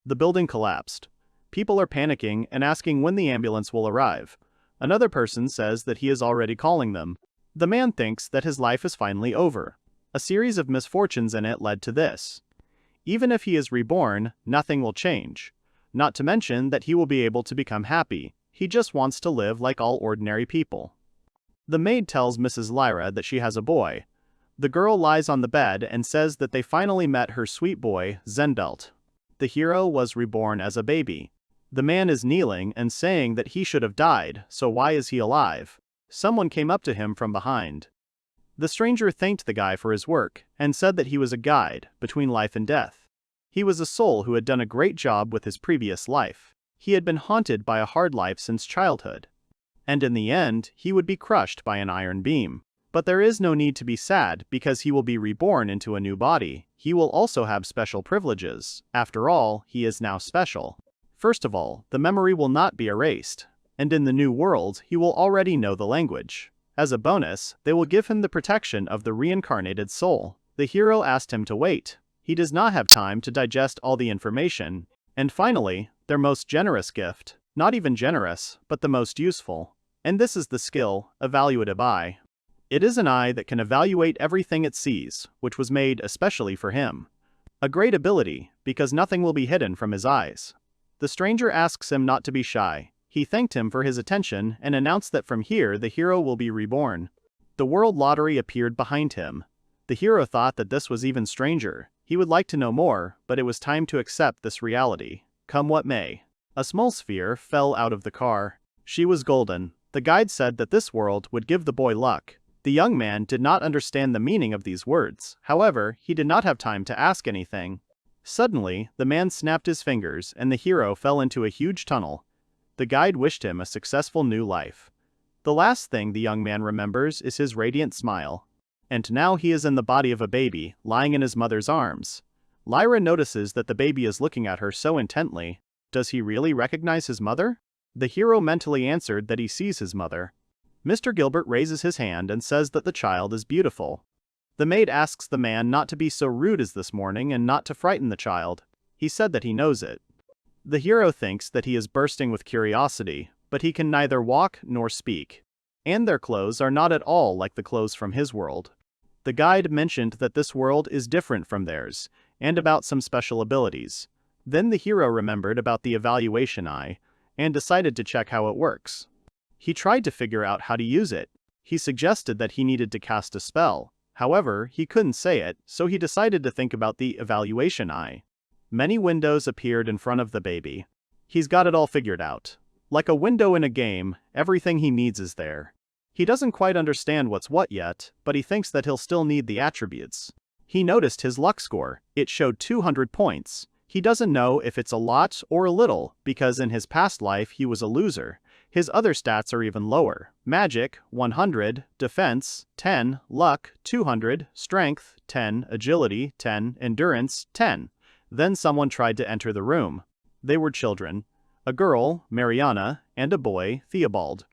The building collapsed. People are panicking and asking when the ambulance will arrive. Another person says that he is already calling them. The man thinks that his life is finally over. A series of misfortunes in it led to this. Even if he is reborn, nothing will change. Not to mention that he will be able to become happy. He just wants to live like all ordinary people. The maid tells Mrs. Lyra that she has a boy. The girl lies on the bed and says that they finally met her sweet boy, Zenelt. The hero was reborn as a baby. The man is kneeling and saying that he should have died, so why is he alive? Someone came up to him from behind. The stranger thanked the guy for his work and said that he was a guide between life and death. He was a soul who had done a great job with his previous life. He had been haunted by a hard life since childhood. And in the end, he would be crushed by an iron beam. But there is no need to be sad because he will be reborn into a new body. He will also have special privileges. After all, he is now special. First of all, the memory will not be erased. And in the new world, he will already know the language. As a bonus, they will give him the protection of the reincarnated soul. The hero asked him to wait. He does not have time to digest all the information. And finally, their most generous gift. Not even generous, but the most useful. And this is the skill, evaluative eye. It is an eye that can evaluate everything it sees, which was made especially for him. A great ability, because nothing will be hidden from his eyes. The stranger asks him not to be shy. He thanked him for his attention and announced that from here the hero will be reborn. The world lottery appeared behind him. The hero thought that this was even stranger. He would like to know more, but it was time to accept this reality. Come what may. A small sphere fell out of the car. She was golden. The guide said that this world would give the boy luck. The young man did not understand the meaning of these words. However, he did not have time to ask anything. Suddenly, the man snapped his fingers and the hero fell into a huge tunnel. The guide wished him a successful new life. The last thing the young man remembers is his radiant smile. And now he is in the body of a baby, lying in his mother's arms. Lyra notices that the baby is looking at her so intently. Does he really recognize his mother? The hero mentally answered that he sees his mother. Mr. Gilbert raises his hand and says that the child is beautiful. The maid asks the man not to be so rude as this morning and not to frighten the child. He said that he knows it. The hero thinks that he is bursting with curiosity, but he can neither walk nor speak. And their clothes are not at all like the clothes from his world. The guide mentioned that this world is different from theirs, and about some special abilities. Then the hero remembered about the evaluation eye, and decided to check how it works. He tried to figure out how to use it. He suggested that he needed to cast a spell. However, he couldn't say it, so he decided to think about the evaluation eye. Many windows appeared in front of the baby. He's got it all figured out. Like a window in a game, everything he needs is there. He doesn't quite understand what's what yet, but he thinks that he'll still need the attributes. He noticed his luck score. It showed 200 points. He doesn't know if it's a lot or a little, because in his past life he was a loser. His other stats are even lower. Magic, 100, Defense, 10, Luck, 200, Strength, 10, Agility, 10, Endurance, 10. Then someone tried to enter the room. They were children. A girl, Mariana, and a boy, Theobald.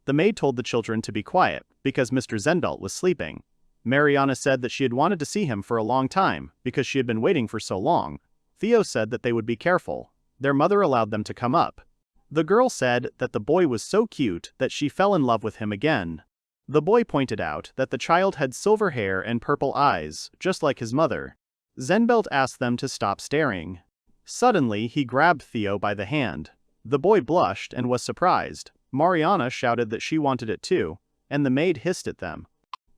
The maid told the children to be quiet, because Mr. Zenelt was sleeping. Mariana said that she had wanted to see him for a long time, because she had been waiting for so long. Theo said that they would be careful. Their mother allowed them to come up. The girl said that the boy was so cute that she fell in love with him again. The boy pointed out that the child had silver hair and purple eyes, just like his mother. Zenelt asked them to stop staring. Suddenly, he grabbed Theo by the hand. The boy blushed and was surprised. Mariana shouted that she wanted it too, and the maid hissed at them.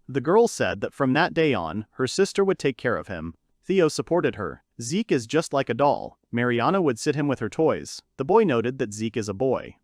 The girl said that from that day on, her sister would take care of him. Theo supported her. Zeke is just like a doll. Mariana would sit him with her toys. The boy noted that Zeke is a boy.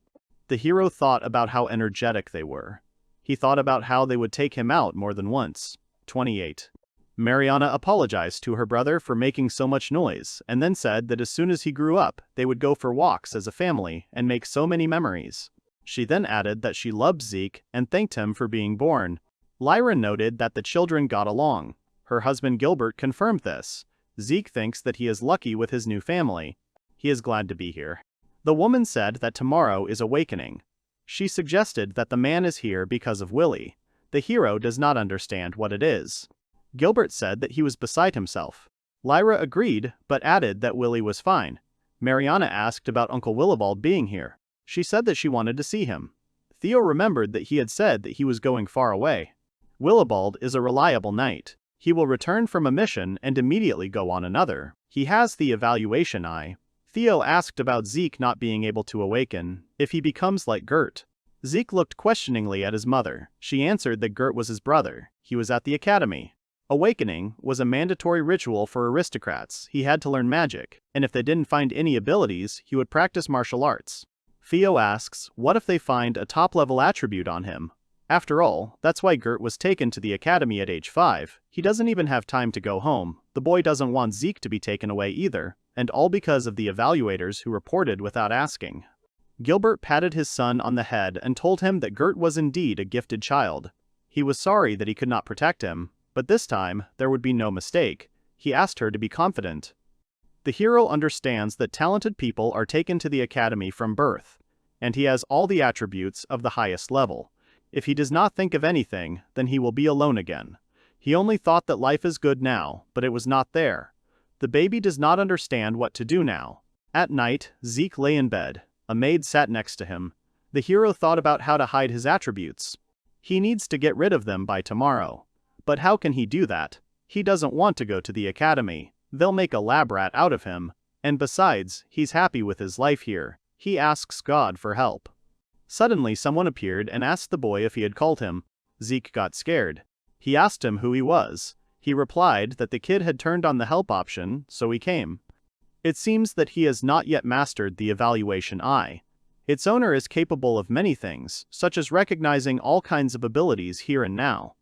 The hero thought about how energetic they were. He thought about how they would take him out more than once. 28. Mariana apologized to her brother for making so much noise, and then said that as soon as he grew up, they would go for walks as a family and make so many memories. She then added that she loved Zeke and thanked him for being born. Lyra noted that the children got along. Her husband Gilbert confirmed this. Zeke thinks that he is lucky with his new family. He is glad to be here. The woman said that tomorrow is awakening. She suggested that the man is here because of Willie. The hero does not understand what it is. Gilbert said that he was beside himself. Lyra agreed, but added that Willie was fine. Mariana asked about Uncle Willibald being here. She said that she wanted to see him. Theo remembered that he had said that he was going far away. Willibald is a reliable knight. He will return from a mission and immediately go on another. He has the evaluation eye. Theo asked about Zeke not being able to awaken, if he becomes like Gert. Zeke looked questioningly at his mother. She answered that Gert was his brother. He was at the academy. Awakening was a mandatory ritual for aristocrats. He had to learn magic, and if they didn't find any abilities, he would practice martial arts. Theo asks, what if they find a top-level attribute on him? After all, that's why Gert was taken to the academy at age 5. He doesn't even have time to go home. The boy doesn't want Zeke to be taken away either, and all because of the evaluators who reported without asking. Gilbert patted his son on the head and told him that Gert was indeed a gifted child. He was sorry that he could not protect him, but this time, there would be no mistake. He asked her to be confident. The hero understands that talented people are taken to the academy from birth, and he has all the attributes of the highest level. If he does not think of anything, then he will be alone again. He only thought that life is good now, but it was not there. The baby does not understand what to do now. At night, Zeke lay in bed. A maid sat next to him. The hero thought about how to hide his attributes. He needs to get rid of them by tomorrow. But how can he do that? He doesn't want to go to the academy. They'll make a lab rat out of him. And besides, he's happy with his life here. He asks God for help. Suddenly someone appeared and asked the boy if he had called him. Zeke got scared. He asked him who he was. He replied that the kid had turned on the help option, so he came. It seems that he has not yet mastered the evaluation eye. Its owner is capable of many things, such as recognizing all kinds of abilities here and now.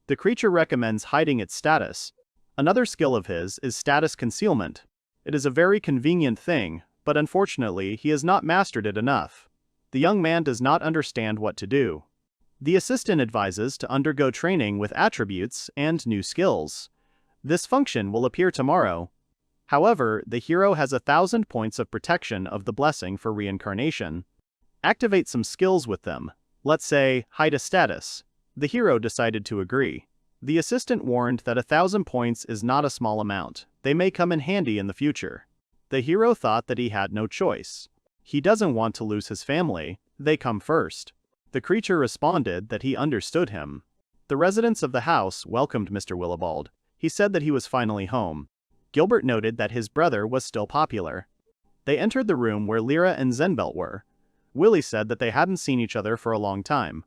The creature recommends hiding its status. Another skill of his is status concealment. It is a very convenient thing, but unfortunately he has not mastered it enough. The young man does not understand what to do. The assistant advises to undergo training with attributes and new skills. This function will appear tomorrow. However, the hero has 1,000 points of protection of the blessing for reincarnation. Activate some skills with them. Let's say, hide a status. The hero decided to agree. The assistant warned that 1,000 points is not a small amount. They may come in handy in the future. The hero thought that he had no choice. He doesn't want to lose his family. They come first. The creature responded that he understood him. The residents of the house welcomed Mr. Willibald. He said that he was finally home. Gilbert noted that his brother was still popular. They entered the room where Lyra and Zenelt were. Willie said that they hadn't seen each other for a long time.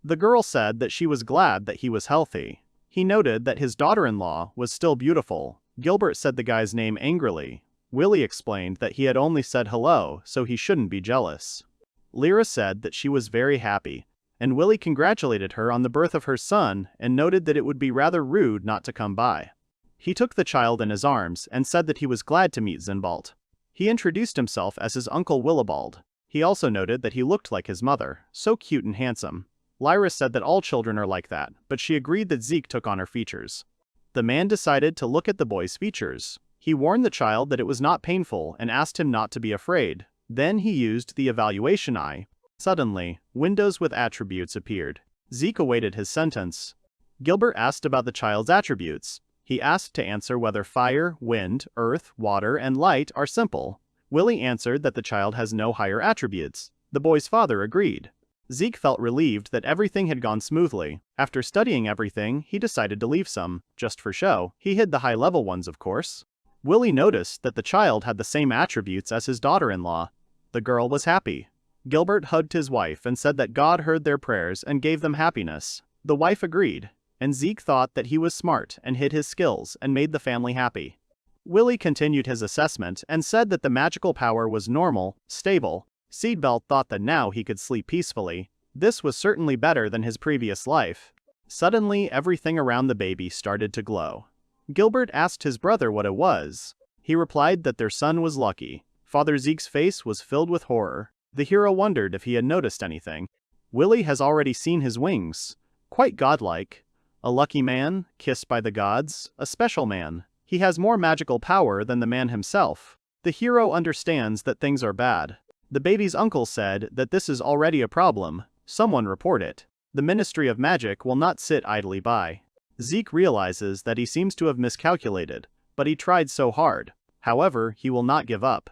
The girl said that she was glad that he was healthy. He noted that his daughter-in-law was still beautiful. Gilbert said the guy's name angrily. Willie explained that he had only said hello, so he shouldn't be jealous. Lyra said that she was very happy, and Willie congratulated her on the birth of her son and noted that it would be rather rude not to come by. He took the child in his arms and said that he was glad to meet Zigbelt. He introduced himself as his uncle Willibald. He also noted that he looked like his mother, so cute and handsome. Lyra said that all children are like that, but she agreed that Zeke took on her features. The man decided to look at the boy's features. He warned the child that it was not painful and asked him not to be afraid. Then he used the evaluation eye. Suddenly, windows with attributes appeared. Zeke awaited his sentence. Gilbert asked about the child's attributes. He asked to answer whether fire, wind, earth, water, and light are simple. Willie answered that the child has no higher attributes. The boy's father agreed. Zeke felt relieved that everything had gone smoothly. After studying everything, he decided to leave some, just for show. He hid the high-level ones, of course. Willie noticed that the child had the same attributes as his daughter-in-law. The girl was happy. Gilbert hugged his wife and said that God heard their prayers and gave them happiness. The wife agreed, and Zeke thought that he was smart and hid his skills and made the family happy. Willie continued his assessment and said that the magical power was normal, stable. Zigbelt thought that now he could sleep peacefully. This was certainly better than his previous life. Suddenly, everything around the baby started to glow. Gilbert asked his brother what it was. He replied that their son was lucky. Father Zeke's face was filled with horror. The hero wondered if he had noticed anything. Willie has already seen his wings. Quite godlike. A lucky man, kissed by the gods, a special man. He has more magical power than the man himself. The hero understands that things are bad. The baby's uncle said that this is already a problem. Someone report it. The Ministry of Magic will not sit idly by. Zeke realizes that he seems to have miscalculated, but he tried so hard. However, he will not give up.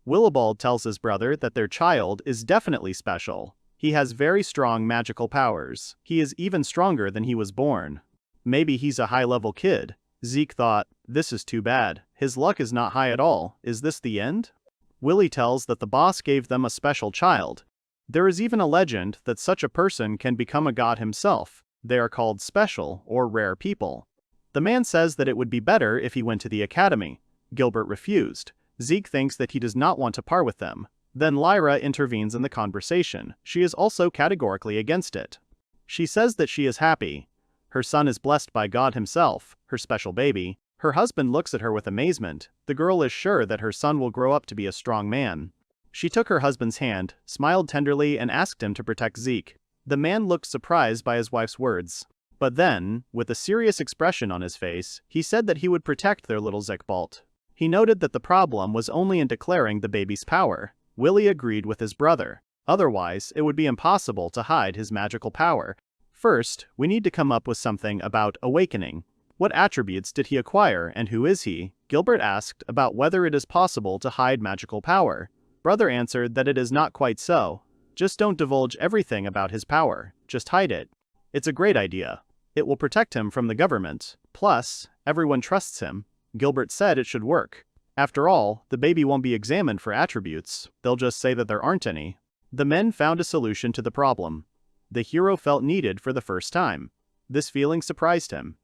Willibald tells his brother that their child is definitely special. He has very strong magical powers. He is even stronger than he was born. Maybe he's a high-level kid. Zeke thought, this is too bad. His luck is not high at all. Is this the end? Willie tells that the boss gave them a special child. There is even a legend that such a person can become a god himself. They are called special or rare people. The man says that it would be better if he went to the academy. Gilbert refused. Zeke thinks that he does not want to part with them. Then Lyra intervenes in the conversation. She is also categorically against it. She says that she is happy. Her son is blessed by God himself, her special baby. Her husband looks at her with amazement. The girl is sure that her son will grow up to be a strong man. She took her husband's hand, smiled tenderly, and asked him to protect Zeke. The man looked surprised by his wife's words. But then, with a serious expression on his face, he said that he would protect their little Zigbelt. He noted that the problem was only in declaring the baby's power. Willie agreed with his brother. Otherwise, it would be impossible to hide his magical power. First, we need to come up with something about awakening. What attributes did he acquire and who is he? Gilbert asked about whether it is possible to hide magical power. Brother answered that it is not quite so. Just don't divulge everything about his power. Just hide it. It's a great idea. It will protect him from the government. Plus, everyone trusts him. Gilbert said it should work. After all, the baby won't be examined for attributes. They'll just say that there aren't any. The men found a solution to the problem. The hero felt needed for the first time. This feeling surprised him.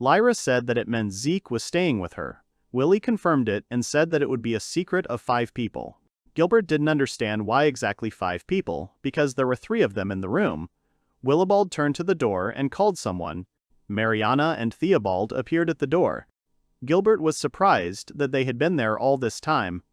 Lyra said that it meant Zeke was staying with her. Willie confirmed it and said that it would be a secret of 5 people. Gilbert didn't understand why exactly 5 people, because there were 3 of them in the room. Willibald turned to the door and called someone. Mariana and Theobald appeared at the door. Gilbert was surprised that they had been there all this time.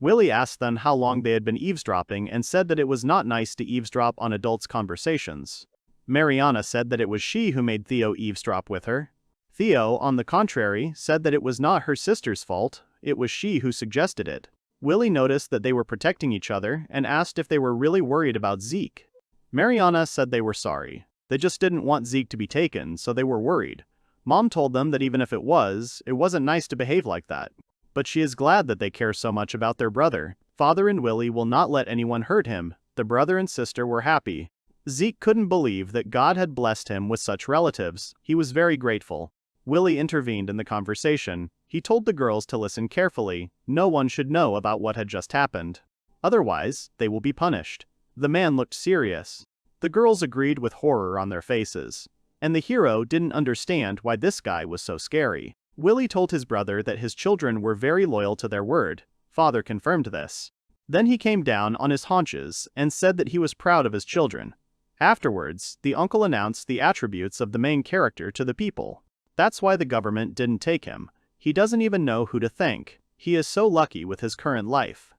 Willie asked them how long they had been eavesdropping and said that it was not nice to eavesdrop on adults' conversations. Mariana said that it was she who made Theo eavesdrop with her. Theo, on the contrary, said that it was not her sister's fault, it was she who suggested it. Willie noticed that they were protecting each other and asked if they were really worried about Zeke. Mariana said they were sorry. They just didn't want Zeke to be taken, so they were worried. Mom told them that even if it wasn't nice to behave like that. But she is glad that they care so much about their brother. Father and Willie will not let anyone hurt him. The brother and sister were happy. Zeke couldn't believe that God had blessed him with such relatives. He was very grateful. Willie intervened in the conversation. He told the girls to listen carefully. No one should know about what had just happened. Otherwise, they will be punished. The man looked serious. The girls agreed with horror on their faces. And the hero didn't understand why this guy was so scary. Willie told his brother that his children were very loyal to their word. Father confirmed this. Then he came down on his haunches and said that he was proud of his children. Afterwards, the uncle announced the attributes of the main character to the people. That's why the government didn't take him. He doesn't even know who to thank. He is so lucky with his current life.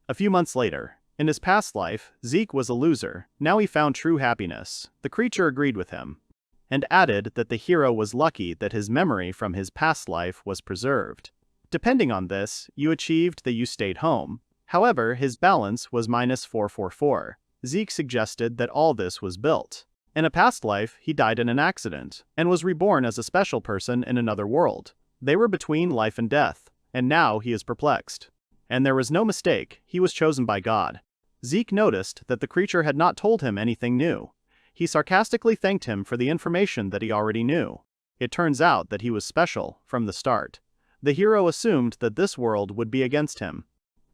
A few months later, in his past life, Zeke was a loser. Now he found true happiness. The creature agreed with him, and added that the hero was lucky that his memory from his past life was preserved. Depending on this, you achieved that you stayed home. However, his balance was -444. Zeke suggested that all this was built. In a past life, he died in an accident, and was reborn as a special person in another world. They were between life and death, and now he is perplexed. And there was no mistake, he was chosen by God. Zeke noticed that the creature had not told him anything new. He sarcastically thanked him for the information that he already knew. It turns out that he was special from the start. The hero assumed that this world would be against him.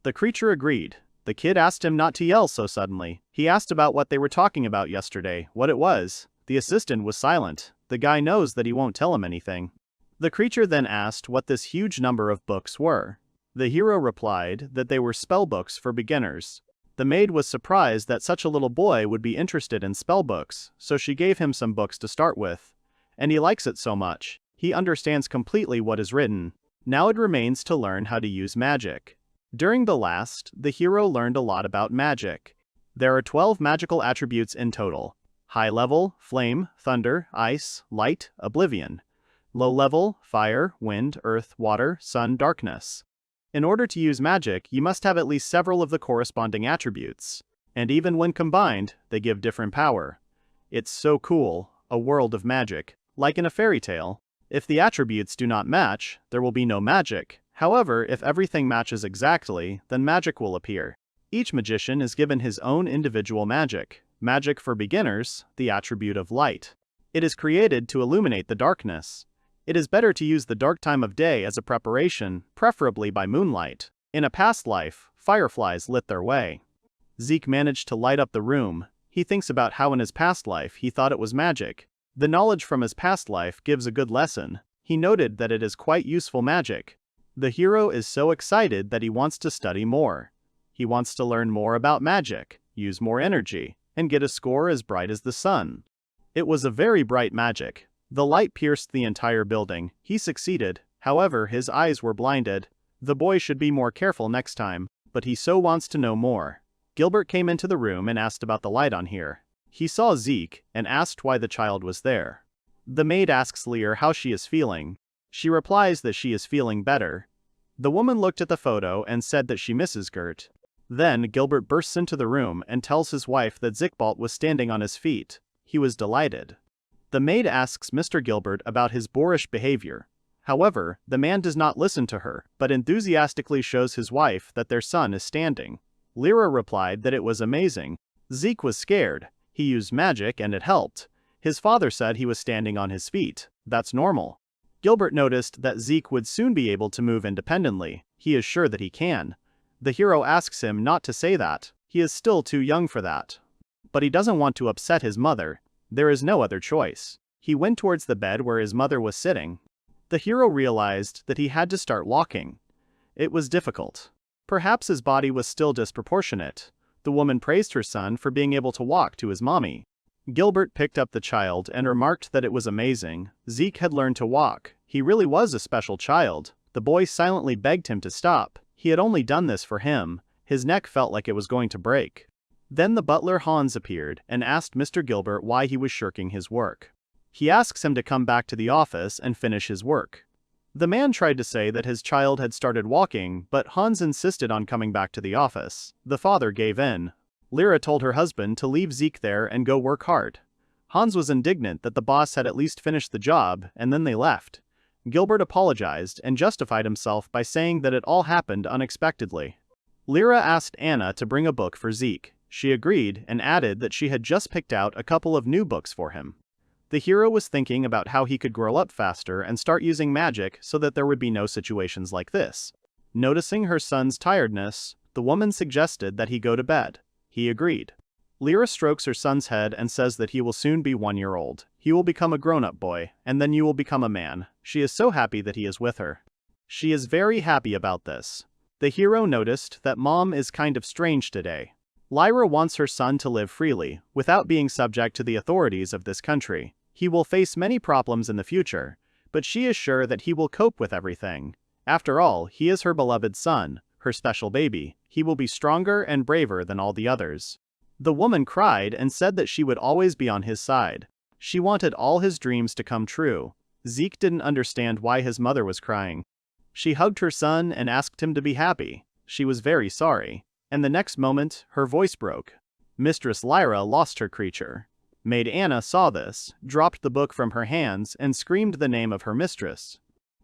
The creature agreed. The kid asked him not to yell so suddenly. He asked about what they were talking about yesterday, what it was. The assistant was silent. The guy knows that he won't tell him anything. The creature then asked what this huge number of books were. The hero replied that they were spell books for beginners. The maid was surprised that such a little boy would be interested in spell books, so she gave him some books to start with. And he likes it so much. He understands completely what is written. Now it remains to learn how to use magic. During the last, the hero learned a lot about magic. There are 12 magical attributes in total. High level, flame, thunder, ice, light, oblivion. Low level, fire, wind, earth, water, sun, darkness. In order to use magic, you must have at least several of the corresponding attributes. And even when combined, they give different power. It's so cool, a world of magic. Like in a fairy tale. If the attributes do not match, there will be no magic. However, if everything matches exactly, then magic will appear. Each magician is given his own individual magic. Magic for beginners, the attribute of light. It is created to illuminate the darkness. It is better to use the dark time of day as a preparation, preferably by moonlight. In a past life, fireflies lit their way. Zeke managed to light up the room. He thinks about how in his past life he thought it was magic. The knowledge from his past life gives a good lesson. He noted that it is quite useful magic. The hero is so excited that he wants to study more. He wants to learn more about magic, use more energy, and get a score as bright as the sun. It was a very bright magic. The light pierced the entire building. He succeeded, however his eyes were blinded. The boy should be more careful next time, but he so wants to know more. Gilbert came into the room and asked about the light on here. He saw Zeke and asked why the child was there. The maid asks Lyra how she is feeling. She replies that she is feeling better. The woman looked at the photo and said that she misses Gert. Then Gilbert bursts into the room and tells his wife that Zigbelt was standing on his feet. He was delighted. The maid asks Mr. Gilbert about his boorish behavior. However, the man does not listen to her, but enthusiastically shows his wife that their son is standing. Lyra replied that it was amazing. Zeke was scared. He used magic and it helped. His father said he was standing on his feet. That's normal. Gilbert noticed that Zeke would soon be able to move independently. He is sure that he can. The hero asks him not to say that. He is still too young for that. But he doesn't want to upset his mother. There is no other choice. He went towards the bed where his mother was sitting. The hero realized that he had to start walking. It was difficult. Perhaps his body was still disproportionate. The woman praised her son for being able to walk to his mommy. Gilbert picked up the child and remarked that it was amazing. Zeke had learned to walk. He really was a special child. The boy silently begged him to stop. He had only done this for him. His neck felt like it was going to break. Then the butler Hans appeared and asked Mr. Gilbert why he was shirking his work. He asks him to come back to the office and finish his work. The man tried to say that his child had started walking, but Hans insisted on coming back to the office. The father gave in. Lyra told her husband to leave Zeke there and go work hard. Hans was indignant that the boss had at least finished the job, and then they left. Gilbert apologized and justified himself by saying that it all happened unexpectedly. Lyra asked Anna to bring a book for Zeke. She agreed and added that she had just picked out a couple of new books for him. The hero was thinking about how he could grow up faster and start using magic so that there would be no situations like this. Noticing her son's tiredness, the woman suggested that he go to bed. He agreed. Lyra strokes her son's head and says that he will soon be 1 year old. He will become a grown-up boy, and then you will become a man. She is so happy that he is with her. She is very happy about this. The hero noticed that mom is kind of strange today. Lyra wants her son to live freely, without being subject to the authorities of this country. He will face many problems in the future, but she is sure that he will cope with everything. After all, he is her beloved son, her special baby. He will be stronger and braver than all the others. The woman cried and said that she would always be on his side. She wanted all his dreams to come true. Zeke didn't understand why his mother was crying. She hugged her son and asked him to be happy. She was very sorry. And the next moment, her voice broke. Mistress Lyra lost her creature. Maid Anna saw this, dropped the book from her hands, and screamed the name of her mistress.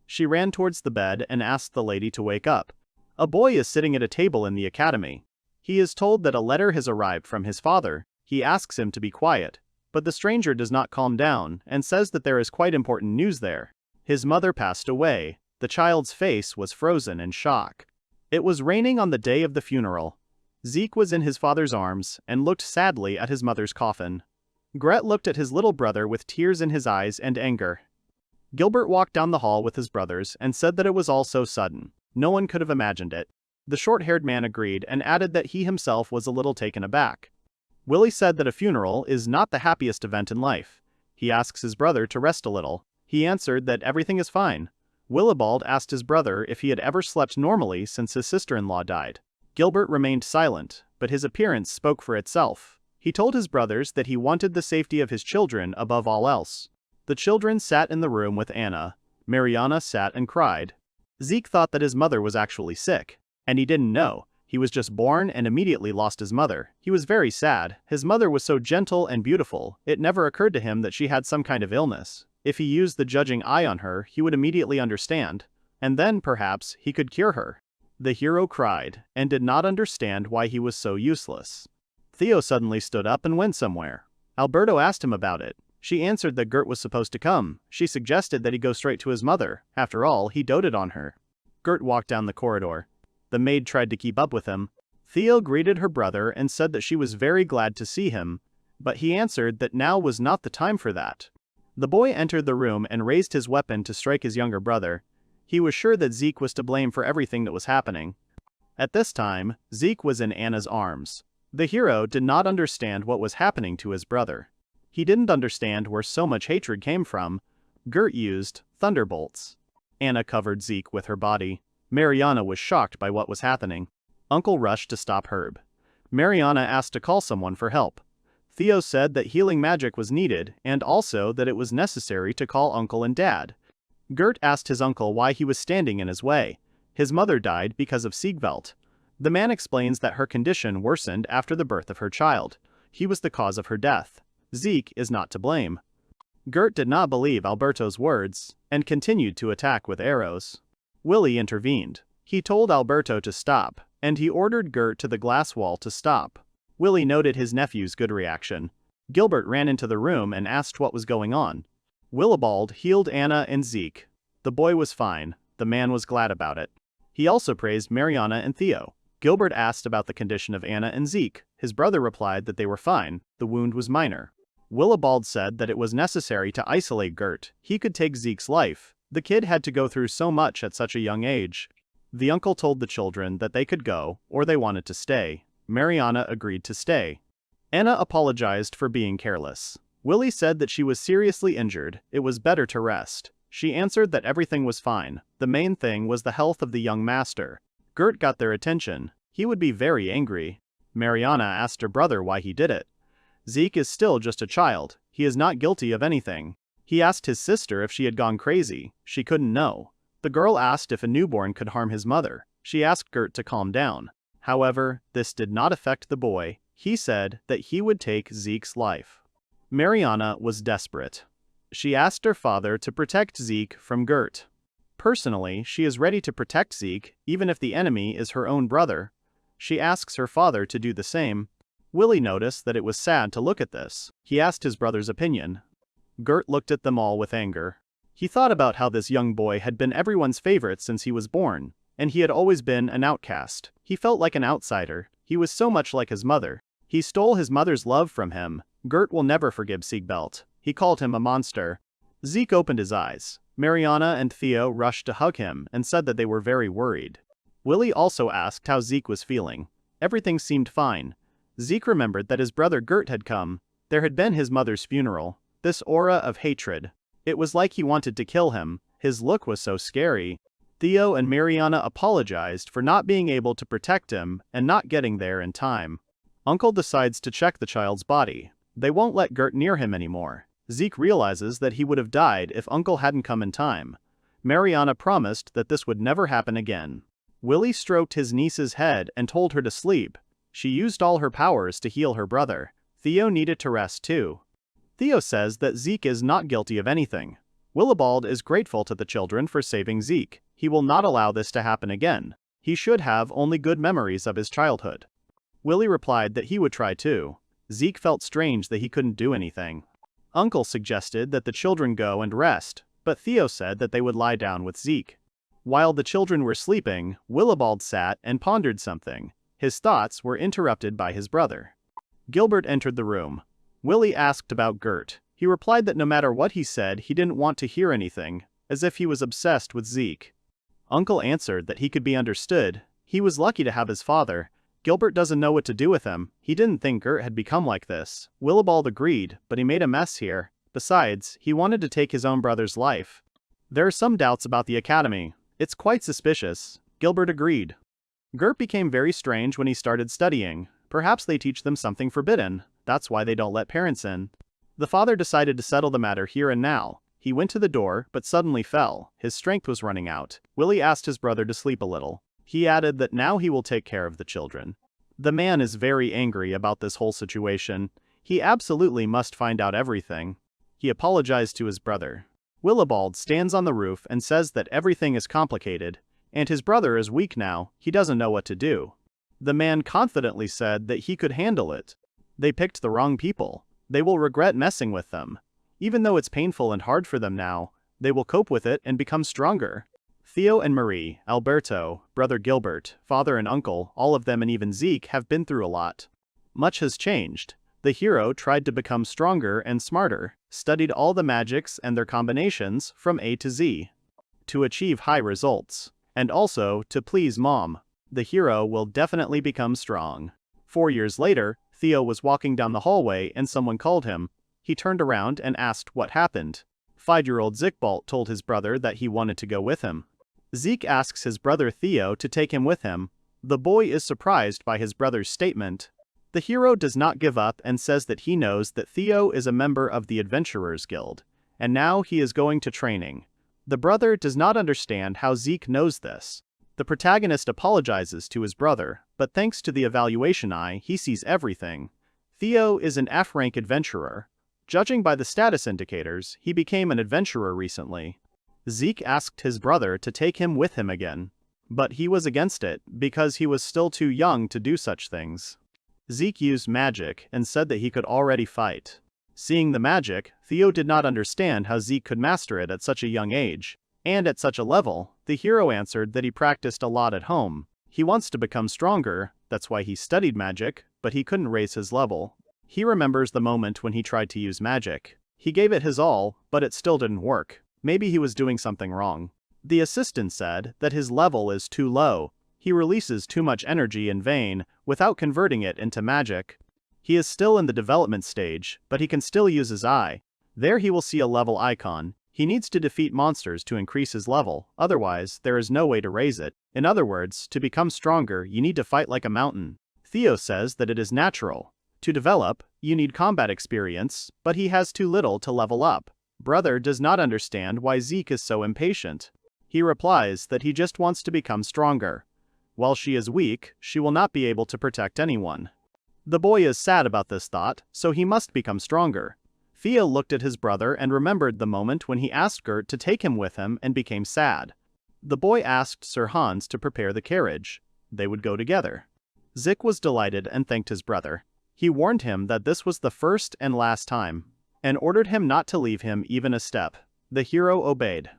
She ran towards the bed and asked the lady to wake up. A boy is sitting at a table in the academy. He is told that a letter has arrived from his father. He asks him to be quiet, but the stranger does not calm down and says that there is quite important news there. His mother passed away. The child's face was frozen in shock. It was raining on the day of the funeral. Zeke was in his father's arms and looked sadly at his mother's coffin. Gret looked at his little brother with tears in his eyes and anger. Gilbert walked down the hall with his brothers and said that it was all so sudden. No one could have imagined it. The short-haired man agreed and added that he himself was a little taken aback. Willie said that a funeral is not the happiest event in life. He asks his brother to rest a little. He answered that everything is fine. Willibald asked his brother if he had ever slept normally since his sister-in-law died. Gilbert remained silent, but his appearance spoke for itself. He told his brothers that he wanted the safety of his children above all else. The children sat in the room with Anna. Mariana sat and cried. Zeke thought that his mother was actually sick, and he didn't know. He was just born and immediately lost his mother. He was very sad. His mother was so gentle and beautiful, it never occurred to him that she had some kind of illness. If he used the judging eye on her, he would immediately understand. and then perhaps he could cure her. The hero cried, and did not understand why he was so useless. Theo suddenly stood up and went somewhere. Alberto asked him about it. She answered that Gert was supposed to come. She suggested that he go straight to his mother. After all, he doted on her. Gert walked down the corridor. The maid tried to keep up with him. Theo greeted her brother and said that she was very glad to see him, but he answered that now was not the time for that. The boy entered the room and raised his weapon to strike his younger brother. He was sure that Zeke was to blame for everything that was happening. At this time, Zeke was in Anna's arms. The hero did not understand what was happening to his brother. He didn't understand where so much hatred came from. Gert used thunderbolts. Anna covered Zeke with her body. Mariana was shocked by what was happening. Uncle rushed to stop Herb. Mariana asked to call someone for help. Theo said that healing magic was needed and also that it was necessary to call Uncle and Dad. Gert asked his uncle why he was standing in his way. His mother died because of Zigbelt. The man explains that her condition worsened after the birth of her child. He was the cause of her death. Zeke is not to blame. Gert did not believe Alberto's words and continued to attack with arrows. Willie intervened. He told Alberto to stop, and he ordered Gert to the glass wall to stop. Willie noted his nephew's good reaction. Gilbert ran into the room and asked what was going on. Willibald healed Anna and Zeke. The boy was fine. The man was glad about it. He also praised Mariana and Theo. Gilbert asked about the condition of Anna and Zeke. His brother replied that they were fine. The wound was minor. Willibald said that it was necessary to isolate Gert. He could take Zeke's life. The kid had to go through so much at such a young age. The uncle told the children that they could go, or they wanted to stay. Mariana agreed to stay. Anna apologized for being careless. Willie said that she was seriously injured. It was better to rest. She answered that everything was fine. The main thing was the health of the young master. Gert got their attention. He would be very angry. Mariana asked her brother why he did it. Zeke is still just a child. He is not guilty of anything. He asked his sister if she had gone crazy. She couldn't know. The girl asked if a newborn could harm his mother. She asked Gert to calm down. However, this did not affect the boy. He said that he would take Zeke's life. Mariana was desperate. She asked her father to protect Zeke from Gert. Personally, she is ready to protect Zeke, even if the enemy is her own brother. She asks her father to do the same. Willie noticed that it was sad to look at this. He asked his brother's opinion. Gert looked at them all with anger. He thought about how this young boy had been everyone's favorite since he was born, and he had always been an outcast. He felt like an outsider. He was so much like his mother. He stole his mother's love from him. Gert will never forgive Zigbelt. He called him a monster. Zeke opened his eyes. Mariana and Theo rushed to hug him and said that they were very worried. Willie also asked how Zeke was feeling. Everything seemed fine. Zeke remembered that his brother Gert had come. There had been his mother's funeral. This aura of hatred. It was like he wanted to kill him. His look was so scary. Theo and Mariana apologized for not being able to protect him and not getting there in time. Uncle decides to check the child's body. They won't let Gert near him anymore. Zeke realizes that he would have died if Uncle hadn't come in time. Mariana promised that this would never happen again. Willie stroked his niece's head and told her to sleep. She used all her powers to heal her brother. Theo needed to rest too. Theo says that Zeke is not guilty of anything. Willibald is grateful to the children for saving Zeke. He will not allow this to happen again. He should have only good memories of his childhood. Willie replied that he would try too. Zeke felt strange that he couldn't do anything. Uncle suggested that the children go and rest, but Theo said that they would lie down with Zeke. While the children were sleeping, Willibald sat and pondered something. His thoughts were interrupted by his brother. Gilbert entered the room. Willie asked about Gert. He replied that no matter what he said, he didn't want to hear anything, as if he was obsessed with Zeke. Uncle answered that he could be understood. He was lucky to have his father. Gilbert doesn't know what to do with him. He didn't think Gert had become like this. Willibald agreed, but he made a mess here. Besides, he wanted to take his own brother's life. There are some doubts about the academy. It's quite suspicious. Gilbert agreed. Gert became very strange when he started studying. Perhaps they teach them something forbidden. That's why they don't let parents in. The father decided to settle the matter here and now. He went to the door, but suddenly fell. His strength was running out. Willie asked his brother to sleep a little. He added that now he will take care of the children. The man is very angry about this whole situation. He absolutely must find out everything. He apologized to his brother. Willibald stands on the roof and says that everything is complicated, and his brother is weak now, he doesn't know what to do. The man confidently said that he could handle it. They picked the wrong people. They will regret messing with them. Even though it's painful and hard for them now, they will cope with it and become stronger. Theo and Marie, Alberto, brother Gilbert, father and uncle, all of them and even Zeke have been through a lot. Much has changed. The hero tried to become stronger and smarter, studied all the magics and their combinations from A to Z, to achieve high results, and also to please mom. The hero will definitely become strong. 4 years later, Theo was walking down the hallway and someone called him. He turned around and asked what happened. 5-year-old Zigbelt told his brother that he wanted to go with him. Zeke asks his brother Theo to take him with him. The boy is surprised by his brother's statement. The hero does not give up and says that he knows that Theo is a member of the Adventurers Guild, and now he is going to training. The brother does not understand how Zeke knows this. The protagonist apologizes to his brother, but thanks to the evaluation eye, he sees everything. Theo is an F-rank adventurer. Judging by the status indicators, he became an adventurer recently. Zeke asked his brother to take him with him again, but he was against it because he was still too young to do such things. Zeke used magic and said that he could already fight. Seeing the magic, Theo did not understand how Zeke could master it at such a young age. And at such a level, the hero answered that he practiced a lot at home. He wants to become stronger, that's why he studied magic, but he couldn't raise his level. He remembers the moment when he tried to use magic. He gave it his all, but it still didn't work. Maybe he was doing something wrong. The assistant said that his level is too low. He releases too much energy in vain, without converting it into magic. He is still in the development stage, but he can still use his eye. There he will see a level icon. He needs to defeat monsters to increase his level, otherwise there is no way to raise it. In other words, to become stronger, you need to fight like a mountain. Theo says that it is natural. To develop, you need combat experience, but he has too little to level up. Brother does not understand why Zeke is so impatient. He replies that he just wants to become stronger. While she is weak, she will not be able to protect anyone. The boy is sad about this thought, so he must become stronger. Theo looked at his brother and remembered the moment when he asked Gert to take him with him and became sad. The boy asked Sir Hans to prepare the carriage. They would go together. Zik was delighted and thanked his brother. He warned him that this was the first and last time, and ordered him not to leave him even a step. The hero obeyed.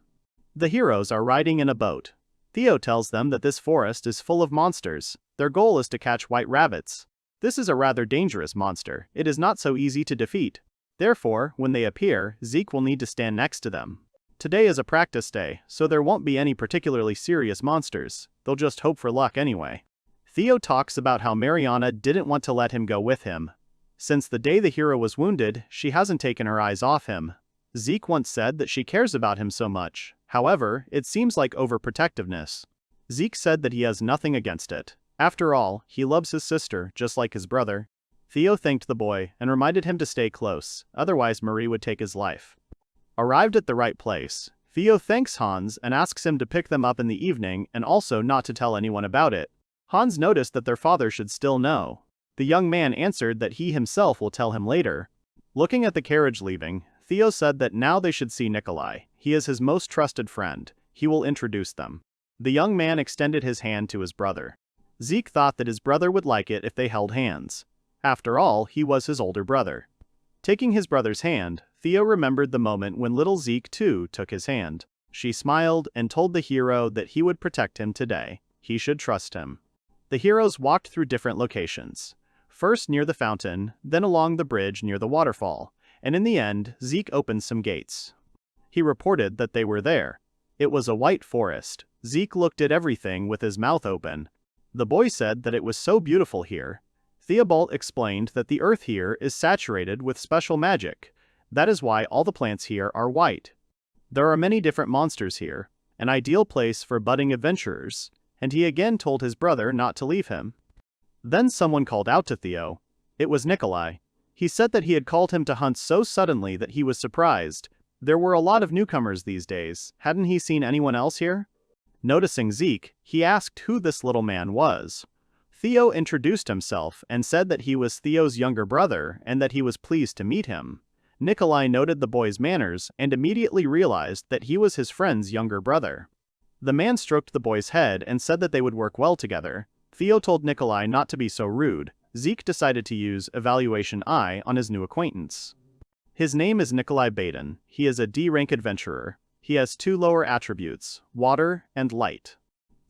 The heroes are riding in a boat. Theo tells them that this forest is full of monsters. Their goal is to catch white rabbits. This is a rather dangerous monster. It is not so easy to defeat. Therefore, when they appear, Zeke will need to stand next to them. Today is a practice day, so there won't be any particularly serious monsters. They'll just hope for luck anyway. Theo talks about how Mariana didn't want to let him go with him. Since the day the hero was wounded, she hasn't taken her eyes off him. Zeke once said that she cares about him so much. However, it seems like overprotectiveness. Zeke said that he has nothing against it. After all, he loves his sister just like his brother. Theo thanked the boy and reminded him to stay close, otherwise Marie would take his life. Arrived at the right place, Theo thanks Hans and asks him to pick them up in the evening and also not to tell anyone about it. Hans noticed that their father should still know. The young man answered that he himself will tell him later. Looking at the carriage leaving, Theo said that now they should see Nikolai. He is his most trusted friend. He will introduce them. The young man extended his hand to his brother. Zeke thought that his brother would like it if they held hands. After all, he was his older brother. Taking his brother's hand, Theo remembered the moment when little Zeke too took his hand. She smiled and told the hero that he would protect him today. He should trust him. The heroes walked through different locations. First near the fountain, then along the bridge near the waterfall, and in the end, Zeke opened some gates. He reported that they were there. It was a white forest. Zeke looked at everything with his mouth open. The boy said that it was so beautiful here. Theobald explained that the earth here is saturated with special magic. That is why all the plants here are white. There are many different monsters here, an ideal place for budding adventurers, and he again told his brother not to leave him. Then someone called out to Theo. It was Nikolai. He said that he had called him to hunt so suddenly that he was surprised. There were a lot of newcomers these days. Hadn't he seen anyone else here? Noticing Zeke, he asked who this little man was. Theo introduced himself and said that he was Theo's younger brother and that he was pleased to meet him. Nikolai noted the boy's manners and immediately realized that he was his friend's younger brother. The man stroked the boy's head and said that they would work well together. Theo told Nikolai not to be so rude. Zeke decided to use evaluation I on his new acquaintance. His name is Nikolai Baden. He is a D-rank adventurer. He has 2 lower attributes, water and light.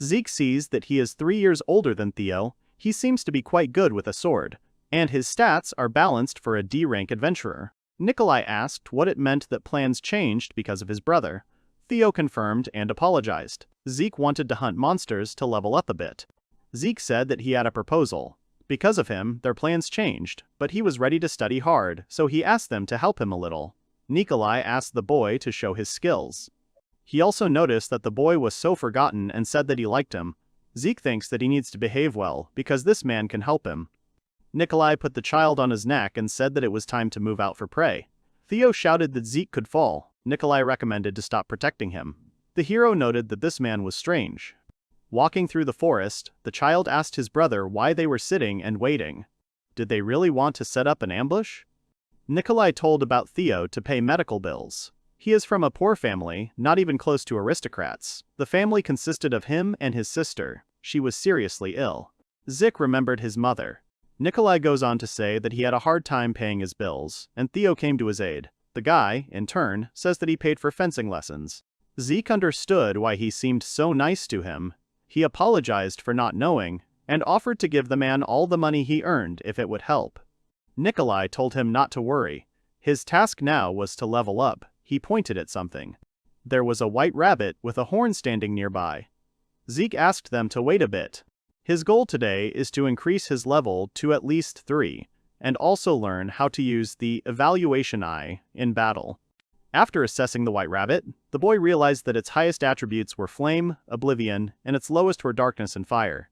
Zeke sees that he is 3 years older than Theo. He seems to be quite good with a sword, and his stats are balanced for a D-rank adventurer. Nikolai asked what it meant that plans changed because of his brother. Theo confirmed and apologized. Zeke wanted to hunt monsters to level up a bit. Zeke said that he had a proposal. Because of him, their plans changed, but he was ready to study hard, so he asked them to help him a little. Nikolai asked the boy to show his skills. He also noticed that the boy was so forgotten and said that he liked him. Zeke thinks that he needs to behave well, because this man can help him. Nikolai put the child on his neck and said that it was time to move out for prey. Theo shouted that Zeke could fall. Nikolai recommended to stop protecting him. The hero noted that this man was strange. Walking through the forest, the child asked his brother why they were sitting and waiting. Did they really want to set up an ambush? Nikolai told about Theo to pay medical bills. He is from a poor family, not even close to aristocrats. The family consisted of him and his sister. She was seriously ill. Zik remembered his mother. Nikolai goes on to say that he had a hard time paying his bills, and Theo came to his aid. The guy, in turn, says that he paid for fencing lessons. Zeke understood why he seemed so nice to him. He apologized for not knowing, and offered to give the man all the money he earned if it would help. Nikolai told him not to worry. His task now was to level up. He pointed at something. There was a white rabbit with a horn standing nearby. Zeke asked them to wait a bit. His goal today is to increase his level to at least 3, and also learn how to use the evaluation I in battle. After assessing the white rabbit, the boy realized that its highest attributes were flame, oblivion, and its lowest were darkness and fire.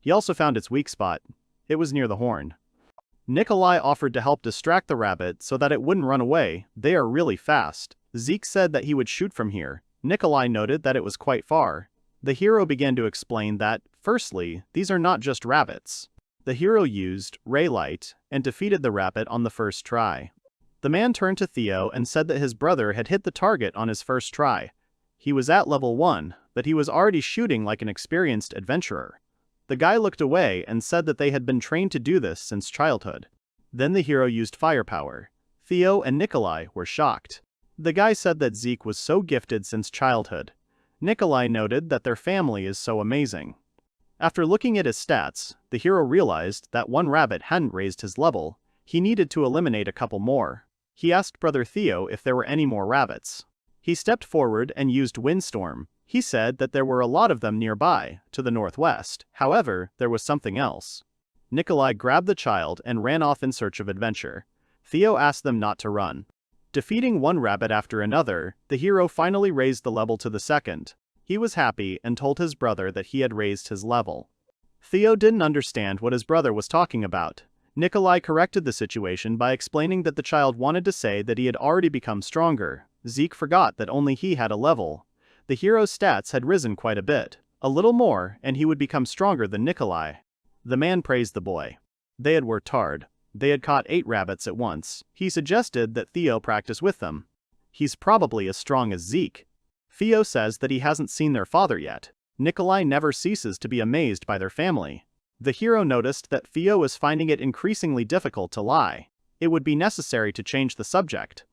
He also found its weak spot. It was near the horn. Nikolai offered to help distract the rabbit so that it wouldn't run away. They are really fast. Zeke said that he would shoot from here. Nikolai noted that it was quite far. The hero began to explain that, firstly, these are not just rabbits. The hero used ray light and defeated the rabbit on the first try. The man turned to Theo and said that his brother had hit the target on his first try. He was at level 1, but he was already shooting like an experienced adventurer. The guy looked away and said that they had been trained to do this since childhood. Then the hero used firepower. Theo and Nikolai were shocked. The guy said that Zeke was so gifted since childhood. Nikolai noted that their family is so amazing. After looking at his stats, the hero realized that one rabbit hadn't raised his level. He needed to eliminate a couple more. He asked brother Theo if there were any more rabbits. He stepped forward and used windstorm. He said that there were a lot of them nearby, to the northwest. However, there was something else. Nikolai grabbed the child and ran off in search of adventure. Theo asked them not to run. Defeating one rabbit after another, the hero finally raised the level to the second. He was happy and told his brother that he had raised his level. Theo didn't understand what his brother was talking about. Nikolai corrected the situation by explaining that the child wanted to say that he had already become stronger. Zeke forgot that only he had a level. The hero's stats had risen quite a bit. A little more, and he would become stronger than Nikolai. The man praised the boy. They had worked hard. They had caught 8 rabbits at once. He suggested that Theo practice with them. He's probably as strong as Zeke. Theo says that he hasn't seen their father yet. Nikolai never ceases to be amazed by their family. The hero noticed that Theo is finding it increasingly difficult to lie. It would be necessary to change the subject.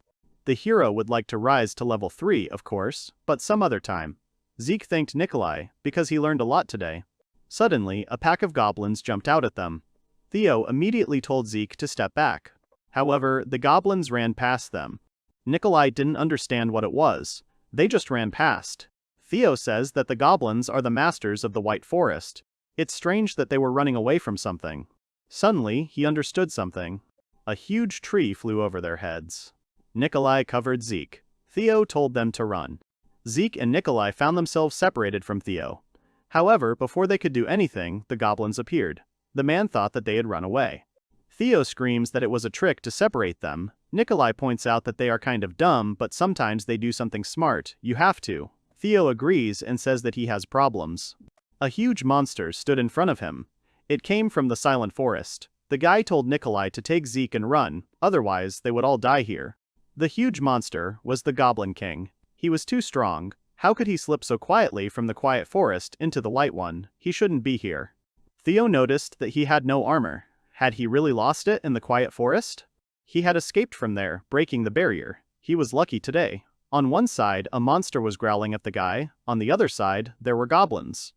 The hero would like to rise to level 3, of course, but some other time. Zeke thanked Nikolai because he learned a lot today. Suddenly, a pack of goblins jumped out at them. Theo immediately told Zeke to step back. However, the goblins ran past them. Nikolai didn't understand what it was. They just ran past. Theo says that the goblins are the masters of the White Forest. It's strange that they were running away from something. Suddenly, he understood something. A huge tree flew over their heads. Nikolai covered Zeke. Theo told them to run. Zeke and Nikolai found themselves separated from Theo. However, before they could do anything, the goblins appeared. The man thought that they had run away. Theo screams that it was a trick to separate them. Nikolai points out that they are kind of dumb, but sometimes they do something smart. You have to. Theo agrees and says that he has problems. A huge monster stood in front of him. It came from the silent forest. The guy told Nikolai to take Zeke and run, otherwise they would all die here. The huge monster was the Goblin King. He was too strong. How could he slip so quietly from the quiet forest into the light one? He shouldn't be here. Theo noticed that he had no armor. Had he really lost it in the quiet forest? He had escaped from there, breaking the barrier. He was lucky today. On one side, a monster was growling at the guy. On the other side, there were goblins.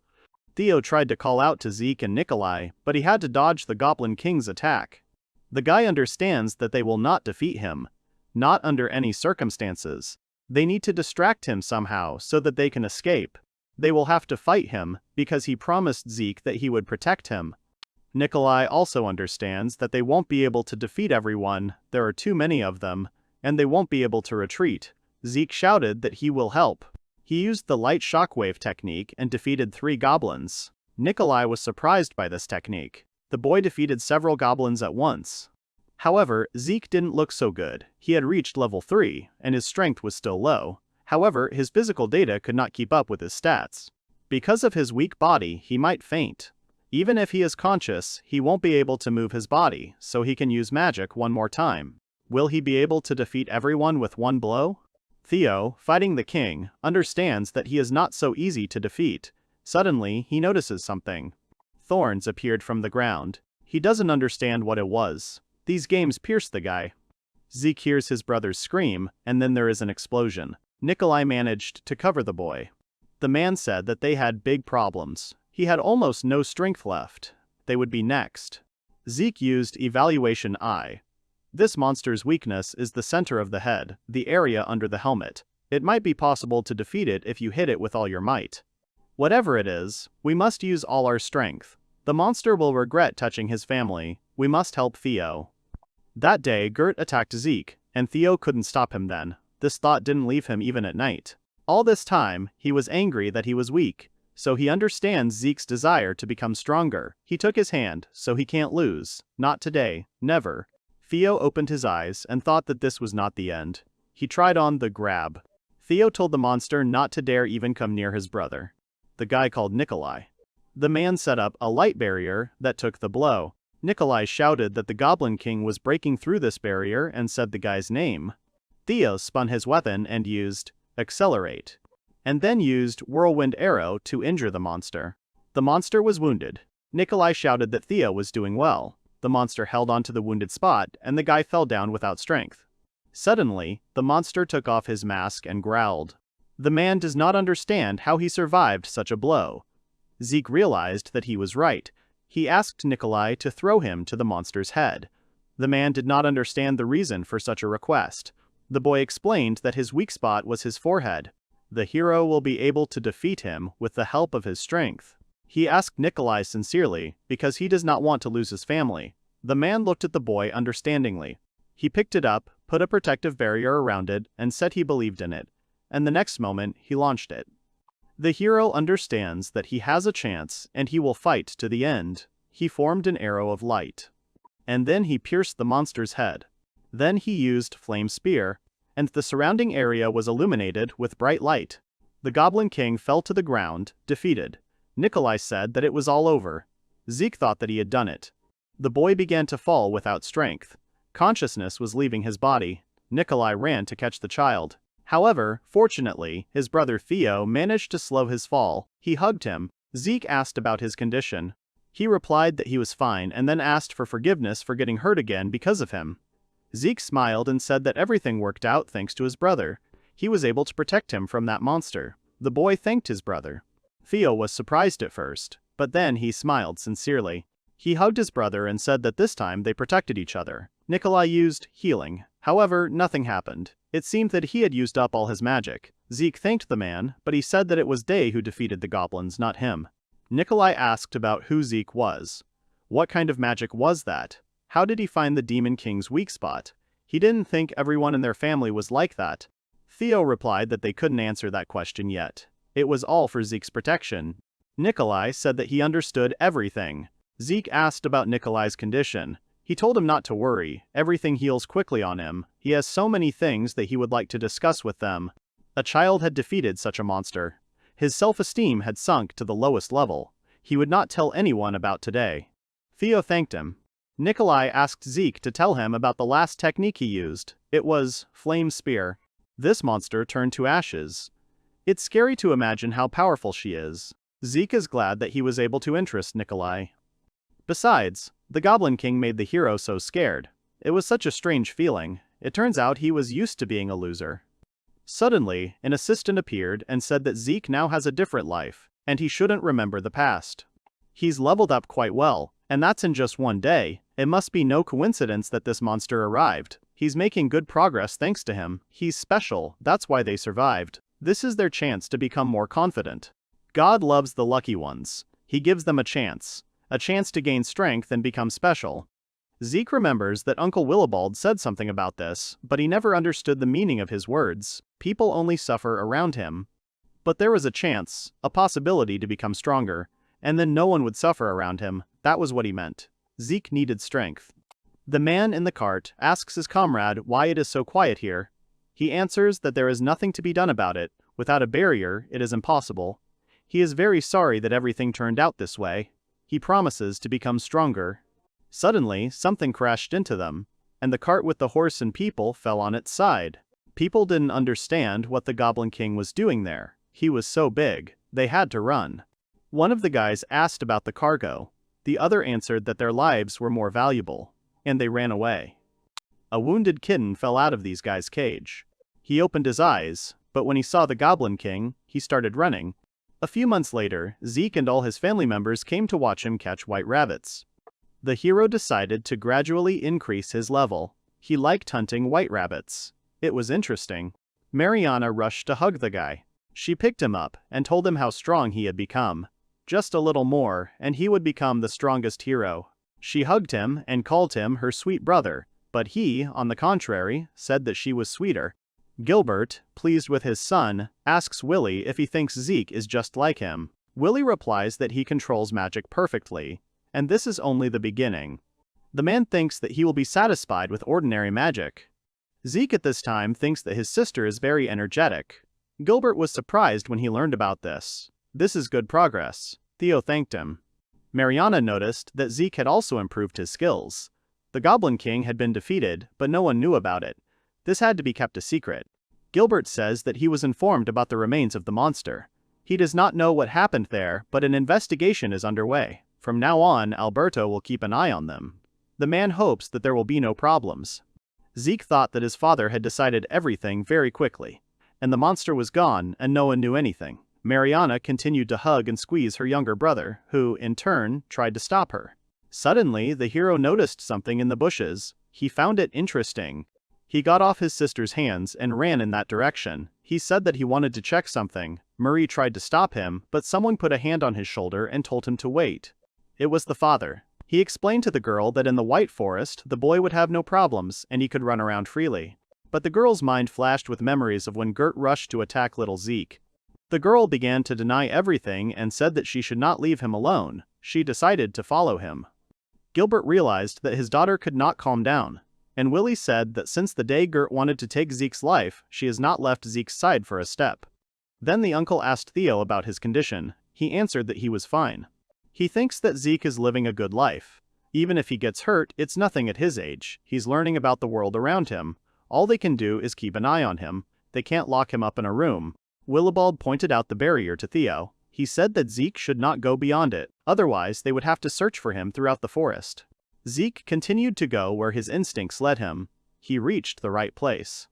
Theo tried to call out to Zeke and Nikolai, but he had to dodge the Goblin King's attack. The guy understands that they will not defeat him. Not under any circumstances. They need to distract him somehow so that they can escape. They will have to fight him, because he promised Zeke that he would protect him. Nikolai also understands that they won't be able to defeat everyone, there are too many of them, and they won't be able to retreat. Zeke shouted that he will help. He used the light shockwave technique and defeated 3 goblins. Nikolai was surprised by this technique. The boy defeated several goblins at once. However, Zeke didn't look so good. He had reached level 3, and his strength was still low. However, his physical data could not keep up with his stats. Because of his weak body, he might faint. Even if he is conscious, he won't be able to move his body, so he can use magic one more time. Will he be able to defeat everyone with one blow? Theo, fighting the king, understands that he is not so easy to defeat. Suddenly, he notices something. Thorns appeared from the ground. He doesn't understand what it was. These games pierce the guy. Zeke hears his brothers scream, and then there is an explosion. Nikolai managed to cover the boy. The man said that they had big problems. He had almost no strength left. They would be next. Zeke used Evaluation Eye. This monster's weakness is the center of the head, the area under the helmet. It might be possible to defeat it if you hit it with all your might. Whatever it is, we must use all our strength. The monster will regret touching his family. We must help Theo. That day, Gert attacked Zeke, and Theo couldn't stop him then. This thought didn't leave him even at night. All this time, he was angry that he was weak, so he understands Zeke's desire to become stronger. He took his hand, so he can't lose. Not today, never. Theo opened his eyes and thought that this was not the end. He tried on the grab. Theo told the monster not to dare even come near his brother. The guy called Nikolai. The man set up a light barrier that took the blow. Nikolai shouted that the Goblin King was breaking through this barrier and said the guy's name. Theo spun his weapon and used Accelerate, and then used Whirlwind Arrow to injure the monster. The monster was wounded. Nikolai shouted that Theo was doing well. The monster held onto the wounded spot, and the guy fell down without strength. Suddenly, the monster took off his mask and growled. The man does not understand how he survived such a blow. Zeke realized that he was right. He asked Nikolai to throw him to the monster's head. The man did not understand the reason for such a request. The boy explained that his weak spot was his forehead. The hero will be able to defeat him with the help of his strength. He asked Nikolai sincerely, because he does not want to lose his family. The man looked at the boy understandingly. He picked it up, put a protective barrier around it, and said he believed in it. And the next moment, he launched it. The hero understands that he has a chance, and he will fight to the end. He formed an arrow of light. And then he pierced the monster's head. Then he used Flame Spear, and the surrounding area was illuminated with bright light. The Goblin King fell to the ground, defeated. Nikolai said that it was all over. Zeke thought that he had done it. The boy began to fall without strength. Consciousness was leaving his body. Nikolai ran to catch the child. However, fortunately, his brother Theo managed to slow his fall. He hugged him. Zeke asked about his condition. He replied that he was fine and then asked for forgiveness for getting hurt again because of him. Zeke smiled and said that everything worked out thanks to his brother. He was able to protect him from that monster. The boy thanked his brother. Theo was surprised at first, but then he smiled sincerely. He hugged his brother and said that this time they protected each other. Nikolai used healing. However, nothing happened. It seemed that he had used up all his magic. Zeke thanked the man, but he said that it was they who defeated the goblins, not him. Nikolai asked about who Zeke was. What kind of magic was that? How did he find the Demon King's weak spot? He didn't think everyone in their family was like that. Theo replied that they couldn't answer that question yet. It was all for Zeke's protection. Nikolai said that he understood everything. Zeke asked about Nikolai's condition. He told him not to worry, everything heals quickly on him. He has so many things that he would like to discuss with them. A child had defeated such a monster. His self-esteem had sunk to the lowest level. He would not tell anyone about today. Theo thanked him. Nikolai asked Zeke to tell him about the last technique he used. It was Flame Spear. This monster turned to ashes. It's scary to imagine how powerful she is. Zeke is glad that he was able to interest Nikolai. Besides, the Goblin King made the hero so scared. It was such a strange feeling. It turns out he was used to being a loser. Suddenly, an assistant appeared and said that Zeke now has a different life, and he shouldn't remember the past. He's leveled up quite well, and that's in just one day. It must be no coincidence that this monster arrived. He's making good progress thanks to him. He's special, that's why they survived. This is their chance to become more confident. God loves the lucky ones. He gives them a chance to gain strength and become special. Zeke remembers that Uncle Willibald said something about this, but he never understood the meaning of his words. People only suffer around him. But there was a chance, a possibility to become stronger, and then no one would suffer around him. That was what he meant. Zeke needed strength. The man in the cart asks his comrade why it is so quiet here. He answers that there is nothing to be done about it. Without a barrier, it is impossible. He is very sorry that everything turned out this way. He promises to become stronger. Suddenly, something crashed into them, and the cart with the horse and people fell on its side. People didn't understand what the Goblin King was doing there. He was so big, they had to run. One of the guys asked about the cargo. The other answered that their lives were more valuable, and they ran away. A wounded kitten fell out of these guys' cage. He opened his eyes, but when he saw the Goblin King, he started running. A few months later, Zeke and all his family members came to watch him catch white rabbits. The hero decided to gradually increase his level. He liked hunting white rabbits. It was interesting. Mariana rushed to hug the guy. She picked him up and told him how strong he had become. Just a little more, and he would become the strongest hero. She hugged him and called him her sweet brother, but he, on the contrary, said that she was sweeter. Gilbert, pleased with his son, asks Willie if he thinks Zeke is just like him. Willie replies that he controls magic perfectly, and this is only the beginning. The man thinks that he will be satisfied with ordinary magic. Zeke at this time thinks that his sister is very energetic. Gilbert was surprised when he learned about this. This is good progress. Theo thanked him. Mariana noticed that Zeke had also improved his skills. The Goblin King had been defeated, but no one knew about it. This had to be kept a secret. Gilbert says that he was informed about the remains of the monster. He does not know what happened there, but an investigation is underway. From now on, Alberto will keep an eye on them. The man hopes that there will be no problems. Zeke thought that his father had decided everything very quickly, and the monster was gone and no one knew anything. Mariana continued to hug and squeeze her younger brother, who, in turn, tried to stop her. Suddenly, the hero noticed something in the bushes. He found it interesting. He got off his sister's hands and ran in that direction. He said that he wanted to check something. Marie tried to stop him, but someone put a hand on his shoulder and told him to wait. It was the father. He explained to the girl that in the White Forest, the boy would have no problems and he could run around freely. But the girl's mind flashed with memories of when Gert rushed to attack little Zeke. The girl began to deny everything and said that she should not leave him alone. She decided to follow him. Gilbert realized that his daughter could not calm down, and Willie said that since the day Gert wanted to take Zeke's life, she has not left Zeke's side for a step. Then the uncle asked Theo about his condition. He answered that he was fine. He thinks that Zeke is living a good life. Even if he gets hurt, it's nothing at his age. He's learning about the world around him. All they can do is keep an eye on him. They can't lock him up in a room. Willibald pointed out the barrier to Theo. He said that Zeke should not go beyond it, otherwise they would have to search for him throughout the forest. Zeke continued to go where his instincts led him. He reached the right place.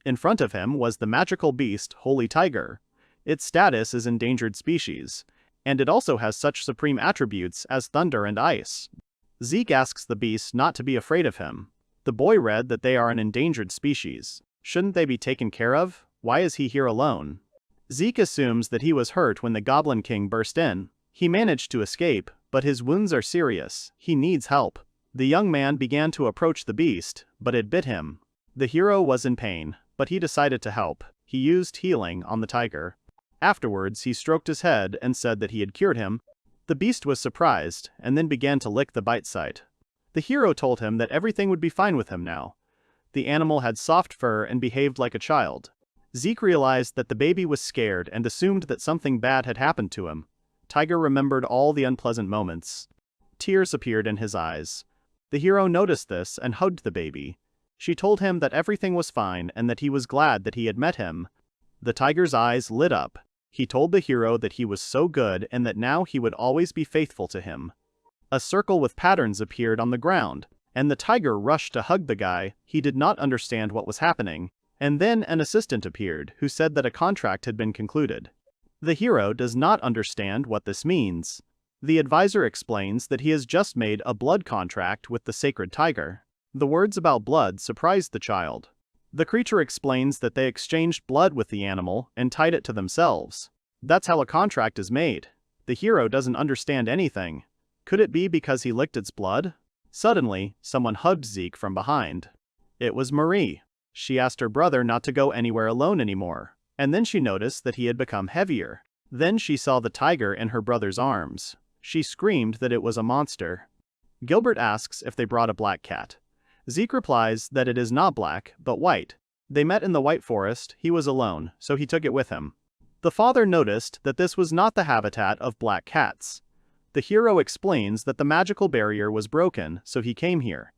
In front of him was the magical beast, Holy Tiger. Its status is endangered species, and it also has such supreme attributes as thunder and ice. Zeke asks the beast not to be afraid of him. The boy read that they are an endangered species. Shouldn't they be taken care of? Why is he here alone? Zeke assumes that he was hurt when the Goblin King burst in. He managed to escape, but his wounds are serious. He needs help. The young man began to approach the beast, but it bit him. The hero was in pain, but he decided to help. He used healing on the tiger. Afterwards, he stroked his head and said that he had cured him. The beast was surprised, and then began to lick the bite site. The hero told him that everything would be fine with him now. The animal had soft fur and behaved like a child. Zeke realized that the baby was scared and assumed that something bad had happened to him. Tiger remembered all the unpleasant moments. Tears appeared in his eyes. The hero noticed this and hugged the baby. She told him that everything was fine and that he was glad that he had met him. The tiger's eyes lit up. He told the hero that he was so good and that now he would always be faithful to him. A circle with patterns appeared on the ground, and the tiger rushed to hug the guy. He did not understand what was happening, and then an assistant appeared who said that a contract had been concluded. The hero does not understand what this means. The advisor explains that he has just made a blood contract with the sacred tiger. The words about blood surprised the child. The creature explains that they exchanged blood with the animal and tied it to themselves. That's how a contract is made. The hero doesn't understand anything. Could it be because he licked its blood? Suddenly, someone hugged Zeke from behind. It was Marie. She asked her brother not to go anywhere alone anymore, and then she noticed that he had become heavier. Then she saw the tiger in her brother's arms. She screamed that it was a monster. Gilbert asks if they brought a black cat. Zeke replies that it is not black, but white. They met in the White Forest. He was alone, so he took it with him. The father noticed that this was not the habitat of black cats. The hero explains that the magical barrier was broken, so he came here.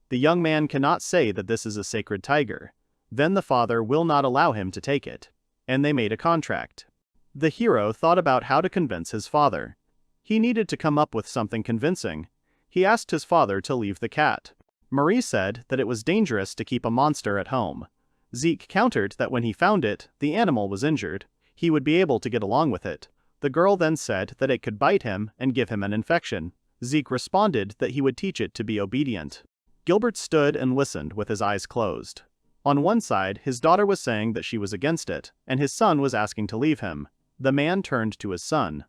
The young man cannot say that this is a sacred tiger. Then the father will not allow him to take it. And they made a contract. The hero thought about how to convince his father. He needed to come up with something convincing. He asked his father to leave the cat. Marie said that it was dangerous to keep a monster at home. Zeke countered that when he found it, the animal was injured. He would be able to get along with it. The girl then said that it could bite him and give him an infection. Zeke responded that he would teach it to be obedient. Gilbert stood and listened with his eyes closed. On one side, his daughter was saying that she was against it, and his son was asking to leave him. The man turned to his son.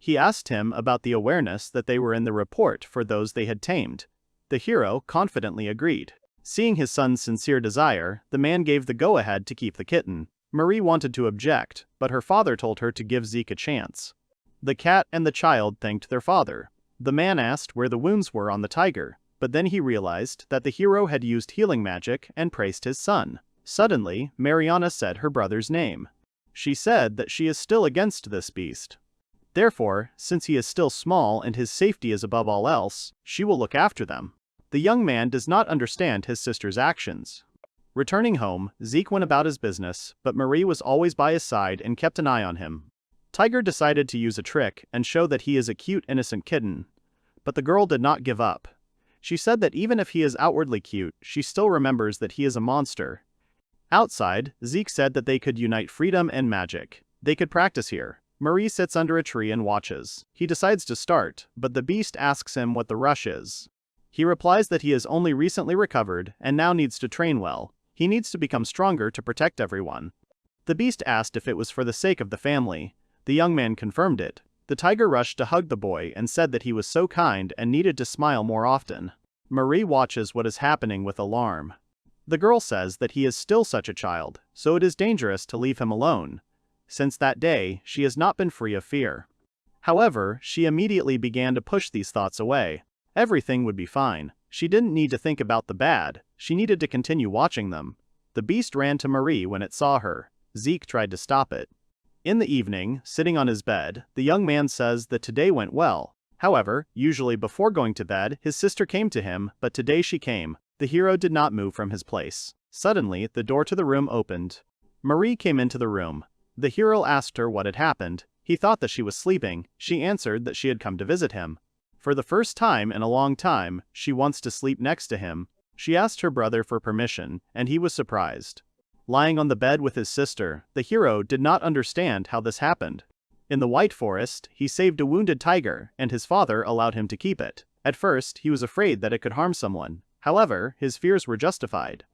He asked him about the awareness that they were in the report for those they had tamed. The hero confidently agreed. Seeing his son's sincere desire, the man gave the go-ahead to keep the kitten. Marie wanted to object, but her father told her to give Zeke a chance. The cat and the child thanked their father. The man asked where the wounds were on the tiger, but then he realized that the hero had used healing magic and praised his son. Suddenly, Mariana said her brother's name. She said that she is still against this beast. Therefore, since he is still small and his safety is above all else, she will look after them. The young man does not understand his sister's actions. Returning home, Zeke went about his business, but Marie was always by his side and kept an eye on him. Tiger decided to use a trick and show that he is a cute, innocent kitten. But the girl did not give up. She said that even if he is outwardly cute, she still remembers that he is a monster. Outside, Zeke said that they could unite freedom and magic. They could practice here. Marie sits under a tree and watches. He decides to start, but the beast asks him what the rush is. He replies that he has only recently recovered and now needs to train well. He needs to become stronger to protect everyone. The beast asked if it was for the sake of the family. The young man confirmed it. The tiger rushed to hug the boy and said that he was so kind and needed to smile more often. Marie watches what is happening with alarm. The girl says that he is still such a child, so it is dangerous to leave him alone. Since that day, she has not been free of fear. However, she immediately began to push these thoughts away. Everything would be fine. She didn't need to think about the bad. She needed to continue watching them. The beast ran to Marie when it saw her. Zeke tried to stop it. In the evening, sitting on his bed, the young man says that today went well. However, usually before going to bed, his sister came to him, but today she came. The hero did not move from his place. Suddenly, the door to the room opened. Marie came into the room. The hero asked her what had happened. He thought that she was sleeping. She answered that she had come to visit him. For the first time in a long time, she wants to sleep next to him. She asked her brother for permission, and he was surprised. Lying on the bed with his sister, the hero did not understand how this happened. In the White Forest, he saved a wounded tiger, and his father allowed him to keep it. At first, he was afraid that it could harm someone. However, his fears were justified.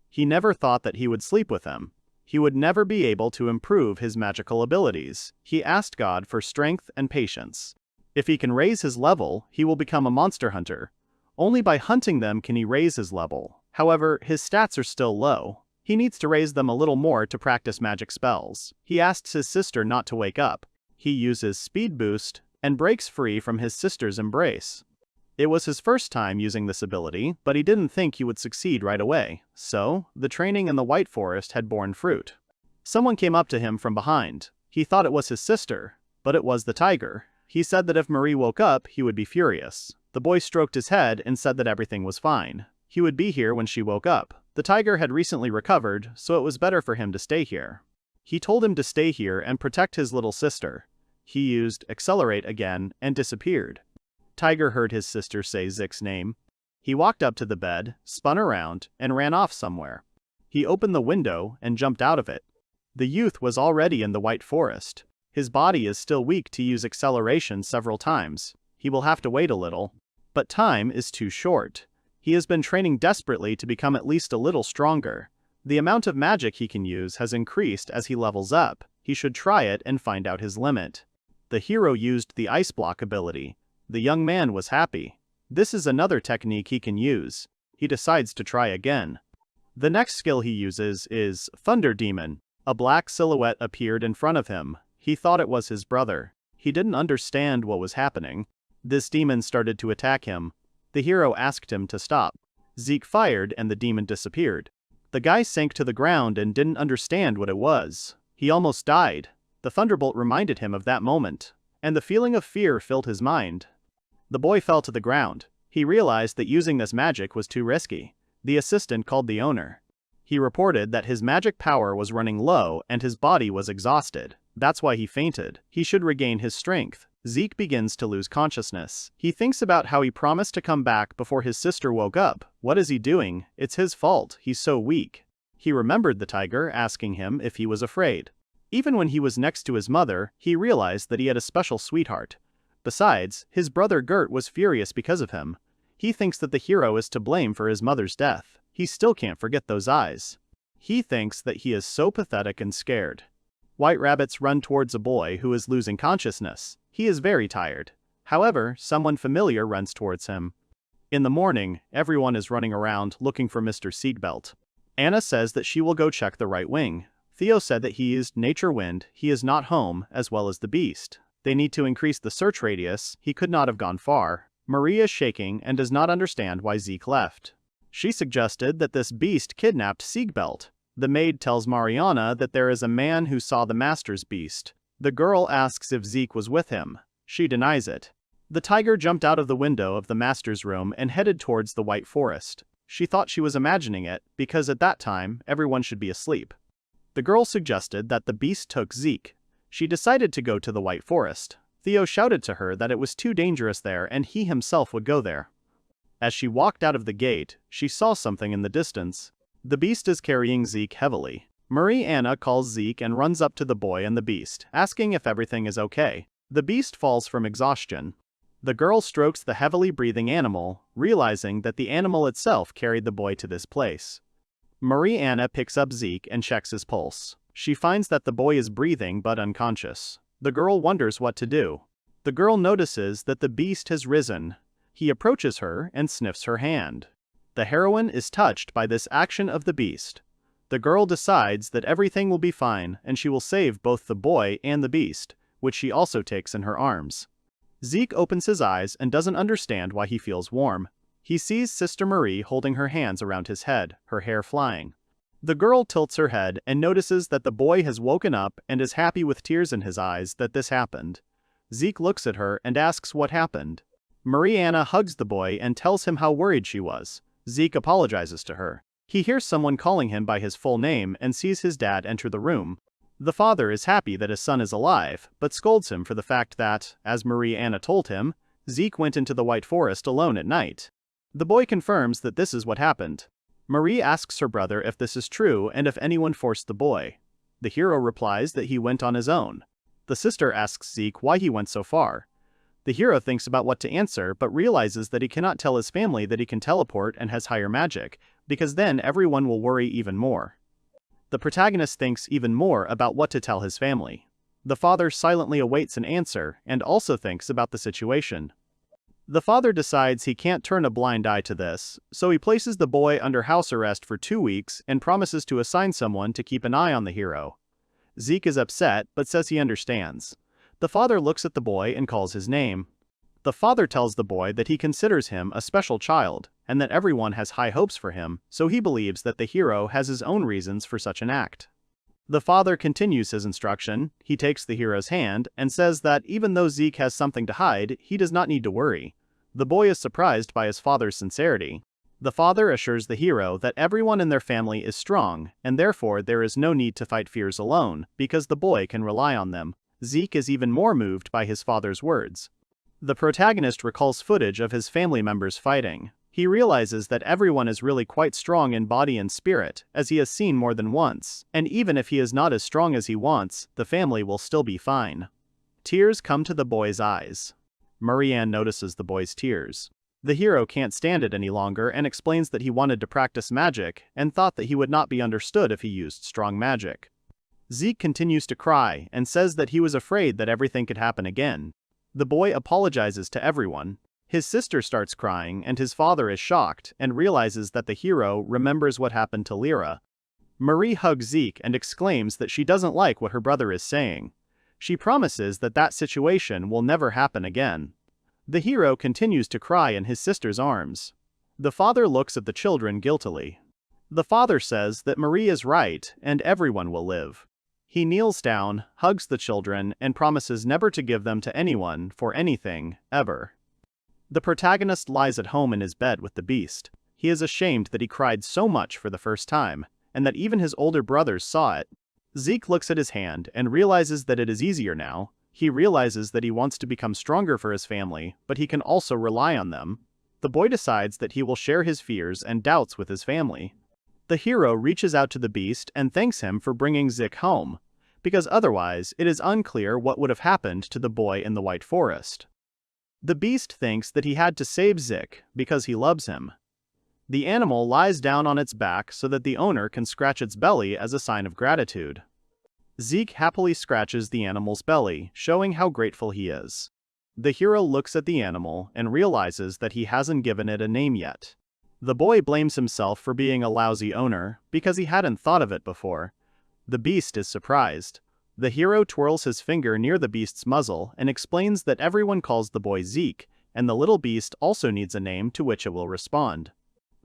He never thought that he would sleep with them. He would never be able to improve his magical abilities. He asked God for strength and patience. If he can raise his level, he will become a monster hunter. Only by hunting them can he raise his level. However, his stats are still low. He needs to raise them a little more to practice magic spells. He asks his sister not to wake up. He uses speed boost and breaks free from his sister's embrace. It was his first time using this ability, but he didn't think he would succeed right away. So, the training in the White Forest had borne fruit. Someone came up to him from behind. He thought it was his sister, but it was the tiger. He said that if Marie woke up, he would be furious. The boy stroked his head and said that everything was fine. He would be here when she woke up. The tiger had recently recovered, so it was better for him to stay here. He told him to stay here and protect his little sister. He used accelerate again and disappeared. Tiger heard his sister say Zik's name. He walked up to the bed, spun around, and ran off somewhere. He opened the window and jumped out of it. The youth was already in the White Forest. His body is still weak to use acceleration several times. He will have to wait a little. But time is too short. He has been training desperately to become at least a little stronger. The amount of magic he can use has increased as he levels up. He should try it and find out his limit. The hero used the ice block ability. The young man was happy. This is another technique he can use. He decides to try again. The next skill he uses is Thunder Demon. A black silhouette appeared in front of him. He thought it was his brother. He didn't understand what was happening. This demon started to attack him. The hero asked him to stop. Zeke fired and the demon disappeared. The guy sank to the ground and didn't understand what it was. He almost died. The thunderbolt reminded him of that moment, and the feeling of fear filled his mind. The boy fell to the ground. He realized that using this magic was too risky. The assistant called the owner. He reported that his magic power was running low and his body was exhausted. That's why he fainted. He should regain his strength. Zeke begins to lose consciousness. He thinks about how he promised to come back before his sister woke up. What is he doing? It's his fault. He's so weak. He remembered the tiger asking him if he was afraid. Even when he was next to his mother, he realized that he had a special sweetheart. Besides, his brother Gert was furious because of him. He thinks that the hero is to blame for his mother's death. He still can't forget those eyes. He thinks that he is so pathetic and scared. White rabbits run towards a boy who is losing consciousness. He is very tired. However, someone familiar runs towards him. In the morning, everyone is running around looking for Mr. Zigbelt. Anna says that she will go check the right wing. Theo said that he used nature wind, he is not home, as well as the beast. They need to increase the search radius, he could not have gone far. Maria is shaking and does not understand why Zeke left. She suggested that this beast kidnapped Zigbelt. The maid tells Mariana that there is a man who saw the master's beast. The girl asks if Zeke was with him. She denies it. The tiger jumped out of the window of the master's room and headed towards the White Forest. She thought she was imagining it, because at that time, everyone should be asleep. The girl suggested that the beast took Zeke. She decided to go to the White Forest. Theo shouted to her that it was too dangerous there and he himself would go there. As she walked out of the gate, she saw something in the distance. The beast is carrying Zeke heavily. Marie Anna calls Zeke and runs up to the boy and the beast, asking if everything is okay. The beast falls from exhaustion. The girl strokes the heavily breathing animal, realizing that the animal itself carried the boy to this place. Marie Anna picks up Zeke and checks his pulse. She finds that the boy is breathing but unconscious. The girl wonders what to do. The girl notices that the beast has risen. He approaches her and sniffs her hand. The heroine is touched by this action of the beast. The girl decides that everything will be fine and she will save both the boy and the beast, which she also takes in her arms. Zeke opens his eyes and doesn't understand why he feels warm. He sees Sister Marie holding her hands around his head, her hair flying. The girl tilts her head and notices that the boy has woken up and is happy with tears in his eyes that this happened. Zeke looks at her and asks what happened. Marie Anna hugs the boy and tells him how worried she was. Zeke apologizes to her. He hears someone calling him by his full name and sees his dad enter the room. The father is happy that his son is alive, but scolds him for the fact that, as Marie Anna told him, Zeke went into the White Forest alone at night. The boy confirms that this is what happened. Marie asks her brother if this is true and if anyone forced the boy. The hero replies that he went on his own. The sister asks Zeke why he went so far. The hero thinks about what to answer but realizes that he cannot tell his family that he can teleport and has higher magic, because then everyone will worry even more. The protagonist thinks even more about what to tell his family. The father silently awaits an answer and also thinks about the situation. The father decides he can't turn a blind eye to this, so he places the boy under house arrest for 2 weeks and promises to assign someone to keep an eye on the hero. Zeke is upset but says he understands. The father looks at the boy and calls his name. The father tells the boy that he considers him a special child, and that everyone has high hopes for him, so he believes that the hero has his own reasons for such an act. The father continues his instruction. He takes the hero's hand and says that even though Zeke has something to hide, he does not need to worry. The boy is surprised by his father's sincerity. The father assures the hero that everyone in their family is strong, and therefore there is no need to fight fears alone, because the boy can rely on them. Zeke is even more moved by his father's words. The protagonist recalls footage of his family members fighting. He realizes that everyone is really quite strong in body and spirit, as he has seen more than once, and even if he is not as strong as he wants, the family will still be fine. Tears come to the boy's eyes. Marianne notices the boy's tears. The hero can't stand it any longer and explains that he wanted to practice magic and thought that he would not be understood if he used strong magic. Zeke continues to cry and says that he was afraid that everything could happen again. The boy apologizes to everyone. His sister starts crying and his father is shocked and realizes that the hero remembers what happened to Lyra. Marie hugs Zeke and exclaims that she doesn't like what her brother is saying. She promises that that situation will never happen again. The hero continues to cry in his sister's arms. The father looks at the children guiltily. The father says that Marie is right and everyone will live. He kneels down, hugs the children, and promises never to give them to anyone for anything, ever. The protagonist lies at home in his bed with the beast. He is ashamed that he cried so much for the first time, and that even his older brothers saw it. Zeke looks at his hand and realizes that it is easier now. He realizes that he wants to become stronger for his family, but he can also rely on them. The boy decides that he will share his fears and doubts with his family. The hero reaches out to the beast and thanks him for bringing Zeke home, because otherwise it is unclear what would have happened to the boy in the White Forest. The beast thinks that he had to save Zeke because he loves him. The animal lies down on its back so that the owner can scratch its belly as a sign of gratitude. Zeke happily scratches the animal's belly, showing how grateful he is. The hero looks at the animal and realizes that he hasn't given it a name yet. The boy blames himself for being a lousy owner, because he hadn't thought of it before. The beast is surprised. The hero twirls his finger near the beast's muzzle and explains that everyone calls the boy Zeke, and the little beast also needs a name to which it will respond.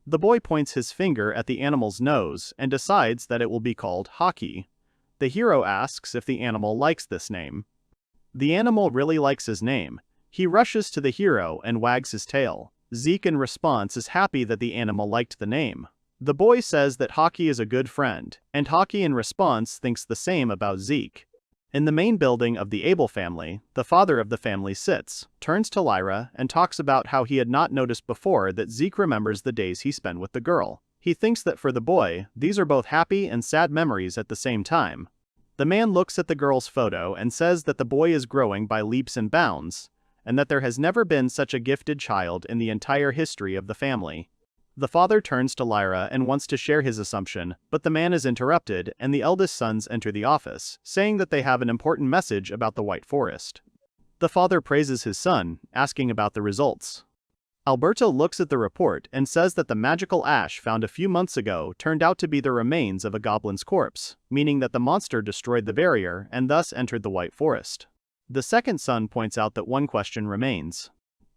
The boy points his finger at the animal's nose and decides that it will be called Hockey. The hero asks if the animal likes this name. The animal really likes his name. He rushes to the hero and wags his tail. Zeke in response is happy that the animal liked the name. The boy says that Hockey is a good friend, and Hockey in response thinks the same about Zeke. In the main building of the Abel family, the father of the family sits, turns to Lyra, and talks about how he had not noticed before that Zeke remembers the days he spent with the girl. He thinks that for the boy, these are both happy and sad memories at the same time. The man looks at the girl's photo and says that the boy is growing by leaps and bounds, and that there has never been such a gifted child in the entire history of the family. The father turns to Lyra and wants to share his assumption, but the man is interrupted and the eldest sons enter the office, saying that they have an important message about the White Forest. The father praises his son, asking about the results. Alberto looks at the report and says that the magical ash found a few months ago turned out to be the remains of a goblin's corpse, meaning that the monster destroyed the barrier and thus entered the White Forest. The second son points out that one question remains.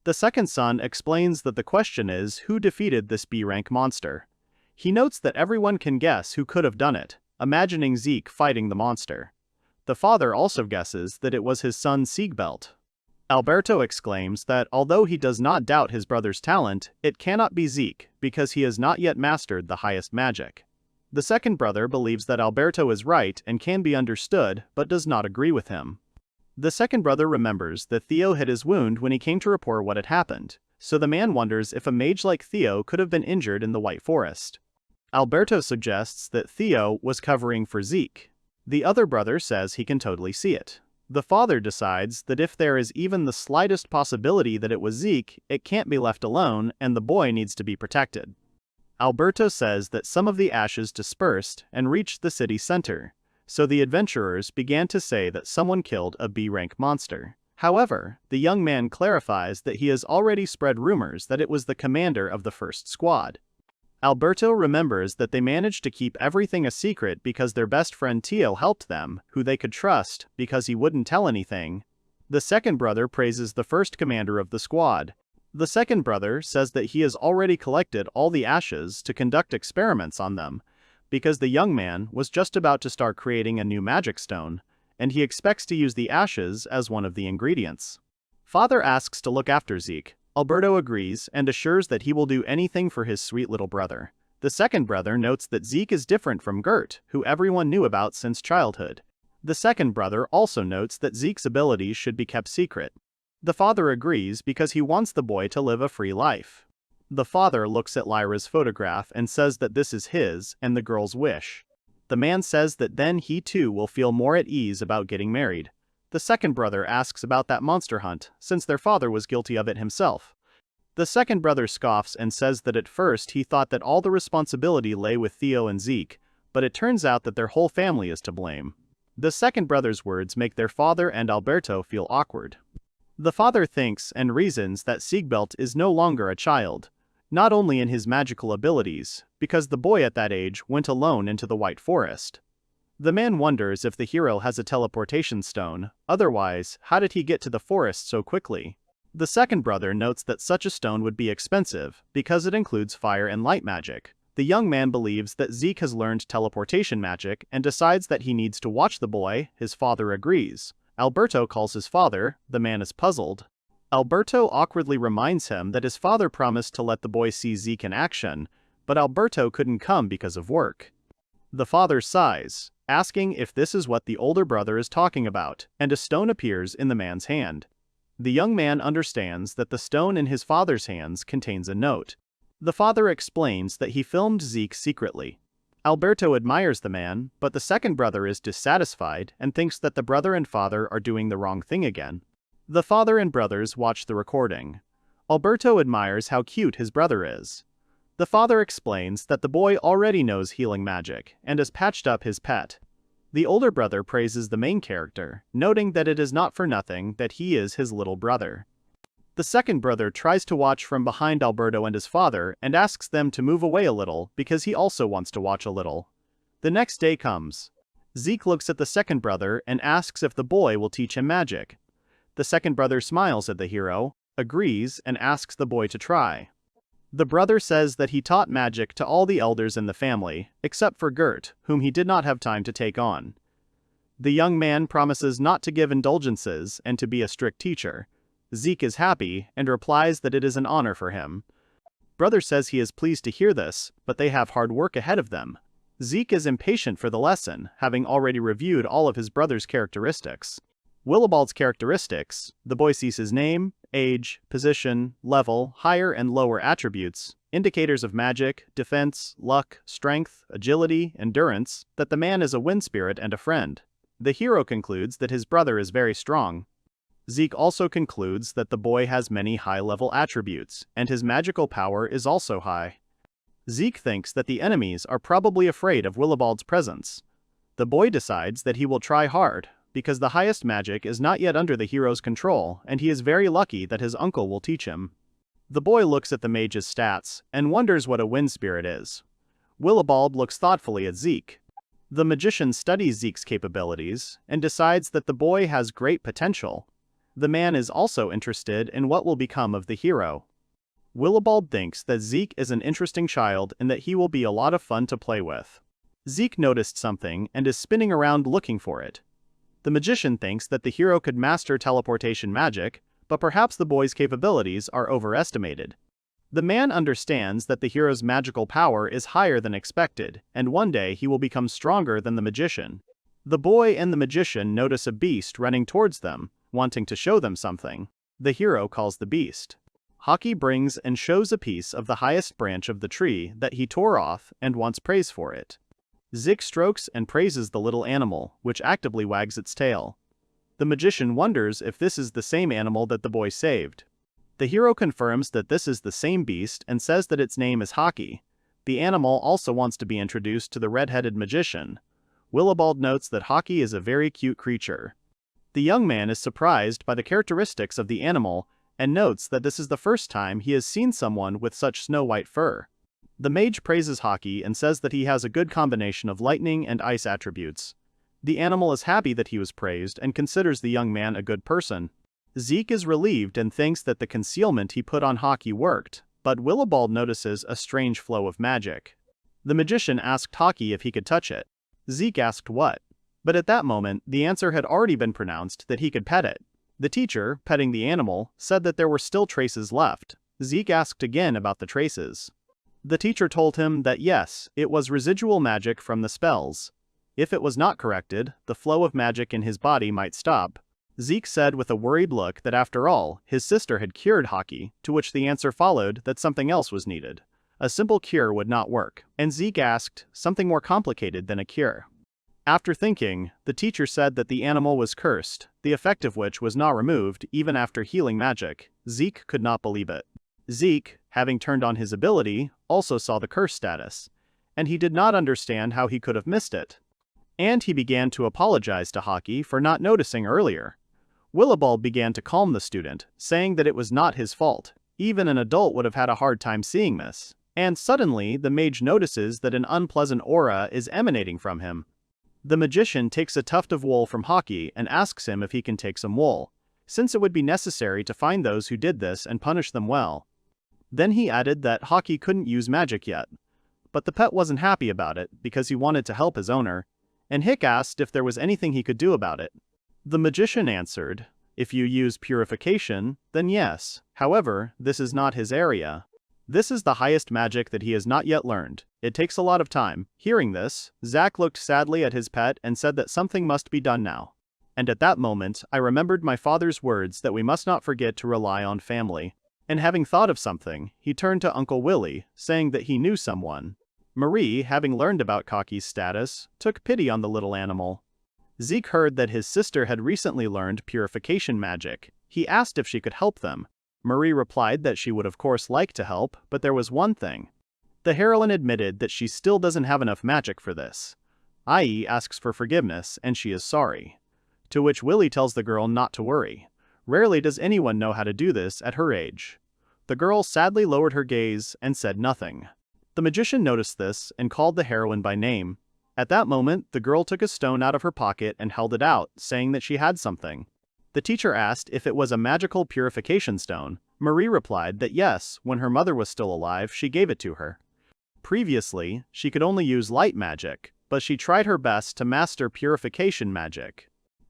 The second son explains that the question is who defeated this B-rank monster. He notes that everyone can guess who could have done it, imagining Zeke fighting the monster. The father also guesses that it was his son Zigbelt. Alberto exclaims that although he does not doubt his brother's talent, it cannot be Zeke because he has not yet mastered the highest magic. The second brother believes that Alberto is right and can be understood, but does not agree with him. The second brother remembers that Theo hid his wound when he came to report what had happened, so the man wonders if a mage like Theo could have been injured in the White Forest. Alberto suggests that Theo was covering for Zeke. The other brother says he can totally see it. The father decides that if there is even the slightest possibility that it was Zeke, it can't be left alone and the boy needs to be protected. Alberto says that some of the ashes dispersed and reached the city center, so the adventurers began to say that someone killed a B-rank monster. However, the young man clarifies that he has already spread rumors that it was the commander of the first squad. Alberto remembers that they managed to keep everything a secret because their best friend Theo helped them, who they could trust because he wouldn't tell anything. The second brother praises the first commander of the squad. The second brother says that he has already collected all the ashes to conduct experiments on them, because the young man was just about to start creating a new magic stone, and he expects to use the ashes as one of the ingredients. Father asks to look after Zeke, Alberto agrees and assures that he will do anything for his sweet little brother. The second brother notes that Zeke is different from Gert, who everyone knew about since childhood. The second brother also notes that Zeke's abilities should be kept secret. The father agrees because he wants the boy to live a free life. The father looks at Lyra's photograph and says that this is his and the girl's wish. The man says that then he too will feel more at ease about getting married. The second brother asks about that monster hunt, since their father was guilty of it himself. The second brother scoffs and says that at first he thought that all the responsibility lay with Theo and Zeke, but it turns out that their whole family is to blame. The second brother's words make their father and Alberto feel awkward. The father thinks and reasons that Zigbelt is no longer a child, not only in his magical abilities, because the boy at that age went alone into the White Forest. The man wonders if the hero has a teleportation stone, otherwise, how did he get to the forest so quickly? The second brother notes that such a stone would be expensive, because it includes fire and light magic. The young man believes that Zeke has learned teleportation magic and decides that he needs to watch the boy. His father agrees. Alberto calls his father. The man is puzzled. Alberto awkwardly reminds him that his father promised to let the boy see Zeke in action, but Alberto couldn't come because of work. The father sighs, asking if this is what the older brother is talking about, and a stone appears in the man's hand. The young man understands that the stone in his father's hands contains a note. The father explains that he filmed Zeke secretly. Alberto admires the man, but the second brother is dissatisfied and thinks that the brother and father are doing the wrong thing again. The father and brothers watch the recording. Alberto admires how cute his brother is. The father explains that the boy already knows healing magic and has patched up his pet. The older brother praises the main character, noting that it is not for nothing that he is his little brother. The second brother tries to watch from behind Alberto and his father and asks them to move away a little because he also wants to watch a little. The next day comes. Zeke looks at the second brother and asks if the boy will teach him magic. The second brother smiles at the hero, agrees, and asks the boy to try. The brother says that he taught magic to all the elders in the family, except for Gert, whom he did not have time to take on. The young man promises not to give indulgences and to be a strict teacher. Zeke is happy and replies that it is an honor for him. Brother says he is pleased to hear this, but they have hard work ahead of them. Zeke is impatient for the lesson, having already reviewed all of his brother's characteristics. Willibald's characteristics: the boy sees his name, age, position, level, higher and lower attributes, indicators of magic, defense, luck, strength, agility, endurance, that the man is a wind spirit and a friend. The hero concludes that his brother is very strong. Zeke also concludes that the boy has many high-level attributes, and his magical power is also high. Zeke thinks that the enemies are probably afraid of Willibald's presence. The boy decides that he will try hard, because the highest magic is not yet under the hero's control, and he is very lucky that his uncle will teach him. The boy looks at the mage's stats, and wonders what a wind spirit is. Willibald looks thoughtfully at Zeke. The magician studies Zeke's capabilities, and decides that the boy has great potential. The man is also interested in what will become of the hero. Willibald thinks that Zeke is an interesting child and that he will be a lot of fun to play with. Zeke noticed something and is spinning around looking for it. The magician thinks that the hero could master teleportation magic, but perhaps the boy's capabilities are overestimated. The man understands that the hero's magical power is higher than expected, and one day he will become stronger than the magician. The boy and the magician notice a beast running towards them, wanting to show them something. The hero calls the beast. Haki brings and shows a piece of the highest branch of the tree that he tore off and wants praise for it. Zeke strokes and praises the little animal, which actively wags its tail. The magician wonders if this is the same animal that the boy saved. The hero confirms that this is the same beast and says that its name is Haki. The animal also wants to be introduced to the red-headed magician. Willibald notes that Haki is a very cute creature. The young man is surprised by the characteristics of the animal and notes that this is the first time he has seen someone with such snow-white fur. The mage praises Haki and says that he has a good combination of lightning and ice attributes. The animal is happy that he was praised and considers the young man a good person. Zeke is relieved and thinks that the concealment he put on Haki worked, but Willibald notices a strange flow of magic. The magician asked Haki if he could touch it. Zeke asked what, but at that moment the answer had already been pronounced that he could pet it. The teacher, petting the animal, said that there were still traces left. Zeke asked again about the traces. The teacher told him that yes, it was residual magic from the spells. If it was not corrected, the flow of magic in his body might stop. Zeke said with a worried look that after all, his sister had cured Haki, to which the answer followed that something else was needed. A simple cure would not work, and Zeke asked, something more complicated than a cure. After thinking, the teacher said that the animal was cursed, the effect of which was not removed even after healing magic. Zeke could not believe it. Zeke, having turned on his ability, also saw the curse status, and he did not understand how he could have missed it. And he began to apologize to Haki for not noticing earlier. Willibald began to calm the student, saying that it was not his fault. Even an adult would have had a hard time seeing this. And suddenly, the mage notices that an unpleasant aura is emanating from him. The magician takes a tuft of wool from Haki and asks him if he can take some wool, since it would be necessary to find those who did this and punish them well. Then he added that Haki couldn't use magic yet. But the pet wasn't happy about it because he wanted to help his owner, and Hick asked if there was anything he could do about it. The magician answered, if you use purification, then yes. However, this is not his area. This is the highest magic that he has not yet learned. It takes a lot of time. Hearing this, Zach looked sadly at his pet and said that something must be done now. And at that moment, I remembered my father's words that we must not forget to rely on family. And having thought of something, he turned to Uncle Willie, saying that he knew someone. Marie, having learned about Kaki's status, took pity on the little animal. Zeke heard that his sister had recently learned purification magic. He asked if she could help them. Marie replied that she would of course like to help, but there was one thing. The heroine admitted that she still doesn't have enough magic for this. Ai asks for forgiveness and she is sorry. To which Willie tells the girl not to worry. Rarely does anyone know how to do this at her age. The girl sadly lowered her gaze and said nothing. The magician noticed this and called the heroine by name. At that moment, the girl took a stone out of her pocket and held it out, saying that she had something. The teacher asked if it was a magical purification stone. Marie replied that yes, when her mother was still alive, she gave it to her. Previously, she could only use light magic, but she tried her best to master purification magic.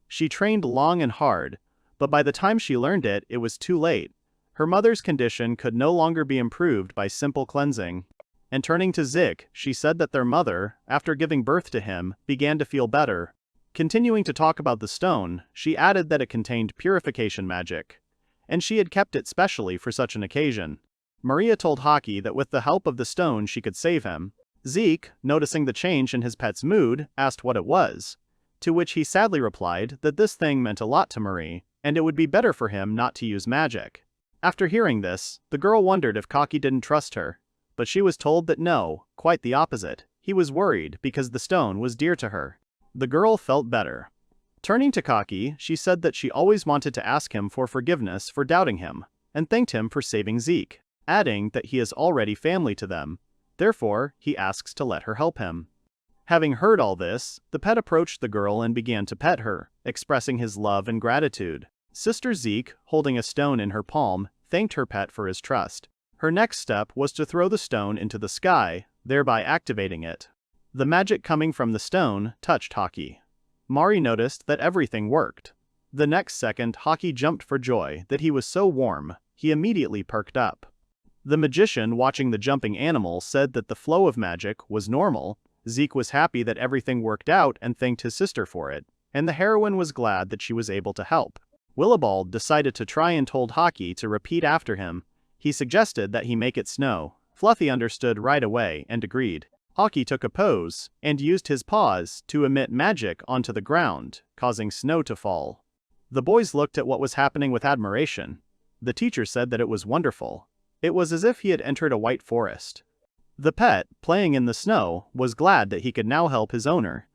She trained long and hard, but by the time she learned it, it was too late. Her mother's condition could no longer be improved by simple cleansing. And turning to Zik, she said that their mother, after giving birth to him, began to feel better. Continuing to talk about the stone, she added that it contained purification magic, and she had kept it specially for such an occasion. Maria told Haki that with the help of the stone she could save him. Zeke, noticing the change in his pet's mood, asked what it was, to which he sadly replied that this thing meant a lot to Marie, and it would be better for him not to use magic. After hearing this, the girl wondered if Kaki didn't trust her. But she was told that no, quite the opposite. He was worried because the stone was dear to her. The girl felt better. Turning to Kaki, she said that she always wanted to ask him for forgiveness for doubting him, and thanked him for saving Zeke, adding that he is already family to them. Therefore, he asks to let her help him. Having heard all this, the pet approached the girl and began to pet her, expressing his love and gratitude. Sister Zeke, holding a stone in her palm, thanked her pet for his trust. Her next step was to throw the stone into the sky, thereby activating it. The magic coming from the stone touched Haki. Mari noticed that everything worked. The next second, Haki jumped for joy that he was so warm, he immediately perked up. The magician watching the jumping animal said that the flow of magic was normal. Zeke was happy that everything worked out and thanked his sister for it, and the heroine was glad that she was able to help. Willibald decided to try and told Haki to repeat after him. He suggested that he make it snow. Fluffy understood right away and agreed. Haki took a pose and used his paws to emit magic onto the ground, causing snow to fall. The boys looked at what was happening with admiration. The teacher said that it was wonderful. It was as if he had entered a white forest. The pet, playing in the snow, was glad that he could now help his owner.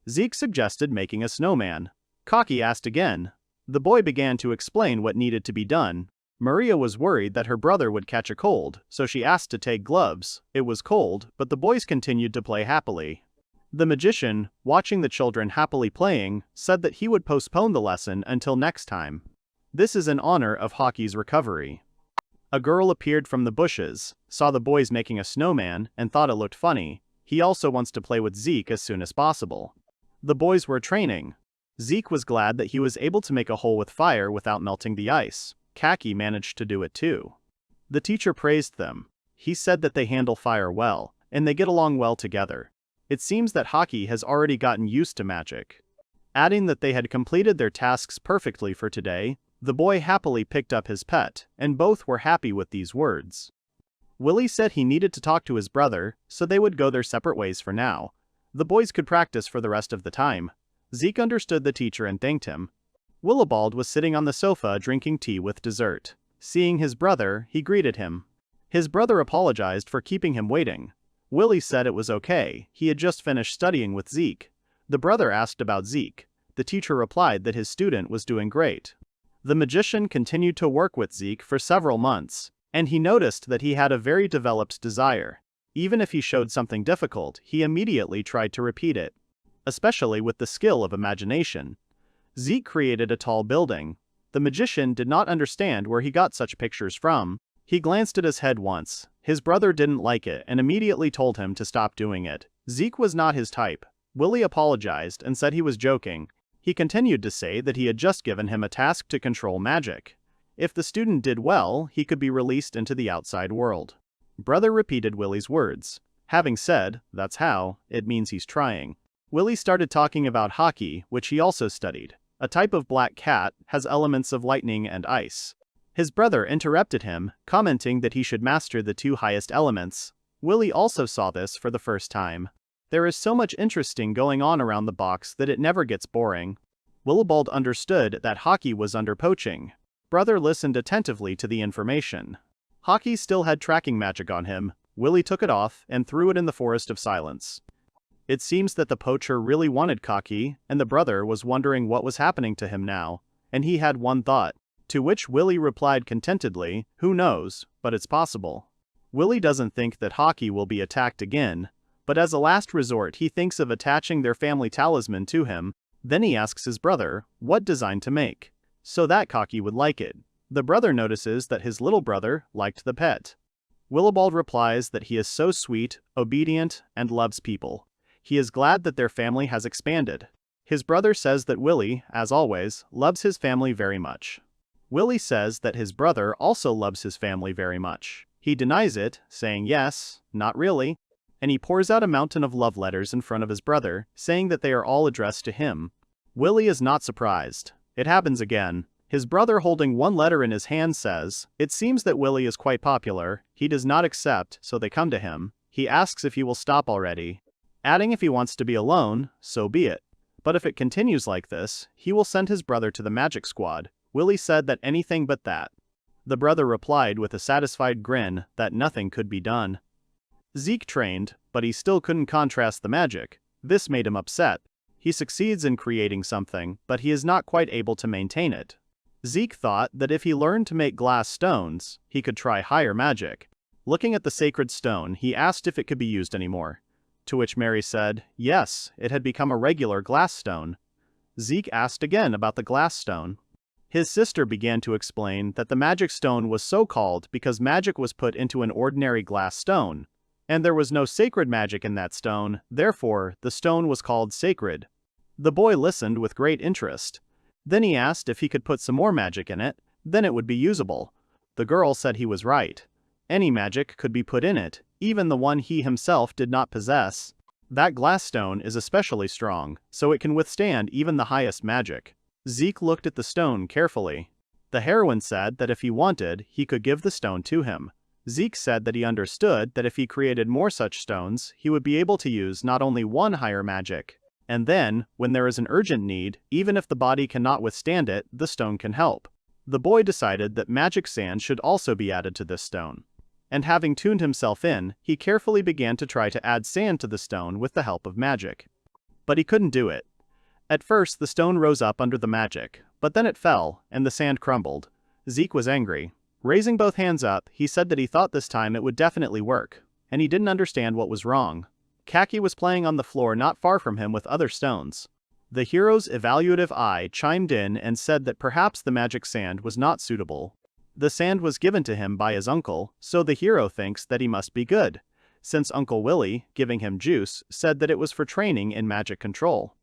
Zeke suggested making a snowman. Kaki asked again. The boy began to explain what needed to be done. Maria was worried that her brother would catch a cold, so she asked to take gloves. It was cold, but the boys continued to play happily. The magician, watching the children happily playing, said that he would postpone the lesson until next time. This is in honor of Haki's recovery. A girl appeared from the bushes, saw the boys making a snowman, and thought it looked funny. He also wants to play with Zeke as soon as possible. The boys were training. Zeke was glad that he was able to make a hole with fire without melting the ice. Kaki managed to do it too. The teacher praised them. He said that they handle fire well, and they get along well together. It seems that Haki has already gotten used to magic. Adding that they had completed their tasks perfectly for today, the boy happily picked up his pet, and both were happy with these words. Willie said he needed to talk to his brother, so they would go their separate ways for now. The boys could practice for the rest of the time. Zeke understood the teacher and thanked him. Willibald was sitting on the sofa drinking tea with dessert. Seeing his brother, he greeted him. His brother apologized for keeping him waiting. Willie said it was okay, he had just finished studying with Zeke. The brother asked about Zeke. The teacher replied that his student was doing great. The magician continued to work with Zeke for several months, and he noticed that he had a very developed desire. Even if he showed something difficult, he immediately tried to repeat it, especially with the skill of imagination. Zeke created a tall building. The magician did not understand where he got such pictures from. He glanced at his head once. His brother didn't like it and immediately told him to stop doing it. Zeke was not his type. Willie apologized and said he was joking. He continued to say that he had just given him a task to control magic. If the student did well, he could be released into the outside world. Brother repeated Willie's words. Having said, "That's how," it means he's trying. Willie started talking about hockey, which he also studied. A type of black cat, has elements of lightning and ice. His brother interrupted him, commenting that he should master the two highest elements. Willie also saw this for the first time. There is so much interesting going on around the box that it never gets boring. Willibald understood that hockey was under poaching. Brother listened attentively to the information. Hockey still had tracking magic on him. Willie took it off and threw it in the forest of silence. It seems that the poacher really wanted Kaki, and the brother was wondering what was happening to him now, and he had one thought. To which Willie replied contentedly, "Who knows, but it's possible." Willie doesn't think that Hockey will be attacked again, but as a last resort he thinks of attaching their family talisman to him. Then he asks his brother what design to make, so that Kaki would like it. The brother notices that his little brother liked the pet. Willibald replies that he is so sweet, obedient, and loves people. He is glad that their family has expanded. His brother says that Willie, as always, loves his family very much. Willie says that his brother also loves his family very much. He denies it, saying yes, not really, and he pours out a mountain of love letters in front of his brother, saying that they are all addressed to him. Willie is not surprised. It happens again. His brother, holding one letter in his hand, says, "It seems that Willie is quite popular." He does not accept, so they come to him. He asks if he will stop already, adding if he wants to be alone, so be it. But if it continues like this, he will send his brother to the magic squad. Willie said that anything but that. The brother replied with a satisfied grin that nothing could be done. Zeke trained, but he still couldn't contrast the magic. This made him upset. He succeeds in creating something, but he is not quite able to maintain it. Zeke thought that if he learned to make glass stones, he could try higher magic. Looking at the sacred stone, he asked if it could be used anymore. To which Mary said, yes, it had become a regular glass stone. Zeke asked again about the glass stone. His sister began to explain that the magic stone was so called because magic was put into an ordinary glass stone, and there was no sacred magic in that stone, therefore the stone was called sacred. The boy listened with great interest. Then he asked if he could put some more magic in it, then it would be usable. The girl said he was right. Any magic could be put in it, even the one he himself did not possess. That glass stone is especially strong, so it can withstand even the highest magic. Zeke looked at the stone carefully. The heroine said that if he wanted, he could give the stone to him. Zeke said that he understood that if he created more such stones, he would be able to use not only one higher magic, and then, when there is an urgent need, even if the body cannot withstand it, the stone can help. The boy decided that magic sand should also be added to this stone. And having tuned himself in, he carefully began to try to add sand to the stone with the help of magic. But he couldn't do it. At first the stone rose up under the magic, but then it fell, and the sand crumbled. Zeke was angry. Raising both hands up, he said that he thought this time it would definitely work, and he didn't understand what was wrong. Kaki was playing on the floor not far from him with other stones. The hero's evaluative eye chimed in and said that perhaps the magic sand was not suitable. The sand was given to him by his uncle, so the hero thinks that he must be good, since Uncle Willie, giving him juice, said that it was for training in magic control.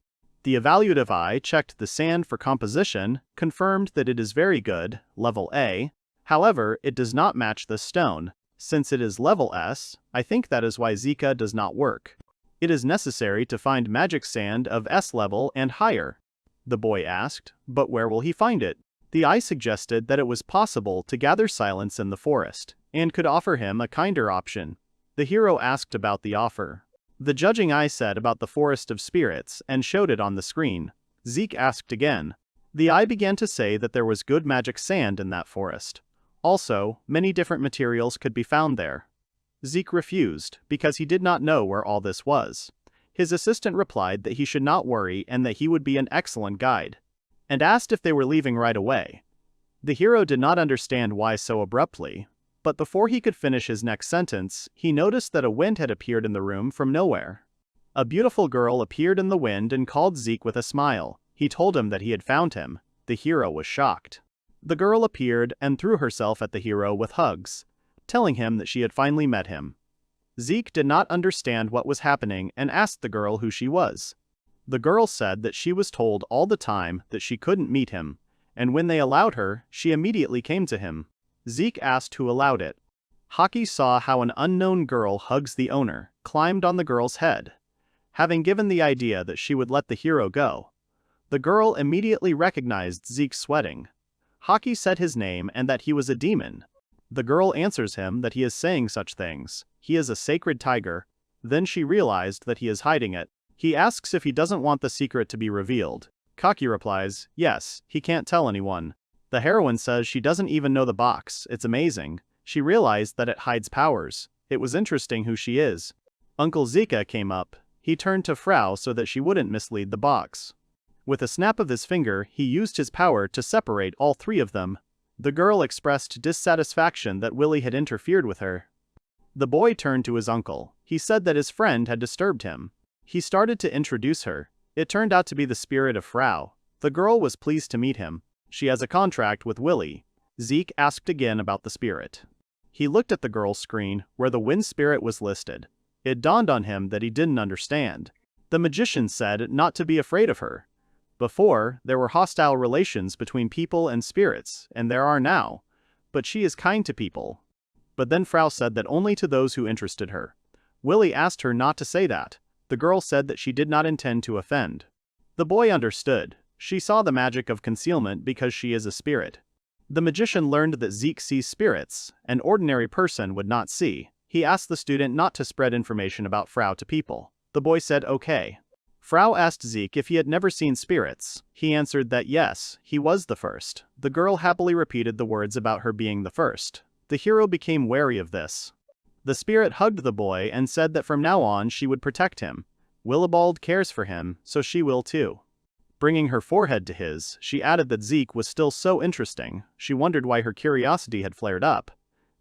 The evaluative eye checked the sand for composition, confirmed that it is very good, level A. However, it does not match the stone. Since it is level S, I think that is why Zika does not work. It is necessary to find magic sand of S level and higher. The boy asked, but where will he find it? The eye suggested that it was possible to gather silence in the forest, and could offer him a kinder option. The hero asked about the offer. The judging eye said about the forest of spirits and showed it on the screen. Zeke asked again. The eye began to say that there was good magic sand in that forest. Also, many different materials could be found there. Zeke refused, because he did not know where all this was. His assistant replied that he should not worry and that he would be an excellent guide, and asked if they were leaving right away. The hero did not understand why so abruptly, but before he could finish his next sentence, he noticed that a wind had appeared in the room from nowhere. A beautiful girl appeared in the wind and called Zeke with a smile. He told him that he had found him. The hero was shocked. The girl appeared and threw herself at the hero with hugs, telling him that she had finally met him. Zeke did not understand what was happening and asked the girl who she was. The girl said that she was told all the time that she couldn't meet him, and when they allowed her, she immediately came to him. Zeke asked who allowed it. Haki saw how an unknown girl hugs the owner, climbed on the girl's head. Having given the idea that she would let the hero go, the girl immediately recognized Zeke sweating. Haki said his name and that he was a demon. The girl answers him that he is saying such things. He is a sacred tiger. Then she realized that he is hiding it. He asks if he doesn't want the secret to be revealed. Kaki replies, yes, he can't tell anyone. The heroine says she doesn't even know the box. It's amazing. She realized that it hides powers. It was interesting who she is. Uncle Zika came up. He turned to Frau so that she wouldn't mislead the box. With a snap of his finger, he used his power to separate all three of them. The girl expressed dissatisfaction that Willie had interfered with her. The boy turned to his uncle. He said that his friend had disturbed him. He started to introduce her. It turned out to be the spirit of Frau. The girl was pleased to meet him. She has a contract with Willie. Zeke asked again about the spirit. He looked at the girl's screen, where the wind spirit was listed. It dawned on him that he didn't understand. The magician said not to be afraid of her. Before, there were hostile relations between people and spirits, and there are now. But she is kind to people. But then Frau said that only to those who interested her. Willie asked her not to say that. The girl said that she did not intend to offend. The boy understood. She saw the magic of concealment because she is a spirit. The magician learned that Zeke sees spirits an ordinary person would not see. He asked the student not to spread information about Frau to people. The boy said okay. Frau asked Zeke if he had never seen spirits. He answered that yes, he was the first. The girl happily repeated the words about her being the first. The hero became wary of this. The spirit hugged the boy and said that from now on she would protect him. Willibald cares for him, so she will too. Bringing her forehead to his, she added that Zeke was still so interesting. She wondered why her curiosity had flared up.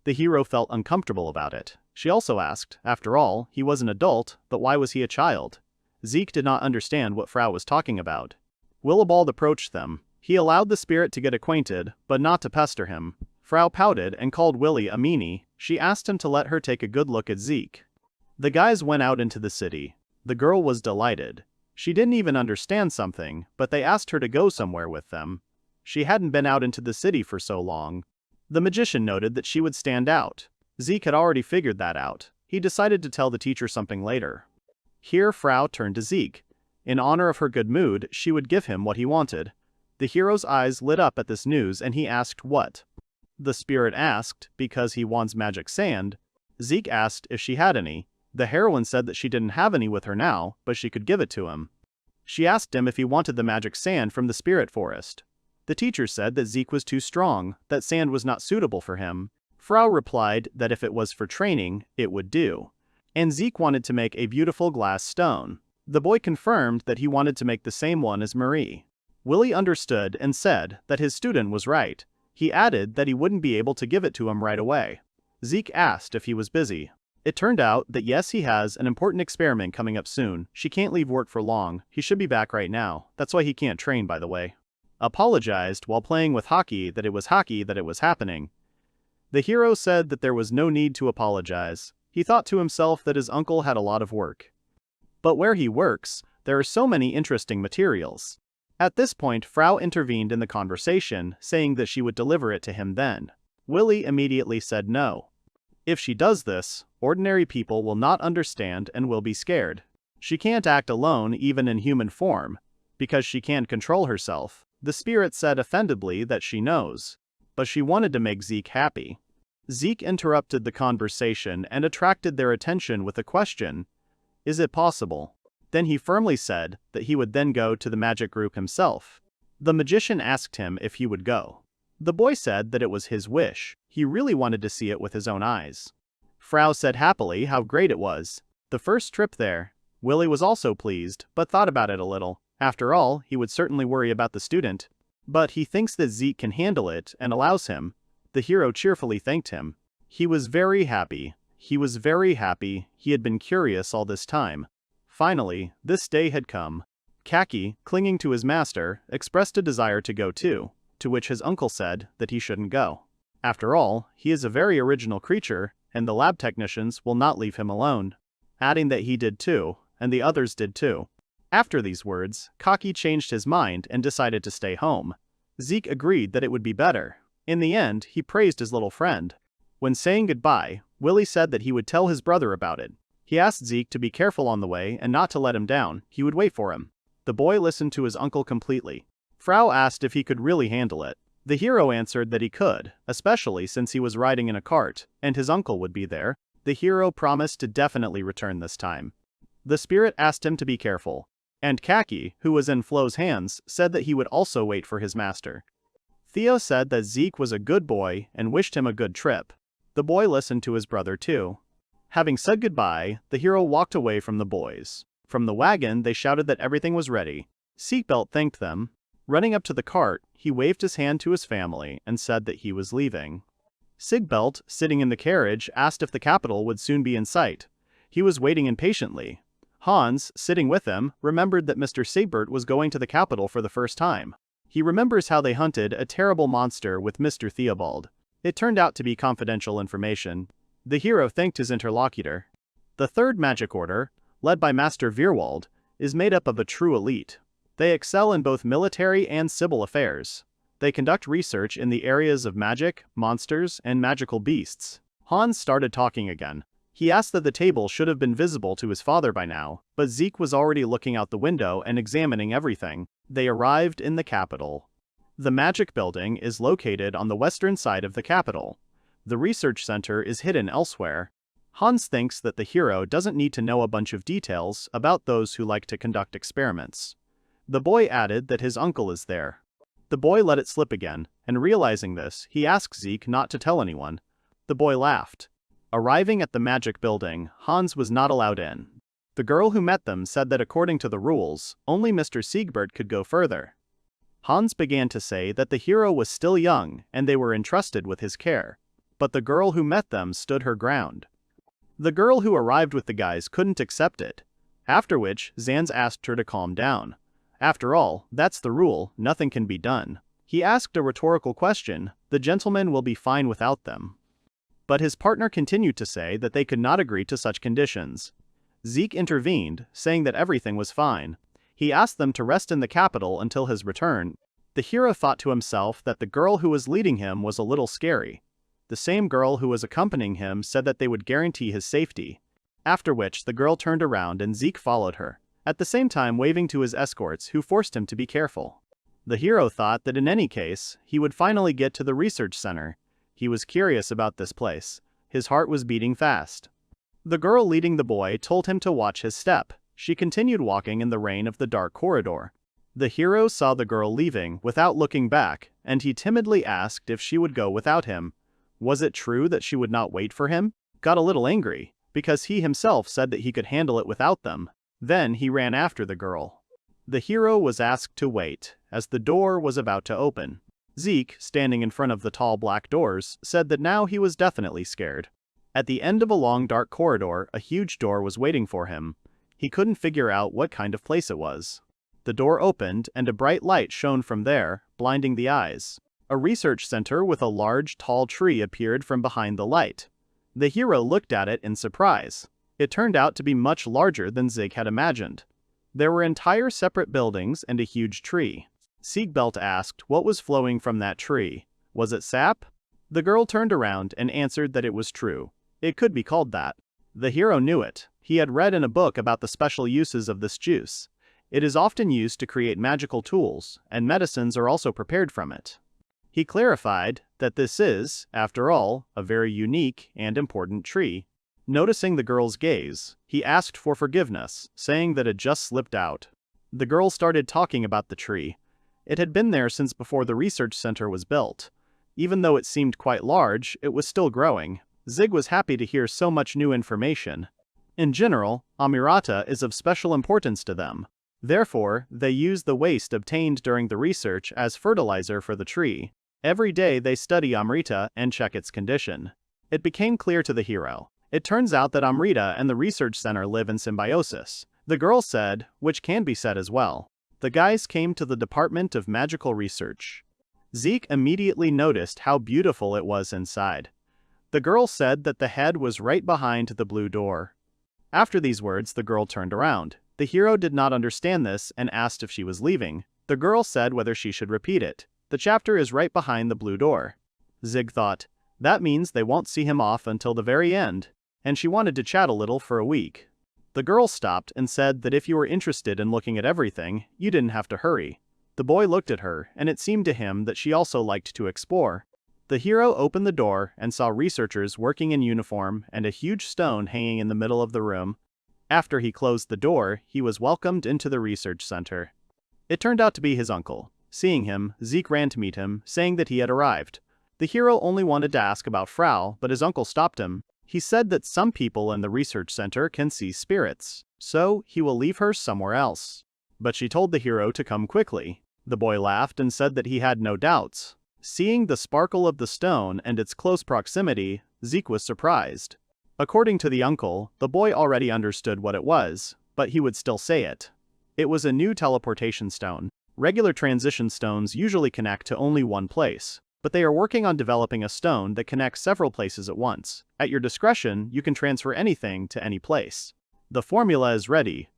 The hero felt uncomfortable about it. She also asked, after all, he was an adult, but why was he a child? Zeke did not understand what Frau was talking about. Willibald approached them. He allowed the spirit to get acquainted, but not to pester him. Frau pouted and called Willie a meanie. She asked him to let her take a good look at Zeke. The guys went out into the city. The girl was delighted. She didn't even understand something, but they asked her to go somewhere with them. She hadn't been out into the city for so long. The magician noted that she would stand out. Zeke had already figured that out. He decided to tell the teacher something later. Here Frau turned to Zeke. In honor of her good mood, she would give him what he wanted. The hero's eyes lit up at this news and he asked what. The spirit asked, because he wants magic sand. Zeke asked if she had any. The heroine said that she didn't have any with her now, but she could give it to him. She asked him if he wanted the magic sand from the spirit forest. The teacher said that Zeke was too strong, that sand was not suitable for him. Frau replied that if it was for training, it would do. And Zeke wanted to make a beautiful glass stone. The boy confirmed that he wanted to make the same one as Marie. Willie understood and said that his student was right. He added that he wouldn't be able to give it to him right away. Zeke asked if he was busy. It turned out that yes, he has an important experiment coming up soon. She can't leave work for long. He should be back right now. That's why he can't train, by the way. Apologized while playing with Haki that it was happening. The hero said that there was no need to apologize. He thought to himself that his uncle had a lot of work. But where he works, There are so many interesting materials. At this point, Frau intervened in the conversation, saying that she would deliver it to him then. Willie immediately said no. If she does this, ordinary people will not understand and will be scared. She can't act alone even in human form, because she can't control herself. The spirit said offendedly that she knows. But she wanted to make Zeke happy. Zeke interrupted the conversation and attracted their attention with a question. Is it possible? Then he firmly said that he would then go to the magic group himself. The magician asked him if he would go. The boy said that it was his wish. He really wanted to see it with his own eyes. Frau said happily how great it was. The first trip there. Willie was also pleased, but thought about it a little. After all, he would certainly worry about the student. But he thinks that Zeke can handle it and allows him. The hero cheerfully thanked him. He was very happy. He was very happy. He had been curious all this time. Finally, this day had come. Kaki, clinging to his master, expressed a desire to go too, to which his uncle said that he shouldn't go. After all, he is a very original creature, and the lab technicians will not leave him alone. Adding that he did too, and the others did too. After these words, Kaki changed his mind and decided to stay home. Zeke agreed that it would be better. In the end, he praised his little friend. When saying goodbye, Willie said that he would tell his brother about it. He asked Zeke to be careful on the way and not to let him down. He would wait for him. The boy listened to his uncle completely. Frau asked if he could really handle it. The hero answered that he could, especially since he was riding in a cart, and his uncle would be there. The hero promised to definitely return this time. The spirit asked him to be careful. And Kaki, who was in Flo's hands, said that he would also wait for his master. Theo said that Zeke was a good boy and wished him a good trip. The boy listened to his brother too. Having said goodbye, the hero walked away from the boys. From the wagon, they shouted that everything was ready. Zigbelt thanked them. Running up to the cart, he waved his hand to his family and said that he was leaving. Zigbelt, sitting in the carriage, asked if the capital would soon be in sight. He was waiting impatiently. Hans, sitting with him, remembered that Mr. Zigbelt was going to the capital for the first time. He remembers how they hunted a terrible monster with Mr. Theobald. It turned out to be confidential information. The hero thanked his interlocutor. The third magic order, led by Master Vierwald, is made up of a true elite. They excel in both military and civil affairs. They conduct research in the areas of magic, monsters, and magical beasts. Hans started talking again. He asked that the table should have been visible to his father by now, but Zeke was already looking out the window and examining everything. They arrived in the capital. The magic building is located on the western side of the capital. The research center is hidden elsewhere. Hans thinks that the hero doesn't need to know a bunch of details about those who like to conduct experiments. The boy added that his uncle is there. The boy let it slip again, and realizing this, he asked Zeke not to tell anyone. The boy laughed. Arriving at the magic building, Hans was not allowed in. The girl who met them said that according to the rules, only Mr. Zigbelt could go further. Hans began to say that the hero was still young and they were entrusted with his care. But the girl who met them stood her ground. The girl who arrived with the guys couldn't accept it. After which, Zans asked her to calm down. After all, that's the rule, nothing can be done. He asked a rhetorical question, the gentleman will be fine without them. But his partner continued to say that they could not agree to such conditions. Zeke intervened, saying that everything was fine. He asked them to rest in the capital until his return. The hero thought to himself that the girl who was leading him was a little scary. The same girl who was accompanying him said that they would guarantee his safety. After which, the girl turned around and Zeke followed her, at the same time waving to his escorts who forced him to be careful. The hero thought that in any case, he would finally get to the research center. He was curious about this place. His heart was beating fast. The girl leading the boy told him to watch his step. She continued walking in the rain of the dark corridor. The hero saw the girl leaving without looking back, and he timidly asked if she would go without him. Was it true that she would not wait for him? Got a little angry, because he himself said that he could handle it without them. Then he ran after the girl. The hero was asked to wait, as the door was about to open. Zeke, standing in front of the tall black doors, said that now he was definitely scared. At the end of a long dark corridor, a huge door was waiting for him. He couldn't figure out what kind of place it was. The door opened, and a bright light shone from there, blinding the eyes. A research center with a large, tall tree appeared from behind the light. The hero looked at it in surprise. It turned out to be much larger than Zig had imagined. There were entire separate buildings and a huge tree. Zigbelt asked what was flowing from that tree. Was it sap? The girl turned around and answered that it was true. It could be called that. The hero knew it. He had read in a book about the special uses of this juice. It is often used to create magical tools, and medicines are also prepared from it. He clarified that this is, after all, a very unique and important tree. Noticing the girl's gaze, he asked for forgiveness, saying that it just slipped out. The girl started talking about the tree. It had been there since before the research center was built. Even though it seemed quite large, it was still growing. Zig was happy to hear so much new information. In general, Amrita is of special importance to them. Therefore, they use the waste obtained during the research as fertilizer for the tree. Every day they study Amrita and check its condition. It became clear to the hero. It turns out that Amrita and the research center live in symbiosis. The girl said, which can be said as well. The guys came to the Department of Magical Research. Zeke immediately noticed how beautiful it was inside. The girl said that the head was right behind the blue door. After these words, the girl turned around. The hero did not understand this and asked if she was leaving. The girl said whether she should repeat it. The chapter is right behind the blue door. Zig thought, that means they won't see him off until the very end, and she wanted to chat a little for a week. The girl stopped and said that if you were interested in looking at everything, you didn't have to hurry. The boy looked at her, and it seemed to him that she also liked to explore. The hero opened the door and saw researchers working in uniform and a huge stone hanging in the middle of the room. After he closed the door, he was welcomed into the research center. It turned out to be his uncle. Seeing him, Zeke ran to meet him, saying that he had arrived. The hero only wanted to ask about Frau, but his uncle stopped him. He said that some people in the research center can see spirits, so he will leave her somewhere else. But she told the hero to come quickly. The boy laughed and said that he had no doubts. Seeing the sparkle of the stone and its close proximity, Zeke was surprised. According to the uncle, the boy already understood what it was, but he would still say it. It was a new teleportation stone. Regular transition stones usually connect to only one place, but they are working on developing a stone that connects several places at once. At your discretion, you can transfer anything to any place. The formula is ready.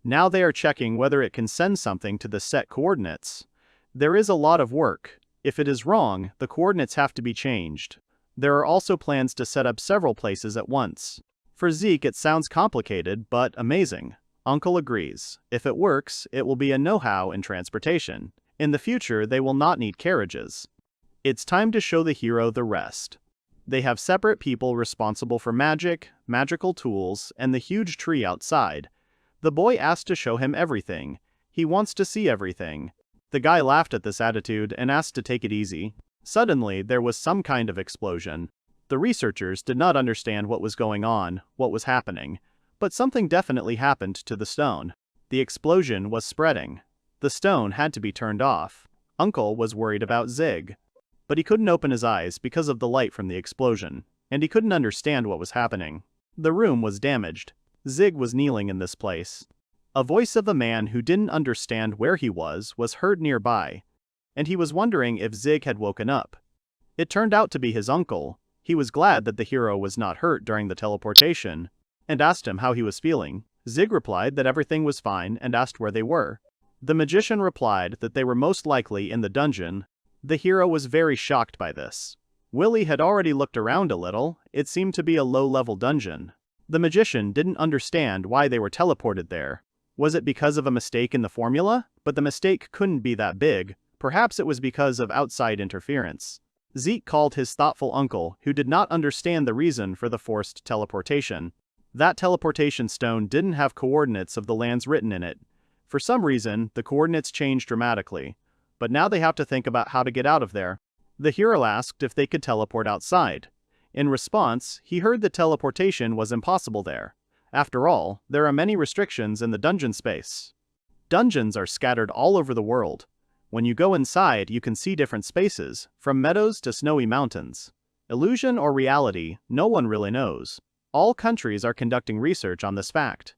Now they are checking whether it can send something to the set coordinates. There is a lot of work. If it is wrong, the coordinates have to be changed. There are also plans to set up several places at once. For Zeke, it sounds complicated, but amazing. Uncle agrees. If it works, it will be a know-how in transportation. In the future, they will not need carriages. It's time to show the hero the rest. They have separate people responsible for magic, magical tools, and the huge tree outside. The boy asked to show him everything. He wants to see everything. The guy laughed at this attitude and asked to take it easy. Suddenly, there was some kind of explosion. The researchers did not understand what was going on, what was happening, but something definitely happened to the stone. The explosion was spreading. The stone had to be turned off. Uncle was worried about Zig. But he couldn't open his eyes because of the light from the explosion, and he couldn't understand what was happening. The room was damaged. Zig was kneeling in this place. A voice of a man who didn't understand where he was heard nearby, and he was wondering if Zig had woken up. It turned out to be his uncle. He was glad that the hero was not hurt during the teleportation, and asked him how he was feeling. Zig replied that everything was fine and asked where they were. The magician replied that they were most likely in the dungeon. The hero was very shocked by this. Willie had already looked around a little. It seemed to be a low-level dungeon. The magician didn't understand why they were teleported there. Was it because of a mistake in the formula? But the mistake couldn't be that big. Perhaps it was because of outside interference. Zeke called his thoughtful uncle, who did not understand the reason for the forced teleportation. That teleportation stone didn't have coordinates of the lands written in it. For some reason, the coordinates changed dramatically. But now they have to think about how to get out of there. The hero asked if they could teleport outside. In response, he heard that teleportation was impossible there. After all, there are many restrictions in the dungeon space. Dungeons are scattered all over the world. When you go inside, you can see different spaces, from meadows to snowy mountains. Illusion or reality, no one really knows. All countries are conducting research on this fact.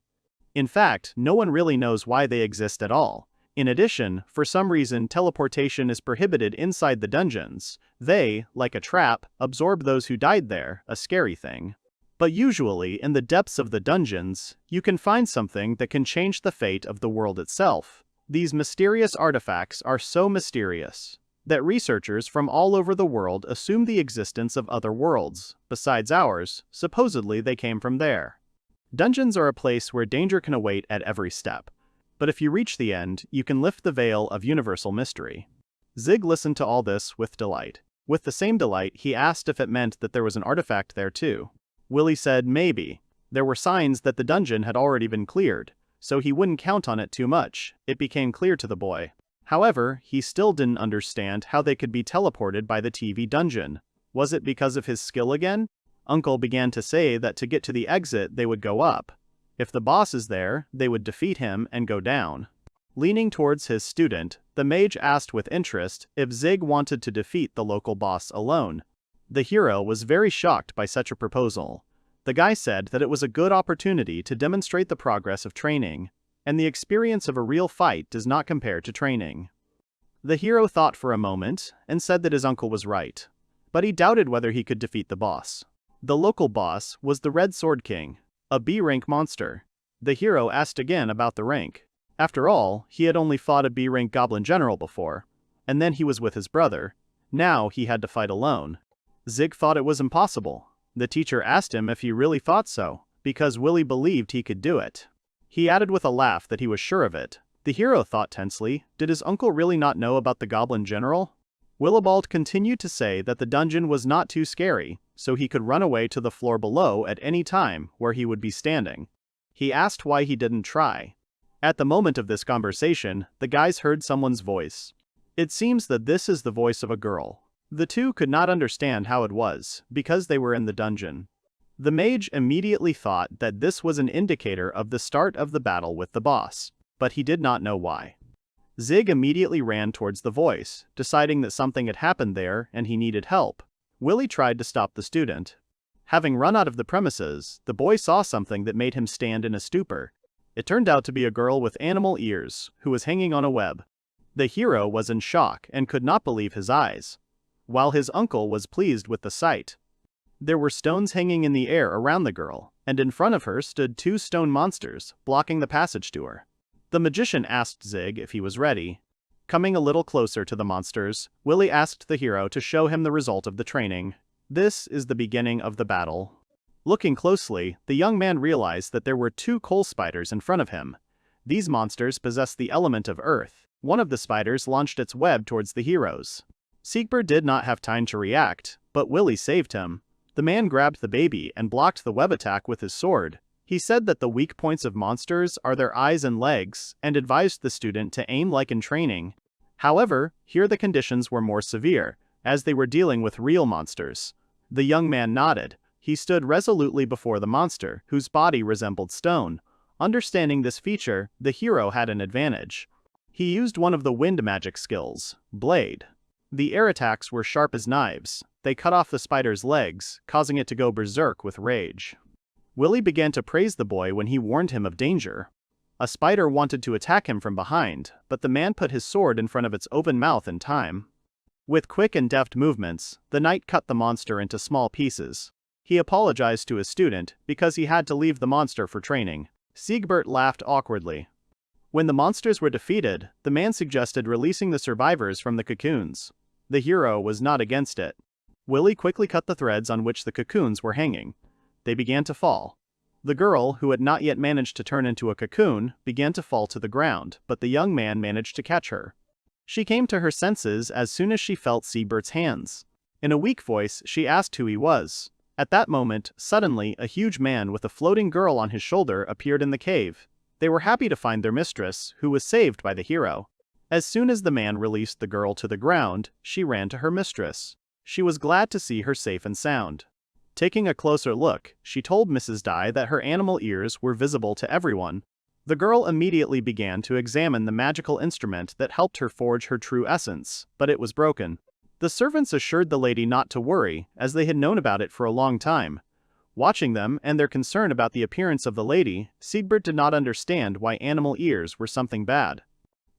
In fact, no one really knows why they exist at all. In addition, for some reason, teleportation is prohibited inside the dungeons. They, like a trap, absorb those who died there, a scary thing. But usually, in the depths of the dungeons, you can find something that can change the fate of the world itself. These mysterious artifacts are so mysterious that researchers from all over the world assume the existence of other worlds, besides ours. Supposedly they came from there. Dungeons are a place where danger can await at every step. But if you reach the end, you can lift the veil of universal mystery. Zig listened to all this with delight. With the same delight, he asked if it meant that there was an artifact there too. Willie said maybe. There were signs that the dungeon had already been cleared, so he wouldn't count on it too much. It became clear to the boy. However, he still didn't understand how they could be teleported by the TV dungeon. Was it because of his skill again? Uncle began to say that to get to the exit they would go up. If the boss is there, they would defeat him and go down. Leaning towards his student, the mage asked with interest if Zig wanted to defeat the local boss alone. The hero was very shocked by such a proposal. The guy said that it was a good opportunity to demonstrate the progress of training, and the experience of a real fight does not compare to training. The hero thought for a moment and said that his uncle was right, but he doubted whether he could defeat the boss. The local boss was the Red Sword King, a B-rank monster. The hero asked again about the rank. After all, he had only fought a B-rank goblin general before, and then he was with his brother. Now he had to fight alone. Zig thought it was impossible. The teacher asked him if he really thought so, because Willie believed he could do it. He added with a laugh that he was sure of it. The hero thought tensely, did his uncle really not know about the goblin general? Willibald continued to say that the dungeon was not too scary, so he could run away to the floor below at any time where he would be standing. He asked why he didn't try. At the moment of this conversation, the guys heard someone's voice. It seems that this is the voice of a girl. The two could not understand how it was, because they were in the dungeon. The mage immediately thought that this was an indicator of the start of the battle with the boss, but he did not know why. Zig immediately ran towards the voice, deciding that something had happened there and he needed help. Willie tried to stop the student. Having run out of the premises, the boy saw something that made him stand in a stupor. It turned out to be a girl with animal ears, who was hanging on a web. The hero was in shock and could not believe his eyes, while his uncle was pleased with the sight. There were stones hanging in the air around the girl, and in front of her stood two stone monsters, blocking the passage to her. The magician asked Zig if he was ready. Coming a little closer to the monsters, Willie asked the hero to show him the result of the training. This is the beginning of the battle. Looking closely, the young man realized that there were two coal spiders in front of him. These monsters possessed the element of earth. One of the spiders launched its web towards the heroes. Zigbelt did not have time to react, but Willie saved him. The man grabbed the baby and blocked the web attack with his sword. He said that the weak points of monsters are their eyes and legs, and advised the student to aim like in training. However, here the conditions were more severe, as they were dealing with real monsters. The young man nodded. He stood resolutely before the monster, whose body resembled stone. Understanding this feature, the hero had an advantage. He used one of the wind magic skills, Blade. The air attacks were sharp as knives. They cut off the spider's legs, causing it to go berserk with rage. Willie began to praise the boy when he warned him of danger. A spider wanted to attack him from behind, but the man put his sword in front of its open mouth in time. With quick and deft movements, the knight cut the monster into small pieces. He apologized to his student because he had to leave the monster for training. Zigbelt laughed awkwardly. When the monsters were defeated, the man suggested releasing the survivors from the cocoons. The hero was not against it. Willie quickly cut the threads on which the cocoons were hanging. They began to fall. The girl, who had not yet managed to turn into a cocoon, began to fall to the ground, but the young man managed to catch her. She came to her senses as soon as she felt Zigbelt's hands. In a weak voice, she asked who he was. At that moment, suddenly, a huge man with a floating girl on his shoulder appeared in the cave. They were happy to find their mistress, who was saved by the hero. As soon as the man released the girl to the ground, she ran to her mistress. She was glad to see her safe and sound. Taking a closer look, she told Mrs. Dai that her animal ears were visible to everyone. The girl immediately began to examine the magical instrument that helped her forge her true essence, but it was broken. The servants assured the lady not to worry, as they had known about it for a long time. Watching them and their concern about the appearance of the lady, Zigbelt did not understand why animal ears were something bad.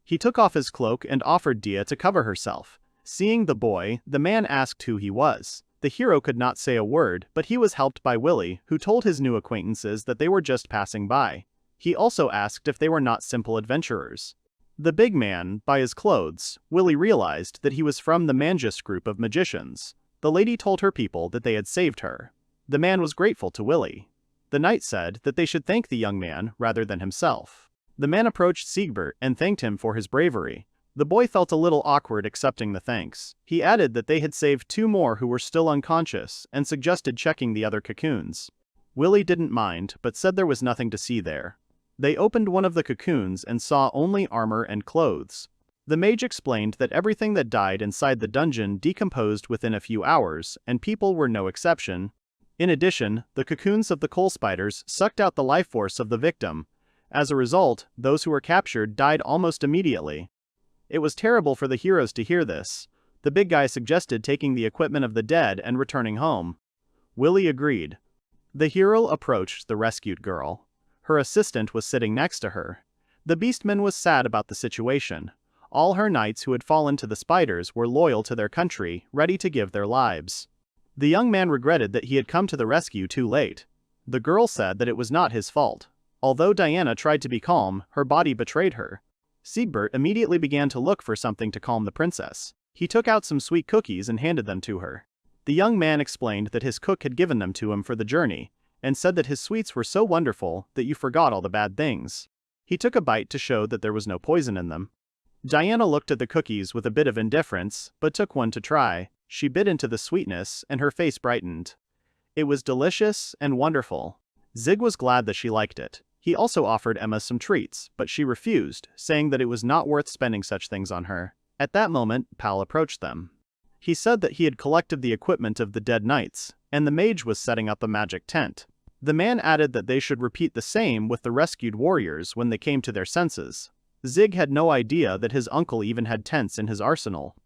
He took off his cloak and offered Dia to cover herself. Seeing the boy, the man asked who he was. The hero could not say a word, but he was helped by Willy, who told his new acquaintances that they were just passing by. He also asked if they were not simple adventurers. The big man, by his clothes, Willy realized that he was from the Manjus group of magicians. The lady told her people that they had saved her. The man was grateful to Willy. The knight said that they should thank the young man rather than himself. The man approached Zigbelt and thanked him for his bravery. The boy felt a little awkward accepting the thanks. He added that they had saved 2 more who were still unconscious and suggested checking the other cocoons. Willy didn't mind, but said there was nothing to see there. They opened one of the cocoons and saw only armor and clothes. The mage explained that everything that died inside the dungeon decomposed within a few hours, and people were no exception. In addition, the cocoons of the coal spiders sucked out the life force of the victim. As a result, those who were captured died almost immediately. It was terrible for the heroes to hear this. The big guy suggested taking the equipment of the dead and returning home. Willy agreed. The hero approached the rescued girl. Her assistant was sitting next to her. The beastman was sad about the situation. All her knights who had fallen to the spiders were loyal to their country, ready to give their lives. The young man regretted that he had come to the rescue too late. The girl said that it was not his fault. Although Diana tried to be calm, her body betrayed her. Zigbelt immediately began to look for something to calm the princess. He took out some sweet cookies and handed them to her. The young man explained that his cook had given them to him for the journey, and said that his sweets were so wonderful that you forgot all the bad things. He took a bite to show that there was no poison in them. Diana looked at the cookies with a bit of indifference, but took one to try. She bit into the sweetness and her face brightened. It was delicious and wonderful. Zig was glad that she liked it. He also offered Emma some treats, but she refused, saying that it was not worth spending such things on her. At that moment, Pal approached them. He said that he had collected the equipment of the dead knights, and the mage was setting up a magic tent. The man added that they should repeat the same with the rescued warriors when they came to their senses. Zig had no idea that his uncle even had tents in his arsenal.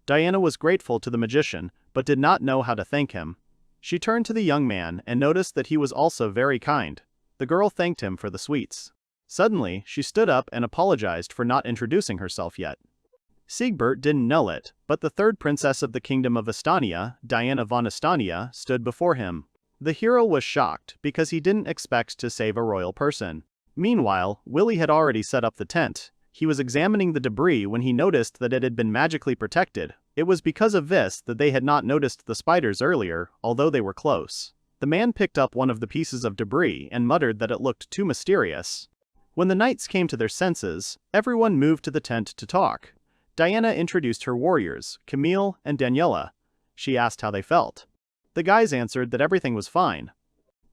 Diana was grateful to the magician, but did not know how to thank him. She turned to the young man and noticed that he was also very kind. The girl thanked him for the sweets. Suddenly, she stood up and apologized for not introducing herself yet. Zigbelt didn't know it, but the third princess of the kingdom of Estania, Diana von Estania, stood before him. The hero was shocked because he didn't expect to save a royal person. Meanwhile, Willy had already set up the tent. He was examining the debris when he noticed that it had been magically protected. It was because of this that they had not noticed the spiders earlier, although they were close. The man picked up one of the pieces of debris and muttered that it looked too mysterious. When the knights came to their senses, everyone moved to the tent to talk. Diana introduced her warriors, Camille and Dianiela. She asked how they felt. The guys answered that everything was fine.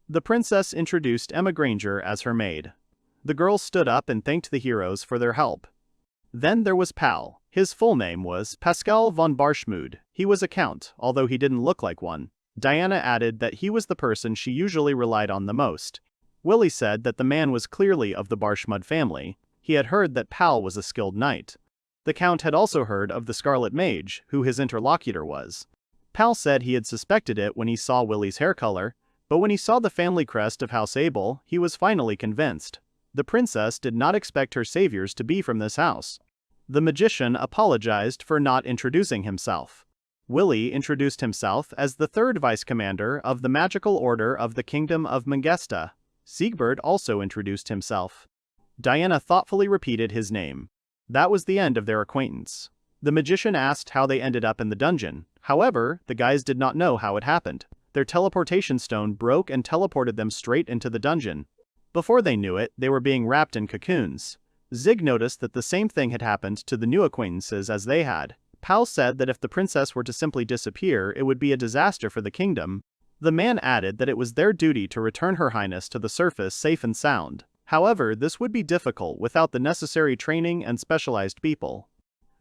The princess introduced Emma Granger as her maid. The girls stood up and thanked the heroes for their help. Then there was Pal. His full name was Pascal von Barschmude. He was a count, although he didn't look like one. Diana added that he was the person she usually relied on the most. Willy said that the man was clearly of the Barschmude family. He had heard that Pal was a skilled knight. The count had also heard of the Scarlet Mage, who his interlocutor was. Pal said he had suspected it when he saw Willy's hair color, but when he saw the family crest of House Abel, he was finally convinced. The princess did not expect her saviors to be from this house. The magician apologized for not introducing himself. Willy introduced himself as the third vice-commander of the magical order of the kingdom of Mangesta. Zigbelt also introduced himself. Diana thoughtfully repeated his name. That was the end of their acquaintance. The magician asked how they ended up in the dungeon. However, the guys did not know how it happened. Their teleportation stone broke and teleported them straight into the dungeon. Before they knew it, they were being wrapped in cocoons. Zig noticed that the same thing had happened to the new acquaintances as they had. Pal said that if the princess were to simply disappear, it would be a disaster for the kingdom. The man added that it was their duty to return Her Highness to the surface safe and sound. However, this would be difficult without the necessary training and specialized people.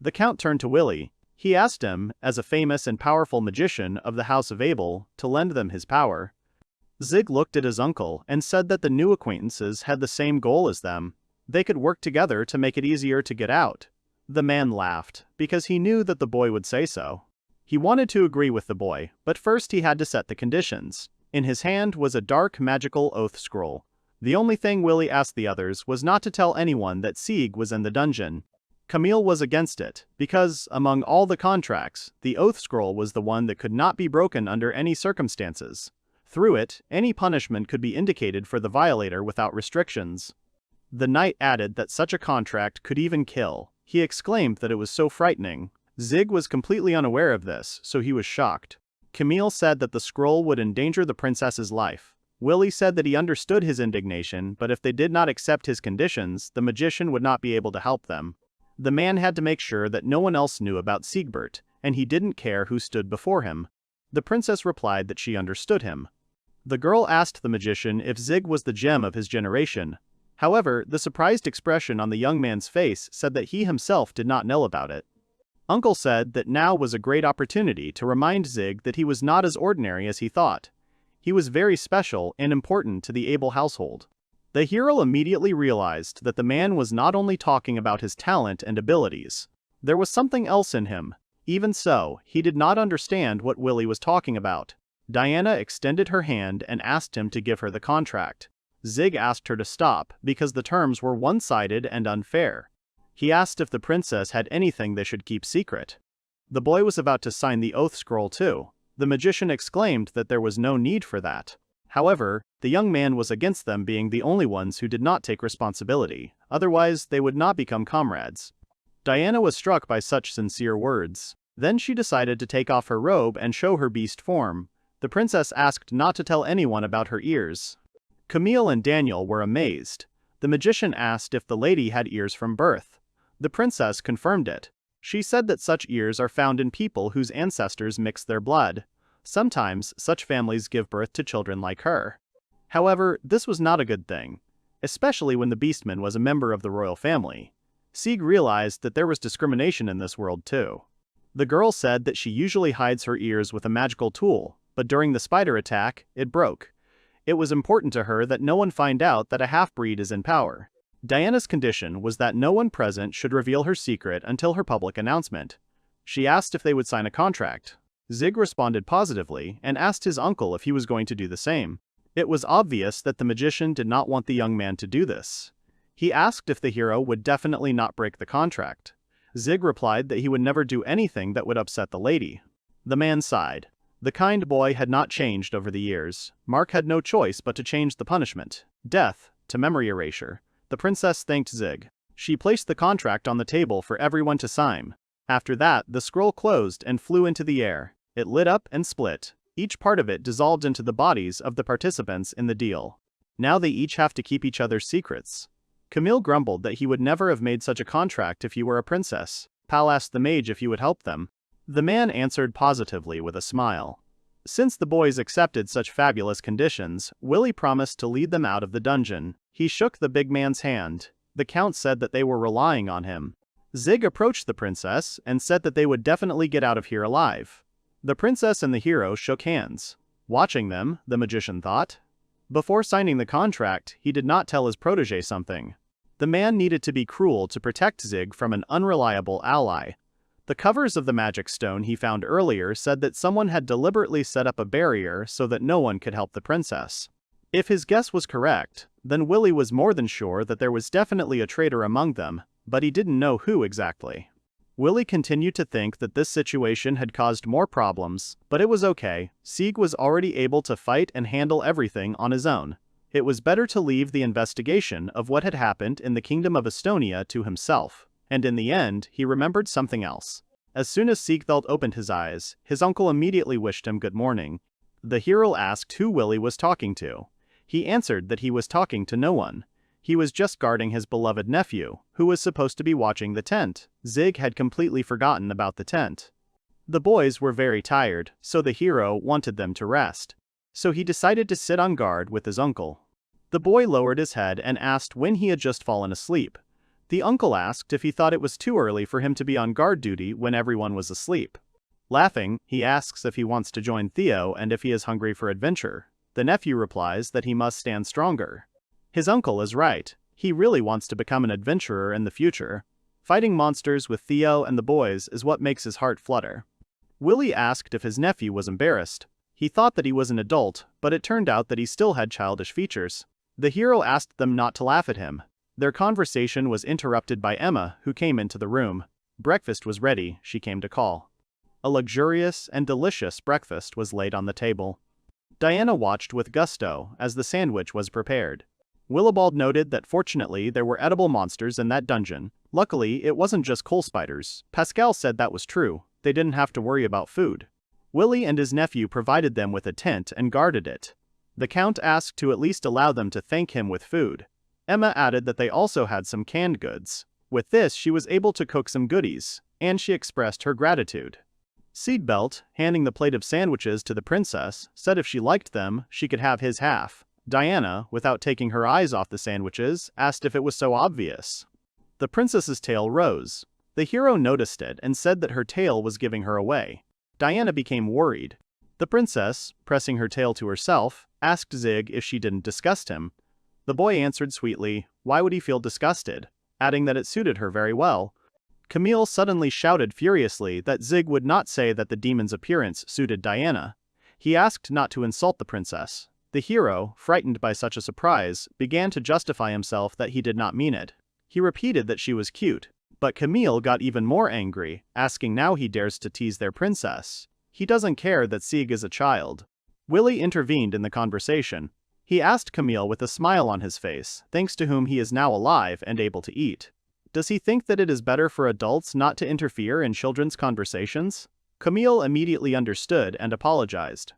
The count turned to Willy. He asked him, as a famous and powerful magician of the House of Abel, to lend them his power. Zig looked at his uncle and said that the new acquaintances had the same goal as them. They could work together to make it easier to get out. The man laughed, because he knew that the boy would say so. He wanted to agree with the boy, but first he had to set the conditions. In his hand was a dark magical oath scroll. The only thing Willy asked the others was not to tell anyone that Sieg was in the dungeon. Camille was against it, because, among all the contracts, the oath scroll was the one that could not be broken under any circumstances. Through it, any punishment could be indicated for the violator without restrictions. The knight added that such a contract could even kill. He exclaimed that it was so frightening. Zig was completely unaware of this, so he was shocked. Camille said that the scroll would endanger the princess's life. Willie said that he understood his indignation, but if they did not accept his conditions, the magician would not be able to help them. The man had to make sure that no one else knew about Zigbelt, and he didn't care who stood before him. The princess replied that she understood him. The girl asked the magician if Zig was the gem of his generation. However, the surprised expression on the young man's face said that he himself did not know about it. Uncle said that now was a great opportunity to remind Zig that he was not as ordinary as he thought. He was very special and important to the Able household. The hero immediately realized that the man was not only talking about his talent and abilities. There was something else in him. Even so, he did not understand what Willie was talking about. Diana extended her hand and asked him to give her the contract. Zig asked her to stop because the terms were one-sided and unfair. He asked if the princess had anything they should keep secret. The boy was about to sign the oath scroll too. The magician exclaimed that there was no need for that. However, the young man was against them being the only ones who did not take responsibility, otherwise they would not become comrades. Diana was struck by such sincere words. Then she decided to take off her robe and show her beast form. The princess asked not to tell anyone about her ears. Camille and Daniel were amazed. The magician asked if the lady had ears from birth. The princess confirmed it. She said that such ears are found in people whose ancestors mix their blood. Sometimes, such families give birth to children like her. However, this was not a good thing, especially when the beastman was a member of the royal family. Zig realized that there was discrimination in this world too. The girl said that she usually hides her ears with a magical tool, but during the spider attack, it broke. It was important to her that no one find out that a half-breed is in power. Diana's condition was that no one present should reveal her secret until her public announcement. She asked if they would sign a contract. Zig responded positively and asked his uncle if he was going to do the same. It was obvious that the magician did not want the young man to do this. He asked if the hero would definitely not break the contract. Zig replied that he would never do anything that would upset the lady. The man sighed. The kind boy had not changed over the years. Mark had no choice but to change the punishment, death, to memory erasure. The princess thanked Zig. She placed the contract on the table for everyone to sign. After that, the scroll closed and flew into the air. It lit up and split. Each part of it dissolved into the bodies of the participants in the deal. Now they each have to keep each other's secrets. Camille grumbled that he would never have made such a contract if he were a princess. Pal asked the mage if he would help them. The man answered positively with a smile. Since the boys accepted such fabulous conditions, Willie promised to lead them out of the dungeon. He shook the big man's hand. The count said that they were relying on him. Zig approached the princess and said that they would definitely get out of here alive. The princess and the hero shook hands. Watching them, the magician thought. Before signing the contract, he did not tell his protege something. The man needed to be cruel to protect Zig from an unreliable ally. The covers of the magic stone he found earlier said that someone had deliberately set up a barrier so that no one could help the princess. If his guess was correct, then Willie was more than sure that there was definitely a traitor among them, but he didn't know who exactly. Willie continued to think that this situation had caused more problems, but it was okay. Zig was already able to fight and handle everything on his own. It was better to leave the investigation of what had happened in the Kingdom of Estonia to himself. And in the end, he remembered something else. As soon as Zigbelt opened his eyes, his uncle immediately wished him good morning. The hero asked who Willie was talking to. He answered that he was talking to no one. He was just guarding his beloved nephew, who was supposed to be watching the tent. Zig had completely forgotten about the tent. The boys were very tired, so the hero wanted them to rest. So he decided to sit on guard with his uncle. The boy lowered his head and asked when he had just fallen asleep. The uncle asked if he thought it was too early for him to be on guard duty when everyone was asleep. Laughing, he asks if he wants to join Theo and if he is hungry for adventure. The nephew replies that he must stand stronger. His uncle is right. He really wants to become an adventurer in the future. Fighting monsters with Theo and the boys is what makes his heart flutter. Willie asked if his nephew was embarrassed. He thought that he was an adult, but it turned out that he still had childish features. The hero asked them not to laugh at him. Their conversation was interrupted by Emma, who came into the room. Breakfast was ready, she came to call. A luxurious and delicious breakfast was laid on the table. Diana watched with gusto as the sandwich was prepared. Willibald noted that fortunately there were edible monsters in that dungeon. Luckily, it wasn't just coal spiders. Pascal said that was true. They didn't have to worry about food. Willie and his nephew provided them with a tent and guarded it. The Count asked to at least allow them to thank him with food. Emma added that they also had some canned goods. With this, she was able to cook some goodies, and she expressed her gratitude. Zigbelt, handing the plate of sandwiches to the princess, said if she liked them, she could have his half. Diana, without taking her eyes off the sandwiches, asked if it was so obvious. The princess's tail rose. The hero noticed it and said that her tail was giving her away. Diana became worried. The princess, pressing her tail to herself, asked Zig if she didn't disgust him. The boy answered sweetly, why would he feel disgusted, adding that it suited her very well. Camille suddenly shouted furiously that Zig would not say that the demon's appearance suited Diana. He asked not to insult the princess. The hero, frightened by such a surprise, began to justify himself that he did not mean it. He repeated that she was cute, but Camille got even more angry, asking now he dares to tease their princess. He doesn't care that Zig is a child. Willie intervened in the conversation. He asked Camille with a smile on his face, thanks to whom he is now alive and able to eat. Does he think that it is better for adults not to interfere in children's conversations? Camille immediately understood and apologized.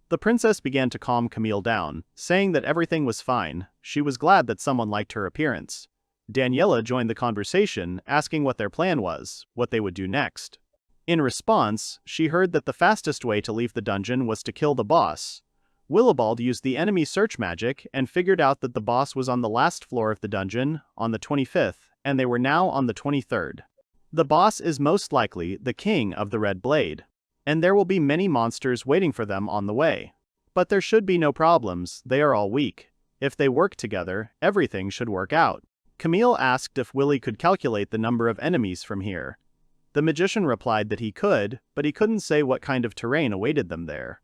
The princess began to calm Camille down, saying that everything was fine. She was glad that someone liked her appearance. Dianiela joined the conversation, asking what their plan was, what they would do next. In response, she heard that the fastest way to leave the dungeon was to kill the boss. Willibald used the enemy search magic and figured out that the boss was on the last floor of the dungeon, on the 25th, and they were now on the 23rd. The boss is most likely the king of the Red Blade, and there will be many monsters waiting for them on the way. But there should be no problems, they are all weak. If they work together, everything should work out. Camille asked if Willie could calculate the number of enemies from here. The magician replied that he could, but he couldn't say what kind of terrain awaited them there.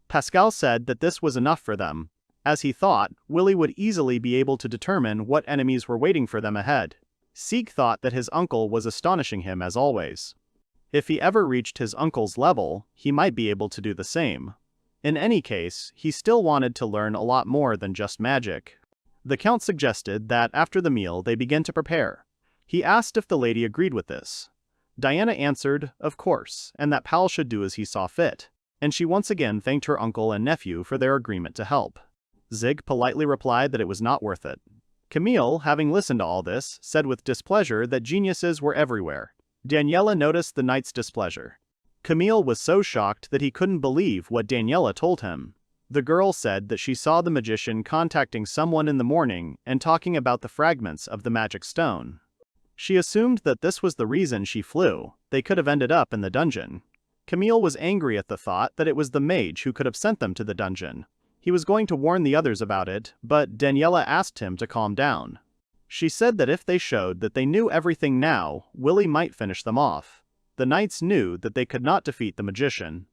Pascal said that this was enough for them. As he thought, Willie would easily be able to determine what enemies were waiting for them ahead. Sieg thought that his uncle was astonishing him as always. If he ever reached his uncle's level, he might be able to do the same. In any case, he still wanted to learn a lot more than just magic. The Count suggested that after the meal they begin to prepare. He asked if the lady agreed with this. Diana answered, of course, and that Pal should do as he saw fit, and she once again thanked her uncle and nephew for their agreement to help. Zig politely replied that it was not worth it. Camille, having listened to all this, said with displeasure that geniuses were everywhere. Dianiela noticed the knight's displeasure. Camille was so shocked that he couldn't believe what Dianiela told him. The girl said that she saw the magician contacting someone in the morning and talking about the fragments of the magic stone. She assumed that this was the reason she flew. They could have ended up in the dungeon. Camille was angry at the thought that it was the mage who could have sent them to the dungeon. He was going to warn the others about it, but Dianiela asked him to calm down. She said that if they showed that they knew everything now, Willie might finish them off. The knights knew that they could not defeat the magician.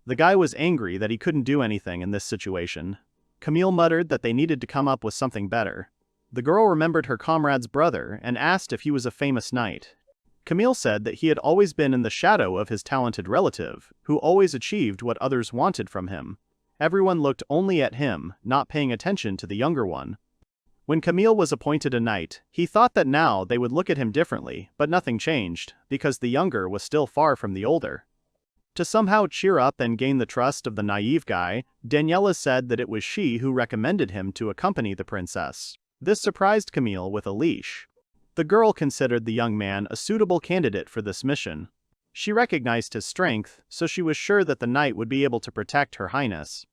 The guy was angry that he couldn't do anything in this situation. Camille muttered that they needed to come up with something better. The girl remembered her comrade's brother and asked if he was a famous knight. Camille said that he had always been in the shadow of his talented relative, who always achieved what others wanted from him. Everyone looked only at him, not paying attention to the younger one. When Camille was appointed a knight, he thought that now they would look at him differently, but nothing changed, because the younger was still far from the older. To somehow cheer up and gain the trust of the naive guy, Dianiela said that it was she who recommended him to accompany the princess. This surprised Camille with a leash. The girl considered the young man a suitable candidate for this mission. She recognized his strength, so she was sure that the knight would be able to protect her highness.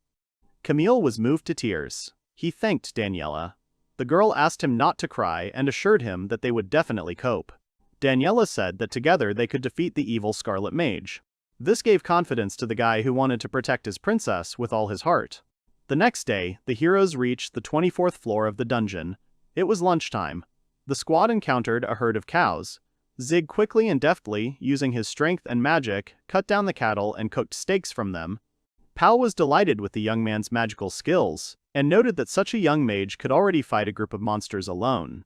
Camille was moved to tears. He thanked Dianiela. The girl asked him not to cry and assured him that they would definitely cope. Dianiela said that together they could defeat the evil Scarlet Mage. This gave confidence to the guy who wanted to protect his princess with all his heart. The next day, the heroes reached the 24th floor of the dungeon. It was lunchtime. The squad encountered a herd of cows. Zig quickly and deftly, using his strength and magic, cut down the cattle and cooked steaks from them. Pal was delighted with the young man's magical skills, and noted that such a young mage could already fight a group of monsters alone.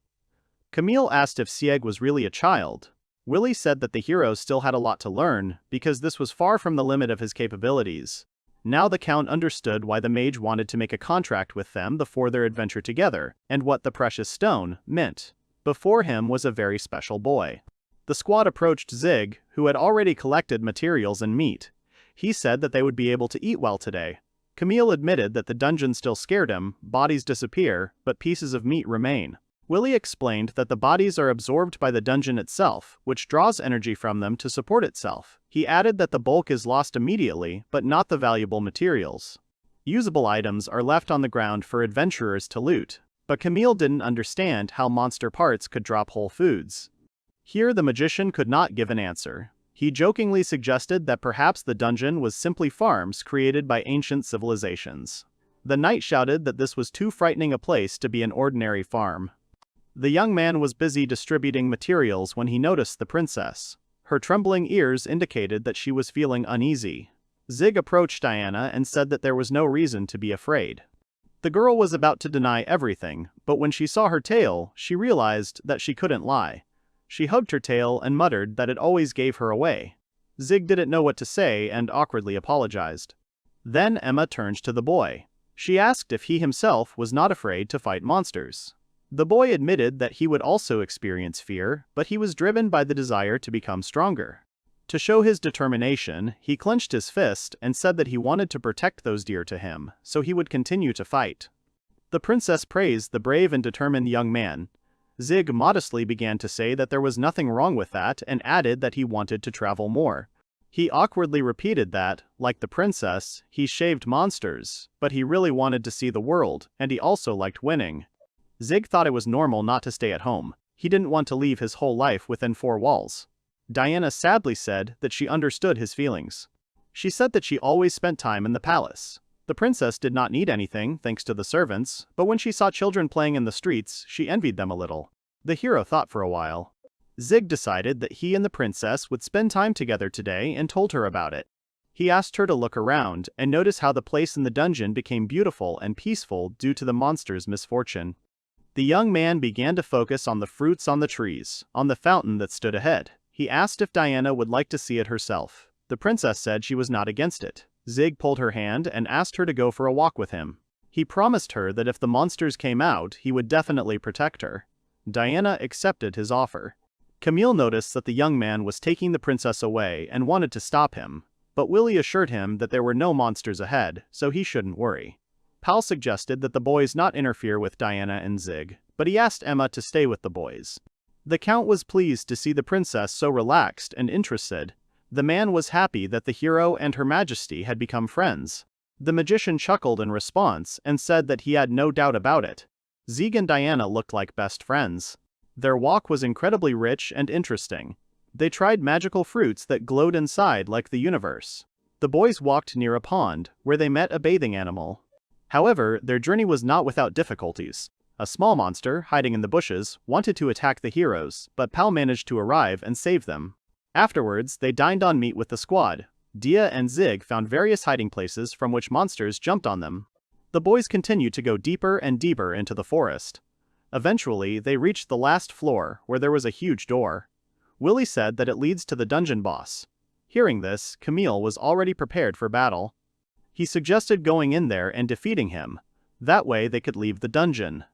Camille asked if Sieg was really a child. Willie said that the hero still had a lot to learn, because this was far from the limit of his capabilities. Now the Count understood why the mage wanted to make a contract with them before their adventure together, and what the precious stone meant. Before him was a very special boy. The squad approached Zig, who had already collected materials and meat. He said that they would be able to eat well today. Camille admitted that the dungeon still scared him, bodies disappear, but pieces of meat remain. Willie explained that the bodies are absorbed by the dungeon itself, which draws energy from them to support itself. He added that the bulk is lost immediately, but not the valuable materials. Usable items are left on the ground for adventurers to loot, but Camille didn't understand how monster parts could drop whole foods. Here the magician could not give an answer. He jokingly suggested that perhaps the dungeon was simply farms created by ancient civilizations. The knight shouted that this was too frightening a place to be an ordinary farm. The young man was busy distributing materials when he noticed the princess. Her trembling ears indicated that she was feeling uneasy. Zig approached Diana and said that there was no reason to be afraid. The girl was about to deny everything, but when she saw her tail, she realized that she couldn't lie. She hugged her tail and muttered that it always gave her away. Zig didn't know what to say and awkwardly apologized. Then Emma turned to the boy. She asked if he himself was not afraid to fight monsters. The boy admitted that he would also experience fear, but he was driven by the desire to become stronger. To show his determination, he clenched his fist and said that he wanted to protect those dear to him, so he would continue to fight. The princess praised the brave and determined young man. Zig modestly began to say that there was nothing wrong with that and added that he wanted to travel more. He awkwardly repeated that, like the princess, he shaved monsters, but he really wanted to see the world, and he also liked winning. Zig thought it was normal not to stay at home. He didn't want to leave his whole life within four walls. Diana sadly said that she understood his feelings. She said that she always spent time in the palace. The princess did not need anything, thanks to the servants, but when she saw children playing in the streets, she envied them a little. The hero thought for a while. Zig decided that he and the princess would spend time together today and told her about it. He asked her to look around and notice how the place in the dungeon became beautiful and peaceful due to the monster's misfortune. The young man began to focus on the fruits on the trees, on the fountain that stood ahead. He asked if Diana would like to see it herself. The princess said she was not against it. Zig pulled her hand and asked her to go for a walk with him. He promised her that if the monsters came out, he would definitely protect her. Diana accepted his offer. Camille noticed that the young man was taking the princess away and wanted to stop him, but Willie assured him that there were no monsters ahead, so he shouldn't worry. Pal suggested that the boys not interfere with Diana and Zig, but he asked Emma to stay with the boys. The Count was pleased to see the princess so relaxed and interested. The man was happy that the hero and Her Majesty had become friends. The magician chuckled in response and said that he had no doubt about it. Zig and Diana looked like best friends. Their walk was incredibly rich and interesting. They tried magical fruits that glowed inside like the universe. The boys walked near a pond, where they met a bathing animal. However, their journey was not without difficulties. A small monster, hiding in the bushes, wanted to attack the heroes, but Pal managed to arrive and save them. Afterwards, they dined on meat with the squad. Dia and Zig found various hiding places from which monsters jumped on them. The boys continued to go deeper and deeper into the forest. Eventually, they reached the last floor, where there was a huge door. Willie said that it leads to the dungeon boss. Hearing this, Camille was already prepared for battle. He suggested going in there and defeating him. That way they could leave the dungeon.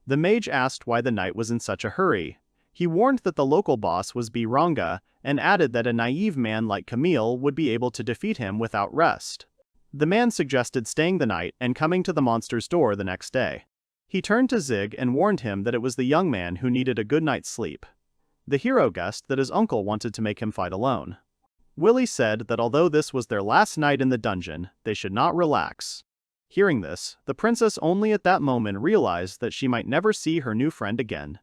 The mage asked why the knight was in such a hurry. He warned that the local boss was Ranga, and added that a naive man like Camille would be able to defeat him without rest. The man suggested staying the night and coming to the monster's door the next day. He turned to Zig and warned him that it was the young man who needed a good night's sleep. The hero guessed that his uncle wanted to make him fight alone. Willie said that although this was their last night in the dungeon, they should not relax. Hearing this, the princess only at that moment realized that she might never see her new friend again.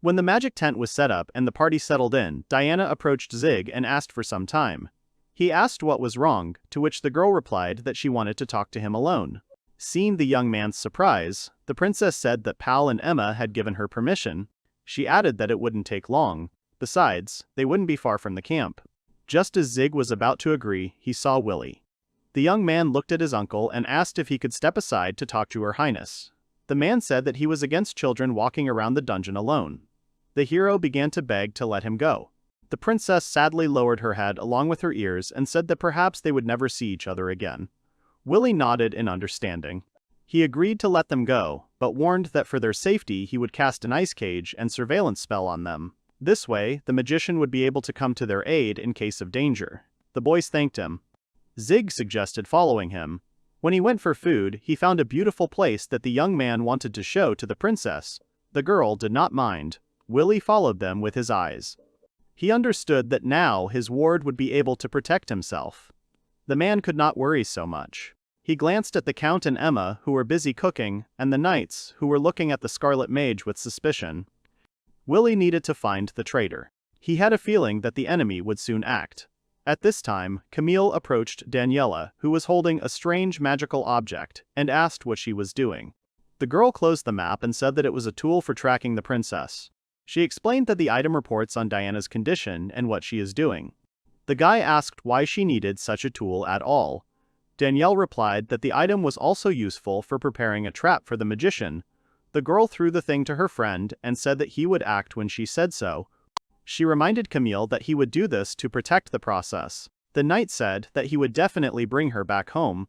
When the magic tent was set up and the party settled in, Diana approached Zig and asked for some time. He asked what was wrong, to which the girl replied that she wanted to talk to him alone. Seeing the young man's surprise, the princess said that Pal and Emma had given her permission. She added that it wouldn't take long. Besides, they wouldn't be far from the camp. Just as Zig was about to agree, he saw Willie. The young man looked at his uncle and asked if he could step aside to talk to Her Highness. The man said that he was against children walking around the dungeon alone. The hero began to beg to let him go. The princess sadly lowered her head along with her ears and said that perhaps they would never see each other again. Willie nodded in understanding. He agreed to let them go, but warned that for their safety he would cast an ice cage and surveillance spell on them. This way, the magician would be able to come to their aid in case of danger. The boys thanked him. Zig suggested following him. When he went for food, he found a beautiful place that the young man wanted to show to the princess. The girl did not mind. Willie followed them with his eyes. He understood that now his ward would be able to protect himself. The man could not worry so much. He glanced at the Count and Emma, who were busy cooking, and the knights, who were looking at the Scarlet Mage with suspicion. Willie needed to find the traitor. He had a feeling that the enemy would soon act. At this time, Camille approached Dianiela, who was holding a strange magical object, and asked what she was doing. The girl closed the map and said that it was a tool for tracking the princess. She explained that the item reports on Diana's condition and what she is doing. The guy asked why she needed such a tool at all. Danielle replied that the item was also useful for preparing a trap for the magician. The girl threw the thing to her friend and said that he would act when she said so. She reminded Camille that he would do this to protect the process. The knight said that he would definitely bring her back home.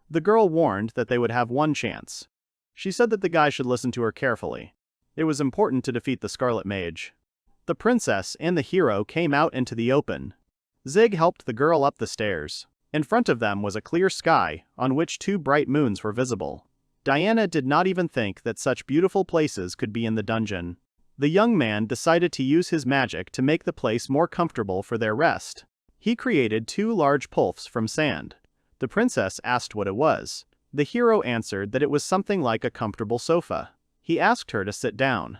The girl warned that they would have one chance. She said that the guy should listen to her carefully. It was important to defeat the Scarlet Mage. The princess and the hero came out into the open. Zig helped the girl up the stairs. In front of them was a clear sky, on which 2 bright moons were visible. Diana did not even think that such beautiful places could be in the dungeon. The young man decided to use his magic to make the place more comfortable for their rest. He created 2 large pulfs from sand. The princess asked what it was. The hero answered that it was something like a comfortable sofa. He asked her to sit down.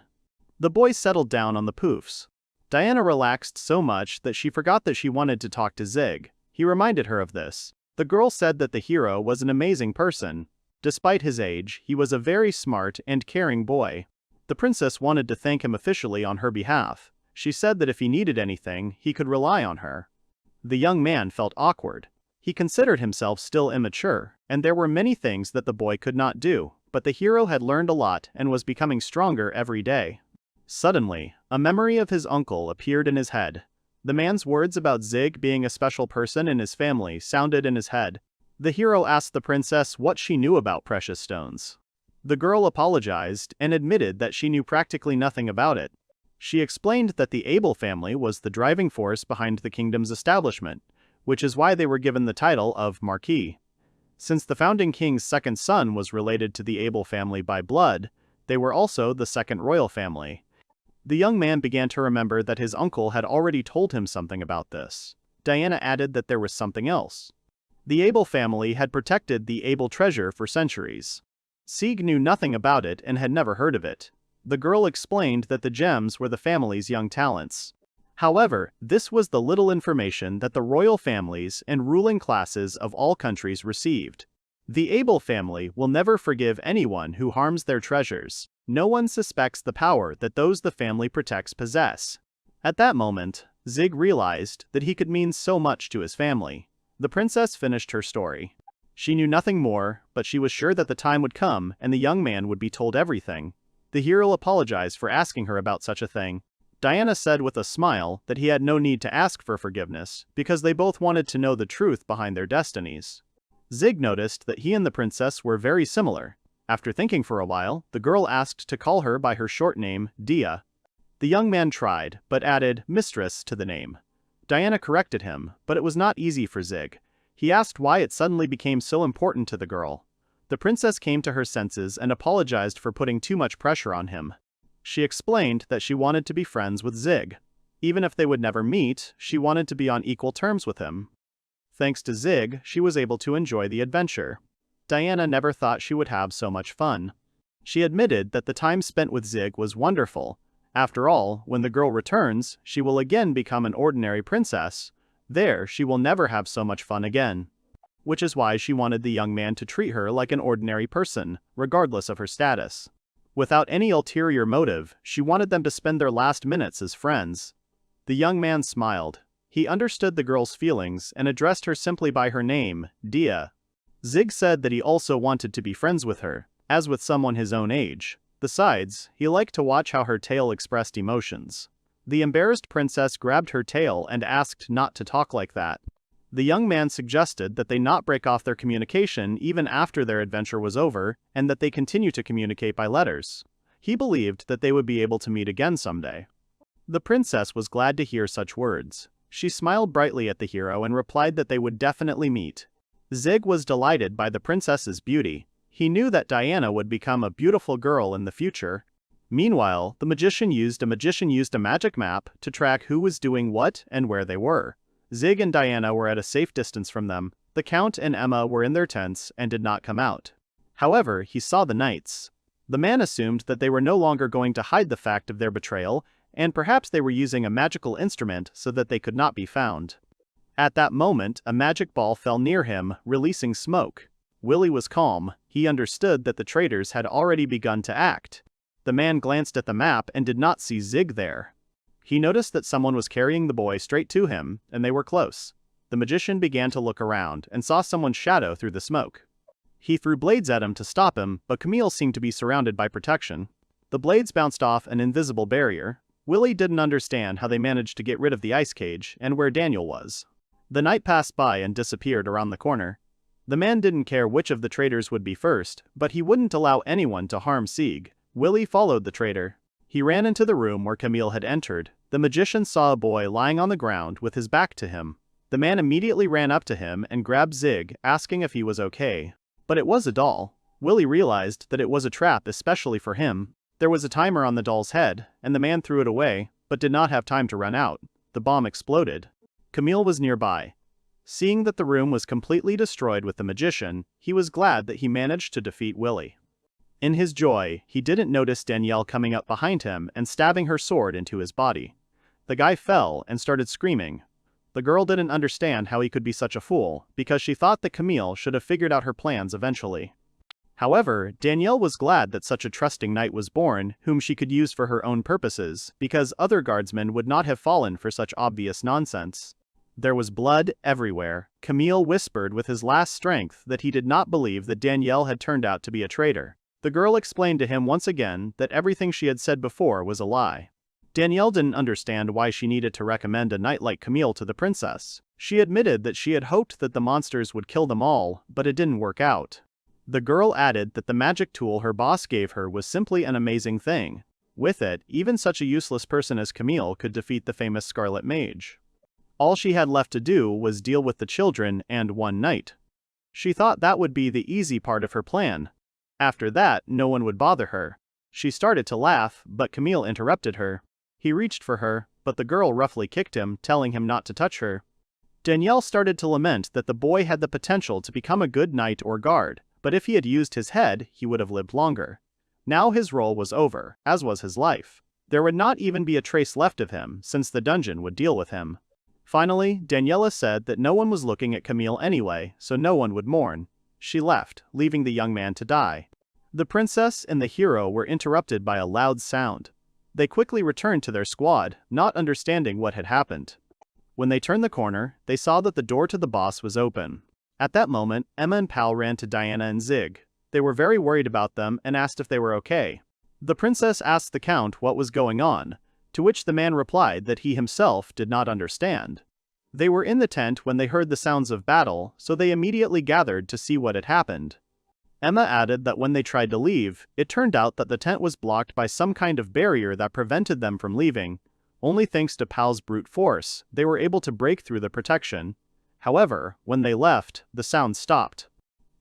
The boys settled down on the poofs. Diana relaxed so much that she forgot that she wanted to talk to Zig. He reminded her of this. The girl said that the hero was an amazing person. Despite his age, he was a very smart and caring boy. The princess wanted to thank him officially on her behalf. She said that if he needed anything, he could rely on her. The young man felt awkward. He considered himself still immature, and there were many things that the boy could not do, but the hero had learned a lot and was becoming stronger every day. Suddenly, a memory of his uncle appeared in his head. The man's words about Zig being a special person in his family sounded in his head. The hero asked the princess what she knew about precious stones. The girl apologized and admitted that she knew practically nothing about it. She explained that the Abel family was the driving force behind the kingdom's establishment, which is why they were given the title of Marquis. Since the founding king's second son was related to the Abel family by blood, they were also the second royal family. The young man began to remember that his uncle had already told him something about this. Diana added that there was something else. The Abel family had protected the Abel treasure for centuries. Sieg knew nothing about it and had never heard of it. The girl explained that the gems were the family's young talents. However, this was the little information that the royal families and ruling classes of all countries received. The Abel family will never forgive anyone who harms their treasures. No one suspects the power that those the family protects possess. At that moment, Zig realized that he could mean so much to his family. The princess finished her story. She knew nothing more, but she was sure that the time would come and the young man would be told everything. The hero apologized for asking her about such a thing. Diana said with a smile that he had no need to ask for forgiveness, because they both wanted to know the truth behind their destinies. Zig noticed that he and the princess were very similar. After thinking for a while, the girl asked to call her by her short name, Dia. The young man tried, but added mistress to the name. Diana corrected him, but it was not easy for Zig. He asked why it suddenly became so important to the girl. The princess came to her senses and apologized for putting too much pressure on him. She explained that she wanted to be friends with Zig. Even if they would never meet, she wanted to be on equal terms with him. Thanks to Zig, she was able to enjoy the adventure. Diana never thought she would have so much fun. She admitted that the time spent with Zig was wonderful. After all, when the girl returns, she will again become an ordinary princess. There, she will never have so much fun again. Which is why she wanted the young man to treat her like an ordinary person, regardless of her status. Without any ulterior motive, she wanted them to spend their last minutes as friends. The young man smiled. He understood the girl's feelings and addressed her simply by her name, Dia. Zig said that he also wanted to be friends with her, as with someone his own age. Besides, he liked to watch how her tail expressed emotions. The embarrassed princess grabbed her tail and asked not to talk like that. The young man suggested that they not break off their communication even after their adventure was over, and that they continue to communicate by letters. He believed that they would be able to meet again someday. The princess was glad to hear such words. She smiled brightly at the hero and replied that they would definitely meet. Zig was delighted by the princess's beauty. He knew that Diana would become a beautiful girl in the future. Meanwhile, the magician used a magic map to track who was doing what and where they were. Zig and Diana were at a safe distance from them. The Count and Emma were in their tents and did not come out. However, he saw the knights. The man assumed that they were no longer going to hide the fact of their betrayal, and perhaps they were using a magical instrument so that they could not be found. At that moment, a magic ball fell near him, releasing smoke. Willie was calm. He understood that the traitors had already begun to act. The man glanced at the map and did not see Zig there. He noticed that someone was carrying the boy straight to him, and they were close. The magician began to look around and saw someone's shadow through the smoke. He threw blades at him to stop him, but Camille seemed to be surrounded by protection. The blades bounced off an invisible barrier. Willie didn't understand how they managed to get rid of the ice cage and where Daniel was. The knight passed by and disappeared around the corner. The man didn't care which of the traitors would be first, but he wouldn't allow anyone to harm Zig. Willie followed the traitor. He ran into the room where Camille had entered. The magician saw a boy lying on the ground with his back to him. The man immediately ran up to him and grabbed Zig, asking if he was okay. But it was a doll. Willie realized that it was a trap especially for him. There was a timer on the doll's head, and the man threw it away, but did not have time to run out. The bomb exploded. Camille was nearby. Seeing that the room was completely destroyed with the magician, he was glad that he managed to defeat Willie. In his joy, he didn't notice Dianiela coming up behind him and stabbing her sword into his body. The guy fell and started screaming. The girl didn't understand how he could be such a fool, because she thought that Camille should have figured out her plans eventually. However, Dianiela was glad that such a trusting knight was born, whom she could use for her own purposes, because other guardsmen would not have fallen for such obvious nonsense. There was blood everywhere. Camille whispered with his last strength that he did not believe that Dianiela had turned out to be a traitor. The girl explained to him once again that everything she had said before was a lie. Dianiela didn't understand why she needed to recommend a knight like Camille to the princess. She admitted that she had hoped that the monsters would kill them all, but it didn't work out. The girl added that the magic tool her boss gave her was simply an amazing thing. With it, even such a useless person as Camille could defeat the famous Scarlet Mage. All she had left to do was deal with the children and one knight. She thought that would be the easy part of her plan. After that, no one would bother her. She started to laugh, but Camille interrupted her. He reached for her, but the girl roughly kicked him, telling him not to touch her. Dianiela started to lament that the boy had the potential to become a good knight or guard, but if he had used his head, he would have lived longer. Now his role was over, as was his life. There would not even be a trace left of him, since the dungeon would deal with him. Finally, Dianiela said that no one was looking at Camille anyway, so no one would mourn. She left, leaving the young man to die. The princess and the hero were interrupted by a loud sound. They quickly returned to their squad, not understanding what had happened. When they turned the corner, they saw that the door to the boss was open. At that moment, Emma and Pal ran to Diana and Zig. They were very worried about them and asked if they were okay. The princess asked the count what was going on, to which the man replied that he himself did not understand. They were in the tent when they heard the sounds of battle, so they immediately gathered to see what had happened. Emma added that when they tried to leave, it turned out that the tent was blocked by some kind of barrier that prevented them from leaving. Only thanks to Pal's brute force, they were able to break through the protection. However, when they left, the sound stopped.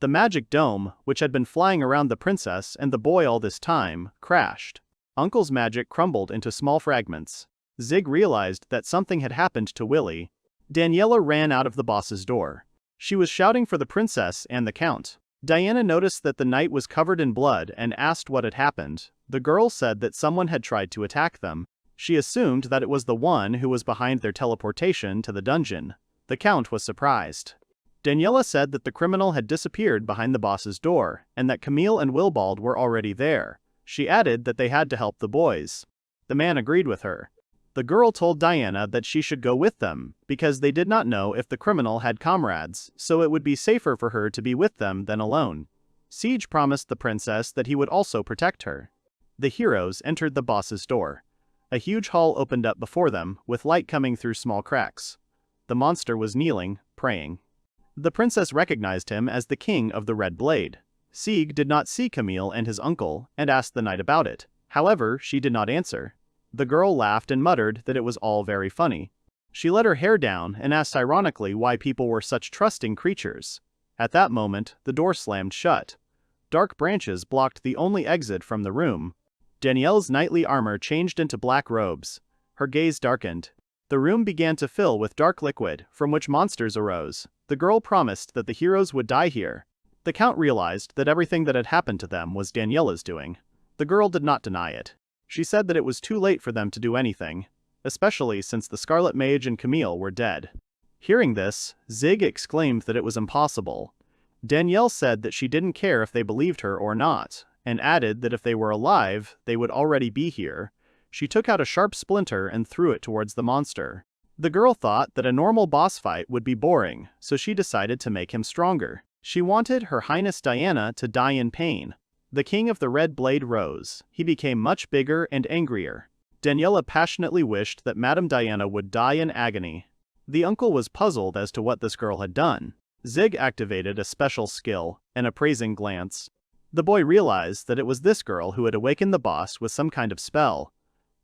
The magic dome, which had been flying around the princess and the boy all this time, crashed. Uncle's magic crumbled into small fragments. Zig realized that something had happened to Willie. Dianiela ran out of the boss's door. She was shouting for the princess and the count. Diana noticed that the knight was covered in blood and asked what had happened. The girl said that someone had tried to attack them. She assumed that it was the one who was behind their teleportation to the dungeon. The count was surprised. Dianiela said that the criminal had disappeared behind the boss's door, and that Camille and Wilbald were already there. She added that they had to help the boys. The man agreed with her. The girl told Diana that she should go with them, because they did not know if the criminal had comrades, so it would be safer for her to be with them than alone. Siege promised the princess that he would also protect her. The heroes entered the boss's door. A huge hall opened up before them, with light coming through small cracks. The monster was kneeling, praying. The princess recognized him as the king of the Red Blade. Sieg did not see Camille and his uncle, and asked the knight about it. However, she did not answer. The girl laughed and muttered that it was all very funny. She let her hair down and asked ironically why people were such trusting creatures. At that moment, the door slammed shut. Dark branches blocked the only exit from the room. Dianiela's knightly armor changed into black robes. Her gaze darkened. The room began to fill with dark liquid, from which monsters arose. The girl promised that the heroes would die here. The count realized that everything that had happened to them was Daniela's doing. The girl did not deny it. She said that it was too late for them to do anything, especially since the Scarlet Mage and Camille were dead. Hearing this, Zig exclaimed that it was impossible. Danielle said that she didn't care if they believed her or not, and added that if they were alive, they would already be here. She took out a sharp splinter and threw it towards the monster. The girl thought that a normal boss fight would be boring, so she decided to make him stronger. She wanted Her Highness Diana to die in pain. The king of the Red Blade rose. He became much bigger and angrier. Daniela passionately wished that Madame Diana would die in agony. The uncle was puzzled as to what this girl had done. Zig activated a special skill, an appraising glance. The boy realized that it was this girl who had awakened the boss with some kind of spell.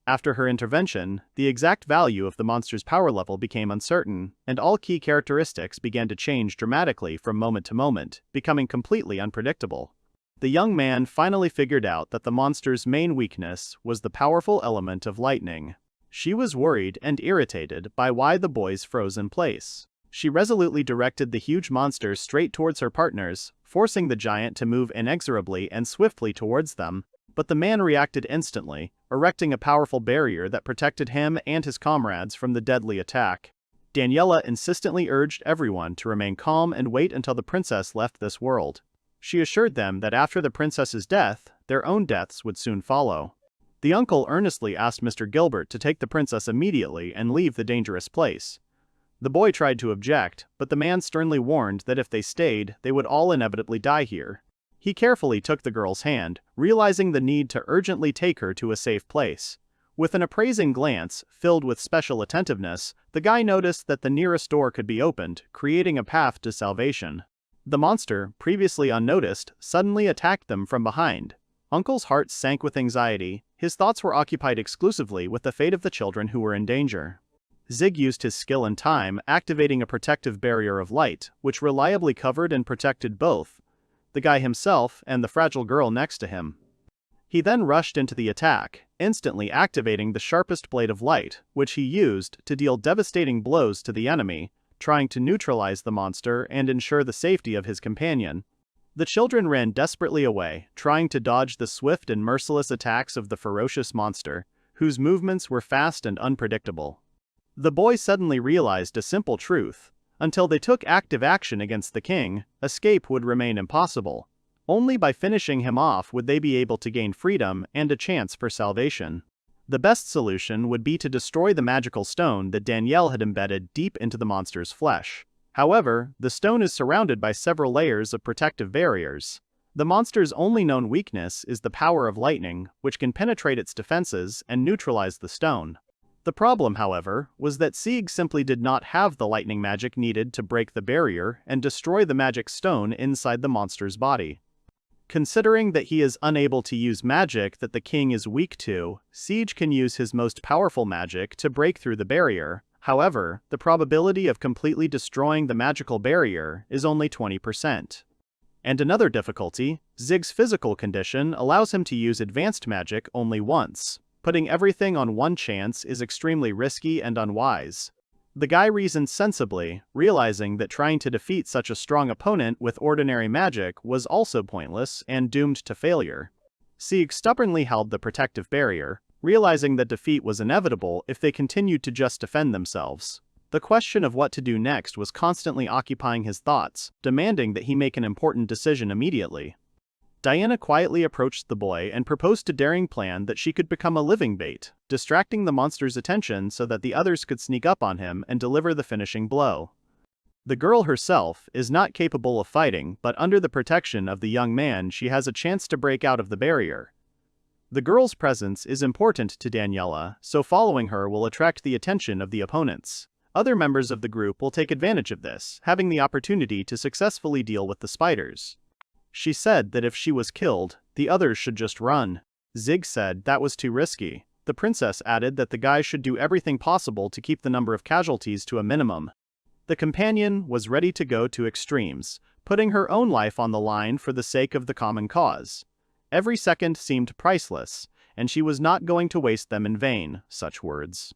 After her intervention, the exact value of the monster's power level became uncertain, and all key characteristics began to change dramatically from moment to moment, becoming completely unpredictable. The young man finally figured out that the monster's main weakness was the powerful element of lightning. She was worried and irritated by why the boys froze in place. She resolutely directed the huge monster straight towards her partners, forcing the giant to move inexorably and swiftly towards them. But the man reacted instantly, erecting a powerful barrier that protected him and his comrades from the deadly attack. Daniela insistently urged everyone to remain calm and wait until the princess left this world. She assured them that after the princess's death, their own deaths would soon follow. The uncle earnestly asked Mr. Gilbert to take the princess immediately and leave the dangerous place. The boy tried to object, but the man sternly warned that if they stayed, they would all inevitably die here. He carefully took the girl's hand, realizing the need to urgently take her to a safe place. With an appraising glance, filled with special attentiveness, the guy noticed that the nearest door could be opened, creating a path to salvation. The monster, previously unnoticed, suddenly attacked them from behind. Uncle's heart sank with anxiety. His thoughts were occupied exclusively with the fate of the children who were in danger. Zig used his skill in time, activating a protective barrier of light, which reliably covered and protected both the guy himself and the fragile girl next to him. He then rushed into the attack, instantly activating the sharpest blade of light, which he used to deal devastating blows to the enemy, trying to neutralize the monster and ensure the safety of his companion. The children ran desperately away, trying to dodge the swift and merciless attacks of the ferocious monster, whose movements were fast and unpredictable. The boy suddenly realized a simple truth. Until they took active action against the king, escape would remain impossible. Only by finishing him off would they be able to gain freedom and a chance for salvation. The best solution would be to destroy the magical stone that Danielle had embedded deep into the monster's flesh. However, the stone is surrounded by several layers of protective barriers. The monster's only known weakness is the power of lightning, which can penetrate its defenses and neutralize the stone. The problem, however, was that Sieg simply did not have the lightning magic needed to break the barrier and destroy the magic stone inside the monster's body. Considering that he is unable to use magic that the king is weak to, Sieg can use his most powerful magic to break through the barrier. However, the probability of completely destroying the magical barrier is only 20%. And another difficulty, Zig's physical condition allows him to use advanced magic only once. Putting everything on one chance is extremely risky and unwise. The guy reasoned sensibly, realizing that trying to defeat such a strong opponent with ordinary magic was also pointless and doomed to failure. Sieg stubbornly held the protective barrier, realizing that defeat was inevitable if they continued to just defend themselves. The question of what to do next was constantly occupying his thoughts, demanding that he make an important decision immediately. Diana quietly approached the boy and proposed a daring plan that she could become a living bait, distracting the monster's attention so that the others could sneak up on him and deliver the finishing blow. The girl herself is not capable of fighting, but under the protection of the young man she has a chance to break out of the barrier. The girl's presence is important to Dianiela, so following her will attract the attention of the opponents. Other members of the group will take advantage of this, having the opportunity to successfully deal with the spiders. She said that if she was killed, the others should just run. Zig said that was too risky. The princess added that the guys should do everything possible to keep the number of casualties to a minimum. The companion was ready to go to extremes, putting her own life on the line for the sake of the common cause. Every second seemed priceless, and she was not going to waste them in vain, such words.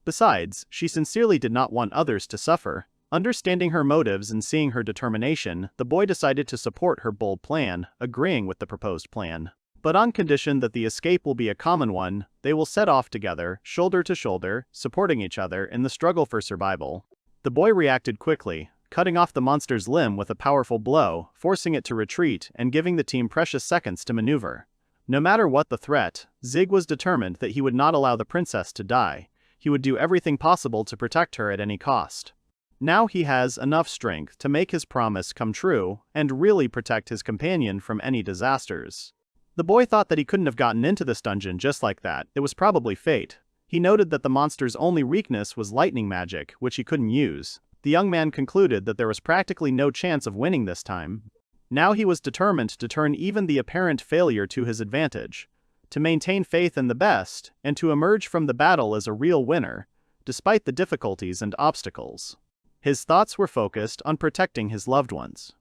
Besides, she sincerely did not want others to suffer. Understanding her motives and seeing her determination, the boy decided to support her bold plan, agreeing with the proposed plan. But on condition that the escape will be a common one, they will set off together, shoulder to shoulder, supporting each other in the struggle for survival. The boy reacted quickly, cutting off the monster's limb with a powerful blow, forcing it to retreat and giving the team precious seconds to maneuver. No matter what the threat, Zig was determined that he would not allow the princess to die. He would do everything possible to protect her at any cost. Now he has enough strength to make his promise come true and really protect his companion from any disasters. The boy thought that he couldn't have gotten into this dungeon just like that. It was probably fate. He noted that the monster's only weakness was lightning magic, which he couldn't use. The young man concluded that there was practically no chance of winning this time. Now he was determined to turn even the apparent failure to his advantage, to maintain faith in the best, and to emerge from the battle as a real winner, despite the difficulties and obstacles. His thoughts were focused on protecting his loved ones.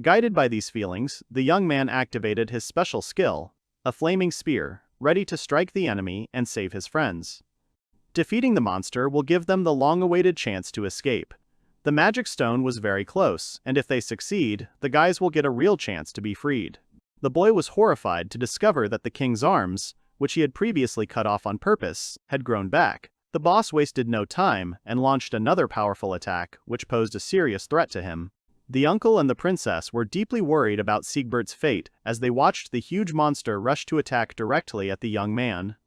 Guided by these feelings, the young man activated his special skill, a flaming spear, ready to strike the enemy and save his friends. Defeating the monster will give them the long-awaited chance to escape. The magic stone was very close, and if they succeed, the guys will get a real chance to be freed. The boy was horrified to discover that the king's arms, which he had previously cut off on purpose, had grown back. The boss wasted no time and launched another powerful attack, which posed a serious threat to him. The uncle and the princess were deeply worried about Zigbelt's fate as they watched the huge monster rush to attack directly at the young man.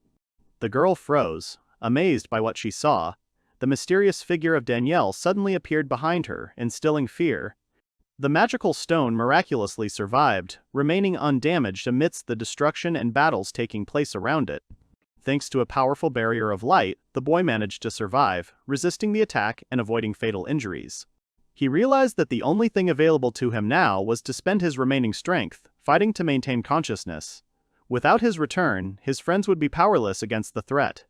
The girl froze, amazed by what she saw. The mysterious figure of Danielle suddenly appeared behind her, instilling fear. The magical stone miraculously survived, remaining undamaged amidst the destruction and battles taking place around it. Thanks to a powerful barrier of light, the boy managed to survive, resisting the attack and avoiding fatal injuries. He realized that the only thing available to him now was to spend his remaining strength, fighting to maintain consciousness. Without his return, his friends would be powerless against the threat.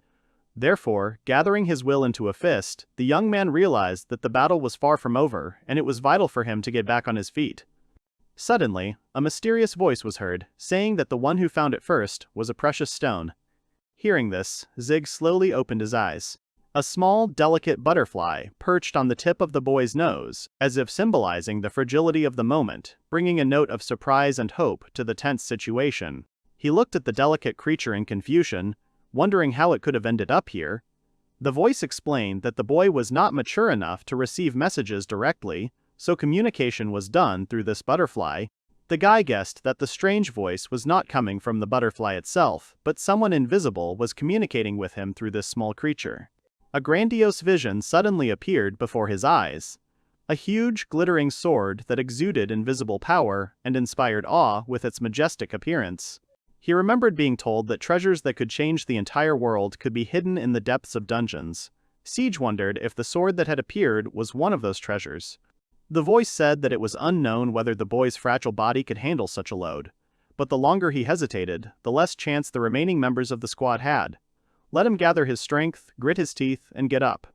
Therefore, gathering his will into a fist, the young man realized that the battle was far from over, and it was vital for him to get back on his feet. Suddenly, a mysterious voice was heard, saying that the one who found it first was a precious stone. Hearing this, Zig slowly opened his eyes. A small, delicate butterfly perched on the tip of the boy's nose, as if symbolizing the fragility of the moment, bringing a note of surprise and hope to the tense situation. He looked at the delicate creature in confusion, wondering how it could have ended up here. The voice explained that the boy was not mature enough to receive messages directly, so communication was done through this butterfly. The guy guessed that the strange voice was not coming from the butterfly itself, but someone invisible was communicating with him through this small creature. A grandiose vision suddenly appeared before his eyes. A huge, glittering sword that exuded invisible power and inspired awe with its majestic appearance. He remembered being told that treasures that could change the entire world could be hidden in the depths of dungeons. Siege wondered if the sword that had appeared was one of those treasures. The voice said that it was unknown whether the boy's fragile body could handle such a load. But the longer he hesitated, the less chance the remaining members of the squad had. Let him gather his strength, grit his teeth, and get up.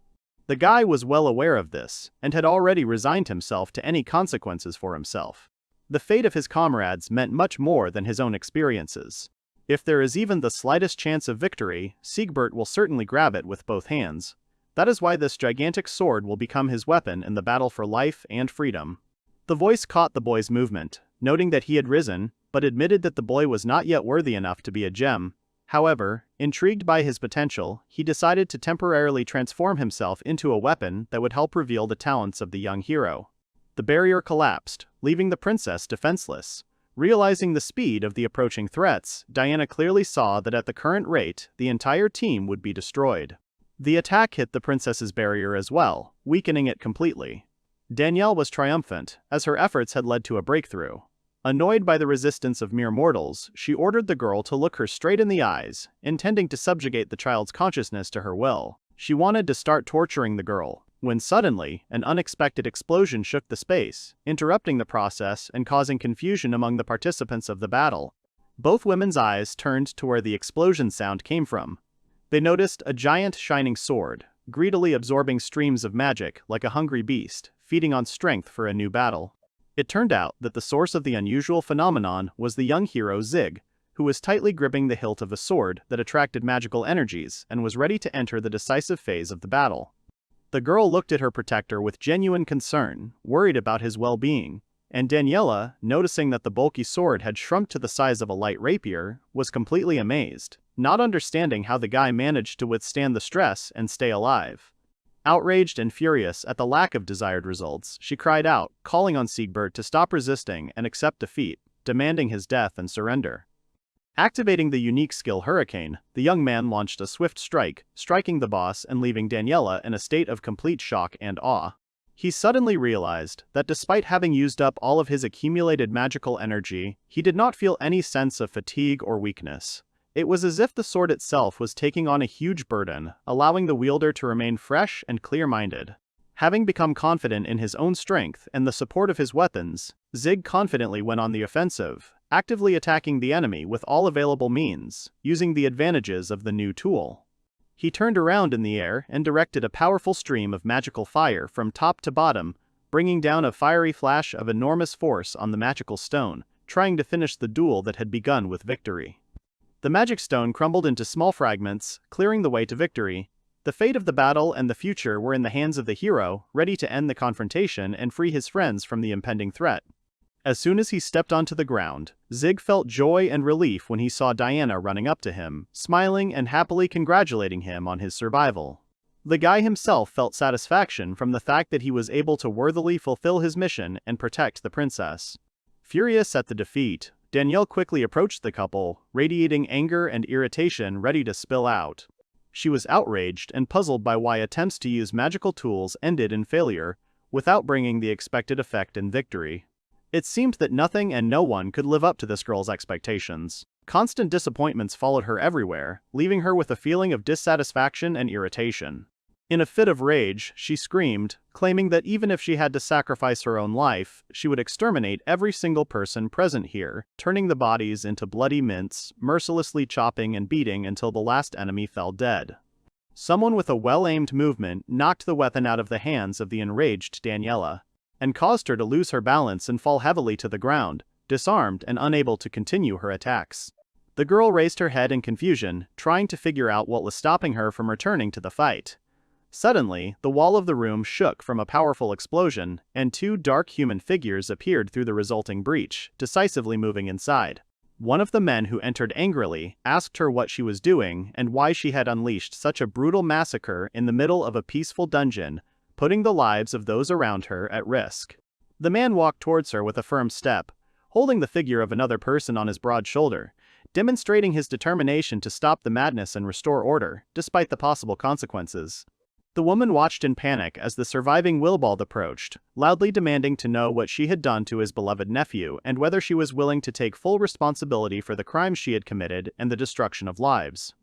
The guy was well aware of this, and had already resigned himself to any consequences for himself. The fate of his comrades meant much more than his own experiences. If there is even the slightest chance of victory, Zigbelt will certainly grab it with both hands. That is why this gigantic sword will become his weapon in the battle for life and freedom. The voice caught the boy's movement, noting that he had risen, but admitted that the boy was not yet worthy enough to be a gem. However, intrigued by his potential, he decided to temporarily transform himself into a weapon that would help reveal the talents of the young hero. The barrier collapsed, leaving the princess defenseless. Realizing the speed of the approaching threats, Diana clearly saw that at the current rate, the entire team would be destroyed. The attack hit the princess's barrier as well, weakening it completely. Danielle was triumphant, as her efforts had led to a breakthrough. Annoyed by the resistance of mere mortals, she ordered the girl to look her straight in the eyes, intending to subjugate the child's consciousness to her will. She wanted to start torturing the girl, when suddenly, an unexpected explosion shook the space, interrupting the process and causing confusion among the participants of the battle. Both women's eyes turned to where the explosion sound came from. They noticed a giant shining sword, greedily absorbing streams of magic like a hungry beast, feeding on strength for a new battle. It turned out that the source of the unusual phenomenon was the young hero Zig, who was tightly gripping the hilt of a sword that attracted magical energies and was ready to enter the decisive phase of the battle. The girl looked at her protector with genuine concern, worried about his well-being, and Dianiela, noticing that the bulky sword had shrunk to the size of a light rapier, was completely amazed, not understanding how the guy managed to withstand the stress and stay alive. Outraged and furious at the lack of desired results, she cried out, calling on Zigbelt to stop resisting and accept defeat, demanding his death and surrender. Activating the unique skill Hurricane, the young man launched a swift strike, striking the boss and leaving Dianiela in a state of complete shock and awe. He suddenly realized that despite having used up all of his accumulated magical energy, he did not feel any sense of fatigue or weakness. It was as if the sword itself was taking on a huge burden, allowing the wielder to remain fresh and clear-minded. Having become confident in his own strength and the support of his weapons, Zig confidently went on the offensive, actively attacking the enemy with all available means, using the advantages of the new tool. He turned around in the air and directed a powerful stream of magical fire from top to bottom, bringing down a fiery flash of enormous force on the magical stone, trying to finish the duel that had begun with victory. The magic stone crumbled into small fragments, clearing the way to victory. The fate of the battle and the future were in the hands of the hero, ready to end the confrontation and free his friends from the impending threat. As soon as he stepped onto the ground, Zig felt joy and relief when he saw Diana running up to him, smiling and happily congratulating him on his survival. The guy himself felt satisfaction from the fact that he was able to worthily fulfill his mission and protect the princess. Furious at the defeat, Danielle quickly approached the couple, radiating anger and irritation ready to spill out. She was outraged and puzzled by why attempts to use magical tools ended in failure, without bringing the expected effect in victory. It seemed that nothing and no one could live up to this girl's expectations. Constant disappointments followed her everywhere, leaving her with a feeling of dissatisfaction and irritation. In a fit of rage, she screamed, claiming that even if she had to sacrifice her own life, she would exterminate every single person present here, turning the bodies into bloody mince, mercilessly chopping and beating until the last enemy fell dead. Someone with a well-aimed movement knocked the weapon out of the hands of the enraged Dianiela, and caused her to lose her balance and fall heavily to the ground, disarmed and unable to continue her attacks. The girl raised her head in confusion, trying to figure out what was stopping her from returning to the fight. Suddenly, the wall of the room shook from a powerful explosion, and two dark human figures appeared through the resulting breach, decisively moving inside. One of the men who entered angrily asked her what she was doing and why she had unleashed such a brutal massacre in the middle of a peaceful dungeon, putting the lives of those around her at risk. The man walked towards her with a firm step, holding the figure of another person on his broad shoulder, demonstrating his determination to stop the madness and restore order, despite the possible consequences. The woman watched in panic as the surviving Willbald approached, loudly demanding to know what she had done to his beloved nephew and whether she was willing to take full responsibility for the crimes she had committed and the destruction of lives.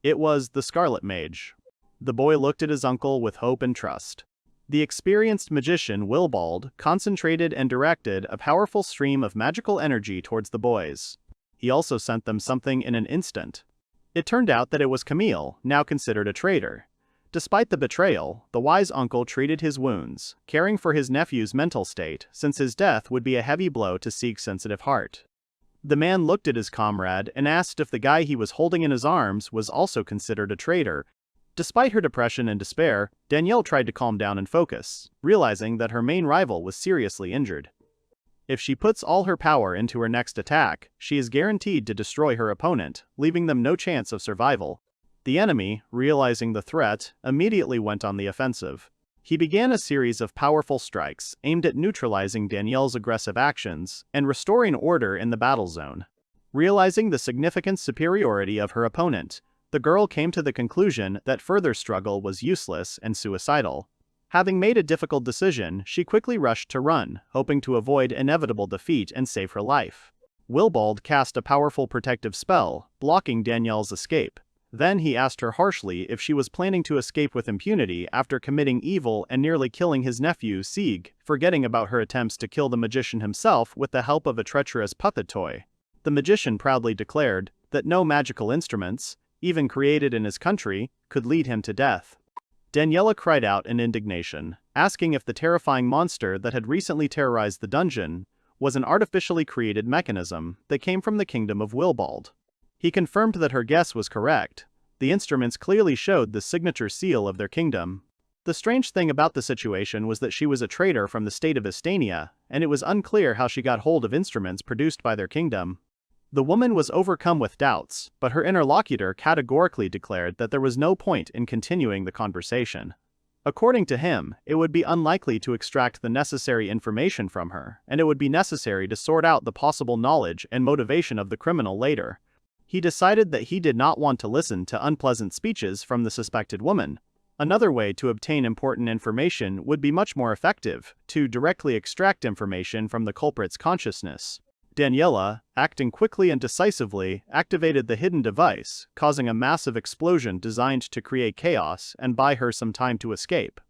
It was the Scarlet Mage. The boy looked at his uncle with hope and trust. The experienced magician Willbald concentrated and directed a powerful stream of magical energy towards the boys. He also sent them something in an instant. It turned out that it was Camille, now considered a traitor. Despite the betrayal, the wise uncle treated his wounds, caring for his nephew's mental state, since his death would be a heavy blow to Sieg's sensitive heart. The man looked at his comrade and asked if the guy he was holding in his arms was also considered a traitor. Despite her depression and despair, Danielle tried to calm down and focus, realizing that her main rival was seriously injured. If she puts all her power into her next attack, she is guaranteed to destroy her opponent, leaving them no chance of survival. The enemy, realizing the threat, immediately went on the offensive. He began a series of powerful strikes aimed at neutralizing Danielle's aggressive actions and restoring order in the battle zone. Realizing the significant superiority of her opponent, the girl came to the conclusion that further struggle was useless and suicidal. Having made a difficult decision, she quickly rushed to run, hoping to avoid inevitable defeat and save her life. Willibald cast a powerful protective spell, blocking Danielle's escape. Then he asked her harshly if she was planning to escape with impunity after committing evil and nearly killing his nephew Sieg, forgetting about her attempts to kill the magician himself with the help of a treacherous puppet toy. The magician proudly declared that no magical instruments, even created in his country, could lead him to death. Daniela cried out in indignation, asking if the terrifying monster that had recently terrorized the dungeon was an artificially created mechanism that came from the kingdom of Willibald. He confirmed that her guess was correct. The instruments clearly showed the signature seal of their kingdom. The strange thing about the situation was that she was a traitor from the state of Estania, and it was unclear how she got hold of instruments produced by their kingdom. The woman was overcome with doubts, but her interlocutor categorically declared that there was no point in continuing the conversation. According to him, it would be unlikely to extract the necessary information from her, and it would be necessary to sort out the possible knowledge and motivation of the criminal later. He decided that he did not want to listen to unpleasant speeches from the suspected woman. Another way to obtain important information would be much more effective, to directly extract information from the culprit's consciousness. Daniela, acting quickly and decisively, activated the hidden device, causing a massive explosion designed to create chaos and buy her some time to escape.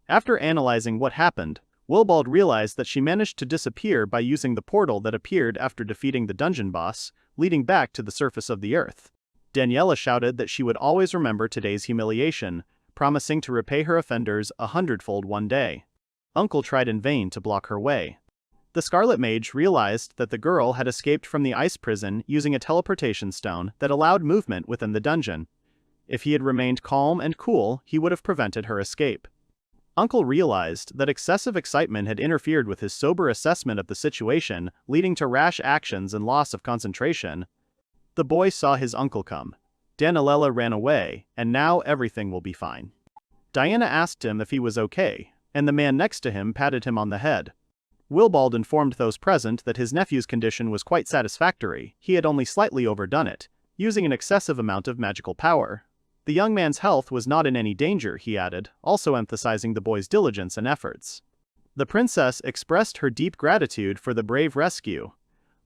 After analyzing what happened, Willibald realized that she managed to disappear by using the portal that appeared after defeating the dungeon boss, leading back to the surface of the earth. Daniela shouted that she would always remember today's humiliation, promising to repay her offenders 100-fold one day. Uncle tried in vain to block her way. The Scarlet Mage realized that the girl had escaped from the ice prison using a teleportation stone that allowed movement within the dungeon. If he had remained calm and cool, he would have prevented her escape. Uncle realized that excessive excitement had interfered with his sober assessment of the situation, leading to rash actions and loss of concentration. The boy saw his uncle come. Daniela ran away, and now everything will be fine. Diana asked him if he was okay, and the man next to him patted him on the head. Willibald informed those present that his nephew's condition was quite satisfactory. He had only slightly overdone it, using an excessive amount of magical power. The young man's health was not in any danger, he added, also emphasizing the boy's diligence and efforts. The princess expressed her deep gratitude for the brave rescue.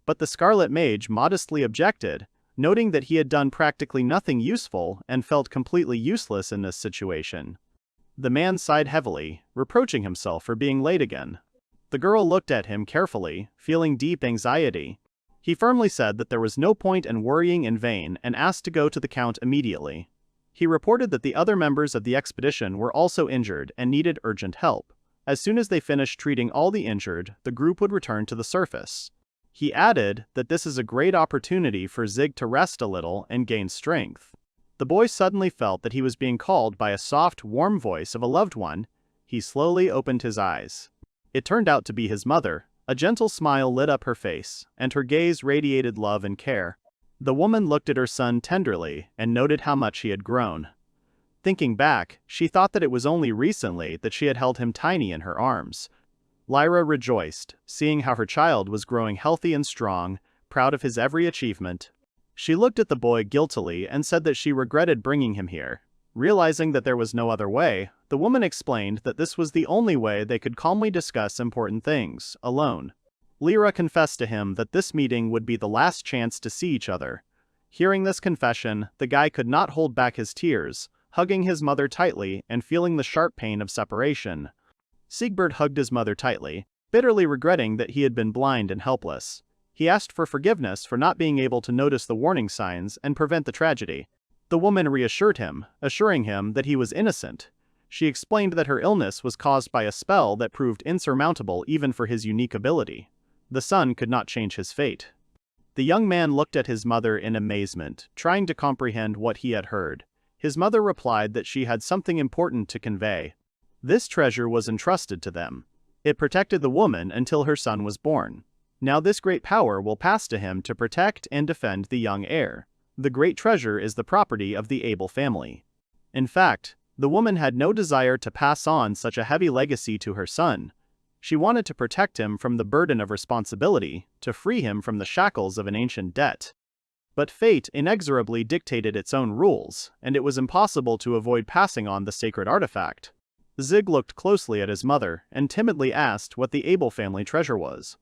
But the Scarlet Mage modestly objected, noting that he had done practically nothing useful and felt completely useless in this situation. The man sighed heavily, reproaching himself for being late again. The girl looked at him carefully, feeling deep anxiety. He firmly said that there was no point in worrying in vain and asked to go to the Count immediately. He reported that the other members of the expedition were also injured and needed urgent help. As soon as they finished treating all the injured, the group would return to the surface. He added that this is a great opportunity for Zig to rest a little and gain strength. The boy suddenly felt that he was being called by a soft, warm voice of a loved one. He slowly opened his eyes. It turned out to be his mother. A gentle smile lit up her face, and her gaze radiated love and care. The woman looked at her son tenderly and noted how much he had grown. Thinking back, she thought that it was only recently that she had held him tiny in her arms. Lyra rejoiced, seeing how her child was growing healthy and strong, proud of his every achievement. She looked at the boy guiltily and said that she regretted bringing him here. Realizing that there was no other way, the woman explained that this was the only way they could calmly discuss important things, alone. Lyra confessed to him that this meeting would be the last chance to see each other. Hearing this confession, the guy could not hold back his tears, hugging his mother tightly and feeling the sharp pain of separation. Zigbelt hugged his mother tightly, bitterly regretting that he had been blind and helpless. He asked for forgiveness for not being able to notice the warning signs and prevent the tragedy. The woman reassured him, assuring him that he was innocent. She explained that her illness was caused by a spell that proved insurmountable even for his unique ability. The son could not change his fate. The young man looked at his mother in amazement, trying to comprehend what he had heard. His mother replied that she had something important to convey. This treasure was entrusted to them. It protected the woman until her son was born. Now this great power will pass to him to protect and defend the young heir. The great treasure is the property of the Abel family. In fact, the woman had no desire to pass on such a heavy legacy to her son. She wanted to protect him from the burden of responsibility, to free him from the shackles of an ancient debt. But fate inexorably dictated its own rules, and it was impossible to avoid passing on the sacred artifact. Zig looked closely at his mother and timidly asked what the Abel family treasure was.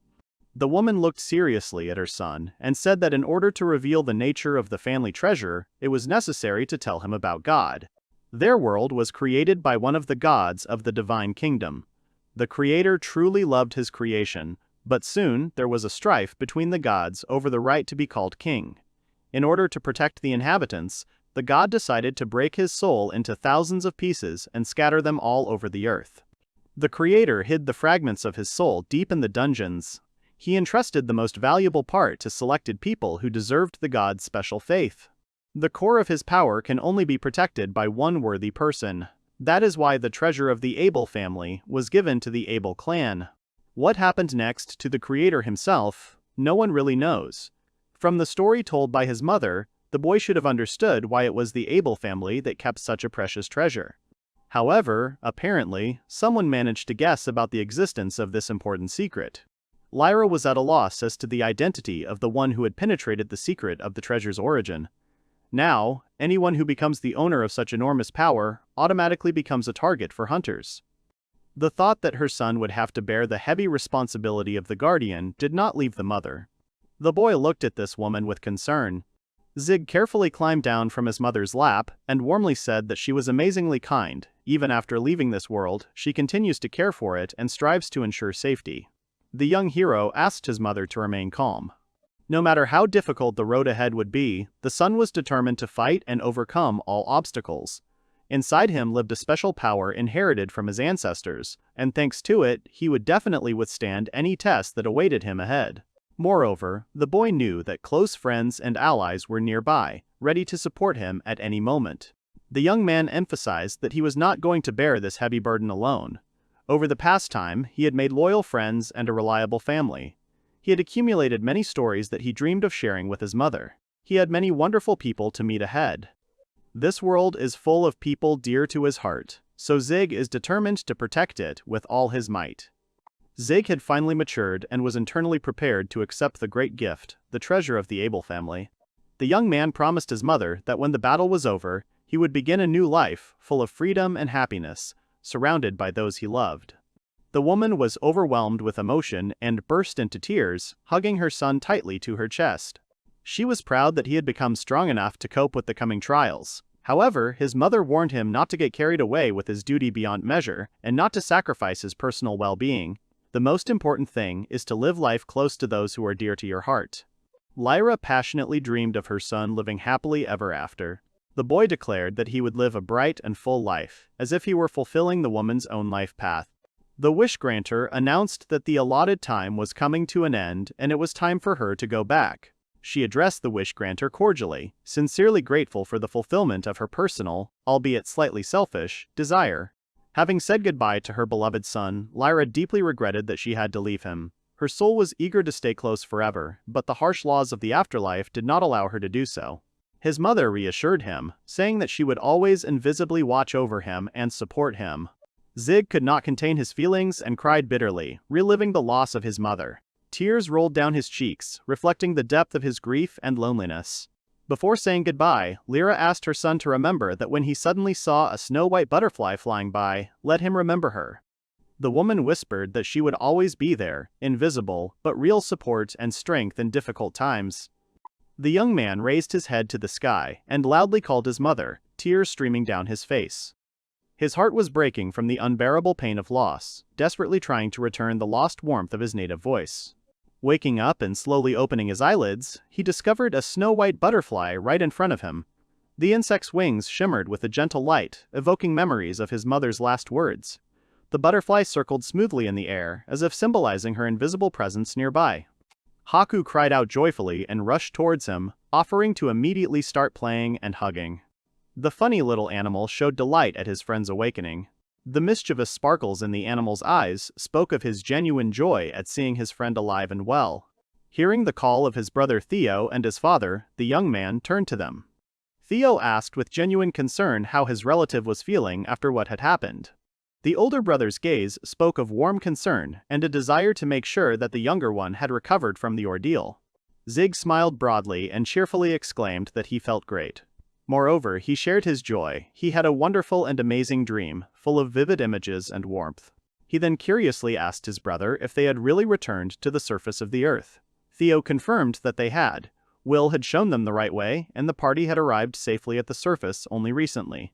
The woman looked seriously at her son and said that in order to reveal the nature of the family treasure, it was necessary to tell him about God. Their world was created by one of the gods of the divine kingdom. The creator truly loved his creation, but soon there was a strife between the gods over the right to be called king. In order to protect the inhabitants, the god decided to break his soul into thousands of pieces and scatter them all over the earth. The creator hid the fragments of his soul deep in the dungeons. He entrusted the most valuable part to selected people who deserved the god's special faith. The core of his power can only be protected by one worthy person. That is why the treasure of the Abel family was given to the Abel clan. What happened next to the creator himself, no one really knows. From the story told by his mother, the boy should have understood why it was the Abel family that kept such a precious treasure. However, apparently, someone managed to guess about the existence of this important secret. Lyra was at a loss as to the identity of the one who had penetrated the secret of the treasure's origin. Now, anyone who becomes the owner of such enormous power automatically becomes a target for hunters. The thought that her son would have to bear the heavy responsibility of the guardian did not leave the mother. The boy looked at this woman with concern. Zig carefully climbed down from his mother's lap and warmly said that she was amazingly kind. Even after leaving this world, she continues to care for it and strives to ensure safety. The young hero asked his mother to remain calm. No matter how difficult the road ahead would be, the son was determined to fight and overcome all obstacles. Inside him lived a special power inherited from his ancestors, and thanks to it, he would definitely withstand any test that awaited him ahead. Moreover, the boy knew that close friends and allies were nearby, ready to support him at any moment. The young man emphasized that he was not going to bear this heavy burden alone. Over the past time, he had made loyal friends and a reliable family. He had accumulated many stories that he dreamed of sharing with his mother. He had many wonderful people to meet ahead. This world is full of people dear to his heart, so Zig is determined to protect it with all his might. Zig had finally matured and was internally prepared to accept the great gift, the treasure of the Abel family. The young man promised his mother that when the battle was over, he would begin a new life, full of freedom and happiness, surrounded by those he loved. The woman was overwhelmed with emotion and burst into tears, hugging her son tightly to her chest. She was proud that he had become strong enough to cope with the coming trials. However, his mother warned him not to get carried away with his duty beyond measure and not to sacrifice his personal well-being. The most important thing is to live life close to those who are dear to your heart. Lyra passionately dreamed of her son living happily ever after. The boy declared that he would live a bright and full life, as if he were fulfilling the woman's own life path. The wish granter announced that the allotted time was coming to an end and it was time for her to go back. She addressed the wish granter cordially, sincerely grateful for the fulfillment of her personal, albeit slightly selfish, desire. Having said goodbye to her beloved son, Lyra deeply regretted that she had to leave him. Her soul was eager to stay close forever, but the harsh laws of the afterlife did not allow her to do so. His mother reassured him, saying that she would always invisibly watch over him and support him. Zig could not contain his feelings and cried bitterly, reliving the loss of his mother. Tears rolled down his cheeks, reflecting the depth of his grief and loneliness. Before saying goodbye, Lyra asked her son to remember that when he suddenly saw a snow-white butterfly flying by, let him remember her. The woman whispered that she would always be there, invisible, but real support and strength in difficult times. The young man raised his head to the sky and loudly called his mother, tears streaming down his face. His heart was breaking from the unbearable pain of loss, desperately trying to return the lost warmth of his native voice. Waking up and slowly opening his eyelids, he discovered a snow-white butterfly right in front of him. The insect's wings shimmered with a gentle light, evoking memories of his mother's last words. The butterfly circled smoothly in the air, as if symbolizing her invisible presence nearby. Haku cried out joyfully and rushed towards him, offering to immediately start playing and hugging. The funny little animal showed delight at his friend's awakening. The mischievous sparkles in the animal's eyes spoke of his genuine joy at seeing his friend alive and well. Hearing the call of his brother Theo and his father, the young man turned to them. Theo asked with genuine concern how his relative was feeling after what had happened. The older brother's gaze spoke of warm concern and a desire to make sure that the younger one had recovered from the ordeal. Zig smiled broadly and cheerfully exclaimed that he felt great. Moreover, he shared his joy. He had a wonderful and amazing dream, full of vivid images and warmth. He then curiously asked his brother if they had really returned to the surface of the earth. Theo confirmed that they had. Will had shown them the right way, and the party had arrived safely at the surface only recently.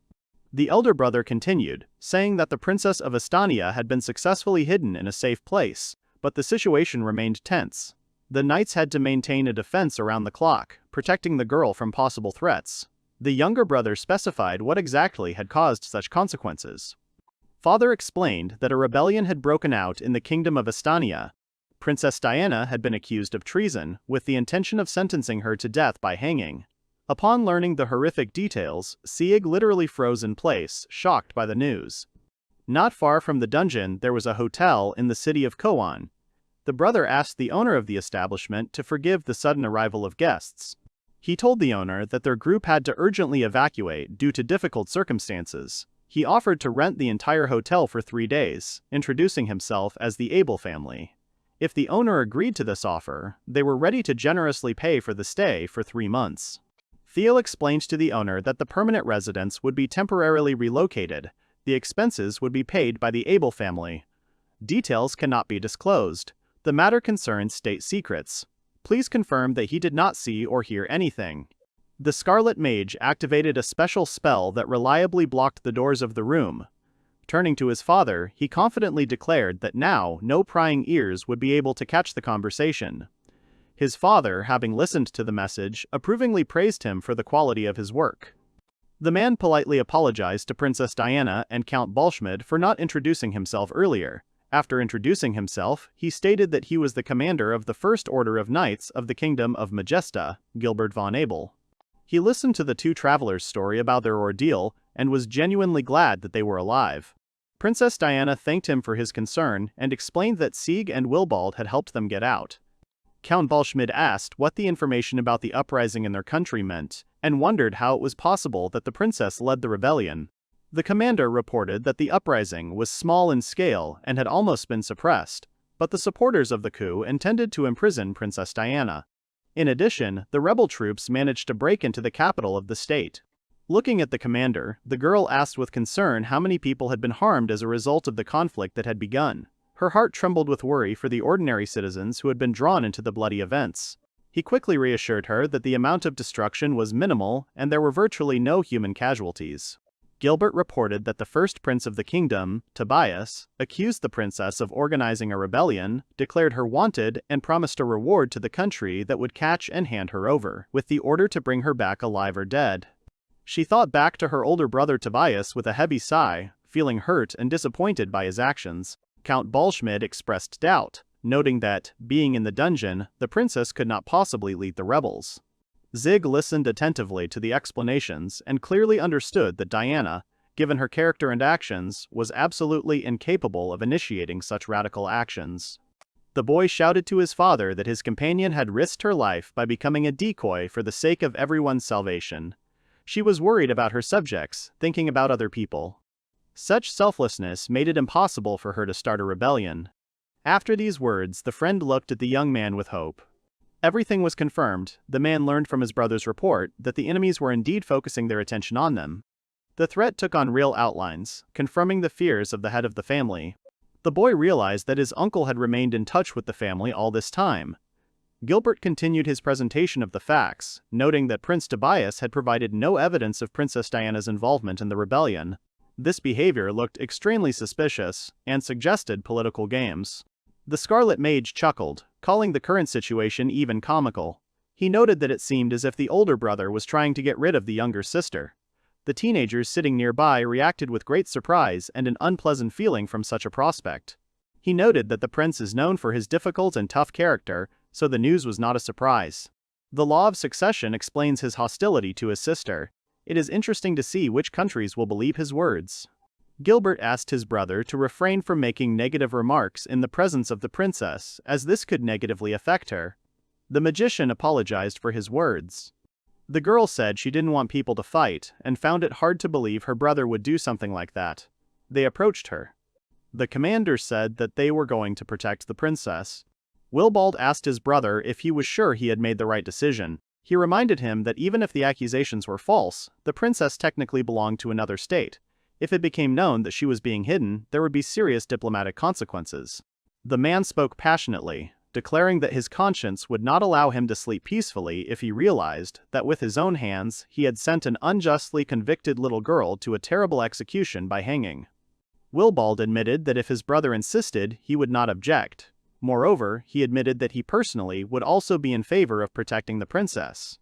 The elder brother continued, saying that the Princess of Estonia had been successfully hidden in a safe place, but the situation remained tense. The knights had to maintain a defense around the clock, protecting the girl from possible threats. The younger brother specified what exactly had caused such consequences. Father explained that a rebellion had broken out in the kingdom of Estonia. Princess Diana had been accused of treason, with the intention of sentencing her to death by hanging. Upon learning the horrific details, Sieg literally froze in place, shocked by the news. Not far from the dungeon there was a hotel in the city of Koan. The brother asked the owner of the establishment to forgive the sudden arrival of guests. He told the owner that their group had to urgently evacuate due to difficult circumstances. He offered to rent the entire hotel for 3 days, introducing himself as the Abel family. If the owner agreed to this offer, they were ready to generously pay for the stay for 3 months. Theo explained to the owner that the permanent residents would be temporarily relocated. The expenses would be paid by the Abel family. Details cannot be disclosed. The matter concerns state secrets. Please confirm that he did not see or hear anything. The Scarlet Mage activated a special spell that reliably blocked the doors of the room. Turning to his father, he confidently declared that now no prying ears would be able to catch the conversation. His father, having listened to the message, approvingly praised him for the quality of his work. The man politely apologized to Princess Diana and Count Balschmid for not introducing himself earlier. After introducing himself, he stated that he was the commander of the First Order of Knights of the Kingdom of Majesta, Gilbert von Abel. He listened to the two travelers' story about their ordeal and was genuinely glad that they were alive. Princess Diana thanked him for his concern and explained that Sieg and Wilbald had helped them get out. Count Balschmid asked what the information about the uprising in their country meant, and wondered how it was possible that the princess led the rebellion. The commander reported that the uprising was small in scale and had almost been suppressed, but the supporters of the coup intended to imprison Princess Diana. In addition, the rebel troops managed to break into the capital of the state. Looking at the commander, the girl asked with concern how many people had been harmed as a result of the conflict that had begun. Her heart trembled with worry for the ordinary citizens who had been drawn into the bloody events. He quickly reassured her that the amount of destruction was minimal and there were virtually no human casualties. Gilbert reported that the first prince of the kingdom, Tobias, accused the princess of organizing a rebellion, declared her wanted, and promised a reward to the country that would catch and hand her over, with the order to bring her back alive or dead. She thought back to her older brother Tobias with a heavy sigh, feeling hurt and disappointed by his actions. Count Balschmid expressed doubt, noting that, being in the dungeon, the princess could not possibly lead the rebels. Zig listened attentively to the explanations and clearly understood that Diana, given her character and actions, was absolutely incapable of initiating such radical actions. The boy shouted to his father that his companion had risked her life by becoming a decoy for the sake of everyone's salvation. She was worried about her subjects, thinking about other people. Such selflessness made it impossible for her to start a rebellion. After these words, the friend looked at the young man with hope. Everything was confirmed. The man learned from his brother's report that the enemies were indeed focusing their attention on them. The threat took on real outlines, confirming the fears of the head of the family. The boy realized that his uncle had remained in touch with the family all this time. Gilbert continued his presentation of the facts, noting that Prince Tobias had provided no evidence of Princess Diana's involvement in the rebellion. This behavior looked extremely suspicious and suggested political games. The Scarlet Mage chuckled, calling the current situation even comical. He noted that it seemed as if the older brother was trying to get rid of the younger sister. The teenagers sitting nearby reacted with great surprise and an unpleasant feeling from such a prospect. He noted that the prince is known for his difficult and tough character, so the news was not a surprise. The law of succession explains his hostility to his sister. It is interesting to see which countries will believe his words. Gilbert asked his brother to refrain from making negative remarks in the presence of the princess, as this could negatively affect her. The magician apologized for his words. The girl said she didn't want people to fight, and found it hard to believe her brother would do something like that. They approached her. The commander said that they were going to protect the princess. Wilbald asked his brother if he was sure he had made the right decision. He reminded him that even if the accusations were false, the princess technically belonged to another state. If it became known that she was being hidden, there would be serious diplomatic consequences. The man spoke passionately, declaring that his conscience would not allow him to sleep peacefully if he realized that with his own hands he had sent an unjustly convicted little girl to a terrible execution by hanging. Willibald admitted that if his brother insisted, he would not object. Moreover, he admitted that he personally would also be in favor of protecting the princess.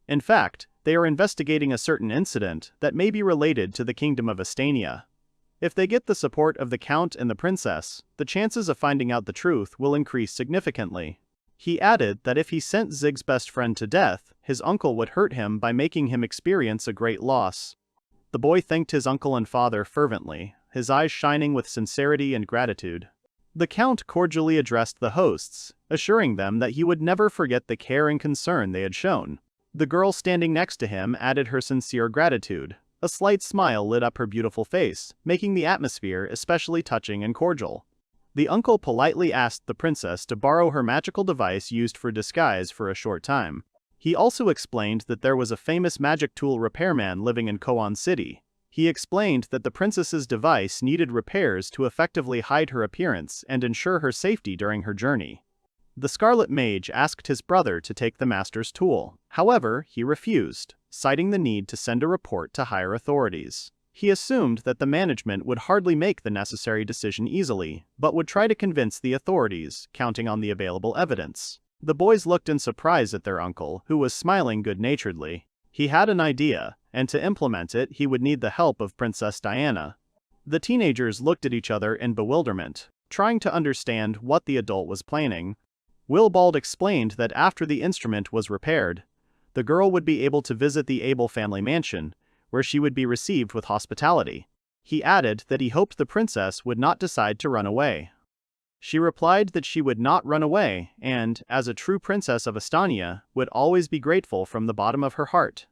In fact, they are investigating a certain incident that may be related to the kingdom of Estania. If they get the support of the count and the princess, the chances of finding out the truth will increase significantly. He added that if he sent Zig's best friend to death, his uncle would hurt him by making him experience a great loss. The boy thanked his uncle and father fervently, his eyes shining with sincerity and gratitude. The count cordially addressed the hosts, assuring them that he would never forget the care and concern they had shown. The girl standing next to him added her sincere gratitude. A slight smile lit up her beautiful face, making the atmosphere especially touching and cordial. The uncle politely asked the princess to borrow her magical device used for disguise for a short time. He also explained that there was a famous magic tool repairman living in Koan City. He explained that the princess's device needed repairs to effectively hide her appearance and ensure her safety during her journey. The Scarlet Mage asked his brother to take the master's tool. However, he refused, citing the need to send a report to higher authorities. He assumed that the management would hardly make the necessary decision easily, but would try to convince the authorities, counting on the available evidence. The boys looked in surprise at their uncle, who was smiling good-naturedly. He had an idea, and to implement it he would need the help of Princess Diana. The teenagers looked at each other in bewilderment, trying to understand what the adult was planning. Willibald explained that after the instrument was repaired, the girl would be able to visit the Abel family mansion, where she would be received with hospitality. He added that he hoped the princess would not decide to run away. She replied that she would not run away and, as a true princess of Estania, would always be grateful from the bottom of her heart.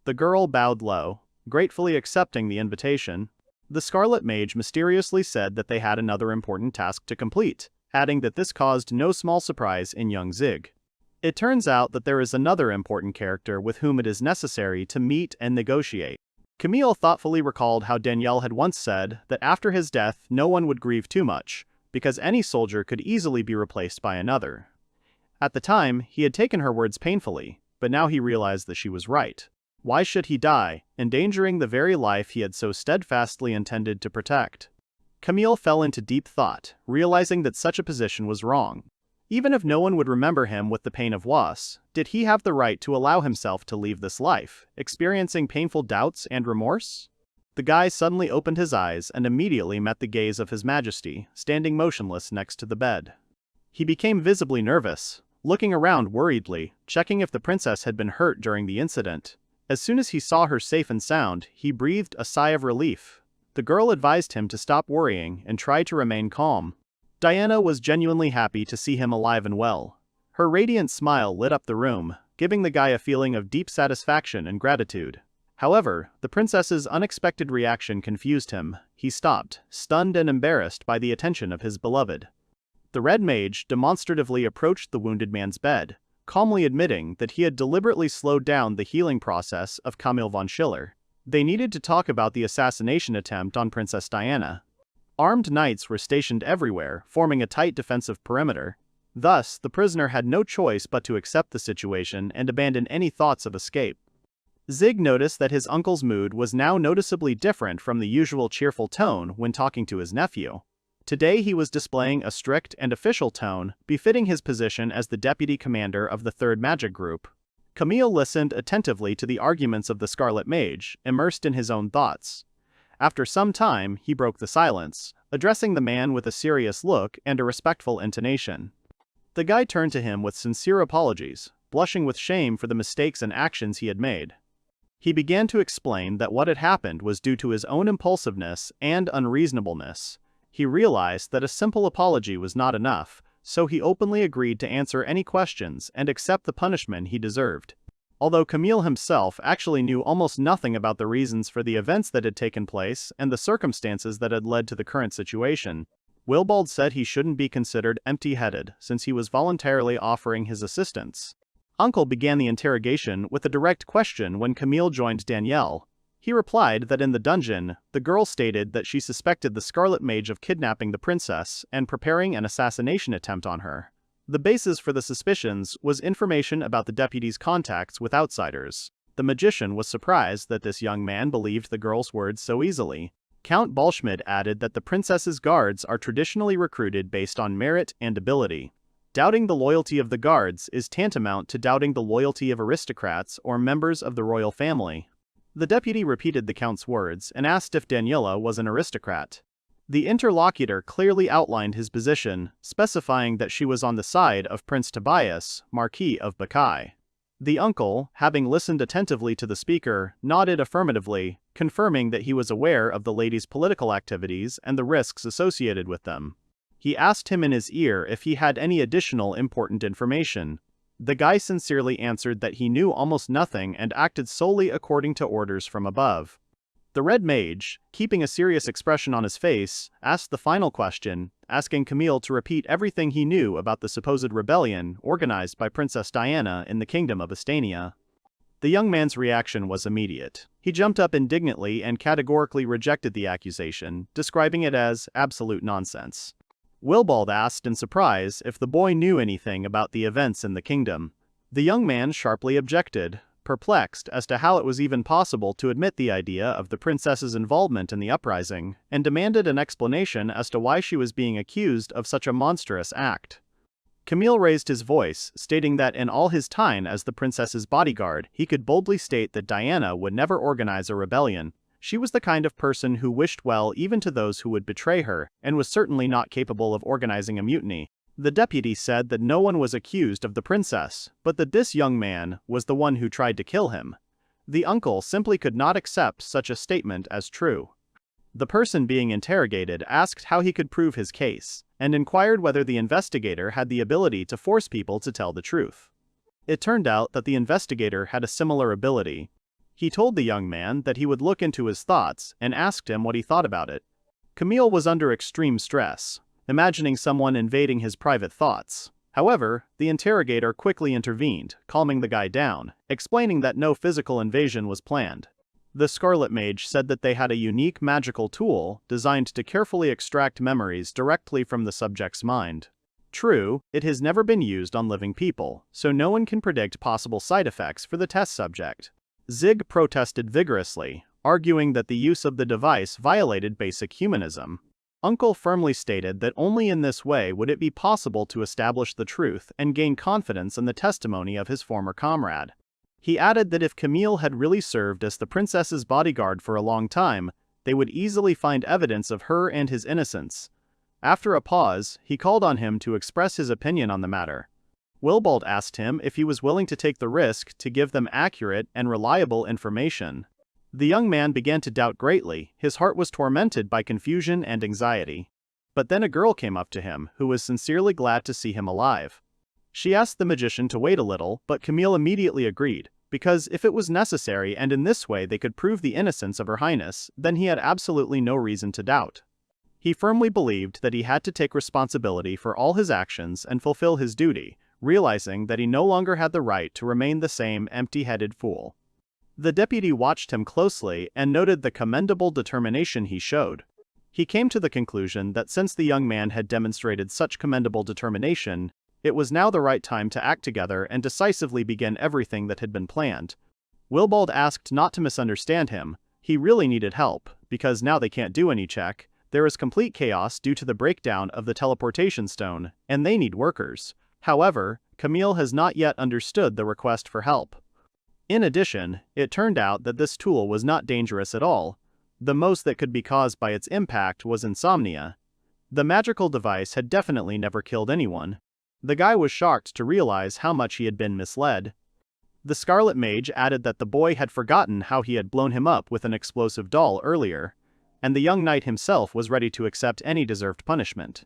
The girl bowed low, gratefully accepting the invitation. The Scarlet Mage mysteriously said that they had another important task to complete, adding that this caused no small surprise in young Zig. It turns out that there is another important character with whom it is necessary to meet and negotiate. Camille thoughtfully recalled how Dianiela had once said that after his death no one would grieve too much, because any soldier could easily be replaced by another. At the time, he had taken her words painfully, but now he realized that she was right. Why should he die, endangering the very life he had so steadfastly intended to protect? Camille fell into deep thought, realizing that such a position was wrong. Even if no one would remember him with the pain of loss, did he have the right to allow himself to leave this life, experiencing painful doubts and remorse? The guy suddenly opened his eyes and immediately met the gaze of His Majesty, standing motionless next to the bed. He became visibly nervous, looking around worriedly, checking if the princess had been hurt during the incident. As soon as he saw her safe and sound, he breathed a sigh of relief. The girl advised him to stop worrying and try to remain calm. Diana was genuinely happy to see him alive and well. Her radiant smile lit up the room, giving the guy a feeling of deep satisfaction and gratitude. However, the princess's unexpected reaction confused him. He stopped, stunned and embarrassed by the attention of his beloved. The Red Mage demonstratively approached the wounded man's bed, calmly admitting that he had deliberately slowed down the healing process of Camille von Schiller. They needed to talk about the assassination attempt on Princess Diana. Armed knights were stationed everywhere, forming a tight defensive perimeter. Thus, the prisoner had no choice but to accept the situation and abandon any thoughts of escape. Zig noticed that his uncle's mood was now noticeably different from the usual cheerful tone when talking to his nephew. Today he was displaying a strict and official tone, befitting his position as the deputy commander of the Third Magic Group. Camille listened attentively to the arguments of the Scarlet Mage, immersed in his own thoughts. After some time, he broke the silence, addressing the man with a serious look and a respectful intonation. The guy turned to him with sincere apologies, blushing with shame for the mistakes and actions he had made. He began to explain that what had happened was due to his own impulsiveness and unreasonableness. He realized that a simple apology was not enough, so he openly agreed to answer any questions and accept the punishment he deserved. Although Camille himself actually knew almost nothing about the reasons for the events that had taken place and the circumstances that had led to the current situation, Willibald said he shouldn't be considered empty-headed since he was voluntarily offering his assistance. Uncle began the interrogation with a direct question when Camille joined Dianiela. He replied that in the dungeon, the girl stated that she suspected the Scarlet Mage of kidnapping the princess and preparing an assassination attempt on her. The basis for the suspicions was information about the deputy's contacts with outsiders. The magician was surprised that this young man believed the girl's words so easily. Count Balschmidt added that the princess's guards are traditionally recruited based on merit and ability. Doubting the loyalty of the guards is tantamount to doubting the loyalty of aristocrats or members of the royal family. The deputy repeated the count's words and asked if Dianiela was an aristocrat. The interlocutor clearly outlined his position, specifying that she was on the side of Prince Tobias, Marquis of Bakai. The uncle, having listened attentively to the speaker, nodded affirmatively, confirming that he was aware of the lady's political activities and the risks associated with them. He asked him in his ear if he had any additional important information. The guy sincerely answered that he knew almost nothing and acted solely according to orders from above. The Red Mage, keeping a serious expression on his face, asked the final question, asking Camille to repeat everything he knew about the supposed rebellion organized by Princess Diana in the Kingdom of Estania. The young man's reaction was immediate. He jumped up indignantly and categorically rejected the accusation, describing it as absolute nonsense. Wilbald asked in surprise if the boy knew anything about the events in the kingdom. The young man sharply objected, perplexed as to how it was even possible to admit the idea of the princess's involvement in the uprising, and demanded an explanation as to why she was being accused of such a monstrous act. Camille raised his voice, stating that in all his time as the princess's bodyguard, he could boldly state that Diana would never organize a rebellion. She was the kind of person who wished well even to those who would betray her, and was certainly not capable of organizing a mutiny. The deputy said that no one was accused of the princess, but that this young man was the one who tried to kill him. The uncle simply could not accept such a statement as true. The person being interrogated asked how he could prove his case, and inquired whether the investigator had the ability to force people to tell the truth. It turned out that the investigator had a similar ability. He told the young man that he would look into his thoughts and asked him what he thought about it. Camille was under extreme stress, imagining someone invading his private thoughts. However, the interrogator quickly intervened, calming the guy down, explaining that no physical invasion was planned. The Scarlet Mage said that they had a unique magical tool designed to carefully extract memories directly from the subject's mind. True, it has never been used on living people, so no one can predict possible side effects for the test subject. Zig protested vigorously, arguing that the use of the device violated basic humanism. Uncle firmly stated that only in this way would it be possible to establish the truth and gain confidence in the testimony of his former comrade. He added that if Camille had really served as the princess's bodyguard for a long time, they would easily find evidence of her and his innocence. After a pause, he called on him to express his opinion on the matter. Wilbald asked him if he was willing to take the risk to give them accurate and reliable information. The young man began to doubt greatly, his heart was tormented by confusion and anxiety. But then a girl came up to him, who was sincerely glad to see him alive. She asked the magician to wait a little, but Camille immediately agreed, because if it was necessary and in this way they could prove the innocence of Her Highness, then he had absolutely no reason to doubt. He firmly believed that he had to take responsibility for all his actions and fulfill his duty, realizing that he no longer had the right to remain the same empty-headed fool. The deputy watched him closely and noted the commendable determination he showed. He came to the conclusion that since the young man had demonstrated such commendable determination, it was now the right time to act together and decisively begin everything that had been planned. Wilbald asked not to misunderstand him. He really needed help, because now they can't do any check. There is complete chaos due to the breakdown of the teleportation stone, and they need workers. However, Camille has not yet understood the request for help. In addition, it turned out that this tool was not dangerous at all. The most that could be caused by its impact was insomnia. The magical device had definitely never killed anyone. The guy was shocked to realize how much he had been misled. The Scarlet Mage added that the boy had forgotten how he had blown him up with an explosive doll earlier, and the young knight himself was ready to accept any deserved punishment.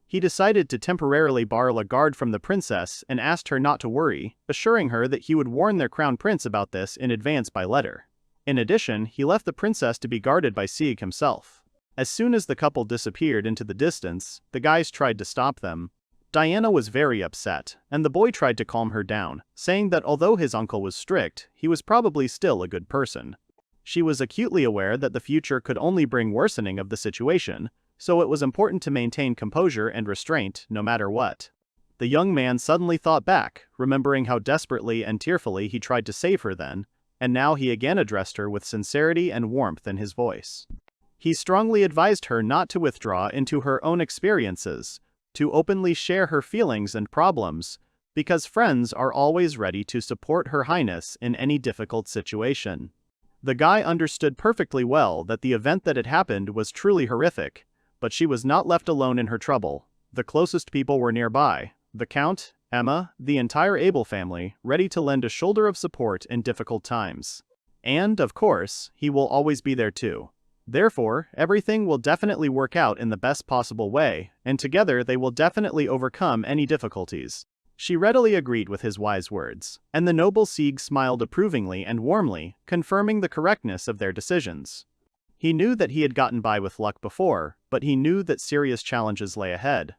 He decided to temporarily borrow a guard from the princess and asked her not to worry, assuring her that he would warn their crown prince about this in advance by letter. In addition, he left the princess to be guarded by Sieg himself. As soon as the couple disappeared into the distance, the guys tried to stop them. Diana was very upset, and the boy tried to calm her down, saying that although his uncle was strict, he was probably still a good person. She was acutely aware that the future could only bring worsening of the situation, so it was important to maintain composure and restraint no matter what. The young man suddenly thought back, remembering how desperately and tearfully he tried to save her then, and now he again addressed her with sincerity and warmth in his voice. He strongly advised her not to withdraw into her own experiences, to openly share her feelings and problems, because friends are always ready to support Her Highness in any difficult situation. The guy understood perfectly well that the event that had happened was truly horrific, but she was not left alone in her trouble. The closest people were nearby, the Count, Emma, the entire Abel family, ready to lend a shoulder of support in difficult times. And, of course, he will always be there too. Therefore, everything will definitely work out in the best possible way, and together they will definitely overcome any difficulties. She readily agreed with his wise words, and the noble Sieg smiled approvingly and warmly, confirming the correctness of their decisions. He knew that he had gotten by with luck before, but he knew that serious challenges lay ahead.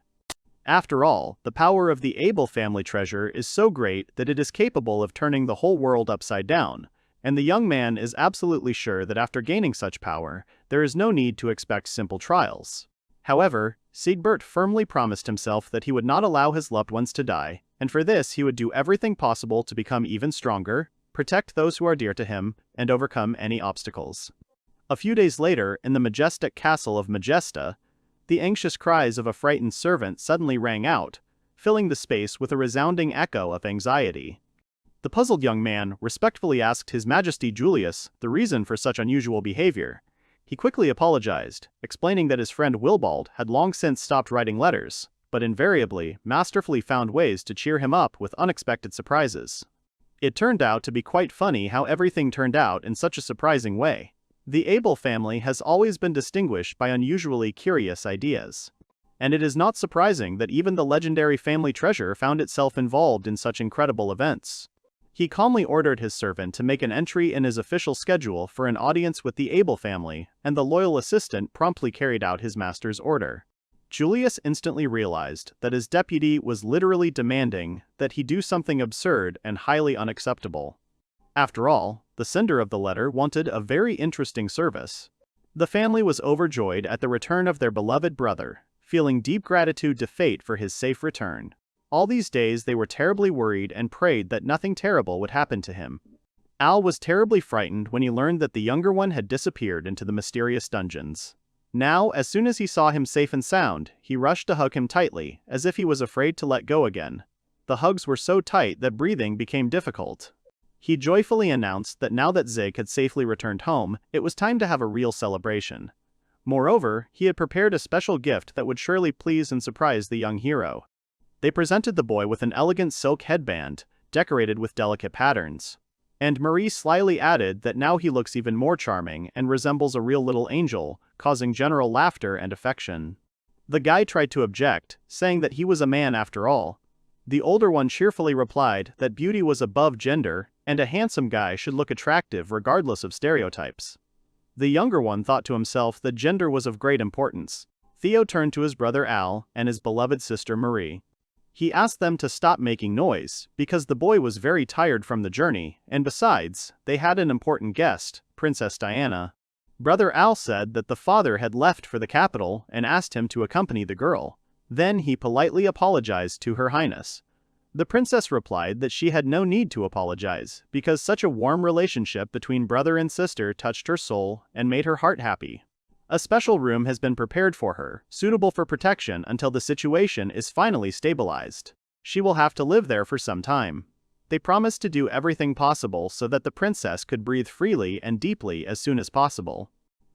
After all, the power of the Abel family treasure is so great that it is capable of turning the whole world upside down, and the young man is absolutely sure that after gaining such power, there is no need to expect simple trials. However, Zigbelt firmly promised himself that he would not allow his loved ones to die, and for this he would do everything possible to become even stronger, protect those who are dear to him, and overcome any obstacles. A few days later, in the majestic castle of Majesta, the anxious cries of a frightened servant suddenly rang out, filling the space with a resounding echo of anxiety. The puzzled young man respectfully asked His Majesty Julius the reason for such unusual behavior. He quickly apologized, explaining that his friend Wilbald had long since stopped writing letters, but invariably, masterfully found ways to cheer him up with unexpected surprises. It turned out to be quite funny how everything turned out in such a surprising way. The Abel family has always been distinguished by unusually curious ideas. And it is not surprising that even the legendary family treasure found itself involved in such incredible events. He calmly ordered his servant to make an entry in his official schedule for an audience with the Abel family, and the loyal assistant promptly carried out his master's order. Julius instantly realized that his deputy was literally demanding that he do something absurd and highly unacceptable. After all, the sender of the letter wanted a very interesting service. The family was overjoyed at the return of their beloved brother, feeling deep gratitude to fate for his safe return. All these days they were terribly worried and prayed that nothing terrible would happen to him. Al was terribly frightened when he learned that the younger one had disappeared into the mysterious dungeons. Now, as soon as he saw him safe and sound, he rushed to hug him tightly, as if he was afraid to let go again. The hugs were so tight that breathing became difficult. He joyfully announced that now that Zig had safely returned home, it was time to have a real celebration. Moreover, he had prepared a special gift that would surely please and surprise the young hero. They presented the boy with an elegant silk headband, decorated with delicate patterns. And Marie slyly added that now he looks even more charming and resembles a real little angel, causing general laughter and affection. The guy tried to object, saying that he was a man after all. The older one cheerfully replied that beauty was above gender, and a handsome guy should look attractive regardless of stereotypes. The younger one thought to himself that gender was of great importance. Theo turned to his brother Al and his beloved sister Marie. He asked them to stop making noise, because the boy was very tired from the journey, and besides, they had an important guest, Princess Diana. Brother Al said that the father had left for the capital and asked him to accompany the girl. Then he politely apologized to Her Highness. The princess replied that she had no need to apologize, because such a warm relationship between brother and sister touched her soul and made her heart happy. A special room has been prepared for her, suitable for protection until the situation is finally stabilized. She will have to live there for some time. They promised to do everything possible so that the princess could breathe freely and deeply as soon as possible.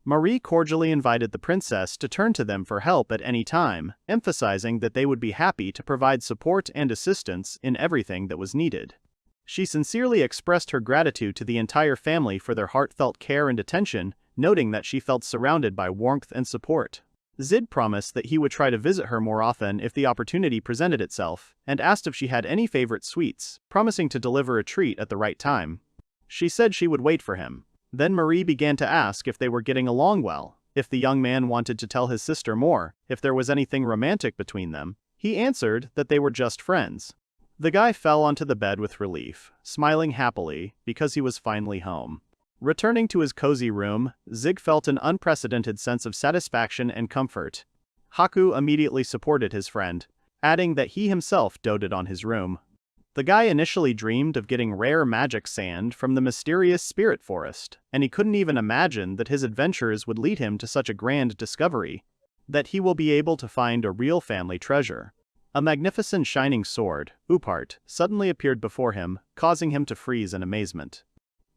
Marie cordially invited the princess to turn to them for help at any time, emphasizing that they would be happy to provide support and assistance in everything that was needed. She sincerely expressed her gratitude to the entire family for their heartfelt care and attention, noting that she felt surrounded by warmth and support. Zid promised that he would try to visit her more often if the opportunity presented itself, and asked if she had any favorite sweets, promising to deliver a treat at the right time. She said she would wait for him. Then Marie began to ask if they were getting along well, if the young man wanted to tell his sister more, if there was anything romantic between them, He answered that they were just friends. The guy fell onto the bed with relief, smiling happily because he was finally home. Returning to his cozy room, Zig felt an unprecedented sense of satisfaction and comfort. Haku immediately supported his friend, adding that he himself doted on his room. The guy initially dreamed of getting rare magic sand from the mysterious spirit forest, and he couldn't even imagine that his adventures would lead him to such a grand discovery, that he will be able to find a real family treasure. A magnificent shining sword, Upart, suddenly appeared before him, causing him to freeze in amazement.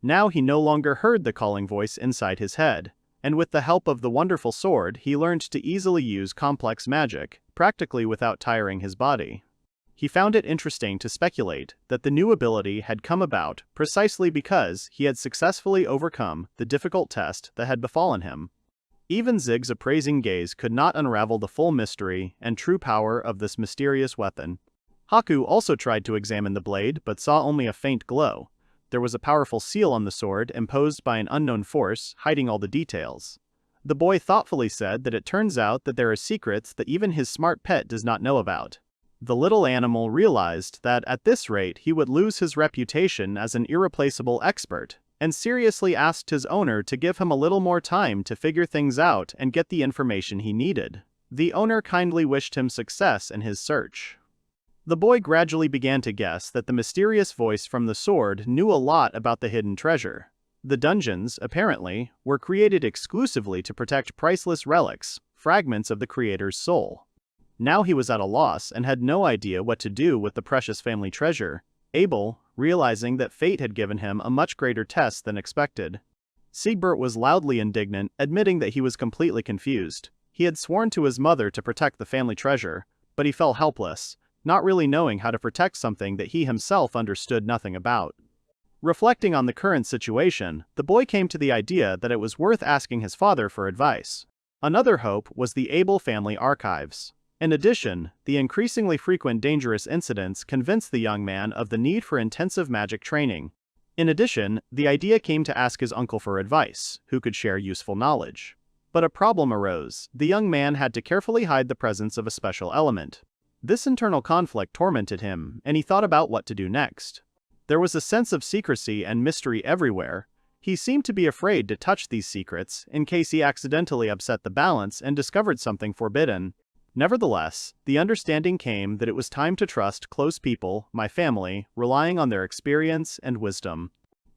Now he no longer heard the calling voice inside his head, and with the help of the wonderful sword he learned to easily use complex magic, practically without tiring his body. He found it interesting to speculate that the new ability had come about precisely because he had successfully overcome the difficult test that had befallen him. Even Zig's appraising gaze could not unravel the full mystery and true power of this mysterious weapon. Haku also tried to examine the blade but saw only a faint glow. There was a powerful seal on the sword imposed by an unknown force, hiding all the details. The boy thoughtfully said that it turns out that there are secrets that even his smart pet does not know about. The little animal realized that at this rate he would lose his reputation as an irreplaceable expert, and seriously asked his owner to give him a little more time to figure things out and get the information he needed. The owner kindly wished him success in his search. The boy gradually began to guess that the mysterious voice from the sword knew a lot about the hidden treasure. The dungeons, apparently, were created exclusively to protect priceless relics, fragments of the creator's soul. Now he was at a loss and had no idea what to do with the precious family treasure. Abel, realizing that fate had given him a much greater test than expected. Zigbelt was loudly indignant, admitting that he was completely confused. He had sworn to his mother to protect the family treasure, but he felt helpless, not really knowing how to protect something that he himself understood nothing about. Reflecting on the current situation, the boy came to the idea that it was worth asking his father for advice. Another hope was the Abel family archives. In addition, the increasingly frequent dangerous incidents convinced the young man of the need for intensive magic training. In addition, the idea came to ask his uncle for advice, who could share useful knowledge. But a problem arose. The young man had to carefully hide the presence of a special element. This internal conflict tormented him, and he thought about what to do next. There was a sense of secrecy and mystery everywhere. He seemed to be afraid to touch these secrets in case he accidentally upset the balance and discovered something forbidden. Nevertheless, the understanding came that it was time to trust close people, my family, relying on their experience and wisdom.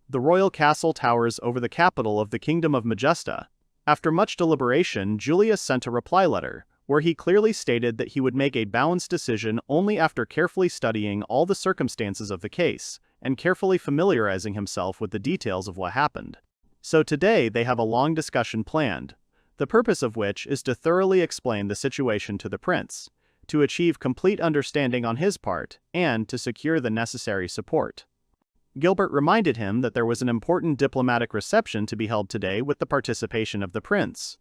The royal castle towers over the capital of the Kingdom of Majesta. After much deliberation, Julius sent a reply letter, where he clearly stated that he would make a balanced decision only after carefully studying all the circumstances of the case, and carefully familiarizing himself with the details of what happened. So today they have a long discussion planned, the purpose of which is to thoroughly explain the situation to the prince, to achieve complete understanding on his part, and to secure the necessary support. Gilbert reminded him that there was an important diplomatic reception to be held today with the participation of the prince.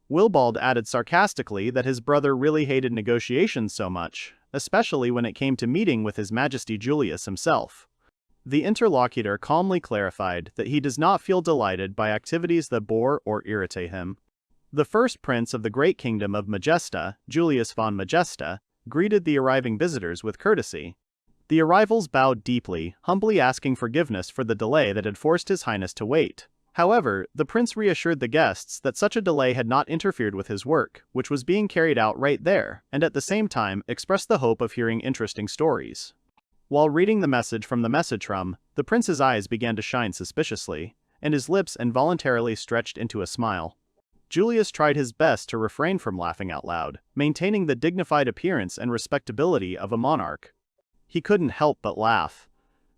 Wilbald added sarcastically that his brother really hated negotiations so much, especially when it came to meeting with His Majesty Julius himself. The interlocutor calmly clarified that he does not feel delighted by activities that bore or irritate him. The first prince of the great kingdom of Majesta, Julius von Majesta, greeted the arriving visitors with courtesy. The arrivals bowed deeply, humbly asking forgiveness for the delay that had forced His Highness to wait. However, the prince reassured the guests that such a delay had not interfered with his work, which was being carried out right there, and at the same time expressed the hope of hearing interesting stories. While reading the message from the message room, the prince's eyes began to shine suspiciously, and his lips involuntarily stretched into a smile. Julius tried his best to refrain from laughing out loud, maintaining the dignified appearance and respectability of a monarch. He couldn't help but laugh.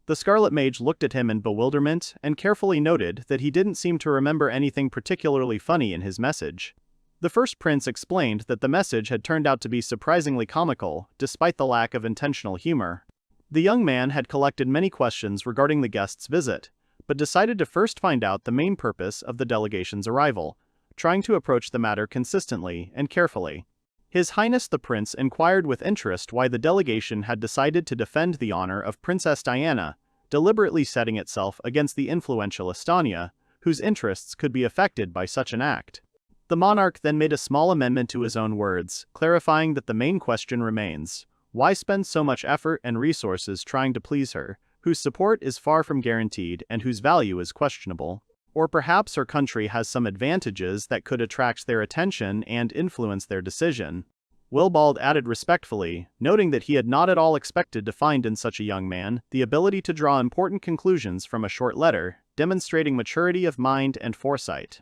The Scarlet Mage looked at him in bewilderment and carefully noted that he didn't seem to remember anything particularly funny in his message. The first prince explained that the message had turned out to be surprisingly comical, despite the lack of intentional humor. The young man had collected many questions regarding the guest's visit, but decided to first find out the main purpose of the delegation's arrival, trying to approach the matter consistently and carefully. His Highness the Prince inquired with interest why the delegation had decided to defend the honor of Princess Diana, deliberately setting itself against the influential Estonia, whose interests could be affected by such an act. The monarch then made a small amendment to his own words, clarifying that the main question remains: why spend so much effort and resources trying to please her, whose support is far from guaranteed and whose value is questionable? Or perhaps her country has some advantages that could attract their attention and influence their decision. Willibald added respectfully, noting that he had not at all expected to find in such a young man the ability to draw important conclusions from a short letter, demonstrating maturity of mind and foresight.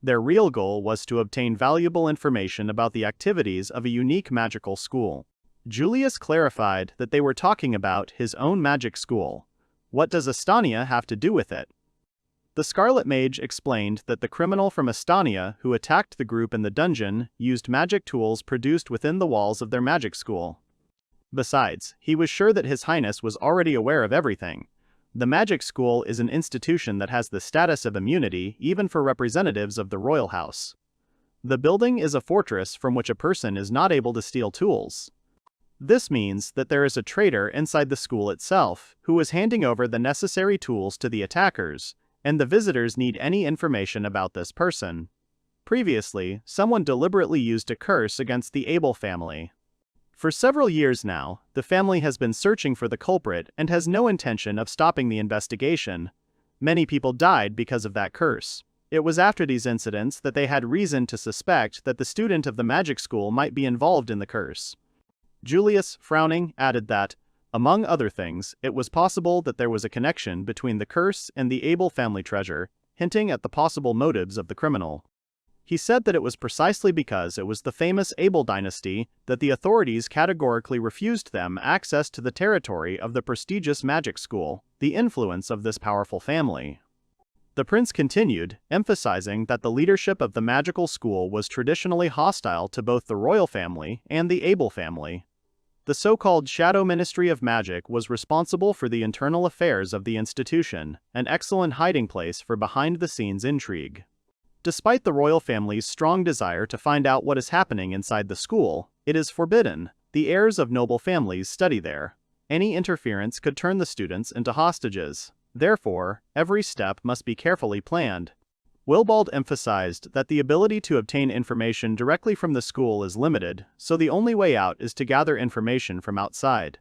Their real goal was to obtain valuable information about the activities of a unique magical school. Julius clarified that they were talking about his own magic school. What does Estonia have to do with it? The Scarlet Mage explained that the criminal from Estonia who attacked the group in the dungeon used magic tools produced within the walls of their magic school. Besides, he was sure that His Highness was already aware of everything. The magic school is an institution that has the status of immunity even for representatives of the royal house. The building is a fortress from which a person is not able to steal tools. This means that there is a traitor inside the school itself who is handing over the necessary tools to the attackers, and the visitors need any information about this person. Previously, someone deliberately used a curse against the Abel family. For several years now, the family has been searching for the culprit and has no intention of stopping the investigation. Many people died because of that curse. It was after these incidents that they had reason to suspect that the student of the magic school might be involved in the curse. Julius, frowning, added that, among other things, it was possible that there was a connection between the curse and the Abel family treasure, hinting at the possible motives of the criminal. He said that it was precisely because it was the famous Abel dynasty that the authorities categorically refused them access to the territory of the prestigious magic school, the influence of this powerful family. The prince continued, emphasizing that the leadership of the magical school was traditionally hostile to both the royal family and the Abel family. The so-called Shadow Ministry of Magic was responsible for the internal affairs of the institution, an excellent hiding place for behind-the-scenes intrigue. Despite the royal family's strong desire to find out what is happening inside the school, it is forbidden. The heirs of noble families study there. Any interference could turn the students into hostages. Therefore, every step must be carefully planned. Willibald emphasized that the ability to obtain information directly from the school is limited, so the only way out is to gather information from outside.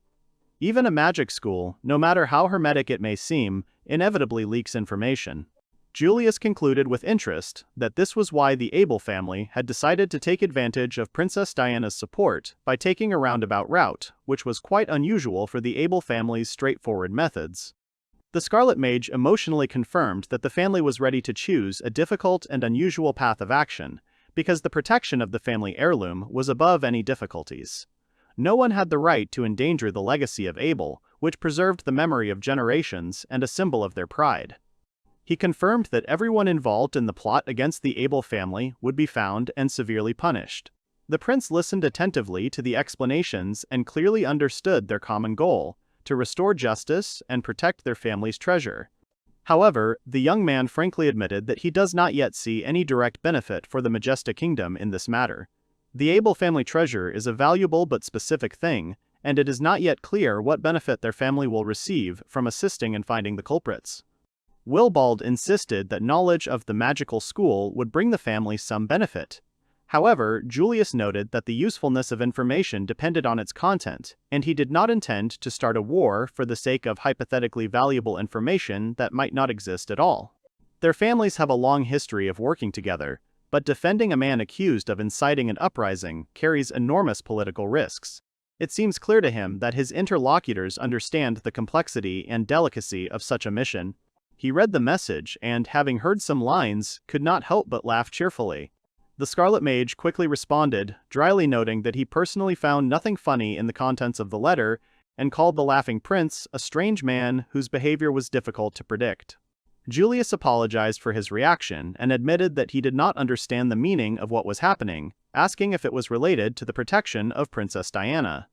Even a magic school, no matter how hermetic it may seem, inevitably leaks information. Julius concluded with interest that this was why the Abel family had decided to take advantage of Princess Diana's support by taking a roundabout route, which was quite unusual for the Abel family's straightforward methods. The Scarlet Mage emotionally confirmed that the family was ready to choose a difficult and unusual path of action, because the protection of the family heirloom was above any difficulties. No one had the right to endanger the legacy of Abel, which preserved the memory of generations and a symbol of their pride. He confirmed that everyone involved in the plot against the Abel family would be found and severely punished. The prince listened attentively to the explanations and clearly understood their common goal: to restore justice and protect their family's treasure. However, the young man frankly admitted that he does not yet see any direct benefit for the Majestic Kingdom in this matter. The Abel family treasure is a valuable but specific thing, and it is not yet clear what benefit their family will receive from assisting in finding the culprits. Willibald insisted that knowledge of the magical school would bring the family some benefit. However, Julius noted that the usefulness of information depended on its content, and he did not intend to start a war for the sake of hypothetically valuable information that might not exist at all. Their families have a long history of working together, but defending a man accused of inciting an uprising carries enormous political risks. It seems clear to him that his interlocutors understand the complexity and delicacy of such a mission. He read the message and, having heard some lines, could not help but laugh cheerfully. The Scarlet Mage quickly responded, dryly noting that he personally found nothing funny in the contents of the letter, and called the laughing prince a strange man whose behavior was difficult to predict. Julius apologized for his reaction and admitted that he did not understand the meaning of what was happening, asking if it was related to the protection of Princess Diana.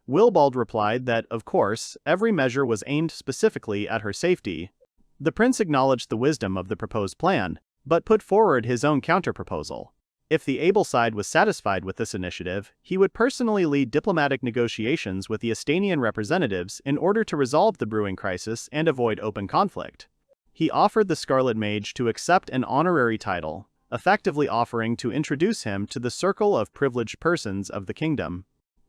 Willibald replied that, of course, every measure was aimed specifically at her safety. The prince acknowledged the wisdom of the proposed plan, but put forward his own counterproposal. If the Abel side was satisfied with this initiative, he would personally lead diplomatic negotiations with the Estonian representatives in order to resolve the brewing crisis and avoid open conflict. He offered the Scarlet Mage to accept an honorary title, effectively offering to introduce him to the circle of privileged persons of the kingdom.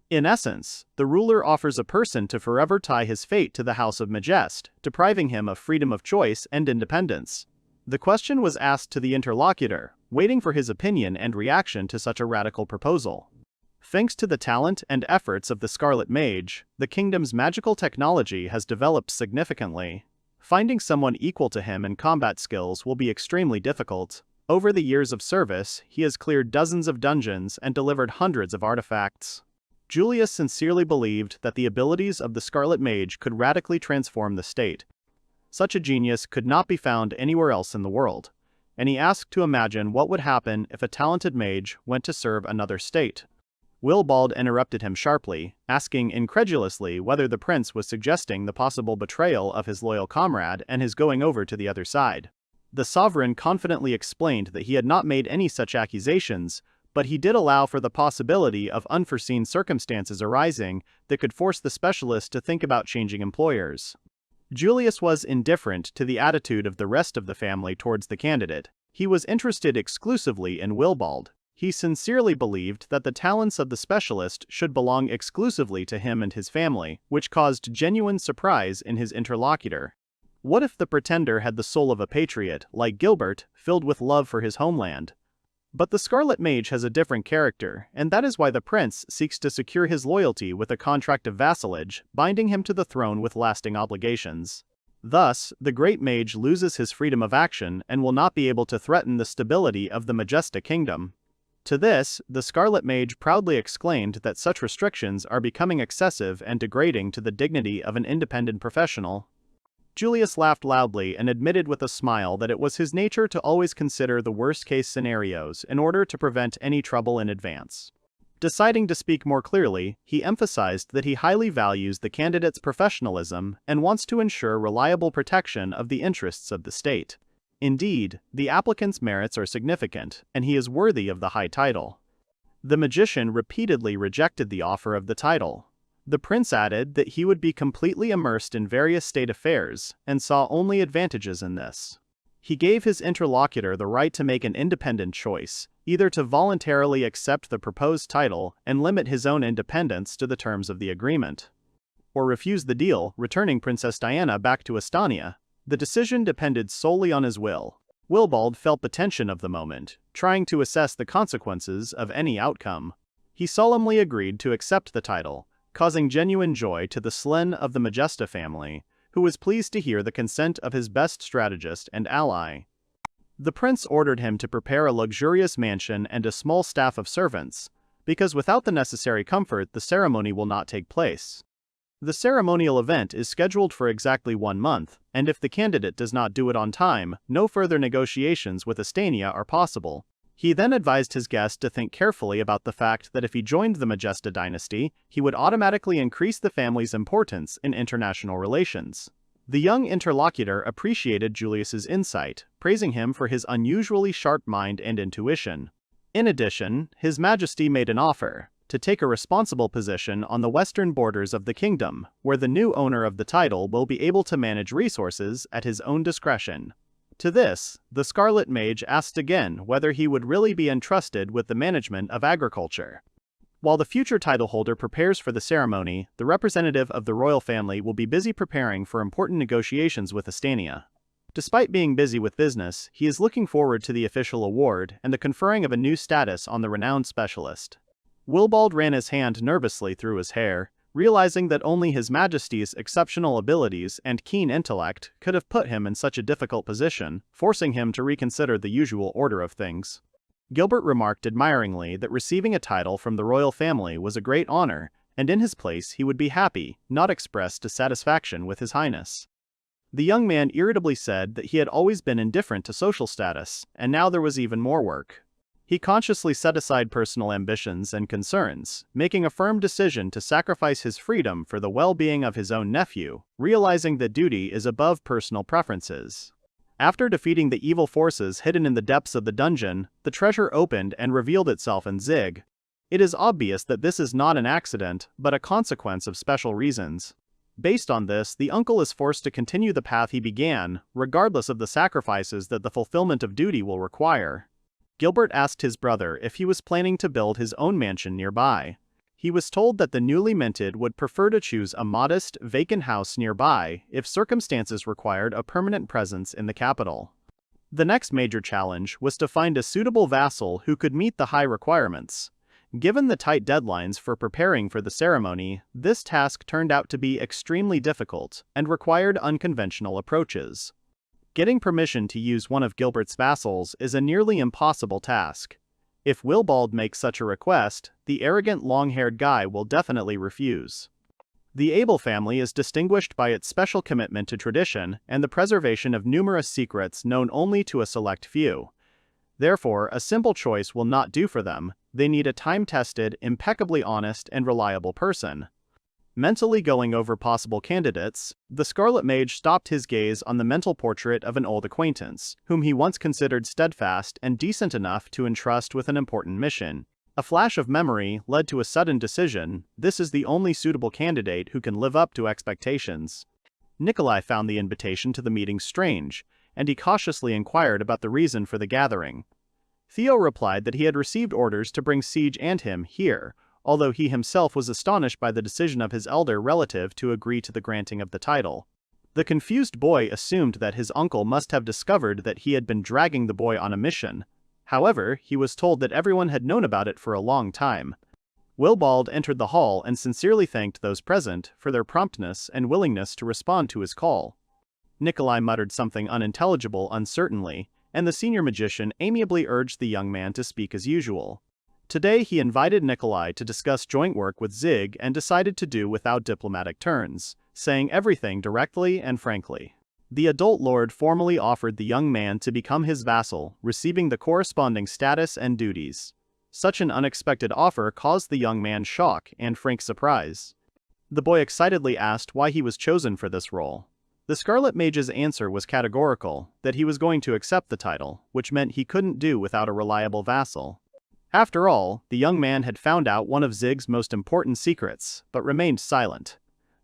In essence, the ruler offers a person to forever tie his fate to the House of Menjadi, depriving him of freedom of choice and independence. The question was asked to the interlocutor, waiting for his opinion and reaction to such a radical proposal. Thanks to the talent and efforts of the Scarlet Mage, the kingdom's magical technology has developed significantly. Finding someone equal to him in combat skills will be extremely difficult. Over the years of service, he has cleared dozens of dungeons and delivered hundreds of artifacts. Julius sincerely believed that the abilities of the Scarlet Mage could radically transform the state. Such a genius could not be found anywhere else in the world, and he asked to imagine what would happen if a talented mage went to serve another state. Willibald interrupted him sharply, asking incredulously whether the prince was suggesting the possible betrayal of his loyal comrade and his going over to the other side. The sovereign confidently explained that he had not made any such accusations, but he did allow for the possibility of unforeseen circumstances arising that could force the specialist to think about changing employers. Julius was indifferent to the attitude of the rest of the family towards the candidate. He was interested exclusively in Willibald. He sincerely believed that the talents of the specialist should belong exclusively to him and his family, which caused genuine surprise in his interlocutor. What if the pretender had the soul of a patriot, like Gilbert, filled with love for his homeland? But the Scarlet Mage has a different character, and that is why the prince seeks to secure his loyalty with a contract of vassalage, binding him to the throne with lasting obligations. Thus, the Great Mage loses his freedom of action and will not be able to threaten the stability of the Majestic Kingdom. To this, the Scarlet Mage proudly exclaimed that such restrictions are becoming excessive and degrading to the dignity of an independent professional. Julius laughed loudly and admitted with a smile that it was his nature to always consider the worst-case scenarios in order to prevent any trouble in advance. Deciding to speak more clearly, he emphasized that he highly values the candidate's professionalism and wants to ensure reliable protection of the interests of the state. Indeed, the applicant's merits are significant, and he is worthy of the high title. The magician repeatedly rejected the offer of the title. The prince added that he would be completely immersed in various state affairs, and saw only advantages in this. He gave his interlocutor the right to make an independent choice, either to voluntarily accept the proposed title and limit his own independence to the terms of the agreement, or refuse the deal, returning Princess Diana back to Estonia. The decision depended solely on his will. Willibald felt the tension of the moment, trying to assess the consequences of any outcome. He solemnly agreed to accept the title, causing genuine joy to the Slen of the Majestic family, who was pleased to hear the consent of his best strategist and ally. The prince ordered him to prepare a luxurious mansion and a small staff of servants, because without the necessary comfort the ceremony will not take place. The ceremonial event is scheduled for exactly 1 month, and if the candidate does not do it on time, no further negotiations with Estonia are possible. He then advised his guest to think carefully about the fact that if he joined the Majestic dynasty, he would automatically increase the family's importance in international relations. The young interlocutor appreciated Julius's insight, praising him for his unusually sharp mind and intuition. In addition, His Majesty made an offer to take a responsible position on the western borders of the kingdom, where the new owner of the title will be able to manage resources at his own discretion. To this, the Scarlet Mage asked again whether he would really be entrusted with the management of agriculture. While the future title holder prepares for the ceremony, the representative of the royal family will be busy preparing for important negotiations with Estonia. Despite being busy with business, he is looking forward to the official award and the conferring of a new status on the renowned specialist. Willibald ran his hand nervously through his hair, realizing that only His Majesty's exceptional abilities and keen intellect could have put him in such a difficult position, forcing him to reconsider the usual order of things. Gilbert remarked admiringly that receiving a title from the royal family was a great honor, and in his place he would be happy, not expressed dissatisfaction with His Highness. The young man irritably said that he had always been indifferent to social status, and now there was even more work. He consciously set aside personal ambitions and concerns, making a firm decision to sacrifice his freedom for the well-being of his own nephew, realizing that duty is above personal preferences. After defeating the evil forces hidden in the depths of the dungeon, the treasure opened and revealed itself in Zig. It is obvious that this is not an accident, but a consequence of special reasons. Based on this, the uncle is forced to continue the path he began, regardless of the sacrifices that the fulfillment of duty will require. Gilbert asked his brother if he was planning to build his own mansion nearby. He was told that the newly minted would prefer to choose a modest, vacant house nearby if circumstances required a permanent presence in the capital. The next major challenge was to find a suitable vassal who could meet the high requirements. Given the tight deadlines for preparing for the ceremony, this task turned out to be extremely difficult and required unconventional approaches. Getting permission to use one of Gilbert's vassals is a nearly impossible task. If Willibald makes such a request, the arrogant long-haired guy will definitely refuse. The Abel family is distinguished by its special commitment to tradition and the preservation of numerous secrets known only to a select few. Therefore, a simple choice will not do for them. They need a time-tested, impeccably honest, and reliable person. Mentally going over possible candidates, the Scarlet Mage stopped his gaze on the mental portrait of an old acquaintance, whom he once considered steadfast and decent enough to entrust with an important mission. A flash of memory led to a sudden decision: this is the only suitable candidate who can live up to expectations. Nikolai found the invitation to the meeting strange, and he cautiously inquired about the reason for the gathering. Theo replied that he had received orders to bring Siege and him here, although he himself was astonished by the decision of his elder relative to agree to the granting of the title. The confused boy assumed that his uncle must have discovered that he had been dragging the boy on a mission. However, he was told that everyone had known about it for a long time. Willibald entered the hall and sincerely thanked those present for their promptness and willingness to respond to his call. Nikolai muttered something unintelligible uncertainly, and the senior magician amiably urged the young man to speak as usual. Today he invited Nikolai to discuss joint work with Zig and decided to do without diplomatic turns, saying everything directly and frankly. The adult lord formally offered the young man to become his vassal, receiving the corresponding status and duties. Such an unexpected offer caused the young man shock and frank surprise. The boy excitedly asked why he was chosen for this role. The Scarlet Mage's answer was categorical, that he was going to accept the title, which meant he couldn't do without a reliable vassal. After all, the young man had found out one of Zig's most important secrets, but remained silent.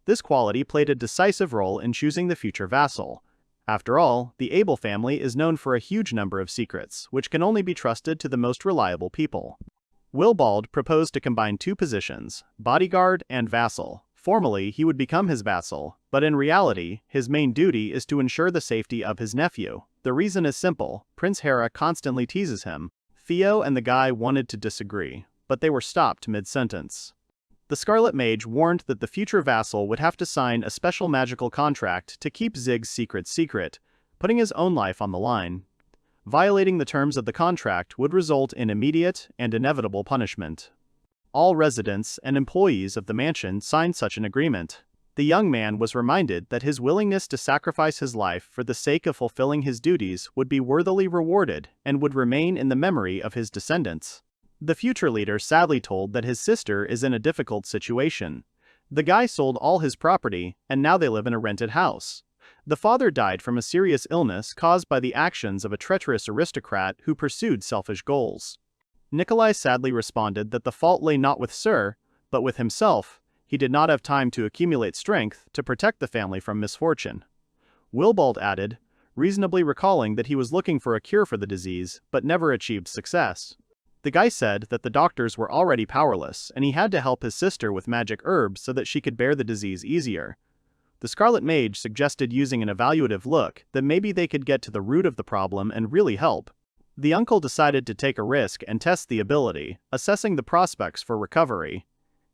This quality played a decisive role in choosing the future vassal. After all, the Abel family is known for a huge number of secrets, which can only be trusted to the most reliable people. Willibald proposed to combine two positions, bodyguard and vassal. Formally, he would become his vassal, but in reality, his main duty is to ensure the safety of his nephew. The reason is simple: Prince Hera constantly teases him. Theo and the guy wanted to disagree, but they were stopped mid-sentence. The Scarlet Mage warned that the future vassal would have to sign a special magical contract to keep Zig's secret secret, putting his own life on the line. Violating the terms of the contract would result in immediate and inevitable punishment. All residents and employees of the mansion signed such an agreement. The young man was reminded that his willingness to sacrifice his life for the sake of fulfilling his duties would be worthily rewarded and would remain in the memory of his descendants. The future leader sadly told that his sister is in a difficult situation. The guy sold all his property, and now they live in a rented house. The father died from a serious illness caused by the actions of a treacherous aristocrat who pursued selfish goals. Nikolai sadly responded that the fault lay not with Sir, but with himself. He did not have time to accumulate strength to protect the family from misfortune. Willibald added, reasonably recalling that he was looking for a cure for the disease, but never achieved success. The guy said that the doctors were already powerless, and he had to help his sister with magic herbs so that she could bear the disease easier. The Scarlet Mage suggested using an evaluative look, that maybe they could get to the root of the problem and really help. The uncle decided to take a risk and test the ability, assessing the prospects for recovery.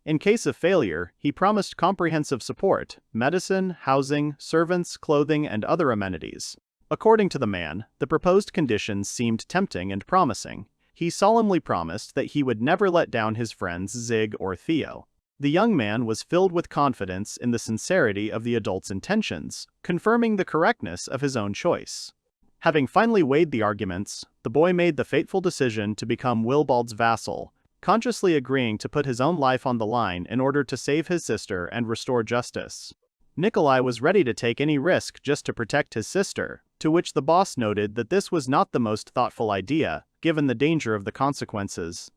In case of failure, he promised comprehensive support: medicine, housing, servants, clothing, and other amenities. According to the man, the proposed conditions seemed tempting and promising. He solemnly promised that he would never let down his friends Zig or Theo. The young man was filled with confidence in the sincerity of the adult's intentions, confirming the correctness of his own choice. Having finally weighed the arguments, the boy made the fateful decision to become Willibald's vassal, consciously agreeing to put his own life on the line in order to save his sister and restore justice. Nikolai was ready to take any risk just to protect his sister, to which the boss noted that this was not the most thoughtful idea, given the danger of the consequences.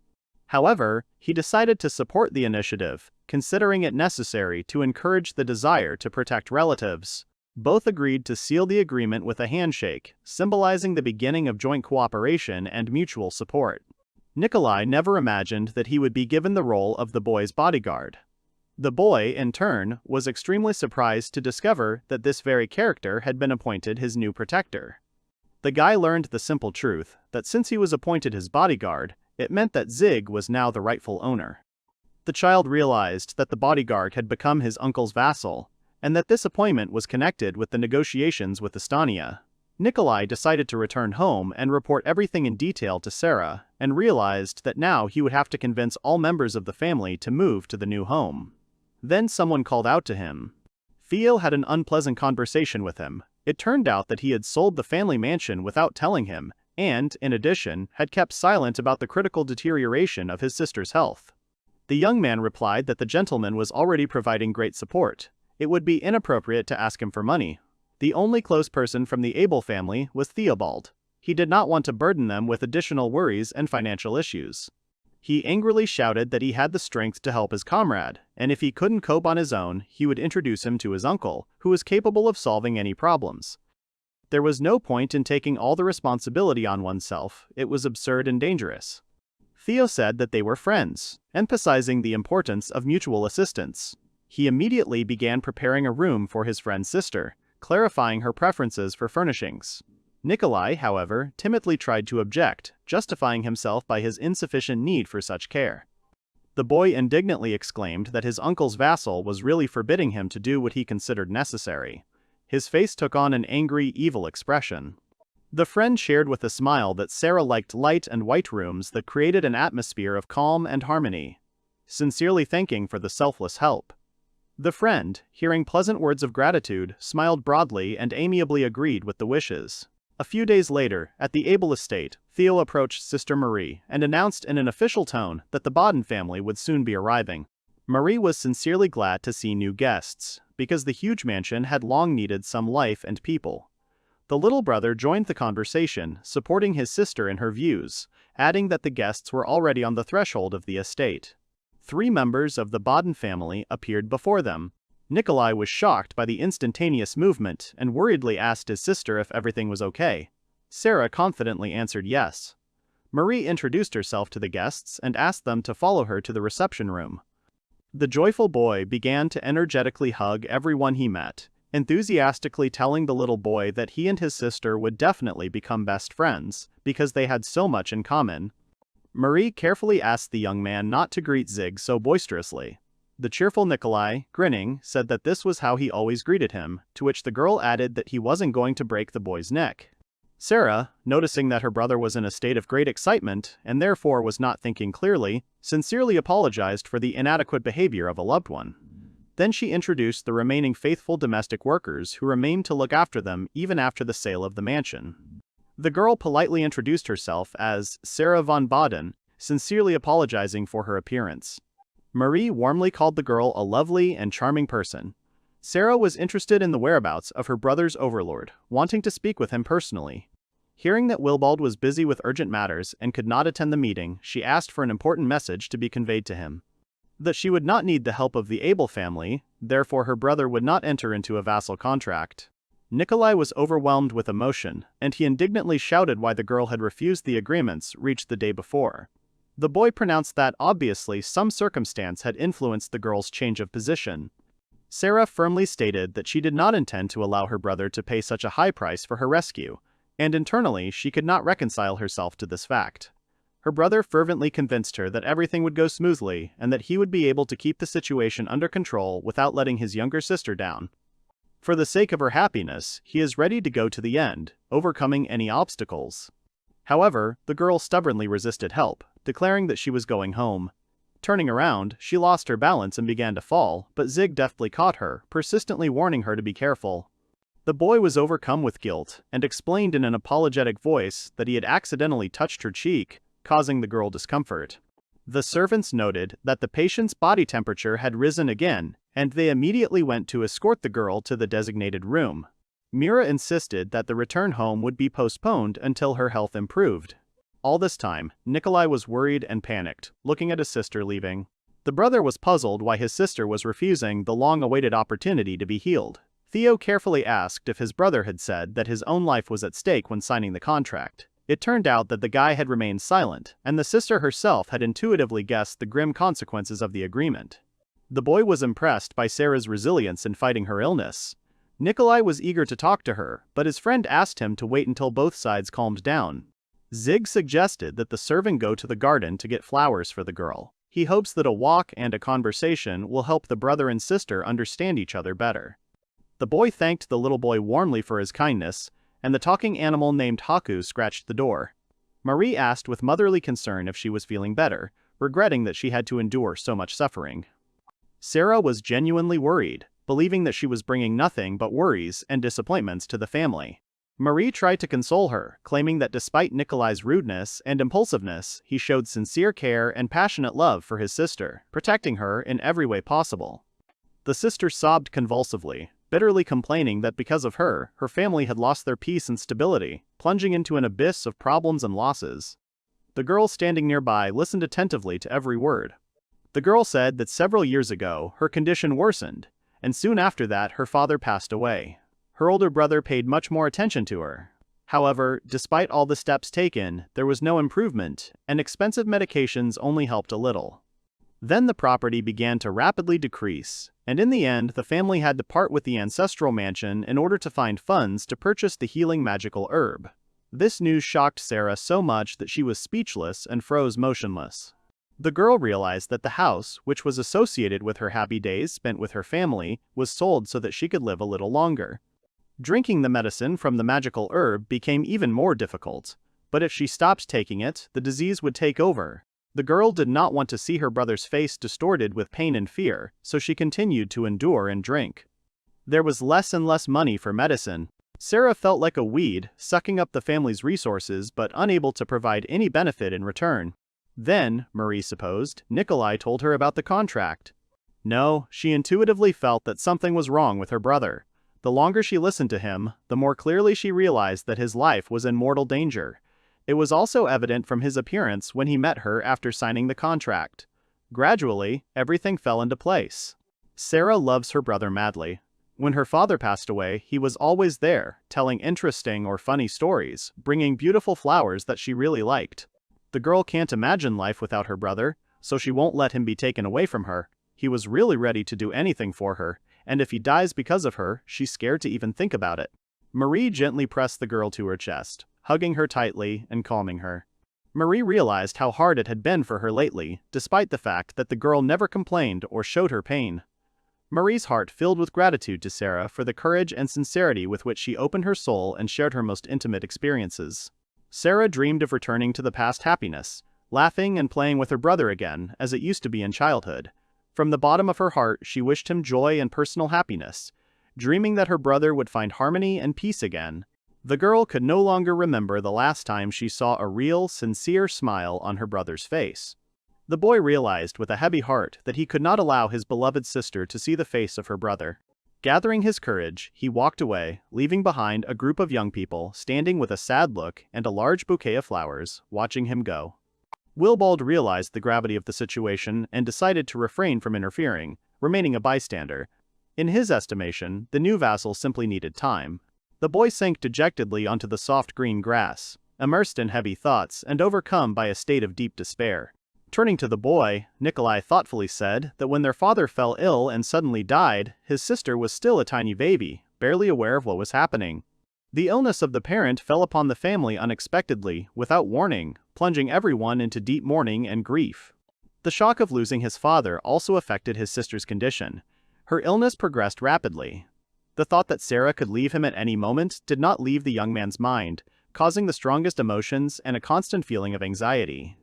However, he decided to support the initiative, considering it necessary to encourage the desire to protect relatives. Both agreed to seal the agreement with a handshake, symbolizing the beginning of joint cooperation and mutual support. Nikolai never imagined that he would be given the role of the boy's bodyguard. The boy, in turn, was extremely surprised to discover that this very character had been appointed his new protector. The guy learned the simple truth that since he was appointed his bodyguard, it meant that Zig was now the rightful owner. The child realized that the bodyguard had become his uncle's vassal, and that this appointment was connected with the negotiations with Estonia. Nikolai decided to return home and report everything in detail to Sarah, and realized that now he would have to convince all members of the family to move to the new home. Then someone called out to him. Theo had an unpleasant conversation with him. It turned out that he had sold the family mansion without telling him, and, in addition, had kept silent about the critical deterioration of his sister's health. The young man replied that the gentleman was already providing great support. It would be inappropriate to ask him for money. The only close person from the Abel family was Theobald. He did not want to burden them with additional worries and financial issues. He angrily shouted that he had the strength to help his comrade, and if he couldn't cope on his own, he would introduce him to his uncle, who was capable of solving any problems. There was no point in taking all the responsibility on oneself. It was absurd and dangerous. Theo said that they were friends, emphasizing the importance of mutual assistance. He immediately began preparing a room for his friend's sister, clarifying her preferences for furnishings. Nikolai, however, timidly tried to object, justifying himself by his insufficient need for such care. The boy indignantly exclaimed that his uncle's vassal was really forbidding him to do what he considered necessary. His face took on an angry, evil expression. The friend shared with a smile that Sarah liked light and white rooms that created an atmosphere of calm and harmony, sincerely thanking for the selfless help. The friend, hearing pleasant words of gratitude, smiled broadly and amiably agreed with the wishes. A few days later, at the Abel estate, Theo approached Sister Marie and announced in an official tone that the Baden family would soon be arriving. Marie was sincerely glad to see new guests, because the huge mansion had long needed some life and people. The little brother joined the conversation, supporting his sister in her views, adding that the guests were already on the threshold of the estate. 3 members of the Baden family appeared before them. Nikolai was shocked by the instantaneous movement and worriedly asked his sister if everything was okay. Sarah confidently answered yes. Marie introduced herself to the guests and asked them to follow her to the reception room. The joyful boy began to energetically hug everyone he met, enthusiastically telling the little boy that he and his sister would definitely become best friends, because they had so much in common. Marie carefully asked the young man not to greet Zig so boisterously. The cheerful Nikolai, grinning, said that this was how he always greeted him, to which the girl added that he wasn't going to break the boy's neck. Sarah, noticing that her brother was in a state of great excitement and therefore was not thinking clearly, sincerely apologized for the inadequate behavior of a loved one. Then she introduced the remaining faithful domestic workers who remained to look after them even after the sale of the mansion. The girl politely introduced herself as Sarah von Baden, sincerely apologizing for her appearance. Marie warmly called the girl a lovely and charming person. Sarah was interested in the whereabouts of her brother's overlord, wanting to speak with him personally. Hearing that Wilbald was busy with urgent matters and could not attend the meeting, she asked for an important message to be conveyed to him. That she would not need the help of the Abel family, therefore her brother would not enter into a vassal contract. Nikolai was overwhelmed with emotion, and he indignantly shouted why the girl had refused the agreements reached the day before. The boy pronounced that obviously some circumstance had influenced the girl's change of position. Sarah firmly stated that she did not intend to allow her brother to pay such a high price for her rescue, and internally she could not reconcile herself to this fact. Her brother fervently convinced her that everything would go smoothly and that he would be able to keep the situation under control without letting his younger sister down. For the sake of her happiness, he is ready to go to the end, overcoming any obstacles. However, the girl stubbornly resisted help, declaring that she was going home. Turning around, she lost her balance and began to fall, but Zig deftly caught her, persistently warning her to be careful. The boy was overcome with guilt and explained in an apologetic voice that he had accidentally touched her cheek, causing the girl discomfort. The servants noted that the patient's body temperature had risen again, and they immediately went to escort the girl to the designated room. Mira insisted that the return home would be postponed until her health improved. All this time, Nikolai was worried and panicked, looking at his sister leaving. The brother was puzzled why his sister was refusing the long-awaited opportunity to be healed. Theo carefully asked if his brother had said that his own life was at stake when signing the contract. It turned out that the guy had remained silent, and the sister herself had intuitively guessed the grim consequences of the agreement. The boy was impressed by Sarah's resilience in fighting her illness. Nikolai was eager to talk to her, but his friend asked him to wait until both sides calmed down. Zig suggested that the servant go to the garden to get flowers for the girl. He hopes that a walk and a conversation will help the brother and sister understand each other better. The boy thanked the little boy warmly for his kindness, and the talking animal named Haku scratched the door. Marie asked with motherly concern if she was feeling better, regretting that she had to endure so much suffering. Sarah was genuinely worried, believing that she was bringing nothing but worries and disappointments to the family. Marie tried to console her, claiming that despite Nikolai's rudeness and impulsiveness, he showed sincere care and passionate love for his sister, protecting her in every way possible. The sister sobbed convulsively, bitterly complaining that because of her, her family had lost their peace and stability, plunging into an abyss of problems and losses. The girl standing nearby listened attentively to every word. The girl said that several years ago, her condition worsened, and soon after that her father passed away. Her older brother paid much more attention to her. However, despite all the steps taken, there was no improvement, and expensive medications only helped a little. Then the property began to rapidly decrease, and in the end the family had to part with the ancestral mansion in order to find funds to purchase the healing magical herb. This news shocked Sarah so much that she was speechless and froze motionless. The girl realized that the house, which was associated with her happy days spent with her family, was sold so that she could live a little longer. Drinking the medicine from the magical herb became even more difficult, but if she stopped taking it, the disease would take over. The girl did not want to see her brother's face distorted with pain and fear, so she continued to endure and drink. There was less and less money for medicine. Sarah felt like a weed, sucking up the family's resources but unable to provide any benefit in return. Then, Marie supposed, Nikolai told her about the contract. No, she intuitively felt that something was wrong with her brother. The longer she listened to him, the more clearly she realized that his life was in mortal danger. It was also evident from his appearance when he met her after signing the contract. Gradually, everything fell into place. Sarah loves her brother madly. When her father passed away, he was always there, telling interesting or funny stories, bringing beautiful flowers that she really liked. The girl can't imagine life without her brother, so she won't let him be taken away from her. He was really ready to do anything for her, and if he dies because of her, she's scared to even think about it. Marie gently pressed the girl to her chest, hugging her tightly and calming her. Marie realized how hard it had been for her lately, despite the fact that the girl never complained or showed her pain. Marie's heart filled with gratitude to Sarah for the courage and sincerity with which she opened her soul and shared her most intimate experiences. Sarah dreamed of returning to the past happiness, laughing and playing with her brother again, as it used to be in childhood. From the bottom of her heart, she wished him joy and personal happiness, dreaming that her brother would find harmony and peace again. The girl could no longer remember the last time she saw a real, sincere smile on her brother's face. The boy realized with a heavy heart that he could not allow his beloved sister to see the face of her brother. Gathering his courage, he walked away, leaving behind a group of young people standing with a sad look and a large bouquet of flowers, watching him go. Wilbald realized the gravity of the situation and decided to refrain from interfering, remaining a bystander. In his estimation, the new vassal simply needed time. The boy sank dejectedly onto the soft green grass, immersed in heavy thoughts and overcome by a state of deep despair. Turning to the boy, Nikolai thoughtfully said that when their father fell ill and suddenly died, his sister was still a tiny baby, barely aware of what was happening. The illness of the parent fell upon the family unexpectedly, without warning, plunging everyone into deep mourning and grief. The shock of losing his father also affected his sister's condition. Her illness progressed rapidly. The thought that Sarah could leave him at any moment did not leave the young man's mind, causing the strongest emotions and a constant feeling of anxiety.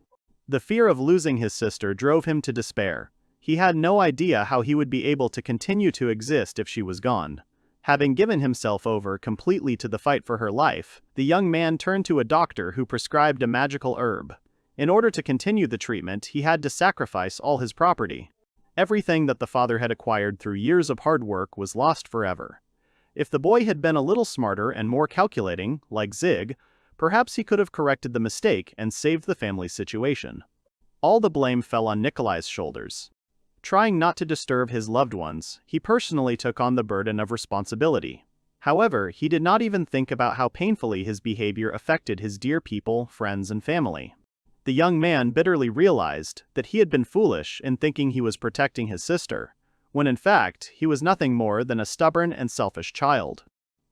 The fear of losing his sister drove him to despair. He had no idea how he would be able to continue to exist if she was gone. Having given himself over completely to the fight for her life, the young man turned to a doctor who prescribed a magical herb. In order to continue the treatment, he had to sacrifice all his property. Everything that the father had acquired through years of hard work was lost forever. If the boy had been a little smarter and more calculating, like Zig, perhaps he could have corrected the mistake and saved the family's situation. All the blame fell on Nikolai's shoulders. Trying not to disturb his loved ones, he personally took on the burden of responsibility. However, he did not even think about how painfully his behavior affected his dear people, friends, and family. The young man bitterly realized that he had been foolish in thinking he was protecting his sister, when in fact he was nothing more than a stubborn and selfish child.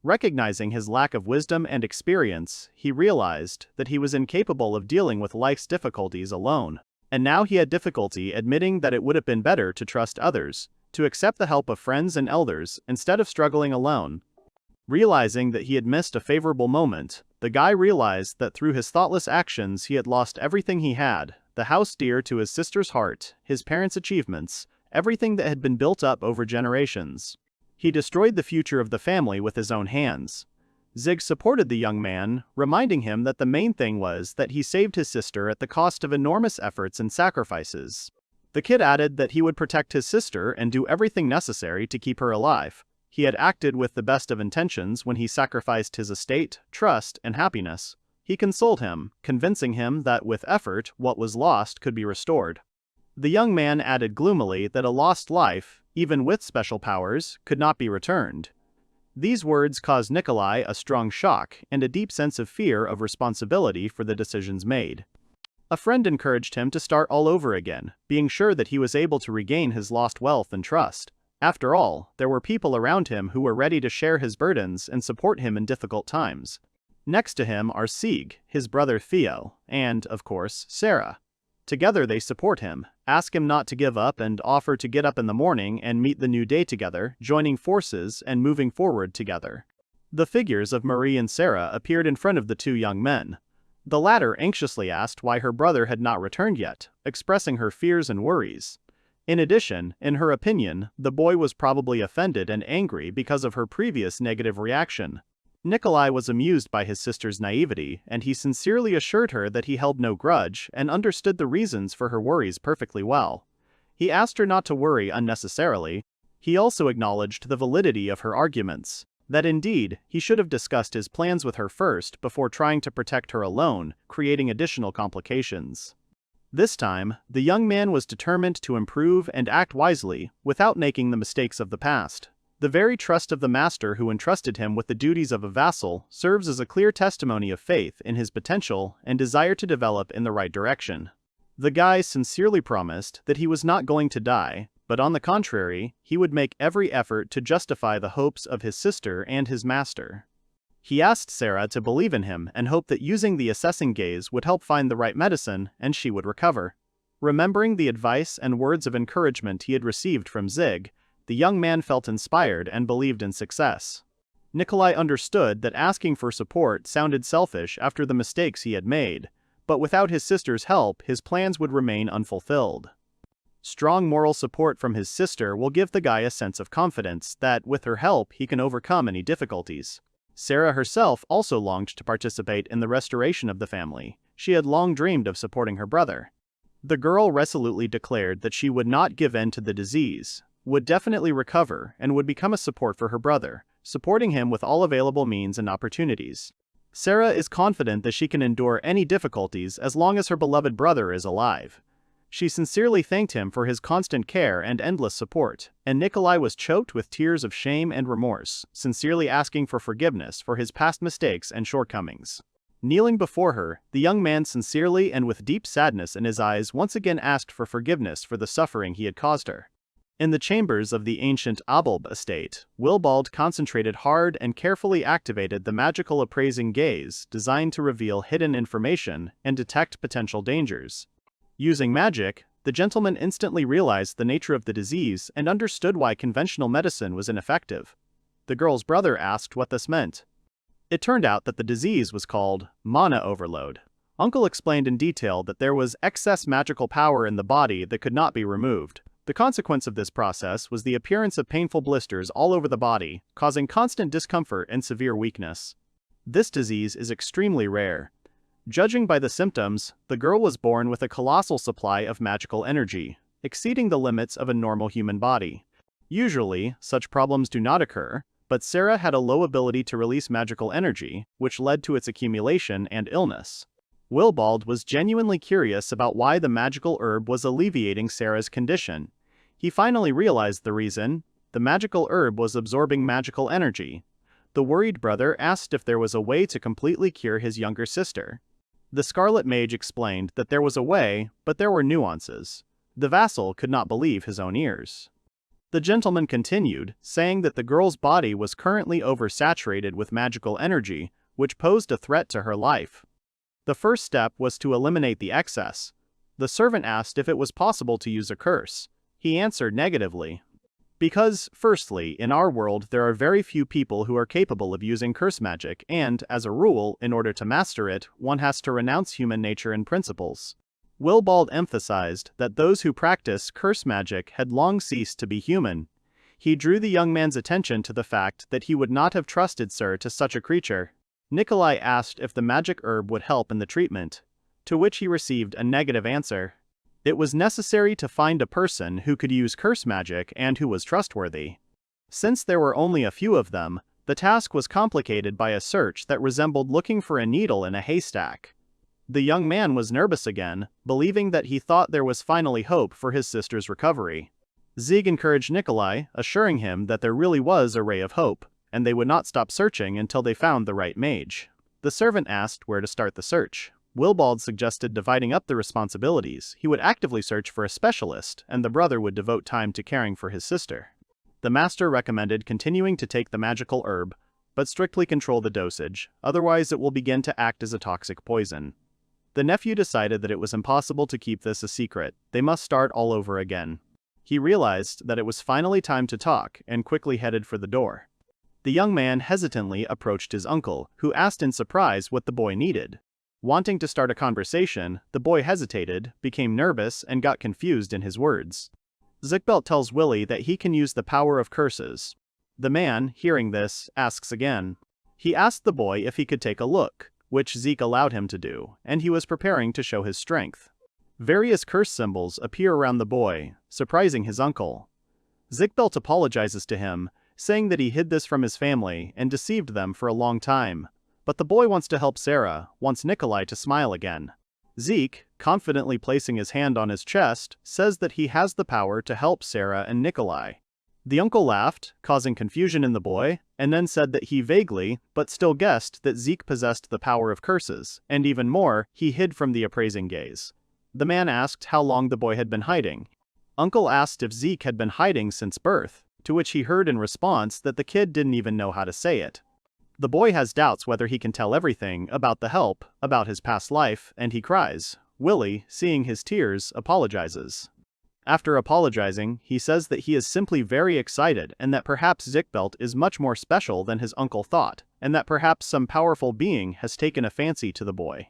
Recognizing his lack of wisdom and experience, he realized that he was incapable of dealing with life's difficulties alone. And now he had difficulty admitting that it would have been better to trust others, to accept the help of friends and elders instead of struggling alone. Realizing that he had missed a favorable moment, the guy realized that through his thoughtless actions he had lost everything he had, the house dear to his sister's heart, his parents' achievements, everything that had been built up over generations. He destroyed the future of the family with his own hands. Zig supported the young man, reminding him that the main thing was that he saved his sister at the cost of enormous efforts and sacrifices. The kid added that he would protect his sister and do everything necessary to keep her alive. He had acted with the best of intentions when he sacrificed his estate, trust, and happiness. He consoled him, convincing him that with effort, what was lost could be restored. The young man added gloomily that a lost life, even with special powers, could not be returned. These words caused Nikolai a strong shock and a deep sense of fear of responsibility for the decisions made. A friend encouraged him to start all over again, being sure that he was able to regain his lost wealth and trust. After all, there were people around him who were ready to share his burdens and support him in difficult times. Next to him are Sieg, his brother Theo, and, of course, Sarah. Together they support him, ask him not to give up and offer to get up in the morning and meet the new day together, joining forces and moving forward together. The figures of Marie and Sarah appeared in front of the two young men. The latter anxiously asked why her brother had not returned yet, expressing her fears and worries. In addition, in her opinion, the boy was probably offended and angry because of her previous negative reaction. Nikolai was amused by his sister's naivety, and he sincerely assured her that he held no grudge and understood the reasons for her worries perfectly well. He asked her not to worry unnecessarily. He also acknowledged the validity of her arguments, that indeed, he should have discussed his plans with her first before trying to protect her alone, creating additional complications. This time, the young man was determined to improve and act wisely, without making the mistakes of the past. The very trust of the master who entrusted him with the duties of a vassal serves as a clear testimony of faith in his potential and desire to develop in the right direction. The guy sincerely promised that he was not going to die, but on the contrary, he would make every effort to justify the hopes of his sister and his master. He asked Sarah to believe in him and hoped that using the assessing gaze would help find the right medicine and she would recover. Remembering the advice and words of encouragement he had received from Zig, the young man felt inspired and believed in success. Nikolai understood that asking for support sounded selfish after the mistakes he had made, but without his sister's help, his plans would remain unfulfilled. Strong moral support from his sister will give the guy a sense of confidence that, with her help, he can overcome any difficulties. Sarah herself also longed to participate in the restoration of the family. She had long dreamed of supporting her brother. The girl resolutely declared that she would not give in to the disease, would definitely recover, and would become a support for her brother, supporting him with all available means and opportunities. Sarah is confident that she can endure any difficulties as long as her beloved brother is alive. She sincerely thanked him for his constant care and endless support, and Nikolai was choked with tears of shame and remorse, sincerely asking for forgiveness for his past mistakes and shortcomings. Kneeling before her, the young man sincerely and with deep sadness in his eyes once again asked for forgiveness for the suffering he had caused her. In the chambers of the ancient Abelb estate, Wilbald concentrated hard and carefully activated the magical appraising gaze designed to reveal hidden information and detect potential dangers. Using magic, the gentleman instantly realized the nature of the disease and understood why conventional medicine was ineffective. The girl's brother asked what this meant. It turned out that the disease was called mana overload. Uncle explained in detail that there was excess magical power in the body that could not be removed. The consequence of this process was the appearance of painful blisters all over the body, causing constant discomfort and severe weakness. This disease is extremely rare. Judging by the symptoms, the girl was born with a colossal supply of magical energy, exceeding the limits of a normal human body. Usually, such problems do not occur, but Sarah had a low ability to release magical energy, which led to its accumulation and illness. Wilbald was genuinely curious about why the magical herb was alleviating Sarah's condition. He finally realized the reason: the magical herb was absorbing magical energy. The worried brother asked if there was a way to completely cure his younger sister. The Scarlet Mage explained that there was a way, but there were nuances. The vassal could not believe his own ears. The gentleman continued, saying that the girl's body was currently oversaturated with magical energy, which posed a threat to her life. The first step was to eliminate the excess. The servant asked if it was possible to use a curse. He answered negatively. Because, firstly, in our world there are very few people who are capable of using curse magic and, as a rule, in order to master it, one has to renounce human nature and principles. Willibald emphasized that those who practice curse magic had long ceased to be human. He drew the young man's attention to the fact that he would not have trusted Sir to such a creature. Nikolai asked if the magic herb would help in the treatment, to which he received a negative answer. It was necessary to find a person who could use curse magic and who was trustworthy. Since there were only a few of them, the task was complicated by a search that resembled looking for a needle in a haystack. The young man was nervous again, believing that he thought there was finally hope for his sister's recovery. Zieg encouraged Nikolai, assuring him that there really was a ray of hope, and they would not stop searching until they found the right mage. The servant asked where to start the search. Willibald suggested dividing up the responsibilities. He would actively search for a specialist, and the brother would devote time to caring for his sister. The master recommended continuing to take the magical herb, but strictly control the dosage, otherwise it will begin to act as a toxic poison. The nephew decided that it was impossible to keep this a secret. They must start all over again. He realized that it was finally time to talk and quickly headed for the door. The young man hesitantly approached his uncle, who asked in surprise what the boy needed. Wanting to start a conversation, the boy hesitated, became nervous, and got confused in his words. Zigbelt tells Willie that he can use the power of curses. The man, hearing this, asks again. He asked the boy if he could take a look, which Zeke allowed him to do, and he was preparing to show his strength. Various curse symbols appear around the boy, surprising his uncle. Zigbelt apologizes to him, saying that he hid this from his family and deceived them for a long time. But the boy wants to help Sarah, wants Nikolai to smile again. Zeke, confidently placing his hand on his chest, says that he has the power to help Sarah and Nikolai. The uncle laughed, causing confusion in the boy, and then said that he vaguely, but still guessed that Zeke possessed the power of curses, and even more, he hid from the appraising gaze. The man asked how long the boy had been hiding. Uncle asked if Zeke had been hiding since birth, to which he heard in response that the kid didn't even know how to say it. The boy has doubts whether he can tell everything about the help, about his past life, and he cries. Willie, seeing his tears, apologizes. After apologizing, he says that he is simply very excited and that perhaps Zigbelt is much more special than his uncle thought, and that perhaps some powerful being has taken a fancy to the boy.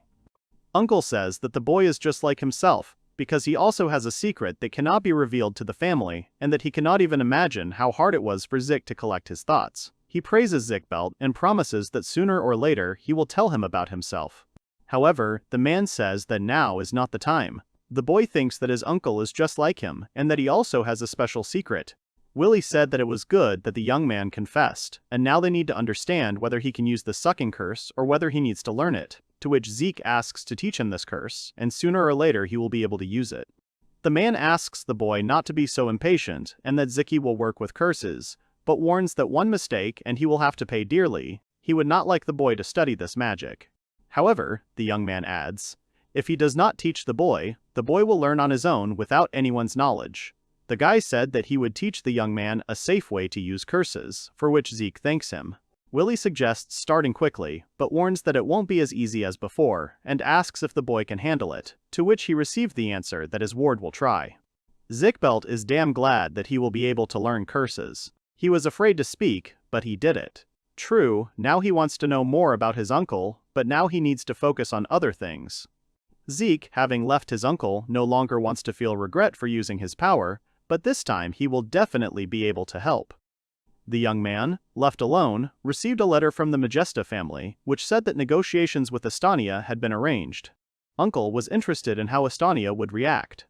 Uncle says that the boy is just like himself, because he also has a secret that cannot be revealed to the family, and that he cannot even imagine how hard it was for Zik to collect his thoughts. He praises Zigbelt and promises that sooner or later he will tell him about himself. However, the man says that now is not the time. The boy thinks that his uncle is just like him, and that he also has a special secret. Willie said that it was good that the young man confessed, and now they need to understand whether he can use the sucking curse or whether he needs to learn it, to which Zeke asks to teach him this curse, and sooner or later he will be able to use it. The man asks the boy not to be so impatient, and that Ziki will work with curses, but warns that one mistake and he will have to pay dearly. He would not like the boy to study this magic. However, the young man adds, if he does not teach the boy will learn on his own without anyone's knowledge. The guy said that he would teach the young man a safe way to use curses, for which Zeke thanks him. Willie suggests starting quickly, but warns that it won't be as easy as before, and asks if the boy can handle it, to which he received the answer that his ward will try. Zigbelt is damn glad that he will be able to learn curses. He was afraid to speak, but he did it. True, now he wants to know more about his uncle, but now he needs to focus on other things. Zeke, having left his uncle, no longer wants to feel regret for using his power, but this time he will definitely be able to help. The young man, left alone, received a letter from the Majesta family, which said that negotiations with Estonia had been arranged. Uncle was interested in how Estonia would react.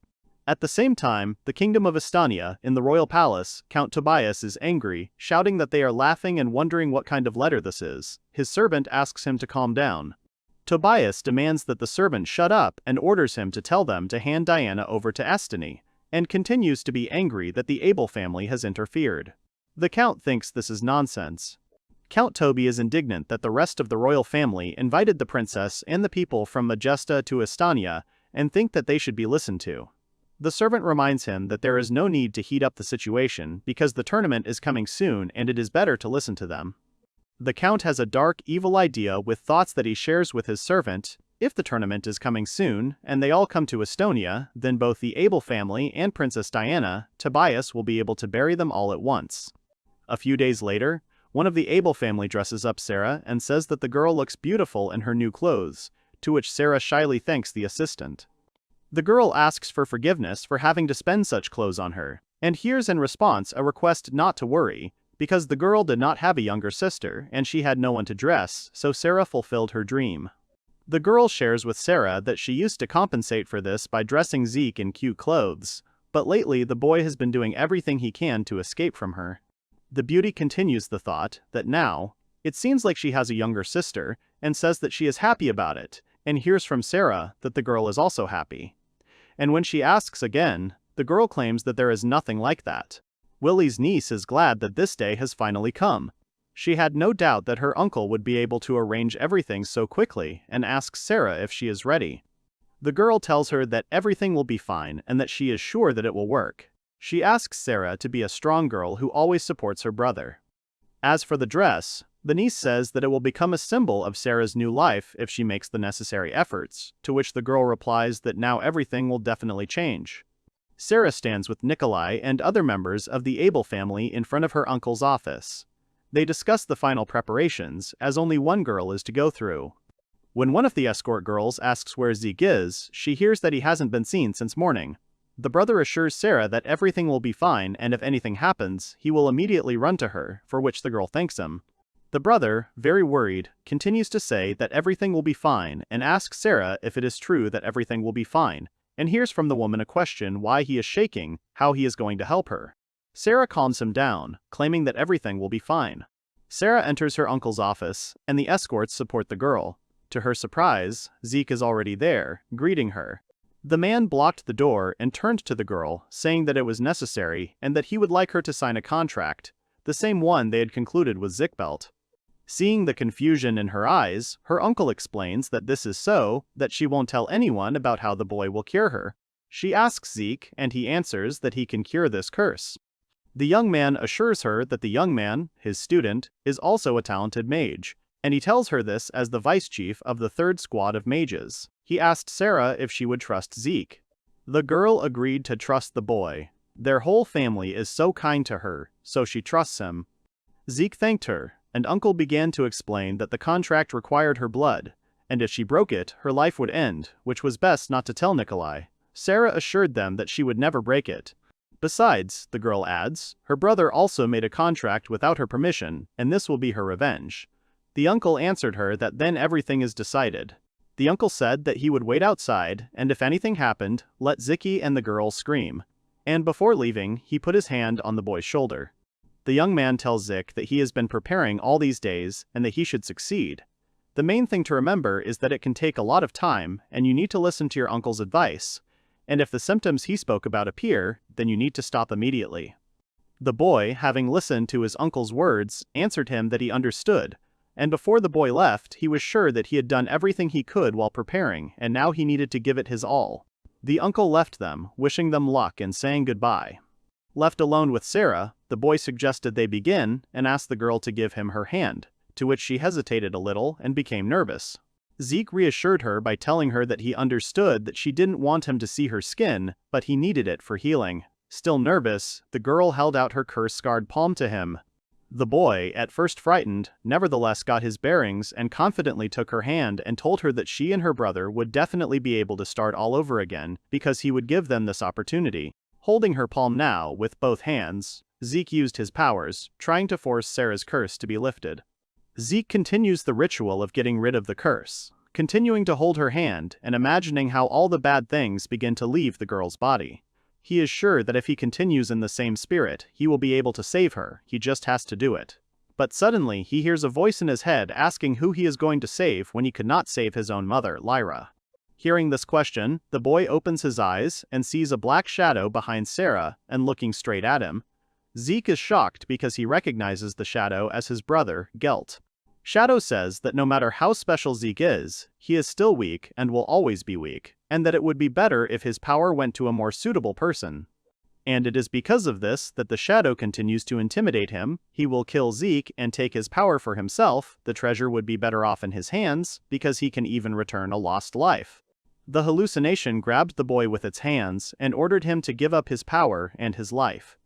At the same time, the kingdom of Estonia, in the royal palace, Count Tobias is angry, shouting that they are laughing and wondering what kind of letter this is. His servant asks him to calm down. Tobias demands that the servant shut up and orders him to tell them to hand Diana over to Estony. and continues to be angry that the Abel family has interfered. The Count thinks this is nonsense. Count Toby is indignant that the rest of the royal family invited the princess and the people from Majesta to Estania and think that they should be listened to. The servant reminds him that there is no need to heat up the situation because the tournament is coming soon and it is better to listen to them. The Count has a dark, evil idea with thoughts that he shares with his servant. If the tournament is coming soon, and they all come to Estonia, then both the Abel family and Princess Diana, Tobias will be able to bury them all at once. A few days later, one of the Abel family dresses up Sarah and says that the girl looks beautiful in her new clothes, to which Sarah shyly thanks the assistant. The girl asks for forgiveness for having to spend such clothes on her, and hears in response a request not to worry, because the girl did not have a younger sister and she had no one to dress, so Sarah fulfilled her dream. The girl shares with Sarah that she used to compensate for this by dressing Zeke in cute clothes, but lately the boy has been doing everything he can to escape from her. The beauty continues the thought that now, it seems like she has a younger sister, and says that she is happy about it, and hears from Sarah that the girl is also happy. And when she asks again, the girl claims that there is nothing like that. Willie's niece is glad that this day has finally come. She had no doubt that her uncle would be able to arrange everything so quickly and asks Sarah if she is ready. The girl tells her that everything will be fine and that she is sure that it will work. She asks Sarah to be a strong girl who always supports her brother. As for the dress, the niece says that it will become a symbol of Sarah's new life if she makes the necessary efforts, to which the girl replies that now everything will definitely change. Sarah stands with Nikolai and other members of the Abel family in front of her uncle's office. They discuss the final preparations, as only one girl is to go through. When one of the escort girls asks where Zeke is, she hears that he hasn't been seen since morning. The brother assures Sarah that everything will be fine and if anything happens, he will immediately run to her, for which the girl thanks him. The brother, very worried, continues to say that everything will be fine and asks Sarah if it is true that everything will be fine, and hears from the woman a question why he is shaking, how he is going to help her. Sarah calms him down, claiming that everything will be fine. Sarah enters her uncle's office, and the escorts support the girl. To her surprise, Zeke is already there, greeting her. The man blocked the door and turned to the girl, saying that it was necessary and that he would like her to sign a contract, the same one they had concluded with Zigbelt. Seeing the confusion in her eyes, her uncle explains that this is so that she won't tell anyone about how the boy will cure her. She asks Zeke, and he answers that he can cure this curse. The young man assures her that the young man, his student, is also a talented mage, and he tells her this as the vice chief of the third squad of mages. He asked Sarah if she would trust Zeke. The girl agreed to trust the boy. Their whole family is so kind to her, so she trusts him. Zeke thanked her, and Uncle began to explain that the contract required her blood, and if she broke it, her life would end, which was best not to tell Nikolai. Sarah assured them that she would never break it. Besides, the girl adds, her brother also made a contract without her permission, and this will be her revenge. The uncle answered her that then everything is decided. The uncle said that he would wait outside, and if anything happened, let Ziki and the girl scream. And before leaving, he put his hand on the boy's shoulder. The young man tells Zik that he has been preparing all these days and that he should succeed. The main thing to remember is that it can take a lot of time and you need to listen to your uncle's advice. And if the symptoms he spoke about appear, then you need to stop immediately. The boy, having listened to his uncle's words, answered him that he understood, and before the boy left, he was sure that he had done everything he could while preparing, and now he needed to give it his all. The uncle left them, wishing them luck and saying goodbye. Left alone with Sarah, the boy suggested they begin and asked the girl to give him her hand, to which she hesitated a little and became nervous. Zeke reassured her by telling her that he understood that she didn't want him to see her skin, but he needed it for healing. Still nervous, the girl held out her curse-scarred palm to him. The boy, at first frightened, nevertheless got his bearings and confidently took her hand and told her that she and her brother would definitely be able to start all over again because he would give them this opportunity. Holding her palm now with both hands, Zeke used his powers, trying to force Sarah's curse to be lifted. Zeke continues the ritual of getting rid of the curse, continuing to hold her hand and imagining how all the bad things begin to leave the girl's body. He is sure that if he continues in the same spirit, he will be able to save her, he just has to do it. But suddenly he hears a voice in his head asking who he is going to save when he could not save his own mother, Lyra. Hearing this question, the boy opens his eyes and sees a black shadow behind Sarah and looking straight at him. Zeke is shocked because he recognizes the shadow as his brother, Gelt. Shadow says that no matter how special Zeke is, he is still weak and will always be weak, and that it would be better if his power went to a more suitable person. And it is because of this that the shadow continues to intimidate him. He will kill Zeke and take his power for himself. The treasure would be better off in his hands, because he can even return a lost life. The hallucination grabbed the boy with its hands and ordered him to give up his power and his life.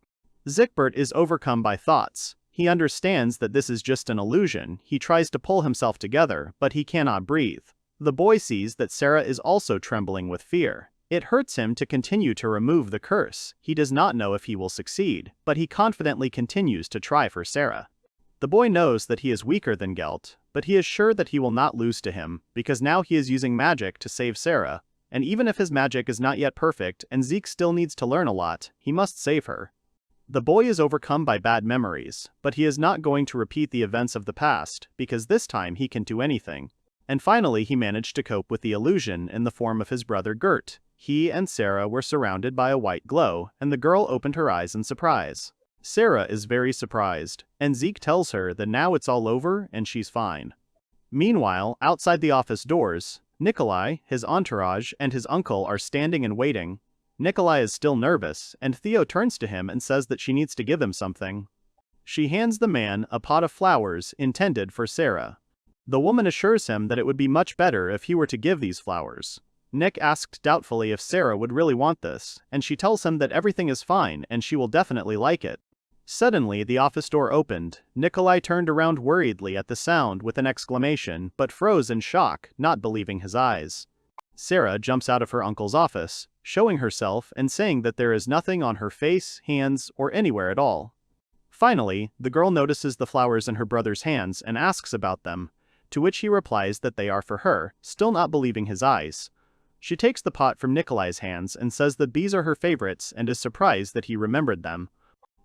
Zigbelt is overcome by thoughts. He understands that this is just an illusion. He tries to pull himself together, but he cannot breathe. The boy sees that Sarah is also trembling with fear. It hurts him to continue to remove the curse. He does not know if he will succeed, but he confidently continues to try for Sarah. The boy knows that he is weaker than Gelt, but he is sure that he will not lose to him, because now he is using magic to save Sarah, and even if his magic is not yet perfect and Zeke still needs to learn a lot, he must save her. The boy is overcome by bad memories, but he is not going to repeat the events of the past, because this time he can do anything. And finally he managed to cope with the illusion in the form of his brother Gert. He and Sarah were surrounded by a white glow, and the girl opened her eyes in surprise. Sarah is very surprised, and Zeke tells her that now it's all over and she's fine. Meanwhile, outside the office doors, Nikolai, his entourage, and his uncle are standing and waiting. Nikolai is still nervous, and Theo turns to him and says that she needs to give him something. She hands the man a pot of flowers intended for Sarah. The woman assures him that it would be much better if he were to give these flowers. Nick asked doubtfully if Sarah would really want this, and she tells him that everything is fine and she will definitely like it. Suddenly, the office door opened. Nikolai turned around worriedly at the sound with an exclamation, but froze in shock, not believing his eyes. Sarah jumps out of her uncle's office, showing herself and saying that there is nothing on her face, hands, or anywhere at all. Finally, the girl notices the flowers in her brother's hands and asks about them, to which he replies that they are for her, still not believing his eyes. She takes the pot from Nikolai's hands and says that these are her favorites and is surprised that he remembered them.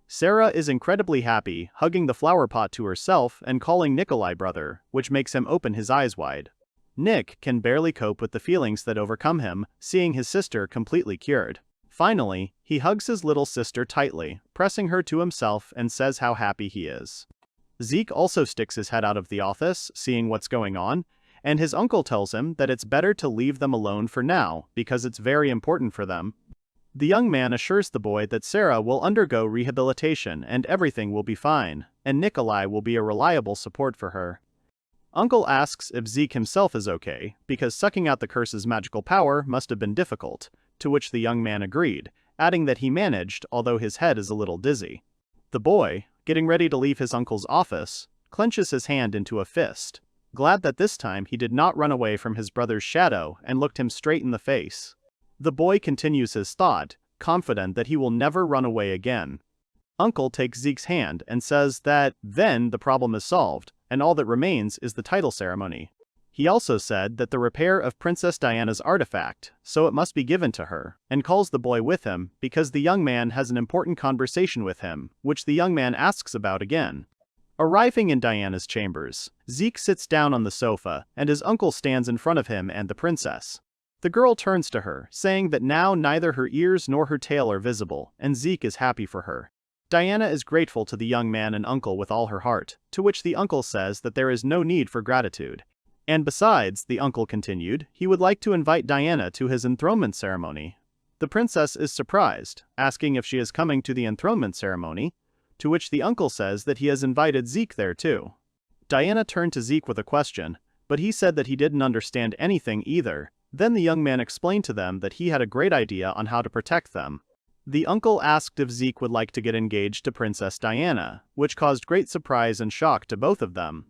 Sarah is incredibly happy, hugging the flower pot to herself and calling Nikolai brother, which makes him open his eyes wide. Nick can barely cope with the feelings that overcome him, seeing his sister completely cured. Finally, he hugs his little sister tightly, pressing her to himself and says how happy he is. Zeke also sticks his head out of the office, seeing what's going on, and his uncle tells him that it's better to leave them alone for now, because it's very important for them. The young man assures the boy that Sarah will undergo rehabilitation and everything will be fine, and Nikolai will be a reliable support for her. Uncle asks if Zeke himself is okay, because sucking out the curse's magical power must have been difficult, to which the young man agreed, adding that he managed, although his head is a little dizzy. The boy, getting ready to leave his uncle's office, clenches his hand into a fist, glad that this time he did not run away from his brother's shadow and looked him straight in the face. The boy continues his thought, confident that he will never run away again. Uncle takes Zeke's hand and says that then the problem is solved, and all that remains is the title ceremony. He also said that the repair of Princess Diana's artifact, so it must be given to her, and calls the boy with him because the young man has an important conversation with him, which the young man asks about again. Arriving in Diana's chambers, Zeke sits down on the sofa, and his uncle stands in front of him and the princess. The girl turns to her, saying that now neither her ears nor her tail are visible, and Zeke is happy for her. Diana is grateful to the young man and uncle with all her heart, to which the uncle says that there is no need for gratitude. And besides, the uncle continued, he would like to invite Diana to his enthronement ceremony. The princess is surprised, asking if she is coming to the enthronement ceremony, to which the uncle says that he has invited Zeke there too. Diana turned to Zeke with a question, but he said that he didn't understand anything either. Then the young man explained to them that he had a great idea on how to protect them. The uncle asked if Zeke would like to get engaged to Princess Diana, which caused great surprise and shock to both of them.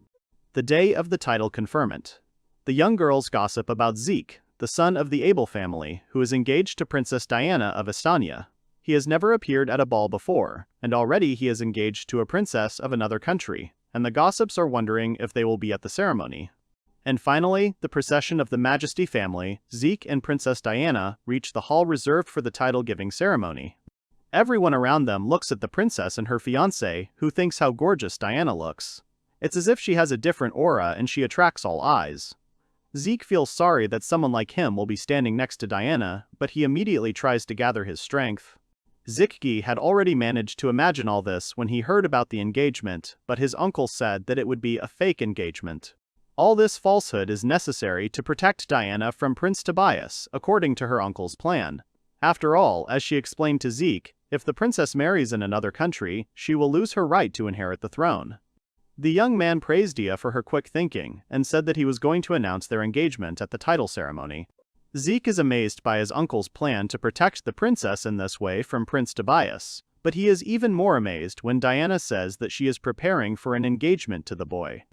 The day of the title conferment. The young girls gossip about Zeke, the son of the Abel family, who is engaged to Princess Diana of Estonia. He has never appeared at a ball before, and already he is engaged to a princess of another country, and the gossips are wondering if they will be at the ceremony. And finally, the procession of the Majesty family, Zeke and Princess Diana, reach the hall reserved for the title-giving ceremony. Everyone around them looks at the princess and her fiancé, who thinks how gorgeous Diana looks. It's as if she has a different aura and she attracts all eyes. Zeke feels sorry that someone like him will be standing next to Diana, but he immediately tries to gather his strength. Zikgi had already managed to imagine all this when he heard about the engagement, but his uncle said that it would be a fake engagement. All this falsehood is necessary to protect Diana from Prince Tobias, according to her uncle's plan. After all, as she explained to Zeke, if the princess marries in another country, she will lose her right to inherit the throne. The young man praised Dia for her quick thinking, and said that he was going to announce their engagement at the title ceremony. Zeke is amazed by his uncle's plan to protect the princess in this way from Prince Tobias, but he is even more amazed when Diana says that she is preparing for an engagement to the boy.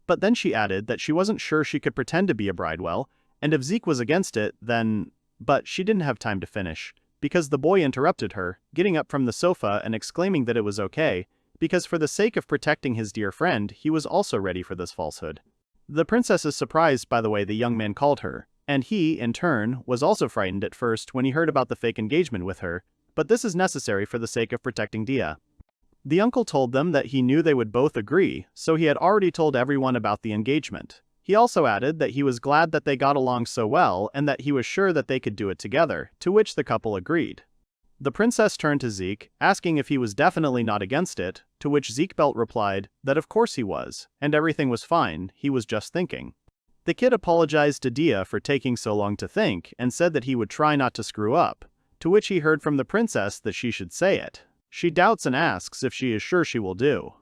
But then she added that she wasn't sure she could pretend to be a bride well, and if Zeke was against it, then... But she didn't have time to finish, because the boy interrupted her, getting up from the sofa and exclaiming that it was okay, because for the sake of protecting his dear friend, he was also ready for this falsehood. The princess is surprised by the way the young man called her, and he, in turn, was also frightened at first when he heard about the fake engagement with her, but this is necessary for the sake of protecting Dia. The uncle told them that he knew they would both agree, so he had already told everyone about the engagement. He also added that he was glad that they got along so well and that he was sure that they could do it together, to which the couple agreed. The princess turned to Zeke, asking if he was definitely not against it, to which Zigbelt replied that of course he was, and everything was fine, he was just thinking. The kid apologized to Dia for taking so long to think and said that he would try not to screw up, to which he heard from the princess that she should say it. She doubts and asks if she is sure she will do.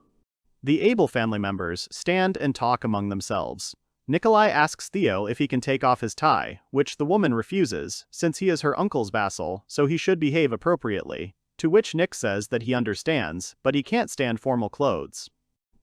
The Abel family members stand and talk among themselves. Nikolai asks Theo if he can take off his tie, which the woman refuses, since he is her uncle's vassal, so he should behave appropriately, to which Nick says that he understands, but he can't stand formal clothes.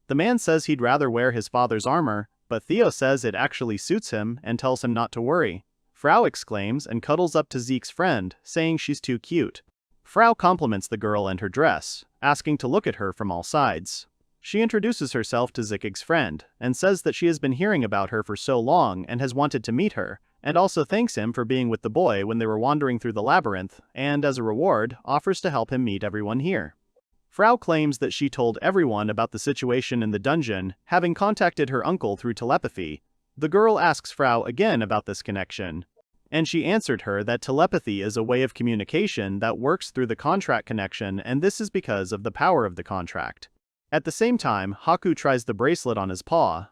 The man says he'd rather wear his father's armor, but Theo says it actually suits him and tells him not to worry. Frau exclaims and cuddles up to Zeke's friend, saying she's too cute. Frau compliments the girl and her dress, asking to look at her from all sides. She introduces herself to Zikig's friend, and says that she has been hearing about her for so long and has wanted to meet her, and also thanks him for being with the boy when they were wandering through the labyrinth, and as a reward, offers to help him meet everyone here. Frau claims that she told everyone about the situation in the dungeon, having contacted her uncle through telepathy. The girl asks Frau again about this connection, and she answered her that telepathy is a way of communication that works through the contract connection, and this is because of the power of the contract. At the same time, Haku tries the bracelet on his paw.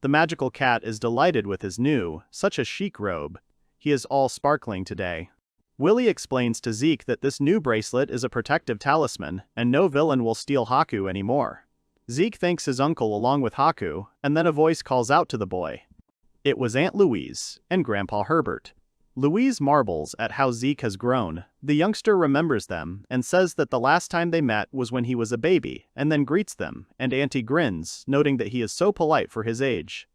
The magical cat is delighted with his new, such a chic robe. He is all sparkling today. Willie explains to Zeke that this new bracelet is a protective talisman, and no villain will steal Haku anymore. Zeke thanks his uncle along with Haku, and then a voice calls out to the boy. It was Aunt Louise and Grandpa Herbert. Louise marvels at how Zeke has grown. The youngster remembers them and says that the last time they met was when he was a baby, and then greets them, and Auntie grins, noting that he is so polite for his age.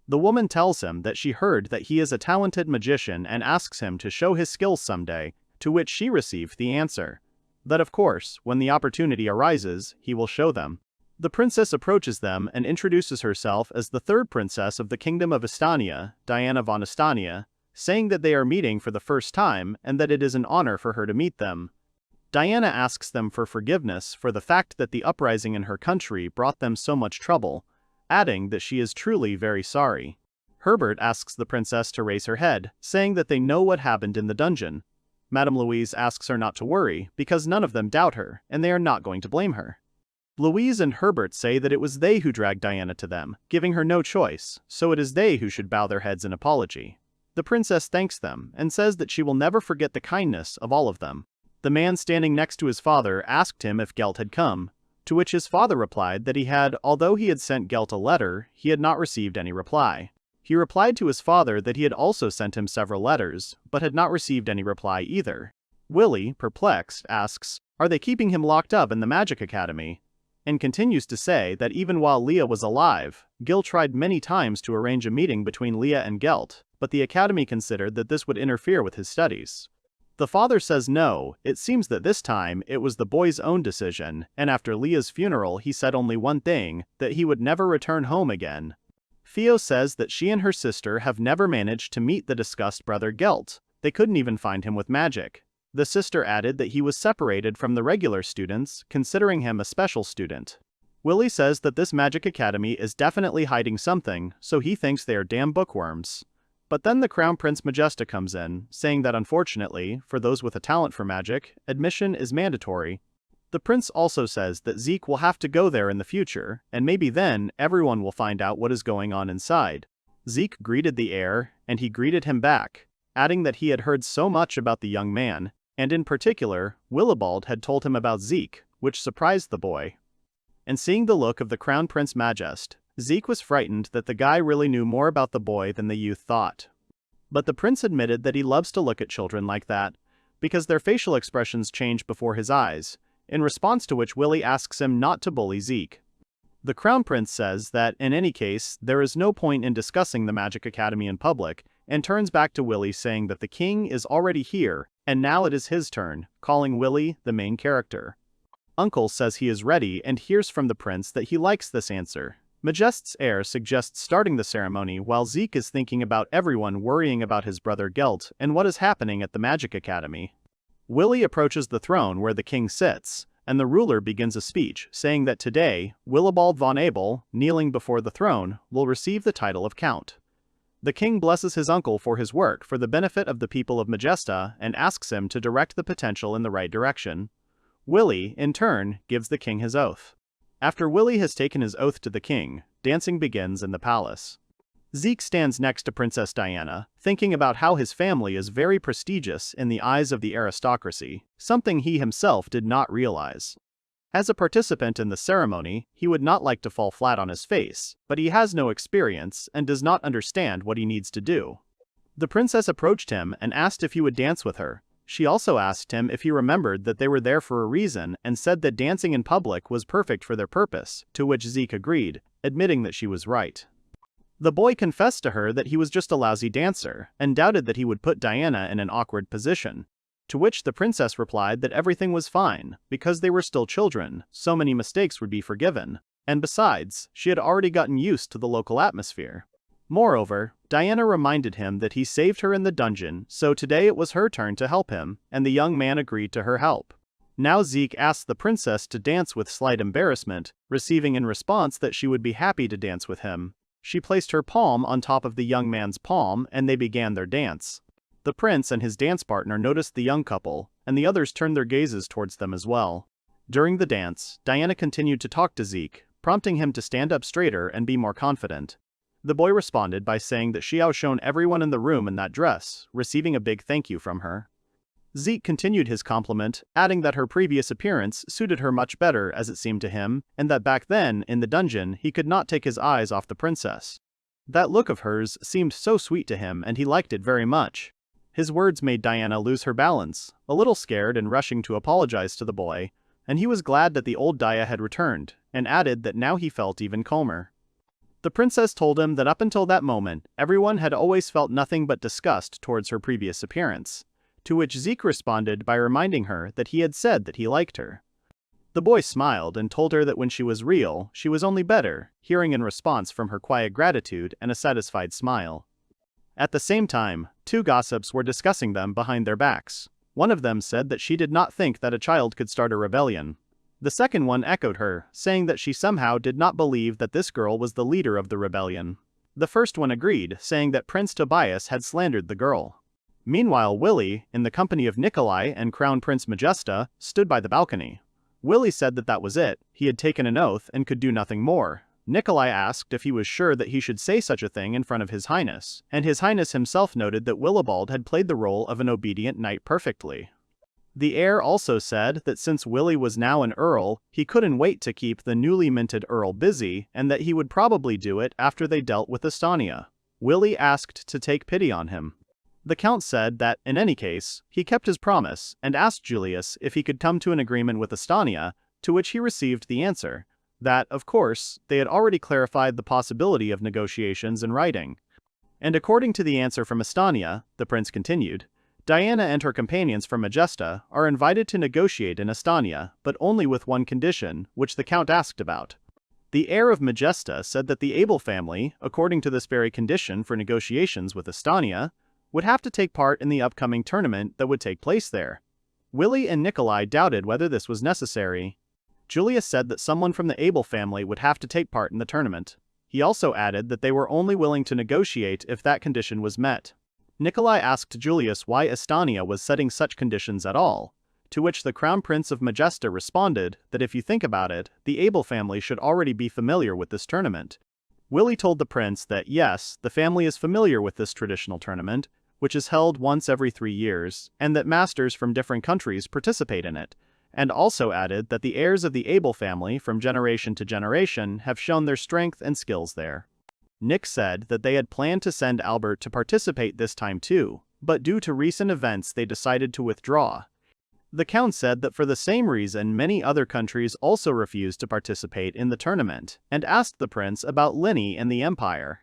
The woman tells him that she heard that he is a talented magician and asks him to show his skills someday, to which she received the answer. That of course, when the opportunity arises, he will show them. The princess approaches them and introduces herself as the third princess of the Kingdom of Estania, Diana von Estania, saying that they are meeting for the first time and that it is an honor for her to meet them. Diana asks them for forgiveness for the fact that the uprising in her country brought them so much trouble, adding that she is truly very sorry. Herbert asks the princess to raise her head, saying that they know what happened in the dungeon. Madame Louise asks her not to worry, because none of them doubt her, and they are not going to blame her. Louise and Herbert say that it was they who dragged Diana to them, giving her no choice, so it is they who should bow their heads in apology. The princess thanks them, and says that she will never forget the kindness of all of them. The man standing next to his father asked him if Gelt had come, to which his father replied that he had, although he had sent Gelt a letter, he had not received any reply. He replied to his father that he had also sent him several letters, but had not received any reply either. Willie, perplexed, asks, are they keeping him locked up in the Magic Academy? And continues to say that even while Leah was alive, Gil tried many times to arrange a meeting between Leah and Gelt, but the Academy considered that this would interfere with his studies. The father says no, it seems that this time it was the boy's own decision, and after Leah's funeral he said only one thing, that he would never return home again. Theo says that she and her sister have never managed to meet the discussed brother Gelt. They couldn't even find him with magic. The sister added that he was separated from the regular students, considering him a special student. Willie says that this magic academy is definitely hiding something, so he thinks they are damn bookworms. But then the Crown Prince Majesta comes in, saying that unfortunately, for those with a talent for magic, admission is mandatory. The prince also says that Zeke will have to go there in the future, and maybe then, everyone will find out what is going on inside. Zeke greeted the heir, and he greeted him back, adding that he had heard so much about the young man, and in particular, Willibald had told him about Zeke, which surprised the boy. And seeing the look of the Crown Prince Majest, Zeke was frightened that the guy really knew more about the boy than the youth thought. But the prince admitted that he loves to look at children like that, because their facial expressions change before his eyes, in response to which Willie asks him not to bully Zeke. The Crown Prince says that, in any case, there is no point in discussing the Magic Academy in public, and turns back to Willie saying that the king is already here, and now it is his turn, calling Willie the main character. Uncle says he is ready and hears from the prince that he likes this answer. Majest's heir suggests starting the ceremony while Zeke is thinking about everyone worrying about his brother Gelt and what is happening at the Magic Academy. Willie approaches the throne where the king sits, and the ruler begins a speech saying that today, Willibald von Abel, kneeling before the throne, will receive the title of Count. The king blesses his uncle for his work for the benefit of the people of Majesta and asks him to direct the potential in the right direction. Willie, in turn, gives the king his oath. After Willie has taken his oath to the king, dancing begins in the palace. Zeke stands next to Princess Diana, thinking about how his family is very prestigious in the eyes of the aristocracy, something he himself did not realize. As a participant in the ceremony, he would not like to fall flat on his face, but he has no experience and does not understand what he needs to do. The princess approached him and asked if he would dance with her. She also asked him if he remembered that they were there for a reason and said that dancing in public was perfect for their purpose, to which Zeke agreed, admitting that she was right. The boy confessed to her that he was just a lousy dancer, and doubted that he would put Diana in an awkward position, to which the princess replied that everything was fine, because they were still children, so many mistakes would be forgiven, and besides, she had already gotten used to the local atmosphere. Moreover, Diana reminded him that he saved her in the dungeon, so today it was her turn to help him, and the young man agreed to her help. Now Zeke asked the princess to dance with slight embarrassment, receiving in response that she would be happy to dance with him. She placed her palm on top of the young man's palm and they began their dance. The prince and his dance partner noticed the young couple, and the others turned their gazes towards them as well. During the dance, Diana continued to talk to Zeke, prompting him to stand up straighter and be more confident. The boy responded by saying that she outshone everyone in the room in that dress, receiving a big thank you from her. Zeke continued his compliment, adding that her previous appearance suited her much better as it seemed to him, and that back then, in the dungeon, he could not take his eyes off the princess. That look of hers seemed so sweet to him and he liked it very much. His words made Diana lose her balance, a little scared and rushing to apologize to the boy, and he was glad that the old Dia had returned, and added that now he felt even calmer. The princess told him that up until that moment, everyone had always felt nothing but disgust towards her previous appearance, to which Zeke responded by reminding her that he had said that he liked her. The boy smiled and told her that when she was real, she was only better, hearing in response from her quiet gratitude and a satisfied smile. At the same time, two gossips were discussing them behind their backs. One of them said that she did not think that a child could start a rebellion. The second one echoed her, saying that she somehow did not believe that this girl was the leader of the rebellion. The first one agreed, saying that Prince Tobias had slandered the girl. Meanwhile, Willie, in the company of Nikolai and Crown Prince Majesta, stood by the balcony. Willie said that that was it, he had taken an oath and could do nothing more. Nikolai asked if he was sure that he should say such a thing in front of His Highness, and His Highness himself noted that Willibald had played the role of an obedient knight perfectly. The heir also said that since Willie was now an earl, he couldn't wait to keep the newly minted earl busy, and that he would probably do it after they dealt with Estonia. Willie asked to take pity on him. The count said that, in any case, he kept his promise, and asked Julius if he could come to an agreement with Estonia, to which he received the answer that, of course, they had already clarified the possibility of negotiations in writing. And according to the answer from Estonia, the prince continued, Diana and her companions from Majesta are invited to negotiate in Estonia, but only with one condition, which the count asked about. The heir of Majesta said that the Abel family, according to this very condition for negotiations with Estonia, would have to take part in the upcoming tournament that would take place there. Willie and Nikolai doubted whether this was necessary. Julius said that someone from the Abel family would have to take part in the tournament. He also added that they were only willing to negotiate if that condition was met. Nikolai asked Julius why Estonia was setting such conditions at all, to which the Crown Prince of Majesta responded that if you think about it, the Abel family should already be familiar with this tournament. Willie told the prince that yes, the family is familiar with this traditional tournament, which is held once every 3 years, and that masters from different countries participate in it, and also added that the heirs of the Abel family from generation to generation have shown their strength and skills there. Nick said that they had planned to send Albert to participate this time too, but due to recent events they decided to withdraw. The Count said that for the same reason many other countries also refused to participate in the tournament, and asked the prince about Linny and the Empire.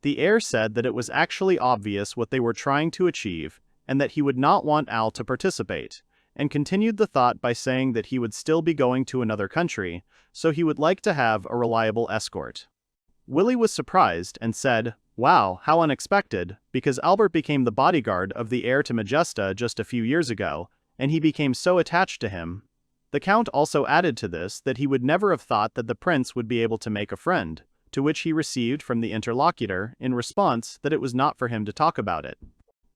The heir said that it was actually obvious what they were trying to achieve, and that he would not want Al to participate, and continued the thought by saying that he would still be going to another country, so he would like to have a reliable escort. Willie was surprised and said, "Wow, how unexpected," because Albert became the bodyguard of the heir to Majesta just a few years ago, and he became so attached to him. The Count also added to this that he would never have thought that the prince would be able to make a friend, to which he received from the interlocutor in response that it was not for him to talk about it.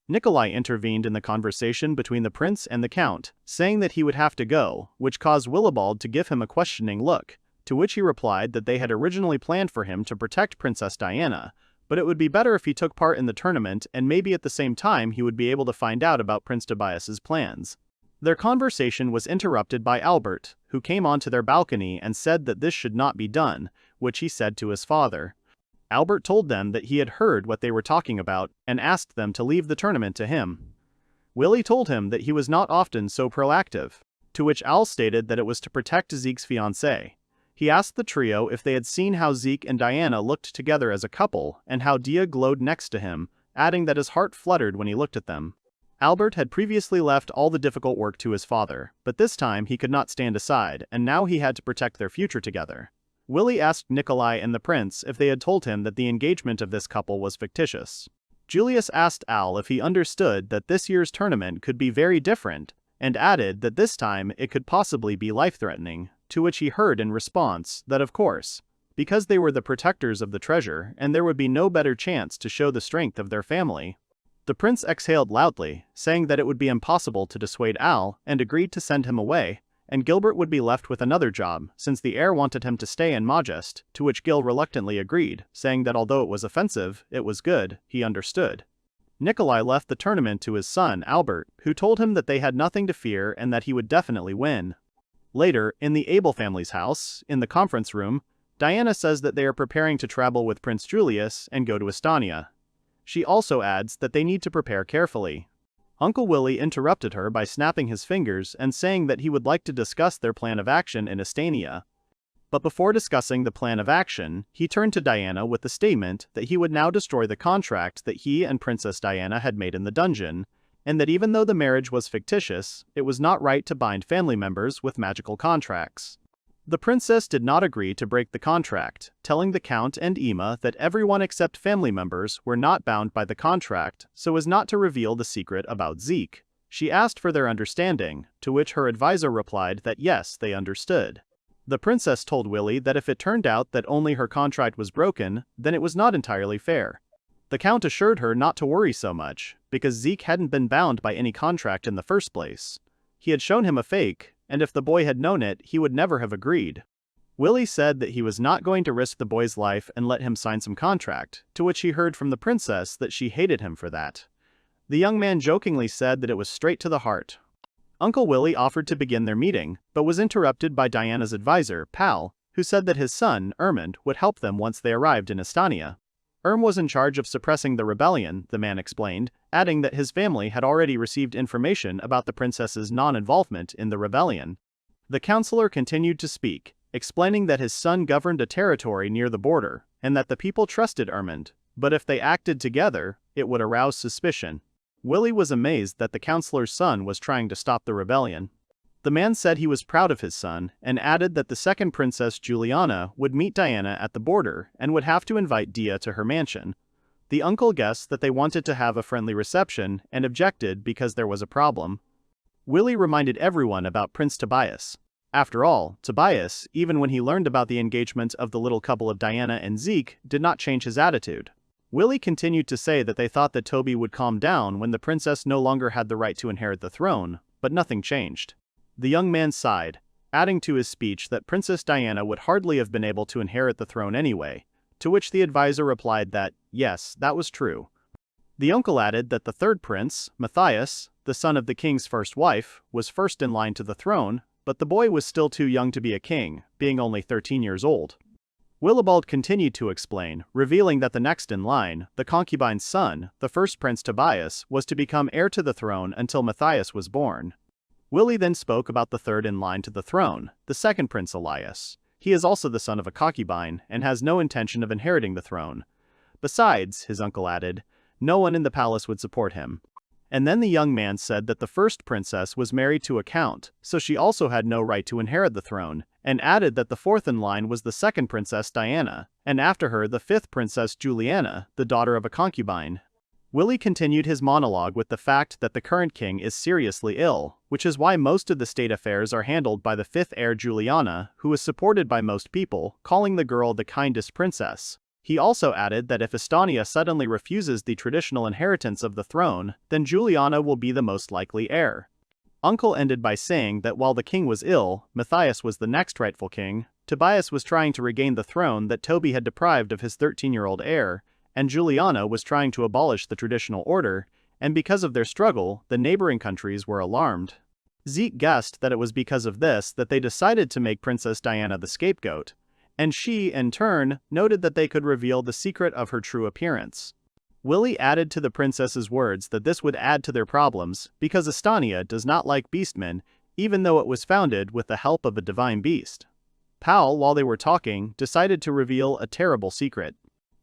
Nikolai intervened in the conversation between the prince and the Count, saying that he would have to go, which caused Willibald to give him a questioning look, to which he replied that they had originally planned for him to protect Princess Diana, but it would be better if he took part in the tournament and maybe at the same time he would be able to find out about Prince Tobias's plans. Their conversation was interrupted by Albert, who came onto their balcony and said that this should not be done, which he said to his father. Albert told them that he had heard what they were talking about and asked them to leave the tournament to him. Willie told him that he was not often so proactive, to which Al stated that it was to protect Zeke's fiancée. He asked the trio if they had seen how Zeke and Diana looked together as a couple and how Dia glowed next to him, adding that his heart fluttered when he looked at them. Albert had previously left all the difficult work to his father, but this time he could not stand aside, and now he had to protect their future together. Willie asked Nikolai and the prince if they had told him that the engagement of this couple was fictitious. Julius asked Al if he understood that this year's tournament could be very different, and added that this time it could possibly be life-threatening, to which he heard in response that of course, because they were the protectors of the treasure and there would be no better chance to show the strength of their family. The prince exhaled loudly, saying that it would be impossible to dissuade Al, and agreed to send him away, and Gilbert would be left with another job, since the heir wanted him to stay in Majest, to which Gil reluctantly agreed, saying that although it was offensive, it was good, he understood. Nikolai left the tournament to his son, Albert, who told him that they had nothing to fear and that he would definitely win. Later, in the Abel family's house, in the conference room, Diana says that they are preparing to travel with Prince Julius and go to Estonia. She also adds that they need to prepare carefully. Uncle Willie interrupted her by snapping his fingers and saying that he would like to discuss their plan of action in Estonia. But before discussing the plan of action, he turned to Diana with the statement that he would now destroy the contract that he and Princess Diana had made in the dungeon, and that even though the marriage was fictitious, it was not right to bind family members with magical contracts. The princess did not agree to break the contract, telling the Count and Emma that everyone except family members were not bound by the contract so as not to reveal the secret about Zeke. She asked for their understanding, to which her advisor replied that yes, they understood. The princess told Willie that if it turned out that only her contract was broken, then it was not entirely fair. The Count assured her not to worry so much, because Zeke hadn't been bound by any contract in the first place. He had shown him a fake, and if the boy had known it, he would never have agreed. Willie said that he was not going to risk the boy's life and let him sign some contract, to which he heard from the princess that she hated him for that. The young man jokingly said that it was straight to the heart. Uncle Willie offered to begin their meeting, but was interrupted by Diana's advisor, Pal, who said that his son, Ermund, would help them once they arrived in Estonia. Was in charge of suppressing the rebellion, the man explained, adding that his family had already received information about the princess's non-involvement in the rebellion. The counselor continued to speak, explaining that his son governed a territory near the border, and that the people trusted Ermund, but if they acted together, it would arouse suspicion. Willie was amazed that the counselor's son was trying to stop the rebellion. The man said he was proud of his son, and added that the second princess, Juliana, would meet Diana at the border and would have to invite Dia to her mansion. The uncle guessed that they wanted to have a friendly reception and objected because there was a problem. Willie reminded everyone about Prince Tobias. After all, Tobias, even when he learned about the engagement of the little couple of Diana and Zeke, did not change his attitude. Willie continued to say that they thought that Toby would calm down when the princess no longer had the right to inherit the throne, but nothing changed. The young man sighed, adding to his speech that Princess Diana would hardly have been able to inherit the throne anyway, to which the advisor replied that, yes, that was true. The uncle added that the third prince, Matthias, the son of the king's first wife, was first in line to the throne, but the boy was still too young to be a king, being only 13 years old. Willibald continued to explain, revealing that the next in line, the concubine's son, the first prince Tobias, was to become heir to the throne until Matthias was born. Willie then spoke about the third in line to the throne, the second prince Elias. He is also the son of a concubine and has no intention of inheriting the throne. Besides, his uncle added, no one in the palace would support him. And then the young man said that the first princess was married to a count, so she also had no right to inherit the throne, and added that the fourth in line was the second princess Diana, and after her the fifth princess Juliana, the daughter of a concubine. Willie continued his monologue with the fact that the current king is seriously ill, which is why most of the state affairs are handled by the fifth heir Juliana, who is supported by most people, calling the girl the kindest princess. He also added that if Estonia suddenly refuses the traditional inheritance of the throne, then Juliana will be the most likely heir. Uncle ended by saying that while the king was ill, Matthias was the next rightful king, Tobias was trying to regain the throne that Toby had deprived of his 13-year-old heir, and Juliana was trying to abolish the traditional order, and because of their struggle, the neighboring countries were alarmed. Zeke guessed that it was because of this that they decided to make Princess Diana the scapegoat, and she, in turn, noted that they could reveal the secret of her true appearance. Willie added to the princess's words that this would add to their problems because Estonia does not like beastmen, even though it was founded with the help of a divine beast. Pal, while they were talking, decided to reveal a terrible secret.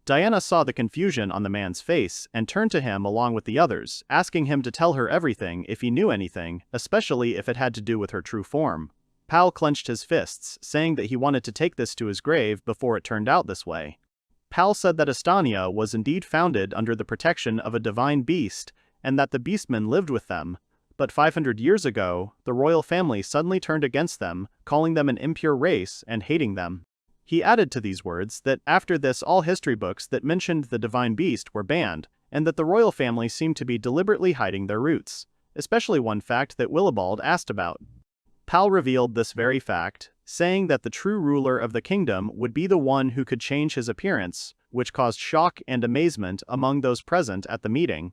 Diana saw the confusion on the man's face and turned to him along with the others, asking him to tell her everything if he knew anything, especially if it had to do with her true form. Pal clenched his fists, saying that he wanted to take this to his grave before it turned out this way. Pal said that Estonia was indeed founded under the protection of a divine beast, and that the beastmen lived with them, but 500 years ago, the royal family suddenly turned against them, calling them an impure race and hating them. He added to these words that after this all history books that mentioned the divine beast were banned, and that the royal family seemed to be deliberately hiding their roots, especially one fact that Willibald asked about. Pal revealed this very fact, saying that the true ruler of the kingdom would be the one who could change his appearance, which caused shock and amazement among those present at the meeting.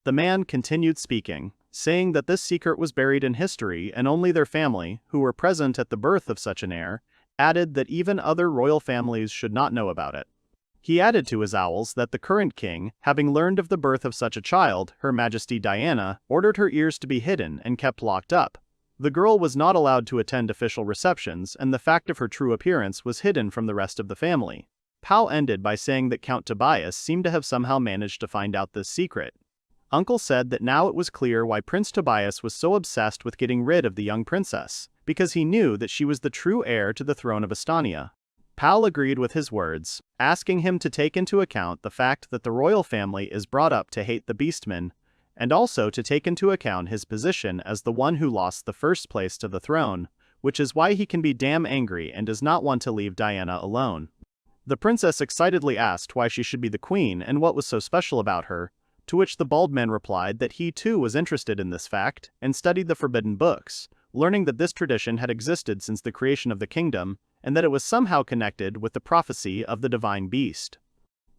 The man continued speaking, saying that this secret was buried in history and only their family, who were present at the birth of such an heir, added that even other royal families should not know about it. He added to his owls that the current king, having learned of the birth of such a child, Her Majesty Diana, ordered her ears to be hidden and kept locked up. The girl was not allowed to attend official receptions, and the fact of her true appearance was hidden from the rest of the family. Pal ended by saying that Count Tobias seemed to have somehow managed to find out this secret. Uncle said that now it was clear why Prince Tobias was so obsessed with getting rid of the young princess, because he knew that she was the true heir to the throne of Estonia. Pal agreed with his words, asking him to take into account the fact that the royal family is brought up to hate the beastmen, and also to take into account his position as the one who lost the first place to the throne, which is why he can be damn angry and does not want to leave Diana alone. The princess excitedly asked why she should be the queen and what was so special about her, to which the bald man replied that he too was interested in this fact and studied the forbidden books, learning that this tradition had existed since the creation of the kingdom and that it was somehow connected with the prophecy of the divine beast.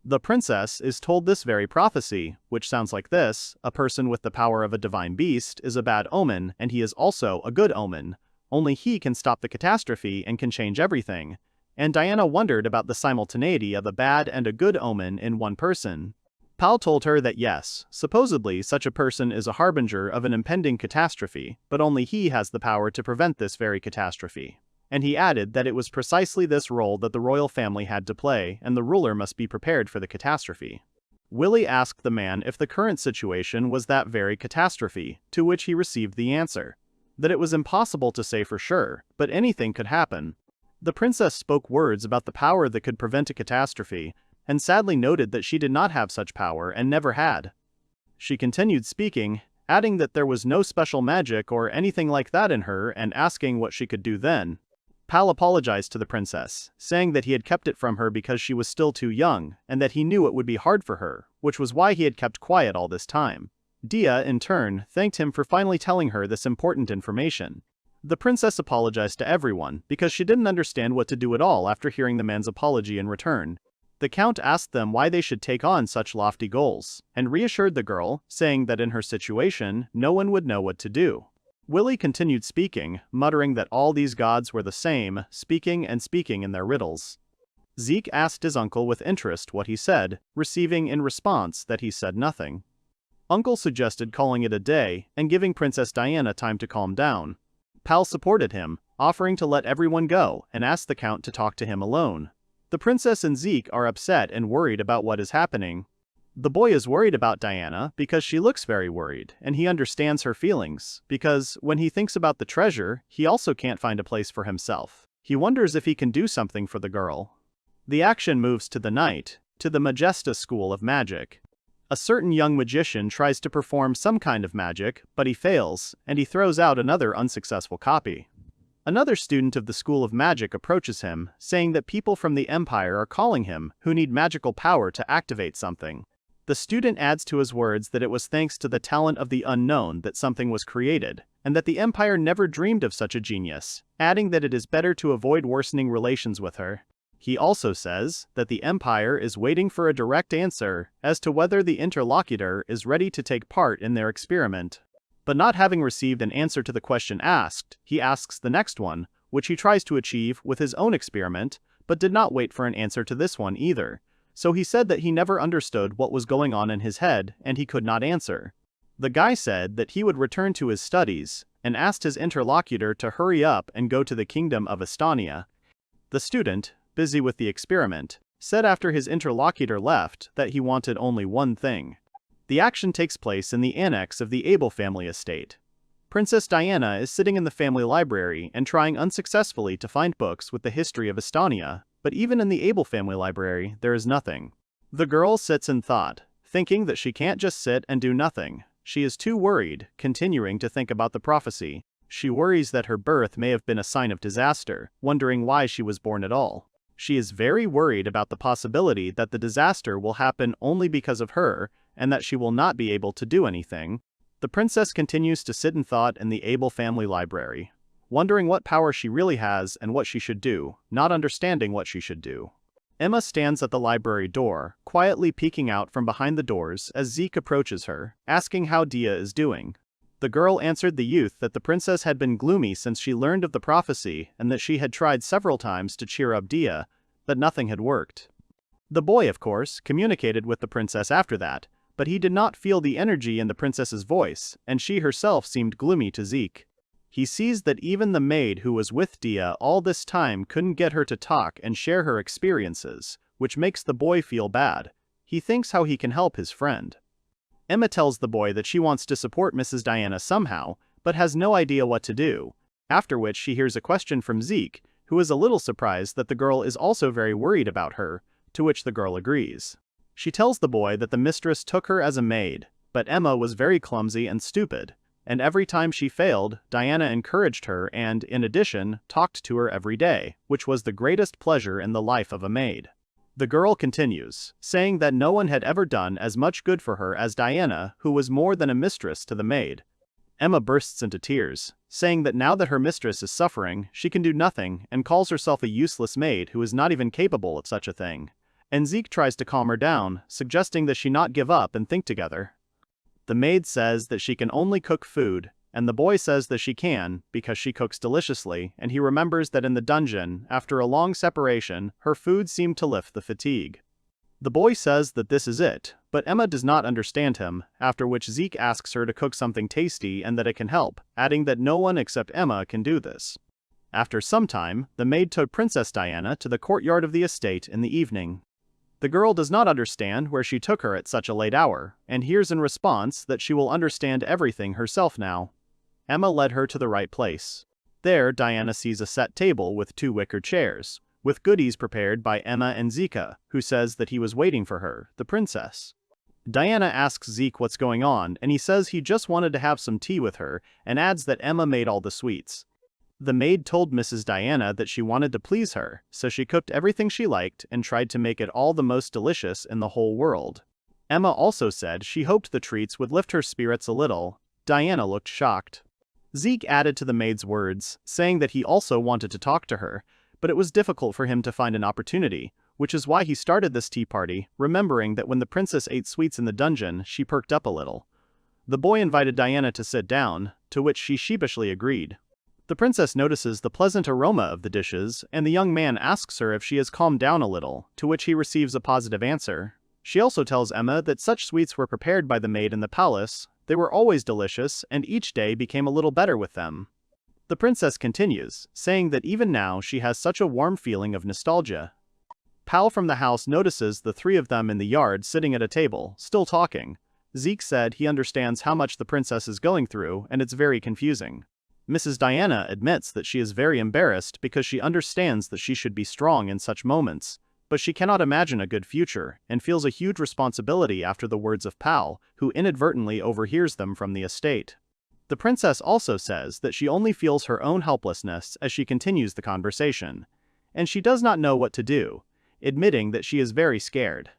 The princess is told this very prophecy, which sounds like this: a person with the power of a divine beast is a bad omen and he is also a good omen. Only he can stop the catastrophe and can change everything. And Diana wondered about the simultaneity of a bad and a good omen in one person. Pal told her that yes, supposedly such a person is a harbinger of an impending catastrophe, but only he has the power to prevent this very catastrophe. And he added that it was precisely this role that the royal family had to play, and the ruler must be prepared for the catastrophe. Willie asked the man if the current situation was that very catastrophe, to which he received the answer that it was impossible to say for sure, but anything could happen. The princess spoke words about the power that could prevent a catastrophe, and sadly noted that she did not have such power and never had. She continued speaking, adding that there was no special magic or anything like that in her and asking what she could do then. Pal apologized to the princess, saying that he had kept it from her because she was still too young, and that he knew it would be hard for her, which was why he had kept quiet all this time. Dia, in turn, thanked him for finally telling her this important information. The princess apologized to everyone because she didn't understand what to do at all after hearing the man's apology in return. The count asked them why they should take on such lofty goals, and reassured the girl, saying that in her situation, no one would know what to do. Willie continued speaking, muttering that all these gods were the same, speaking and speaking in their riddles. Zeke asked his uncle with interest what he said, receiving in response that he said nothing. Uncle suggested calling it a day and giving Princess Diana time to calm down. Pal supported him, offering to let everyone go and asked the count to talk to him alone. The princess and Zeke are upset and worried about what is happening. The boy is worried about Diana because she looks very worried, and he understands her feelings, because when he thinks about the treasure, he also can't find a place for himself. He wonders if he can do something for the girl. The action moves to the night, to the Majesta School of Magic. A certain young magician tries to perform some kind of magic, but he fails, and he throws out another unsuccessful copy. Another student of the School of Magic approaches him, saying that people from the Empire are calling him, who need magical power to activate something. The student adds to his words that it was thanks to the talent of the unknown that something was created, and that the Empire never dreamed of such a genius, adding that it is better to avoid worsening relations with her. He also says that the Empire is waiting for a direct answer as to whether the interlocutor is ready to take part in their experiment. But not having received an answer to the question asked, he asks the next one, which he tries to achieve with his own experiment, but did not wait for an answer to this one either. So he said that he never understood what was going on in his head and he could not answer. The guy said that he would return to his studies and asked his interlocutor to hurry up and go to the kingdom of Estonia. The student, busy with the experiment, said after his interlocutor left that he wanted only one thing. The action takes place in the annex of the Abel family estate. Princess Diana is sitting in the family library and trying unsuccessfully to find books with the history of Estonia, but even in the Abel family library, there is nothing. The girl sits in thought, thinking that she can't just sit and do nothing. She is too worried, continuing to think about the prophecy. She worries that her birth may have been a sign of disaster, wondering why she was born at all. She is very worried about the possibility that the disaster will happen only because of her, and that she will not be able to do anything. The princess continues to sit in thought in the Abel family library, wondering what power she really has and what she should do, not understanding what she should do. Emma stands at the library door, quietly peeking out from behind the doors as Zeke approaches her, asking how Dia is doing. The girl answered the youth that the princess had been gloomy since she learned of the prophecy and that she had tried several times to cheer up Dia, but nothing had worked. The boy, of course, communicated with the princess after that, but he did not feel the energy in the princess's voice, and she herself seemed gloomy to Zeke. He sees that even the maid who was with Dia all this time couldn't get her to talk and share her experiences, which makes the boy feel bad. He thinks how he can help his friend. Emma tells the boy that she wants to support Mrs. Diana somehow, but has no idea what to do, after which she hears a question from Zeke, who is a little surprised that the girl is also very worried about her, to which the girl agrees. She tells the boy that the mistress took her as a maid, but Emma was very clumsy and stupid, and every time she failed, Diana encouraged her and, in addition, talked to her every day, which was the greatest pleasure in the life of a maid. The girl continues, saying that no one had ever done as much good for her as Diana, who was more than a mistress to the maid. Emma bursts into tears, saying that now that her mistress is suffering, she can do nothing and calls herself a useless maid who is not even capable of such a thing. And Zeke tries to calm her down, suggesting that she not give up and think together. The maid says that she can only cook food, and the boy says that she can, because she cooks deliciously, and he remembers that in the dungeon, after a long separation, her food seemed to lift the fatigue. The boy says that this is it, but Emma does not understand him, after which Zeke asks her to cook something tasty and that it can help, adding that no one except Emma can do this. After some time, the maid took Princess Diana to the courtyard of the estate in the evening. The girl does not understand where she took her at such a late hour, and hears in response that she will understand everything herself now. Emma led her to the right place. There, Diana sees a set table with 2 wicker chairs, with goodies prepared by Emma and Zika, who says that he was waiting for her, the princess. Diana asks Zeke what's going on, and he says he just wanted to have some tea with her, and adds that Emma made all the sweets. The maid told Mrs. Diana that she wanted to please her, so she cooked everything she liked and tried to make it all the most delicious in the whole world. Emma also said she hoped the treats would lift her spirits a little. Diana looked shocked. Zeke added to the maid's words, saying that he also wanted to talk to her, but it was difficult for him to find an opportunity, which is why he started this tea party, remembering that when the princess ate sweets in the dungeon, she perked up a little. The boy invited Diana to sit down, to which she sheepishly agreed. The princess notices the pleasant aroma of the dishes, and the young man asks her if she has calmed down a little, to which he receives a positive answer. She also tells Emma that such sweets were prepared by the maid in the palace, they were always delicious, and each day became a little better with them. The princess continues, saying that even now she has such a warm feeling of nostalgia. Pal from the house notices the three of them in the yard sitting at a table, still talking. Zeke said he understands how much the princess is going through, and it's very confusing. Mrs. Diana admits that she is very embarrassed because she understands that she should be strong in such moments, but she cannot imagine a good future, and feels a huge responsibility after the words of Pal, who inadvertently overhears them from the estate. The princess also says that she only feels her own helplessness as she continues the conversation, and she does not know what to do, admitting that she is very scared.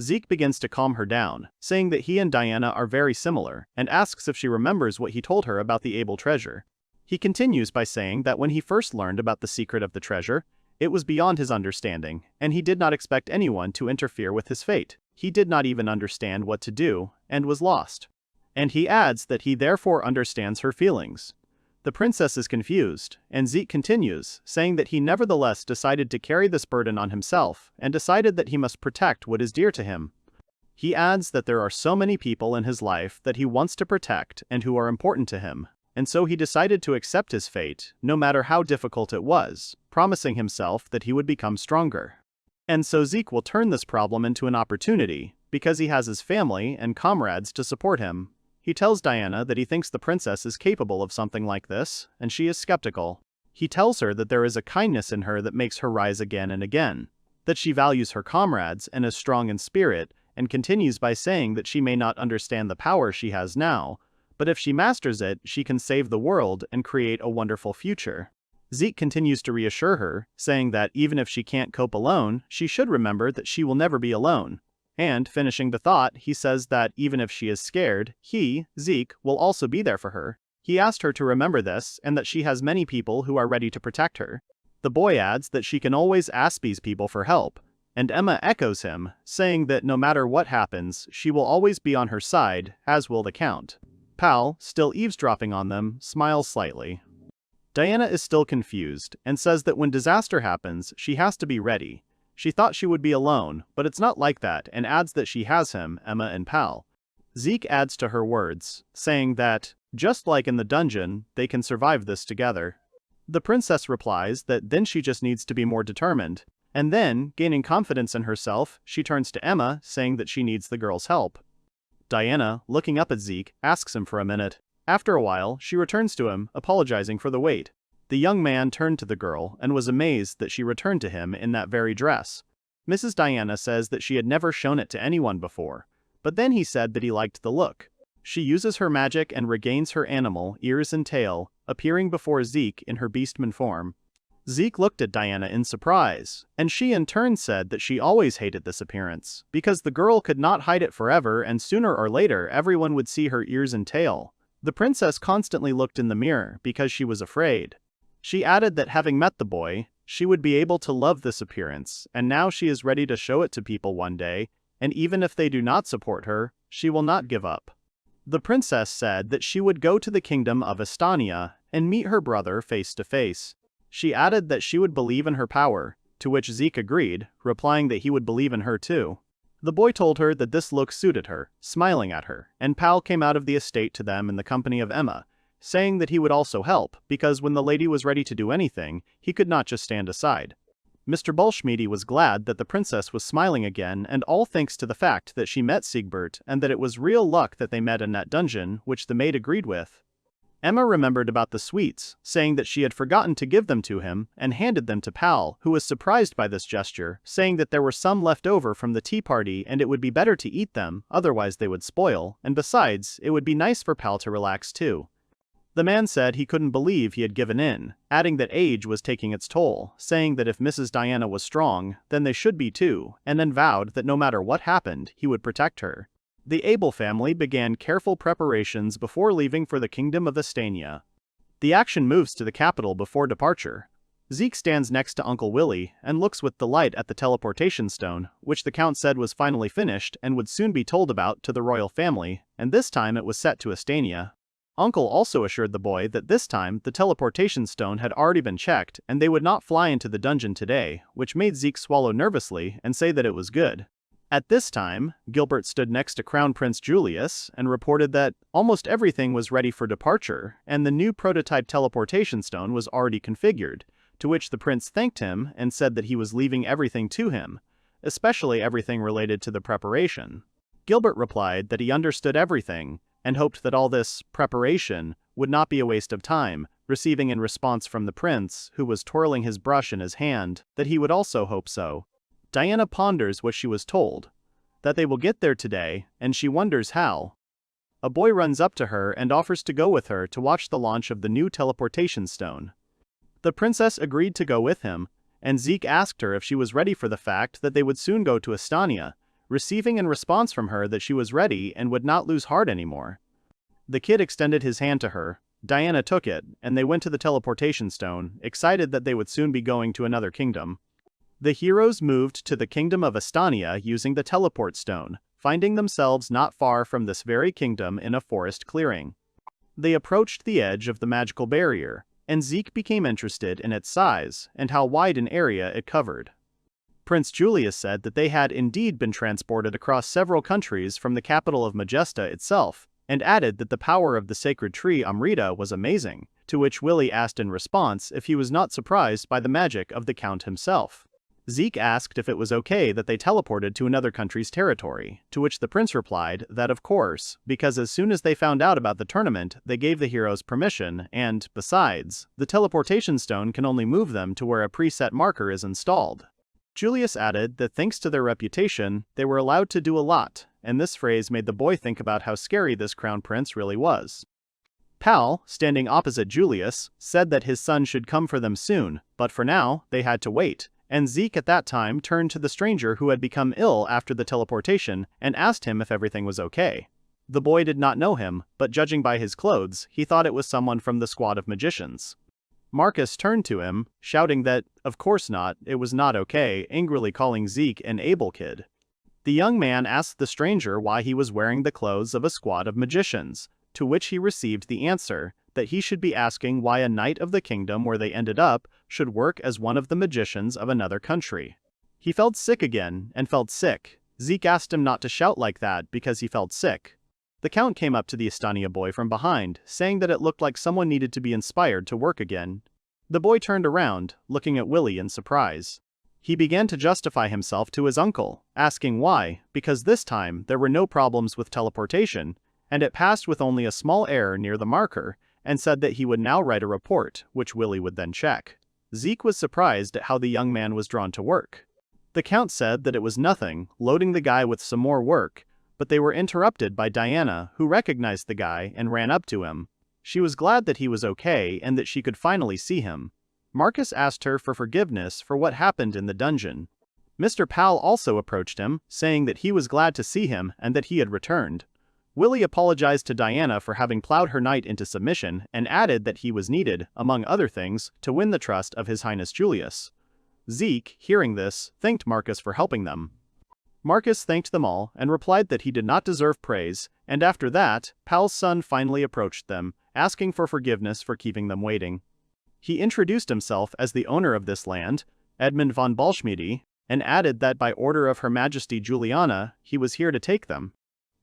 Zeke begins to calm her down, saying that he and Diana are very similar, and asks if she remembers what he told her about the able treasure. He continues by saying that when he first learned about the secret of the treasure, it was beyond his understanding, and he did not expect anyone to interfere with his fate. He did not even understand what to do, and was lost. And he adds that he therefore understands her feelings. The princess is confused, and Zeke continues, saying that he nevertheless decided to carry this burden on himself, and decided that he must protect what is dear to him. He adds that there are so many people in his life that he wants to protect and who are important to him, and so he decided to accept his fate, no matter how difficult it was, promising himself that he would become stronger. And so Zeke will turn this problem into an opportunity, because he has his family and comrades to support him. He tells Diana that he thinks the princess is capable of something like this, and she is skeptical. He tells her that there is a kindness in her that makes her rise again and again, that she values her comrades and is strong in spirit, and continues by saying that she may not understand the power she has now, but if she masters it, she can save the world and create a wonderful future. Zeke continues to reassure her, saying that even if she can't cope alone, she should remember that she will never be alone. And, finishing the thought, he says that even if she is scared, he, Zeke, will also be there for her. He asked her to remember this, and that she has many people who are ready to protect her. The boy adds that she can always ask these people for help, and Emma echoes him, saying that no matter what happens, she will always be on her side, as will the Count. Pal, still eavesdropping on them, smiles slightly. Diana is still confused, and says that when disaster happens, she has to be ready. She thought she would be alone, but it's not like that, and adds that she has him, Emma and Pal. Zeke adds to her words, saying that, just like in the dungeon, they can survive this together. The princess replies that then she just needs to be more determined, and then, gaining confidence in herself, she turns to Emma, saying that she needs the girl's help. Diana, looking up at Zeke, asks him for a minute. After a while, she returns to him, apologizing for the wait. The young man turned to the girl and was amazed that she returned to him in that very dress. Mrs. Diana says that she had never shown it to anyone before, but then he said that he liked the look. She uses her magic and regains her animal, ears and tail, appearing before Zeke in her beastman form. Zeke looked at Diana in surprise, and she in turn said that she always hated this appearance, because the girl could not hide it forever and sooner or later everyone would see her ears and tail. The princess constantly looked in the mirror because she was afraid. She added that having met the boy, she would be able to love this appearance, and now she is ready to show it to people one day, and even if they do not support her, she will not give up. The princess said that she would go to the kingdom of Estonia and meet her brother face to face. She added that she would believe in her power, to which Zeke agreed, replying that he would believe in her too. The boy told her that this look suited her, smiling at her, and Pal came out of the estate to them in the company of Emma, saying that he would also help, because when the lady was ready to do anything, he could not just stand aside. Mr. Bulschmiede was glad that the princess was smiling again, and all thanks to the fact that she met Zigbelt and that it was real luck that they met in that dungeon, which the maid agreed with. Emma remembered about the sweets, saying that she had forgotten to give them to him, and handed them to Pal, who was surprised by this gesture, saying that there were some left over from the tea party and it would be better to eat them, otherwise they would spoil, and besides, it would be nice for Pal to relax too. The man said he couldn't believe he had given in, adding that age was taking its toll, saying that if Mrs. Diana was strong, then they should be too, and then vowed that no matter what happened, he would protect her. The Abel family began careful preparations before leaving for the kingdom of Estania. The action moves to the capital before departure. Zeke stands next to Uncle Willie and looks with delight at the teleportation stone, which the Count said was finally finished and would soon be told about to the royal family, and this time it was set to Estania. Uncle also assured the boy that this time the teleportation stone had already been checked and they would not fly into the dungeon today, which made Zeke swallow nervously and say that it was good. At this time, Gilbert stood next to Crown Prince Julius and reported that almost everything was ready for departure and the new prototype teleportation stone was already configured, to which the prince thanked him and said that he was leaving everything to him, especially everything related to the preparation. Gilbert replied that he understood everything and hoped that all this preparation would not be a waste of time, receiving in response from the prince, who was twirling his brush in his hand, that he would also hope so. Diana ponders what she was told, that they will get there today, and she wonders how. A boy runs up to her and offers to go with her to watch the launch of the new teleportation stone. The princess agreed to go with him, and Zeke asked her if she was ready for the fact that they would soon go to Estania, receiving in response from her that she was ready and would not lose heart anymore. The kid extended his hand to her, Diana took it, and they went to the teleportation stone, excited that they would soon be going to another kingdom. The heroes moved to the kingdom of Estania using the teleport stone, finding themselves not far from this very kingdom in a forest clearing. They approached the edge of the magical barrier, and Zeke became interested in its size and how wide an area it covered. Prince Julius said that they had indeed been transported across several countries from the capital of Majesta itself, and added that the power of the sacred tree Amrita was amazing, to which Willie asked in response if he was not surprised by the magic of the Count himself. Zeke asked if it was okay that they teleported to another country's territory, to which the prince replied that of course, because as soon as they found out about the tournament, they gave the heroes permission, and, besides, the teleportation stone can only move them to where a preset marker is installed. Julius added that thanks to their reputation, they were allowed to do a lot, and this phrase made the boy think about how scary this crown prince really was. Pal, standing opposite Julius, said that his son should come for them soon, but for now, they had to wait. And Zeke at that time turned to the stranger who had become ill after the teleportation and asked him if everything was okay. The boy did not know him, but judging by his clothes, he thought it was someone from the squad of magicians. Marcus turned to him, shouting that, of course not, it was not okay, angrily calling Zeke an able kid. The young man asked the stranger why he was wearing the clothes of a squad of magicians, to which he received the answer that he should be asking why a knight of the kingdom where they ended up should work as one of the magicians of another country. He felt sick again, and felt sick. Zeke asked him not to shout like that because he felt sick. The Count came up to the Estania boy from behind, saying that it looked like someone needed to be inspired to work again. The boy turned around, looking at Willie in surprise. He began to justify himself to his uncle, asking why, because this time there were no problems with teleportation, and it passed with only a small error near the marker, and said that he would now write a report, which Willie would then check. Zeke was surprised at how the young man was drawn to work. The Count said that it was nothing, loading the guy with some more work, but they were interrupted by Diana, who recognized the guy and ran up to him. She was glad that he was okay and that she could finally see him. Marcus asked her for forgiveness for what happened in the dungeon. Mr. Powell also approached him, saying that he was glad to see him and that he had returned. Willie apologized to Diana for having plowed her knight into submission and added that he was needed, among other things, to win the trust of His Highness Julius. Zeke, hearing this, thanked Marcus for helping them. Marcus thanked them all and replied that he did not deserve praise, and after that, Powell's son finally approached them, asking for forgiveness for keeping them waiting. He introduced himself as the owner of this land, Edmund von Balschmiede, and added that by order of Her Majesty Juliana, he was here to take them.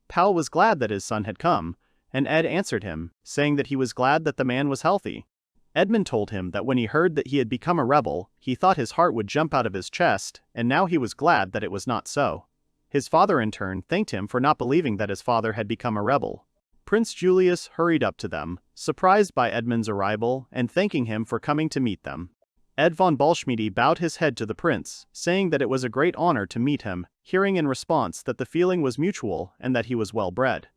Powell was glad that his son had come, and Ed answered him, saying that he was glad that the man was healthy. Edmund told him that when he heard that he had become a rebel, he thought his heart would jump out of his chest, and now he was glad that it was not so. His father in turn thanked him for not believing that his father had become a rebel. Prince Julius hurried up to them, surprised by Edmund's arrival and thanking him for coming to meet them. Ed von Ballschmiede bowed his head to the prince, saying that it was a great honor to meet him, hearing in response that the feeling was mutual and that he was well bred.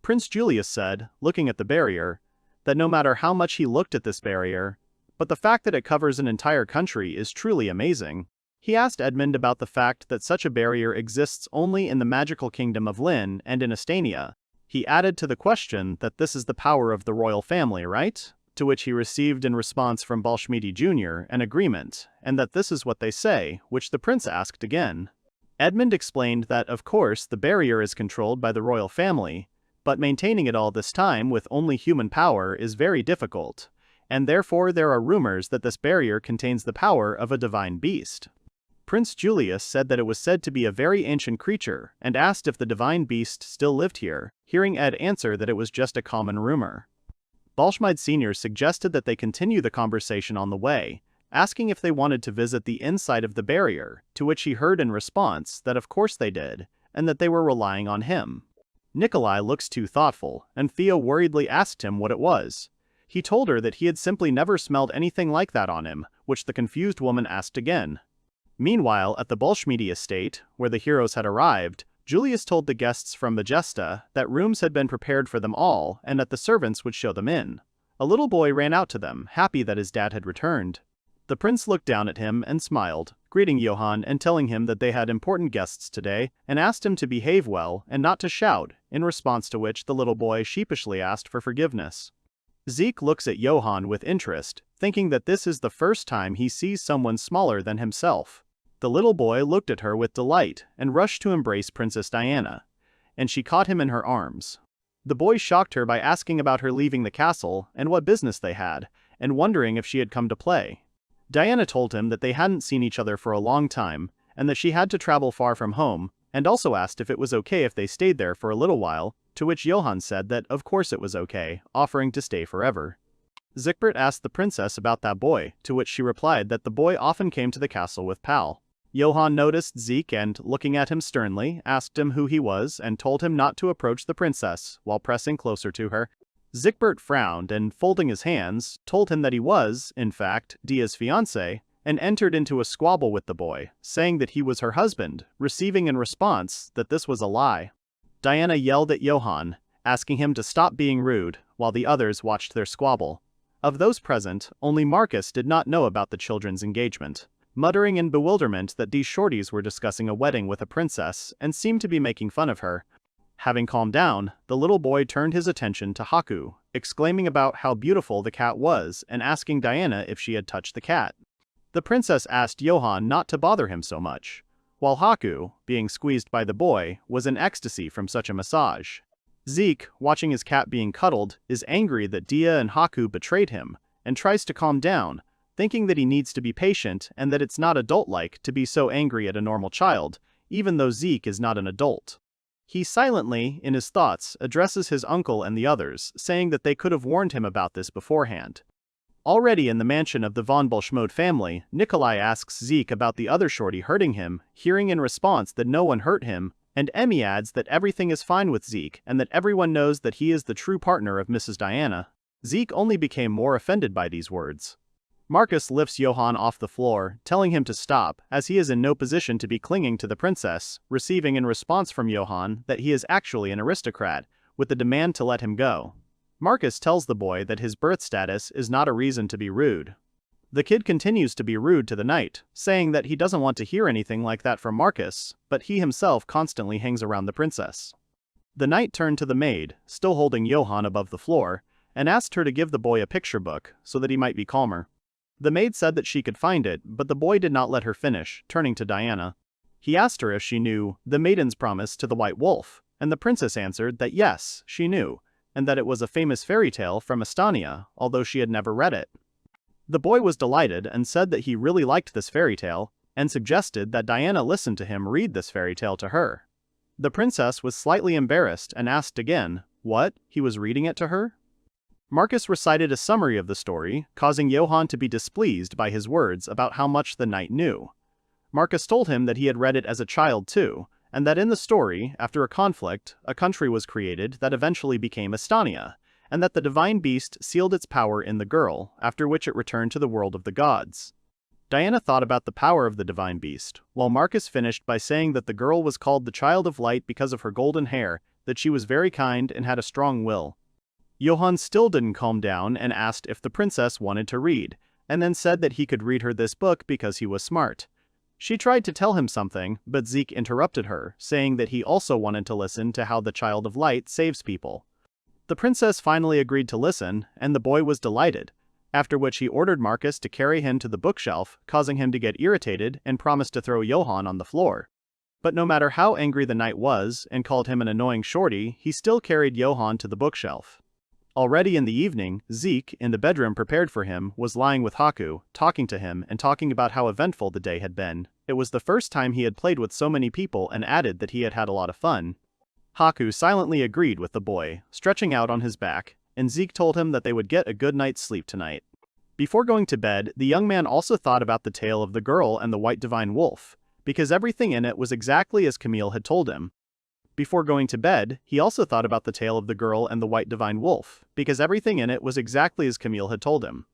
Prince Julius said, looking at the barrier, that no matter how much he looked at this barrier, but the fact that it covers an entire country is truly amazing. He asked Edmund about the fact that such a barrier exists only in the magical kingdom of Lynn and in Estania. He added to the question that this is the power of the royal family, right? To which he received in response from Ballschmiede Jr. an agreement, and that this is what they say, which the prince asked again. Edmund explained that, of course, the barrier is controlled by the royal family, but maintaining it all this time with only human power is very difficult, and therefore there are rumors that this barrier contains the power of a divine beast. Prince Julius said that it was said to be a very ancient creature, and asked if the divine beast still lived here, hearing Ed answer that it was just a common rumor. Ballschmiede Sr. suggested that they continue the conversation on the way, asking if they wanted to visit the inside of the barrier, to which he heard in response that of course they did, and that they were relying on him. Nikolai looks too thoughtful, and Theo worriedly asked him what it was. He told her that he had simply never smelled anything like that on him, which the confused woman asked again. Meanwhile, at the Ballschmiede estate, where the heroes had arrived, Julius told the guests from Majesta that rooms had been prepared for them all and that the servants would show them in. A little boy ran out to them, happy that his dad had returned. The prince looked down at him and smiled, greeting Johann and telling him that they had important guests today, and asked him to behave well and not to shout, in response to which the little boy sheepishly asked for forgiveness. Zeke looks at Johann with interest, thinking that this is the first time he sees someone smaller than himself. The little boy looked at her with delight and rushed to embrace Princess Diana, and she caught him in her arms. The boy shocked her by asking about her leaving the castle and what business they had, and wondering if she had come to play. Diana told him that they hadn't seen each other for a long time, and that she had to travel far from home, and also asked if it was okay if they stayed there for a little while, to which Johann said that of course it was okay, offering to stay forever. Zigbelt asked the princess about that boy, to which she replied that the boy often came to the castle with Pal. Johann noticed Zeke and, looking at him sternly, asked him who he was and told him not to approach the princess, while pressing closer to her. Zigbelt frowned and, folding his hands, told him that he was, in fact, Dia's fiancé, and entered into a squabble with the boy, saying that he was her husband, receiving in response that this was a lie. Diana yelled at Johann, asking him to stop being rude, while the others watched their squabble. Of those present, only Marcus did not know about the children's engagement, muttering in bewilderment that these shorties were discussing a wedding with a princess and seemed to be making fun of her. Having calmed down, the little boy turned his attention to Haku, exclaiming about how beautiful the cat was and asking Diana if she had touched the cat. The princess asked Johann not to bother him so much, while Haku, being squeezed by the boy, was in ecstasy from such a massage. Zeke, watching his cat being cuddled, is angry that Dia and Haku betrayed him, and tries to calm down, thinking that he needs to be patient and that it's not adult-like to be so angry at a normal child, even though Zeke is not an adult. He silently, in his thoughts, addresses his uncle and the others, saying that they could have warned him about this beforehand. Already in the mansion of the von Ballschmiede family, Nikolai asks Zeke about the other shorty hurting him, hearing in response that no one hurt him, and Emmy adds that everything is fine with Zeke and that everyone knows that he is the true partner of Mrs. Diana. Zeke only became more offended by these words. Marcus lifts Johann off the floor, telling him to stop, as he is in no position to be clinging to the princess, receiving in response from Johann that he is actually an aristocrat, with the demand to let him go. Marcus tells the boy that his birth status is not a reason to be rude. The kid continues to be rude to the knight, saying that he doesn't want to hear anything like that from Marcus, but he himself constantly hangs around the princess. The knight turned to the maid, still holding Johann above the floor, and asked her to give the boy a picture book, so that he might be calmer. The maid said that she could find it, but the boy did not let her finish, turning to Diana. He asked her if she knew the maiden's promise to the white wolf, and the princess answered that yes, she knew, and that it was a famous fairy tale from Estania, although she had never read it. The boy was delighted and said that he really liked this fairy tale, and suggested that Diana listen to him read this fairy tale to her. The princess was slightly embarrassed and asked again, what, he was reading it to her? Marcus recited a summary of the story, causing Johann to be displeased by his words about how much the knight knew. Marcus told him that he had read it as a child too, and that in the story, after a conflict, a country was created that eventually became Estonia, and that the divine beast sealed its power in the girl, after which it returned to the world of the gods. Diana thought about the power of the divine beast, while Marcus finished by saying that the girl was called the Child of Light because of her golden hair, that she was very kind and had a strong will. Johann still didn't calm down and asked if the princess wanted to read, and then said that he could read her this book because he was smart. She tried to tell him something, but Zeke interrupted her, saying that he also wanted to listen to how the Child of Light saves people. The princess finally agreed to listen, and the boy was delighted, after which he ordered Marcus to carry him to the bookshelf, causing him to get irritated and promised to throw Johann on the floor. But no matter how angry the knight was and called him an annoying shorty, he still carried Johann to the bookshelf. Already in the evening, Zeke, in the bedroom prepared for him, was lying with Haku, talking to him and talking about how eventful the day had been. It was the first time he had played with so many people and added that he had had a lot of fun. Haku silently agreed with the boy, stretching out on his back, and Zeke told him that they would get a good night's sleep tonight. Before going to bed, the young man also thought about the tale of the girl and the white divine wolf, because everything in it was exactly as Camille had told him. Before going to bed, he also thought about the tale of the girl and the white divine wolf, because everything in it was exactly as Camille had told him.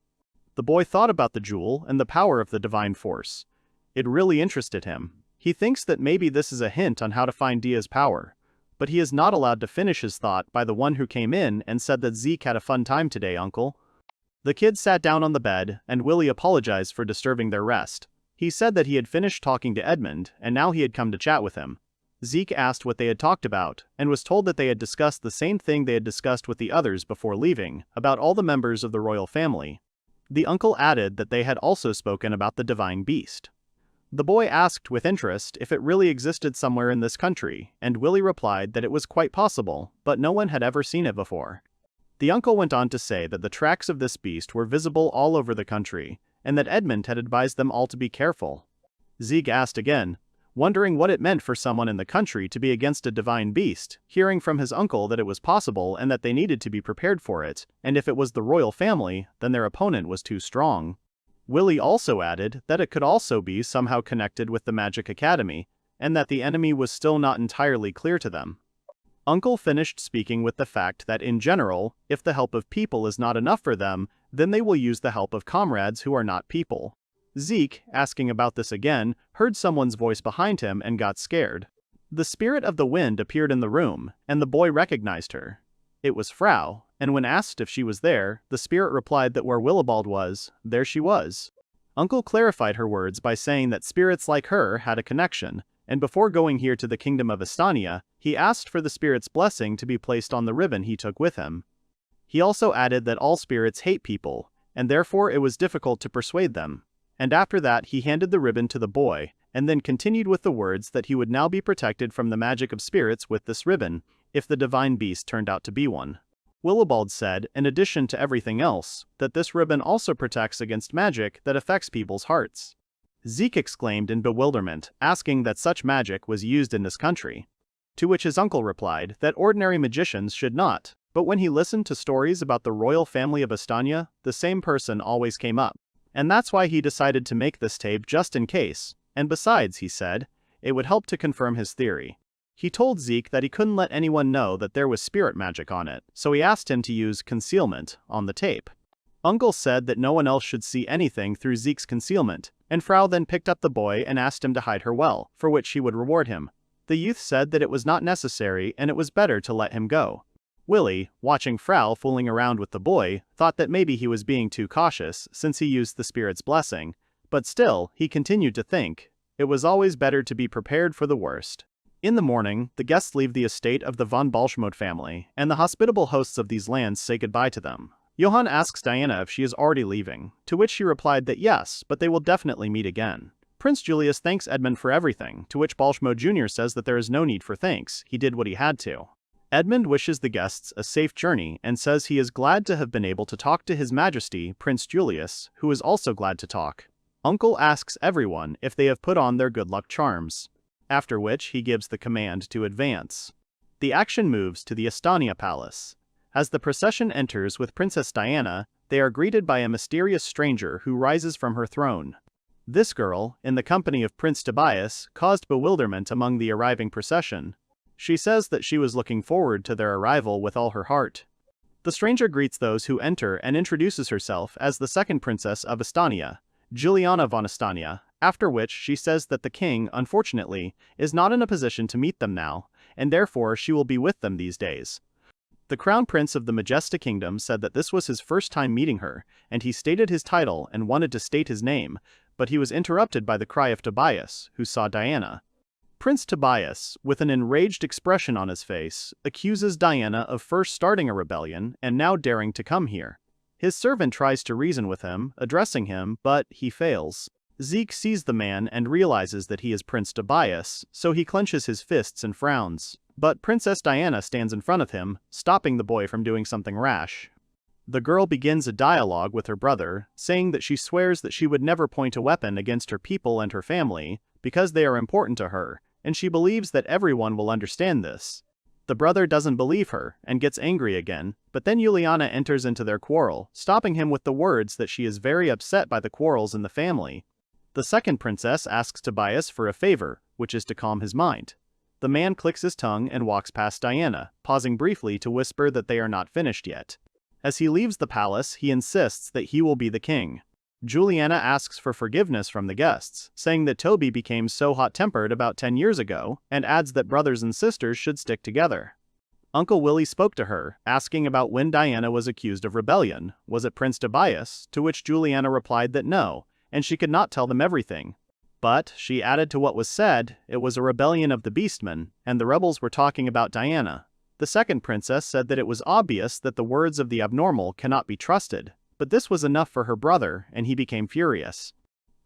The boy thought about the jewel and the power of the divine force. It really interested him. He thinks that maybe this is a hint on how to find Dia's power. But he is not allowed to finish his thought by the one who came in and said that Zeke had a fun time today, uncle. The kid sat down on the bed, and Willie apologized for disturbing their rest. He said that he had finished talking to Edmund, and now he had come to chat with him. Zeke asked what they had talked about, and was told that they had discussed the same thing they had discussed with the others before leaving, about all the members of the royal family. The uncle added that they had also spoken about the divine beast. The boy asked with interest if it really existed somewhere in this country, and Willie replied that it was quite possible, but no one had ever seen it before. The uncle went on to say that the tracks of this beast were visible all over the country, and that Edmund had advised them all to be careful. Zeke asked again, wondering what it meant for someone in the country to be against a divine beast, hearing from his uncle that it was possible and that they needed to be prepared for it, and if it was the royal family, then their opponent was too strong. Willie also added that it could also be somehow connected with the Magic Academy, and that the enemy was still not entirely clear to them. Uncle finished speaking with the fact that in general, if the help of people is not enough for them, then they will use the help of comrades who are not people. Zeke, asking about this again, heard someone's voice behind him and got scared. The spirit of the wind appeared in the room, and the boy recognized her. It was Frau, and when asked if she was there, the spirit replied that where Willibald was, there she was. Uncle clarified her words by saying that spirits like her had a connection, and before going here to the kingdom of Estonia, he asked for the spirit's blessing to be placed on the ribbon he took with him. He also added that all spirits hate people, and therefore it was difficult to persuade them. And after that he handed the ribbon to the boy, and then continued with the words that he would now be protected from the magic of spirits with this ribbon, if the divine beast turned out to be one. Willibald said, in addition to everything else, that this ribbon also protects against magic that affects people's hearts. Zeke exclaimed in bewilderment, asking that such magic was used in this country. To which his uncle replied that ordinary magicians should not, but when he listened to stories about the royal family of Estonia, the same person always came up. And that's why he decided to make this tape just in case, and besides, he said, it would help to confirm his theory. He told Zeke that he couldn't let anyone know that there was spirit magic on it, so he asked him to use concealment on the tape. Uncle said that no one else should see anything through Zeke's concealment, and Frau then picked up the boy and asked him to hide her well, for which he would reward him. The youth said that it was not necessary and it was better to let him go. Willie, watching Frau fooling around with the boy, thought that maybe he was being too cautious since he used the spirit's blessing, but still, he continued to think, it was always better to be prepared for the worst. In the morning, the guests leave the estate of the von Balschmode family, and the hospitable hosts of these lands say goodbye to them. Johann asks Diana if she is already leaving, to which she replied that yes, but they will definitely meet again. Prince Julius thanks Edmund for everything, to which Balschmode Jr. says that there is no need for thanks, he did what he had to. Edmund wishes the guests a safe journey and says he is glad to have been able to talk to His Majesty, Prince Julius, who is also glad to talk. Uncle asks everyone if they have put on their good luck charms, after which he gives the command to advance. The action moves to the Estonia Palace. As the procession enters with Princess Diana, they are greeted by a mysterious stranger who rises from her throne. This girl, in the company of Prince Tobias, caused bewilderment among the arriving procession. She says that she was looking forward to their arrival with all her heart. The stranger greets those who enter and introduces herself as the second princess of Estonia, Juliana von Estonia, after which she says that the king, unfortunately, is not in a position to meet them now, and therefore she will be with them these days. The crown prince of the Majesta kingdom said that this was his first time meeting her, and he stated his title and wanted to state his name, but he was interrupted by the cry of Tobias, who saw Diana. Prince Tobias, with an enraged expression on his face, accuses Diana of first starting a rebellion and now daring to come here. His servant tries to reason with him, addressing him, but he fails. Zeke sees the man and realizes that he is Prince Tobias, so he clenches his fists and frowns. But Princess Diana stands in front of him, stopping the boy from doing something rash. The girl begins a dialogue with her brother, saying that she swears that she would never point a weapon against her people and her family, because they are important to her, and she believes that everyone will understand this. The brother doesn't believe her, and gets angry again, but then Juliana enters into their quarrel, stopping him with the words that she is very upset by the quarrels in the family. The second princess asks Tobias for a favor, which is to calm his mind. The man clicks his tongue and walks past Diana, pausing briefly to whisper that they are not finished yet. As he leaves the palace, he insists that he will be the king. Juliana asks for forgiveness from the guests, saying that Toby became so hot-tempered about 10 years ago, and adds that brothers and sisters should stick together. Uncle Willie spoke to her, asking about when Diana was accused of rebellion. Was it Prince Tobias? To which Juliana replied that no, and she could not tell them everything. But, she added to what was said, it was a rebellion of the Beastmen, and the rebels were talking about Diana. The second princess said that it was obvious that the words of the abnormal cannot be trusted, but this was enough for her brother, and he became furious.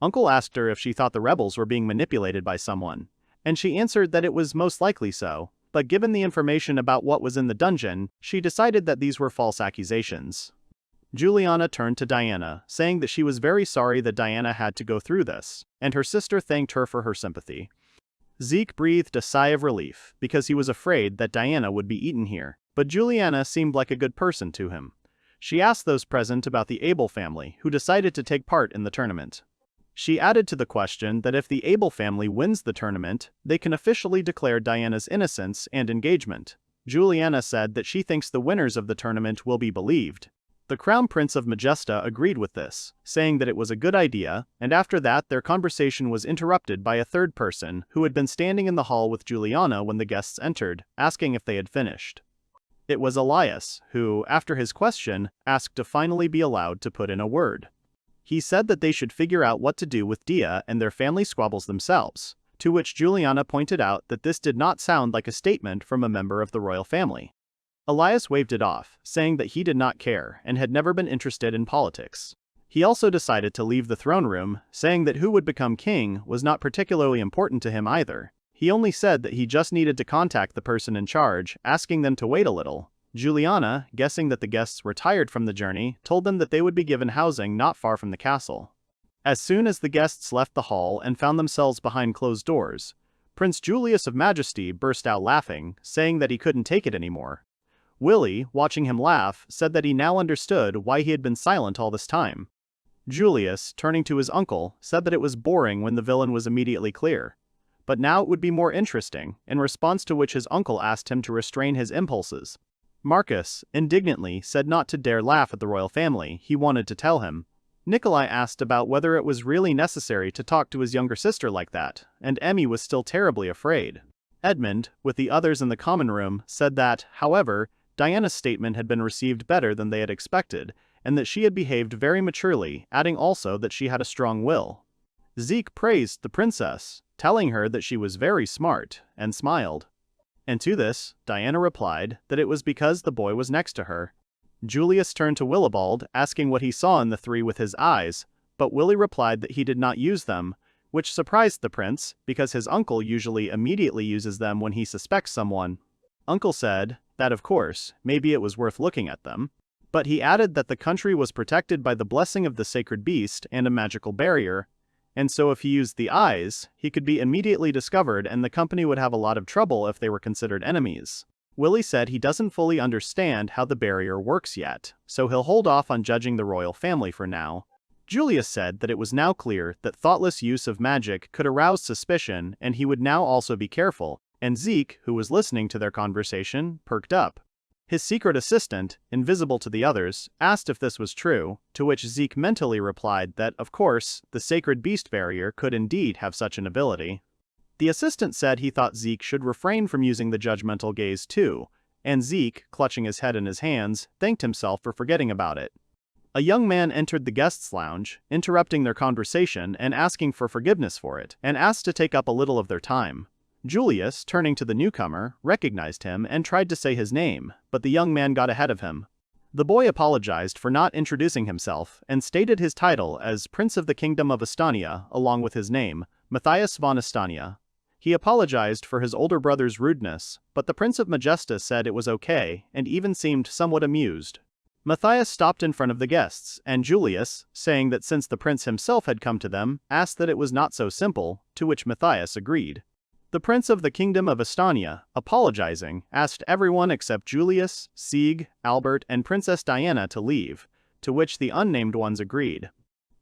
Uncle asked her if she thought the rebels were being manipulated by someone, and she answered that it was most likely so, but given the information about what was in the dungeon, she decided that these were false accusations. Juliana turned to Diana, saying that she was very sorry that Diana had to go through this, and her sister thanked her for her sympathy. Zeke breathed a sigh of relief, because he was afraid that Diana would be eaten here, but Juliana seemed like a good person to him. She asked those present about the Abel family, who decided to take part in the tournament. She added to the question that if the Abel family wins the tournament, they can officially declare Diana's innocence and engagement. Juliana said that she thinks the winners of the tournament will be believed. The Crown Prince of Majesta agreed with this, saying that it was a good idea, and after that their conversation was interrupted by a third person who had been standing in the hall with Juliana when the guests entered, asking if they had finished. It was Elias, who, after his question, asked to finally be allowed to put in a word. He said that they should figure out what to do with Dia and their family squabbles themselves, to which Juliana pointed out that this did not sound like a statement from a member of the royal family. Elias waved it off, saying that he did not care and had never been interested in politics. He also decided to leave the throne room, saying that who would become king was not particularly important to him either. He only said that he just needed to contact the person in charge, asking them to wait a little. Juliana, guessing that the guests were tired from the journey, told them that they would be given housing not far from the castle. As soon as the guests left the hall and found themselves behind closed doors, Prince Julius of Majesty burst out laughing, saying that he couldn't take it anymore. Willie, watching him laugh, said that he now understood why he had been silent all this time. Julius, turning to his uncle, said that it was boring when the villain was immediately clear. But now it would be more interesting, in response to which his uncle asked him to restrain his impulses. Marcus, indignantly, said not to dare laugh at the royal family, he wanted to tell him. Nikolai asked about whether it was really necessary to talk to his younger sister like that, and Emmy was still terribly afraid. Edmund, with the others in the common room, said that, however, Diana's statement had been received better than they had expected, and that she had behaved very maturely, adding also that she had a strong will. Zeke praised the princess, telling her that she was very smart, and smiled. And to this, Diana replied that it was because the boy was next to her. Julius turned to Willibald, asking what he saw in the three with his eyes, but Willie replied that he did not use them, which surprised the prince, because his uncle usually immediately uses them when he suspects someone. Uncle said that, of course, maybe it was worth looking at them, but he added that the country was protected by the blessing of the sacred beast and a magical barrier, and so if he used the eyes, he could be immediately discovered and the company would have a lot of trouble if they were considered enemies. Willie said he doesn't fully understand how the barrier works yet, so he'll hold off on judging the royal family for now. Julius said that it was now clear that thoughtless use of magic could arouse suspicion and he would now also be careful, and Zeke, who was listening to their conversation, perked up. His secret assistant, invisible to the others, asked if this was true, to which Zeke mentally replied that, of course, the sacred beast barrier could indeed have such an ability. The assistant said he thought Zeke should refrain from using the judgmental gaze too, and Zeke, clutching his head in his hands, thanked himself for forgetting about it. A young man entered the guests' lounge, interrupting their conversation and asking for forgiveness for it, and asked to take up a little of their time. Julius, turning to the newcomer, recognized him and tried to say his name, but the young man got ahead of him. The boy apologized for not introducing himself and stated his title as Prince of the Kingdom of Estonia along with his name, Matthias von Estonia. He apologized for his older brother's rudeness, but the Prince of Majesta said it was okay and even seemed somewhat amused. Matthias stopped in front of the guests, and Julius, saying that since the prince himself had come to them, asked that it was not so simple, to which Matthias agreed. The Prince of the Kingdom of Estonia, apologizing, asked everyone except Julius, Sieg, Albert, and Princess Diana to leave, to which the unnamed ones agreed.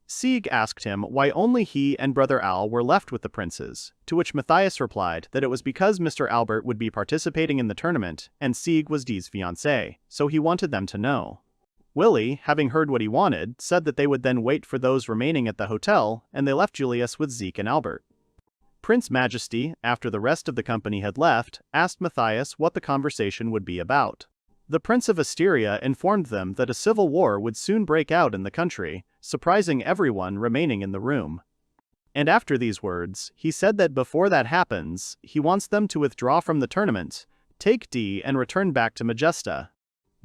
Sieg asked him why only he and Brother Al were left with the princes, to which Matthias replied that it was because Mr. Albert would be participating in the tournament and Sieg was Dee's fiancé, so he wanted them to know. Willie, having heard what he wanted, said that they would then wait for those remaining at the hotel, and they left Julius with Zeke and Albert. Prince Majesty, after the rest of the company had left, asked Matthias what the conversation would be about. The Prince of Asteria informed them that a civil war would soon break out in the country, surprising everyone remaining in the room. And after these words, he said that before that happens, he wants them to withdraw from the tournament, take D and return back to Majesta.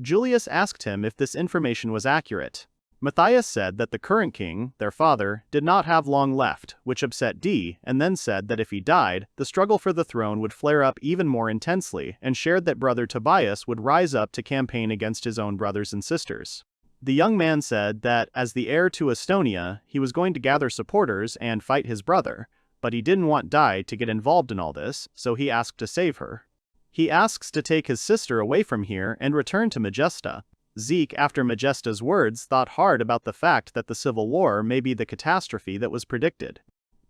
Julius asked him if this information was accurate. Matthias said that the current king, their father, did not have long left, which upset D, and then said that if he died, the struggle for the throne would flare up even more intensely, and shared that brother Tobias would rise up to campaign against his own brothers and sisters. The young man said that, as the heir to Estonia, he was going to gather supporters and fight his brother, but he didn't want Di to get involved in all this, so he asked to save her. He asks to take his sister away from here and return to Majesta. Zeke, after Majesta's words, thought hard about the fact that the civil war may be the catastrophe that was predicted.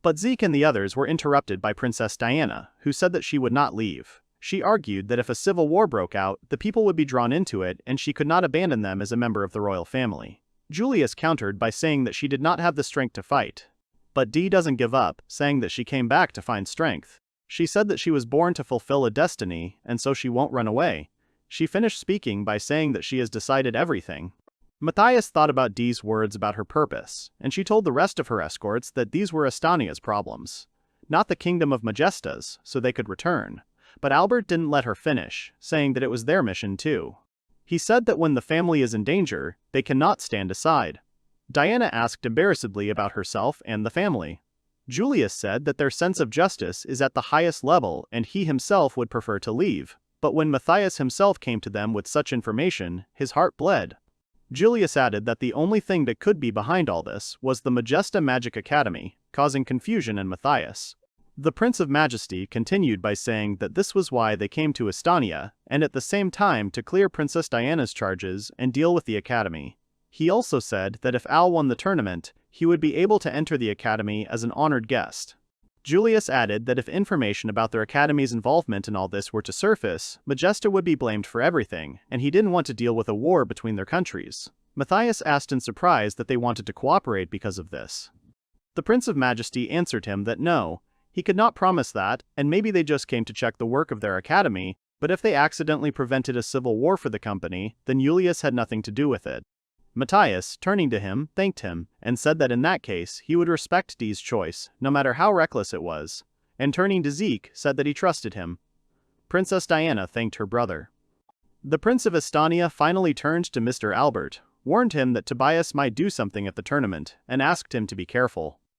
But Zeke and the others were interrupted by Princess Diana, who said that she would not leave. She argued that if a civil war broke out, the people would be drawn into it and she could not abandon them as a member of the royal family. Julius countered by saying that she did not have the strength to fight. But Dee doesn't give up, saying that she came back to find strength. She said that she was born to fulfill a destiny, and so she won't run away. She finished speaking by saying that she has decided everything. Matthias thought about Dee's words about her purpose, and she told the rest of her escorts that these were Estonia's problems, not the Kingdom of Majesta's, so they could return. But Albert didn't let her finish, saying that it was their mission too. He said that when the family is in danger, they cannot stand aside. Diana asked embarrassedly about herself and the family. Julius said that their sense of justice is at the highest level and he himself would prefer to leave. But when Matthias himself came to them with such information, his heart bled. Julius added that the only thing that could be behind all this was the Majesta Magic Academy, causing confusion in Matthias. The Prince of Majesty continued by saying that this was why they came to Estonia, and at the same time to clear Princess Diana's charges and deal with the academy. He also said that if Al won the tournament, he would be able to enter the academy as an honored guest. Julius added that if information about their academy's involvement in all this were to surface, Majesta would be blamed for everything, and he didn't want to deal with a war between their countries. Matthias asked in surprise that they wanted to cooperate because of this. The Prince of Majesty answered him that no, he could not promise that, and maybe they just came to check the work of their academy, but if they accidentally prevented a civil war for the company, then Julius had nothing to do with it. Matthias, turning to him, thanked him, and said that in that case he would respect Dee's choice, no matter how reckless it was, and turning to Zeke, said that he trusted him. Princess Diana thanked her brother. The Prince of Estonia finally turned to Mr. Albert, warned him that Tobias might do something at the tournament, and asked him to be careful.